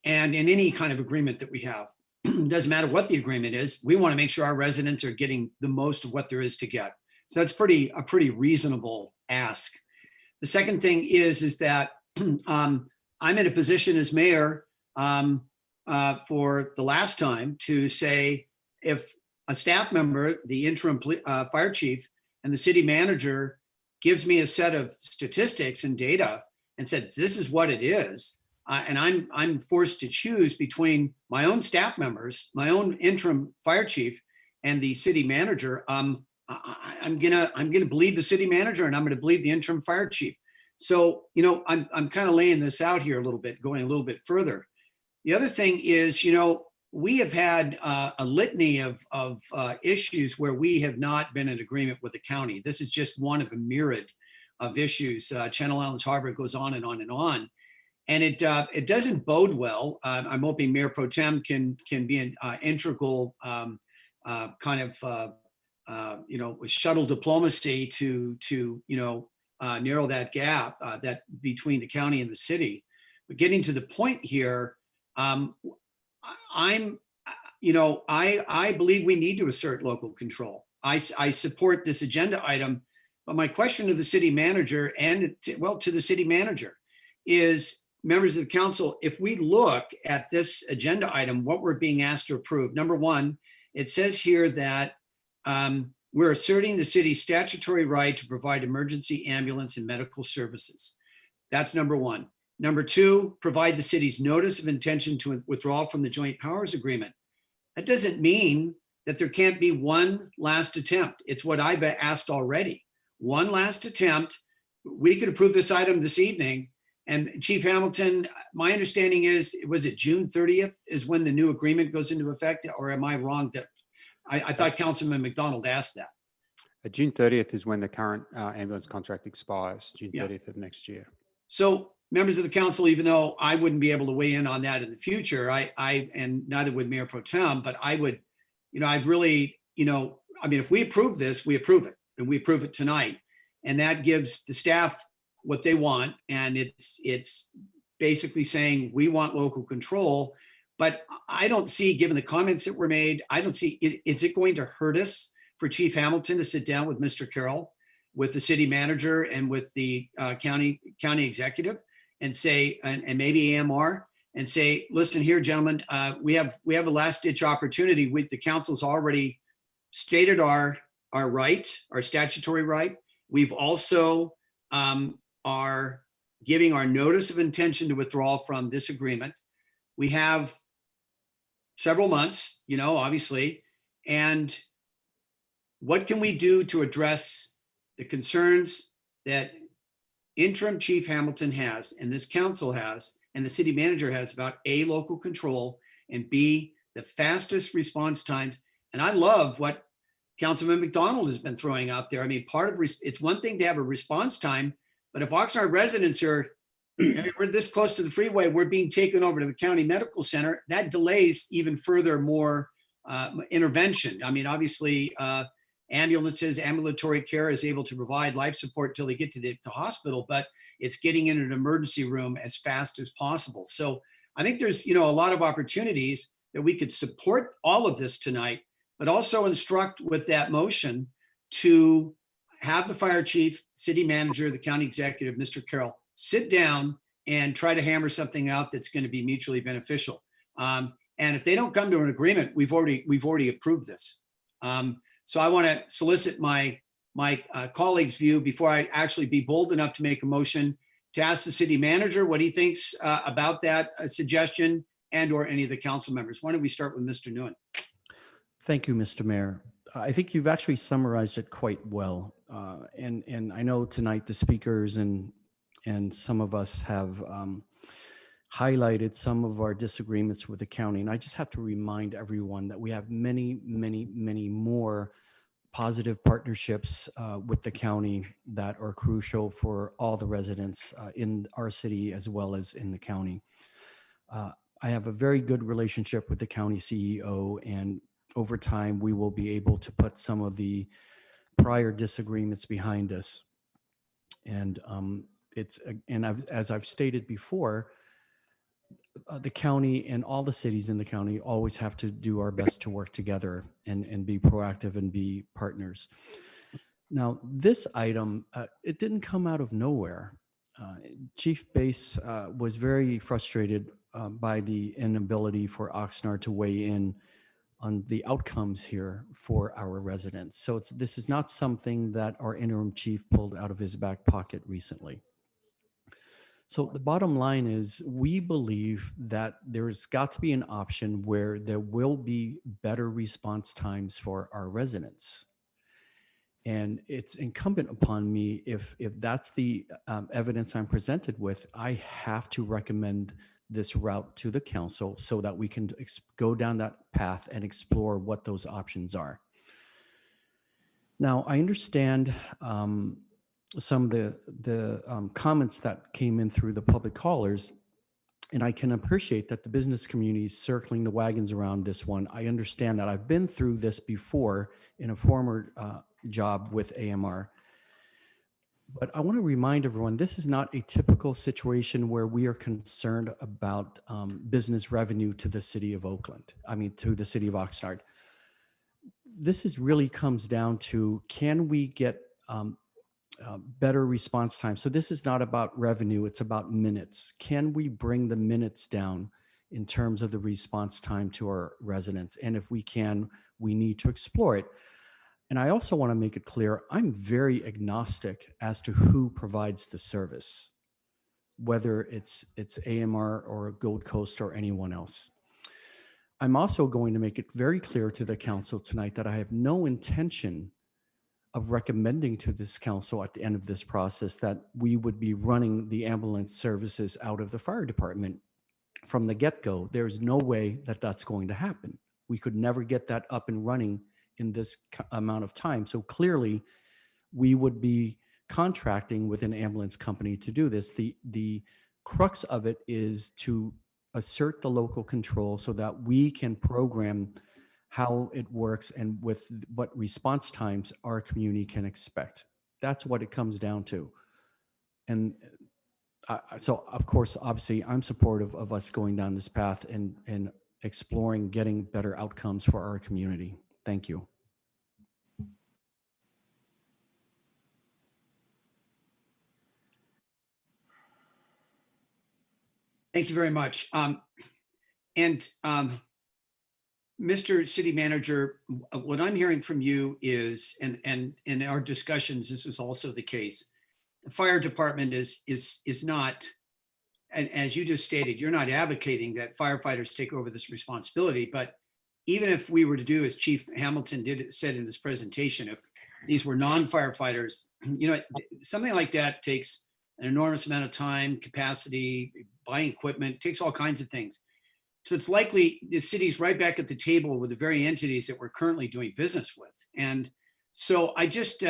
A: And in any kind of agreement that we have, doesn't matter what the agreement is, we want to make sure our residents are getting the most of what there is to get. So that's a pretty reasonable ask. The second thing is that I'm in a position as mayor for the last time to say, if a staff member, the interim fire chief, and the city manager gives me a set of statistics and data and says, this is what it is, and I'm forced to choose between my own staff members, my own interim fire chief, and the city manager, I'm gonna believe the city manager, and I'm gonna believe the interim fire chief. So I'm kind of laying this out here a little bit, going a little bit further. The other thing is, we have had a litany of issues where we have not been in agreement with the county. This is just one of a myriad of issues. Channel Islands Harbor goes on and on and on. And it doesn't bode well. I'm hoping Mayor Pro Tem can be an integral kind of with shuttle diplomacy to narrow that gap that between the county and the city. But getting to the point here, I believe we need to assert local control. I support this agenda item, but my question to the city manager and to the city manager is, members of the council, if we look at this agenda item, what we're being asked to approve, number one, it says here that we're asserting the city's statutory right to provide emergency ambulance and medical services. That's number one. Number two, provide the city's notice of intention to withdraw from the joint powers agreement. That doesn't mean that there can't be one last attempt. It's what I've asked already. One last attempt. We could approve this item this evening. And Chief Hamilton, my understanding is, was it June 30th is when the new agreement goes into effect, or am I wrong? I thought Councilman McDonald asked that.
I: June 30th is when the current ambulance contract expires, June 30th of next year.
A: So members of the council, even though I wouldn't be able to weigh in on that in the future, and neither would Mayor Pro Tem, but I would, I'd really, if we approve this, we approve it, and we approve it tonight. And that gives the staff what they want. And it's basically saying we want local control, but I don't see, given the comments that were made, I don't see, is it going to hurt us for Chief Hamilton to sit down with Mr. Carroll, with the city manager, and with the county executive, and say, and maybe AMR, and say, listen here, gentlemen, we have a last ditch opportunity. The council's already stated our right, our statutory right. We've also are giving our notice of intention to withdraw from this agreement. We have several months, obviously, and what can we do to address the concerns that interim chief Hamilton has, and this council has, and the city manager has about A, local control, and B, the fastest response times. And I love what Councilman McDonald has been throwing out there. I mean, it's one thing to have a response time, but if Oxnard residents are, I mean, we're this close to the freeway, we're being taken over to the county medical center, that delays even further more intervention. I mean, obviously, ambulances, ambulatory care is able to provide life support till they get to the hospital, but it's getting into an emergency room as fast as possible. So I think there's, a lot of opportunities that we could support all of this tonight, but also instruct with that motion to have the fire chief, city manager, the county executive, Mr. Carroll, sit down and try to hammer something out that's going to be mutually beneficial. And if they don't come to an agreement, we've already approved this. So I want to solicit my colleagues' view before I actually be bold enough to make a motion to ask the city manager what he thinks about that suggestion and or any of the council members. Why don't we start with Mr. Nguyen?
O: Thank you, Mr. Mayor. I think you've actually summarized it quite well. And I know tonight the speakers and some of us have highlighted some of our disagreements with the county. And I just have to remind everyone that we have many, many, many more positive partnerships with the county that are crucial for all the residents in our city as well as in the county. I have a very good relationship with the county CEO, and over time we will be able to put some of the prior disagreements behind us. And as I've stated before, the county and all the cities in the county always have to do our best to work together and be proactive and be partners. Now, this item, it didn't come out of nowhere. Chief Bass was very frustrated by the inability for Oxnard to weigh in on the outcomes here for our residents. So this is not something that our interim chief pulled out of his back pocket recently. So the bottom line is we believe that there's got to be an option where there will be better response times for our residents. And it's incumbent upon me, if that's the evidence I'm presented with, I have to recommend this route to the council so that we can go down that path and explore what those options are. Now, I understand some of the comments that came in through the public callers, and I can appreciate that the business community is circling the wagons around this one. I understand that. I've been through this before in a former job with AMR. But I want to remind everyone, this is not a typical situation where we are concerned about business revenue to the city of to the city of Oxnard. This really comes down to, can we get better response time? So this is not about revenue, it's about minutes. Can we bring the minutes down in terms of the response time to our residents? And if we can, we need to explore it. And I also want to make it clear, I'm very agnostic as to who provides the service, whether it's AMR or Gold Coast or anyone else. I'm also going to make it very clear to the council tonight that I have no intention of recommending to this council at the end of this process that we would be running the ambulance services out of the fire department from the get-go. There's no way that that's going to happen. We could never get that up and running in this amount of time. So clearly we would be contracting with an ambulance company to do this. The crux of it is to assert the local control so that we can program how it works and with what response times our community can expect. That's what it comes down to. And so of course, obviously I'm supportive of us going down this path and exploring getting better outcomes for our community. Thank you.
A: Thank you very much. Mr. City Manager, what I'm hearing from you is, and in our discussions, this is also the case. The fire department is not, and as you just stated, you're not advocating that firefighters take over this responsibility, but even if we were to do as Chief Hamilton said in this presentation, if these were non-firefighters, something like that takes an enormous amount of time, capacity, buying equipment, takes all kinds of things. So it's likely the city's right back at the table with the very entities that we're currently doing business with. And so I just,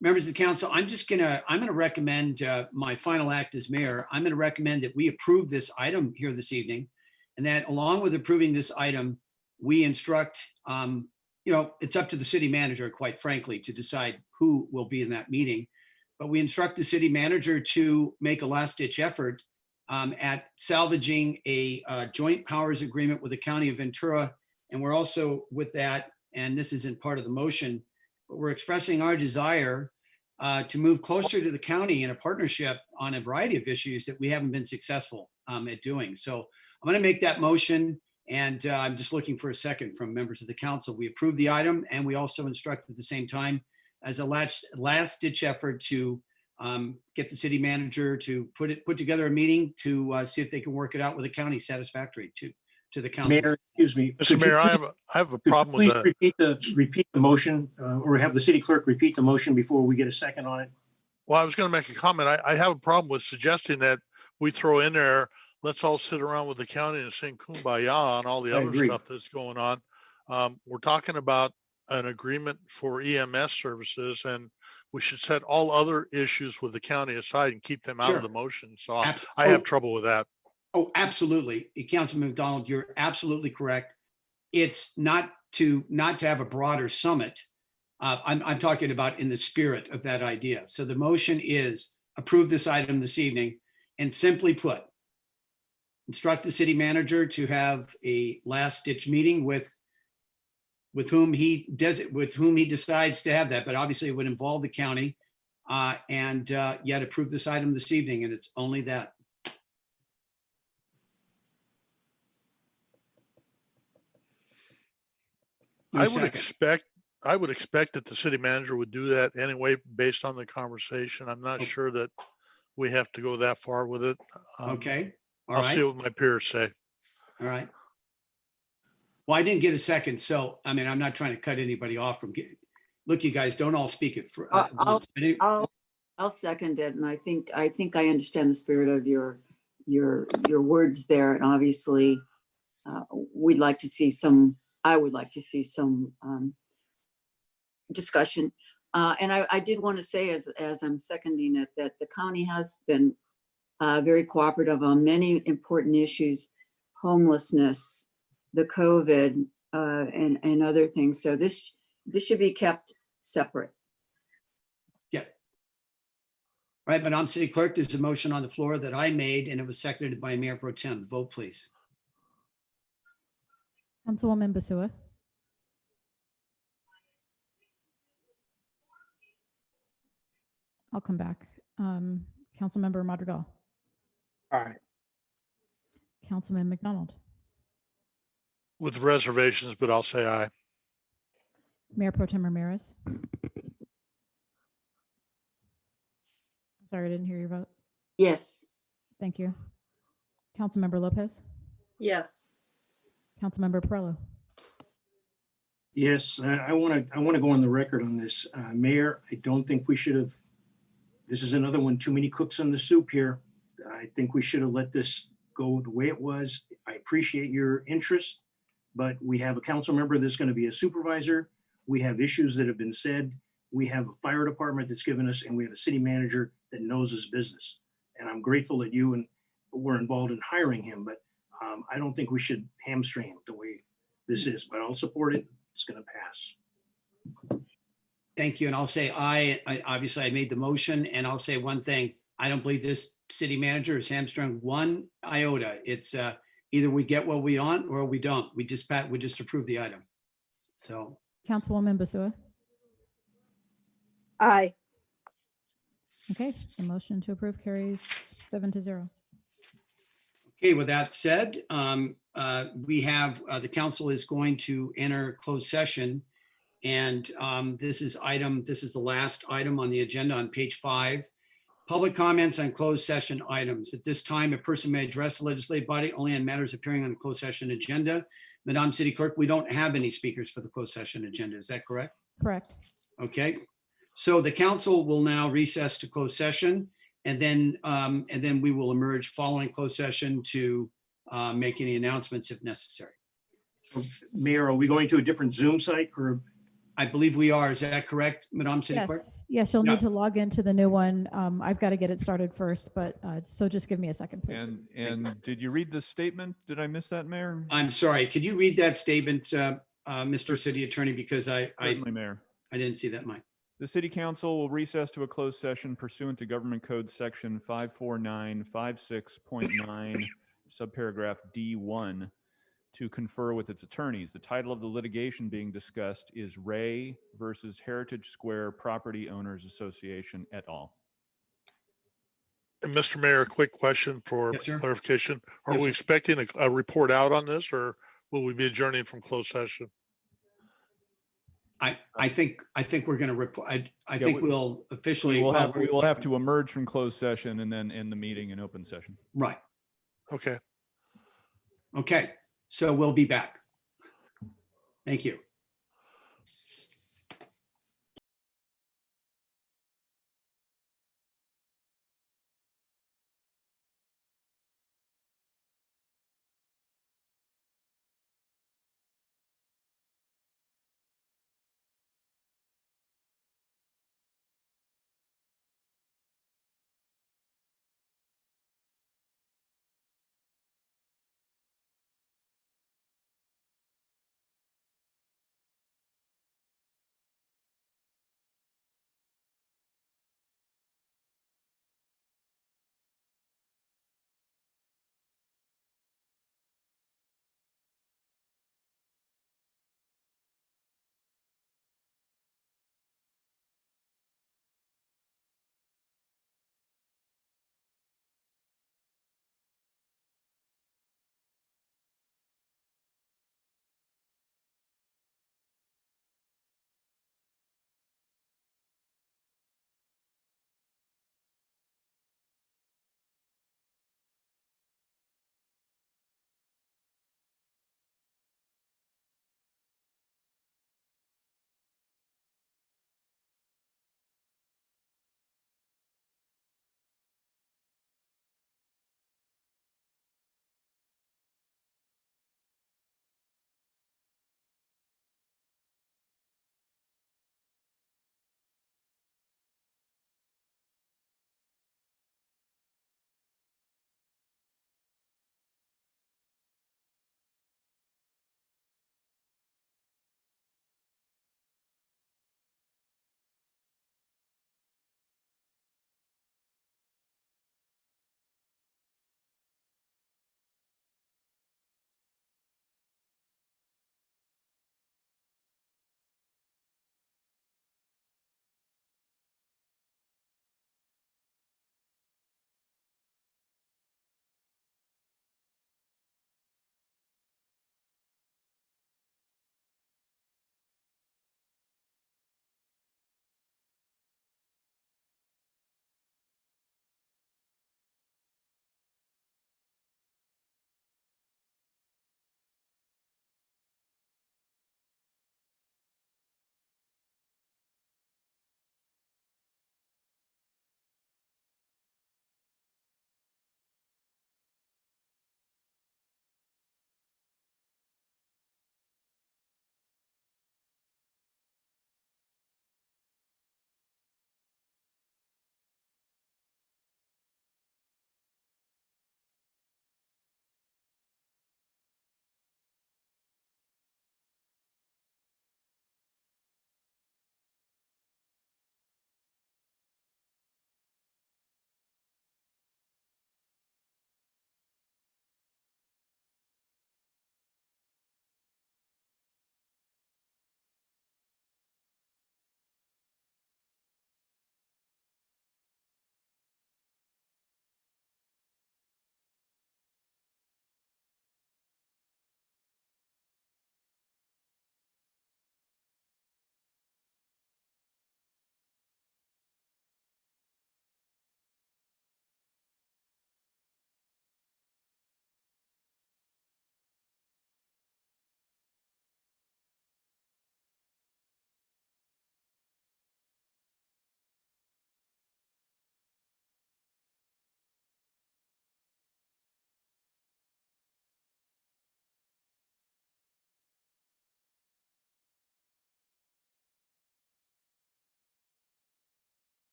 A: members of the council, I'm gonna recommend my final act as mayor. I'm gonna recommend that we approve this item here this evening, and that along with approving this item, we instruct, it's up to the city manager, quite frankly, to decide who will be in that meeting. But we instruct the city manager to make a last ditch effort at salvaging a joint powers agreement with the county of Ventura. And we're also with that, and this isn't part of the motion, but we're expressing our desire to move closer to the county in a partnership on a variety of issues that we haven't been successful at doing. So I'm going to make that motion, and I'm just looking for a second from members of the council. We approve the item, and we also instruct at the same time as a last ditch effort to get the city manager to put together a meeting to see if they can work it out with the county satisfactory to the council.
X: Mayor, excuse me.
Q: Mr. Mayor, I have a problem with that.
X: Please repeat the motion, or have the city clerk repeat the motion before we get a second on it.
Q: Well, I was going to make a comment. I have a problem with suggesting that we throw in there, let's all sit around with the county and sing kumbaya on all the
X: I
Q: other
X: agree.
Q: stuff that's going on. We're talking about an agreement for EMS services, and we should set all other issues with the county aside and keep them out
A: Sure.
Q: of the motion. So
A: Abs-
Q: I have trouble with that.
A: Oh, absolutely. Councilman McDonald, you're absolutely correct. It's not to have a broader summit. I'm talking about in the spirit of that idea. So the motion is approve this item this evening, and simply put, instruct the city manager to have a last ditch meeting with whom he decides to have that, but obviously it would involve the county, and yet approve this item this evening, and it's only that. No
Q: I would
A: second.
Q: expect that the city manager would do that anyway, based on the conversation. I'm not sure that we have to go that far with it.
A: Okay, all
Q: I'll
A: right,
Q: see what my peers say.
A: all right. Well, I didn't get a second, so I mean, I'm not trying to cut anybody off from getting. Look, you guys, don't all speak it for.
F: I'll second it, and I think I understand the spirit of your words there, and obviously, we'd like to see some. I would like to see some discussion, and I did want to say, as I'm seconding it, that the county has been very cooperative on many important issues, homelessness, the COVID, and other things. So this should be kept separate.
A: Yeah. Right, Madam City Clerk, there's a motion on the floor that I made, and it was seconded by Mayor Pro Tem. Vote, please.
B: Councilwoman Basua. I'll come back. Councilmember Madrigal.
C: Aye.
B: Councilman McDonald.
Q: With reservations, but I'll say aye.
B: Mayor Pro Tem Ramirez. Sorry, I didn't hear your vote.
F: Yes.
B: Thank you. Councilmember Lopez.
H: Yes.
B: Councilmember Perrello.
X: Yes, I want to go on the record on this. Mayor, I don't think we should have, this is another one, too many cooks in the soup here. I think we should have let this go the way it was. I appreciate your interest, but we have a council member that's going to be a supervisor. We have issues that have been said. We have a fire department that's given us, and we have a city manager that knows his business. And I'm grateful that you and were involved in hiring him, but I don't think we should hamstring it the way this is, but I'll support it. It's going to pass.
A: Thank you. And I'll say I obviously I made the motion, and I'll say one thing. I don't believe this city manager is hamstrung one iota. It's either we get what we want or we don't. We just approve the item. So.
B: Councilwoman Basua.
J: Aye.
B: Okay, the motion to approve carries 7-0.
A: Okay, with that said, we have, the council is going to enter closed session. And this is the last item on the agenda on page 5. Public comments on closed session items. At this time, a person may address the legislative body only on matters appearing on the closed session agenda. Madam City Clerk, we don't have any speakers for the closed session agenda. Is that correct?
B: Correct.
A: Okay. So the council will now recess to closed session. And then we will emerge following closed session to make any announcements if necessary.
X: Mayor, are we going to a different Zoom site or?
A: I believe we are. Is that correct, Madam City Clerk?
B: Yes, you'll
A: Yeah.
B: need to log into the new one. I've got to get it started first, but so just give me a second, please.
Y: And did you read the statement? Did I miss that, Mayor?
A: I'm sorry. Could you read that statement, Mr. City Attorney, because I
Y: Certainly, Mayor.
A: didn't see that mine.
Y: The City Council will recess to a closed session pursuant to Government Code Section 54956.9, subparagraph D1, to confer with its attorneys. The title of the litigation being discussed is Ray versus Heritage Square Property Owners Association et al.
Q: And Mr. Mayor, a quick question for
A: Yes, sir.
Q: clarification. Are
A: Yes,
Q: we
A: sir.
Q: expecting a report out on this, or will we be adjourning from closed session?
A: I think we're going to report. I think we'll officially.
Y: We will have to emerge from closed session and then end the meeting in open session.
A: Right.
Q: Okay.
A: Okay. So we'll be back. Thank you.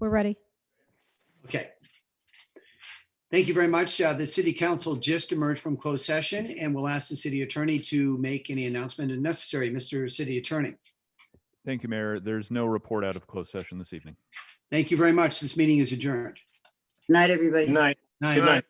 B: We're ready.
A: Okay. Thank you very much. The city council just emerged from closed session and we'll ask the city attorney to make any announcement if necessary. Mr. City Attorney.
Y: Thank you, Mayor. There's no report out of closed session this evening.
A: Thank you very much. This meeting is adjourned.
F: Good night, everybody.
X: Good night.
A: Night.
Q: Good night.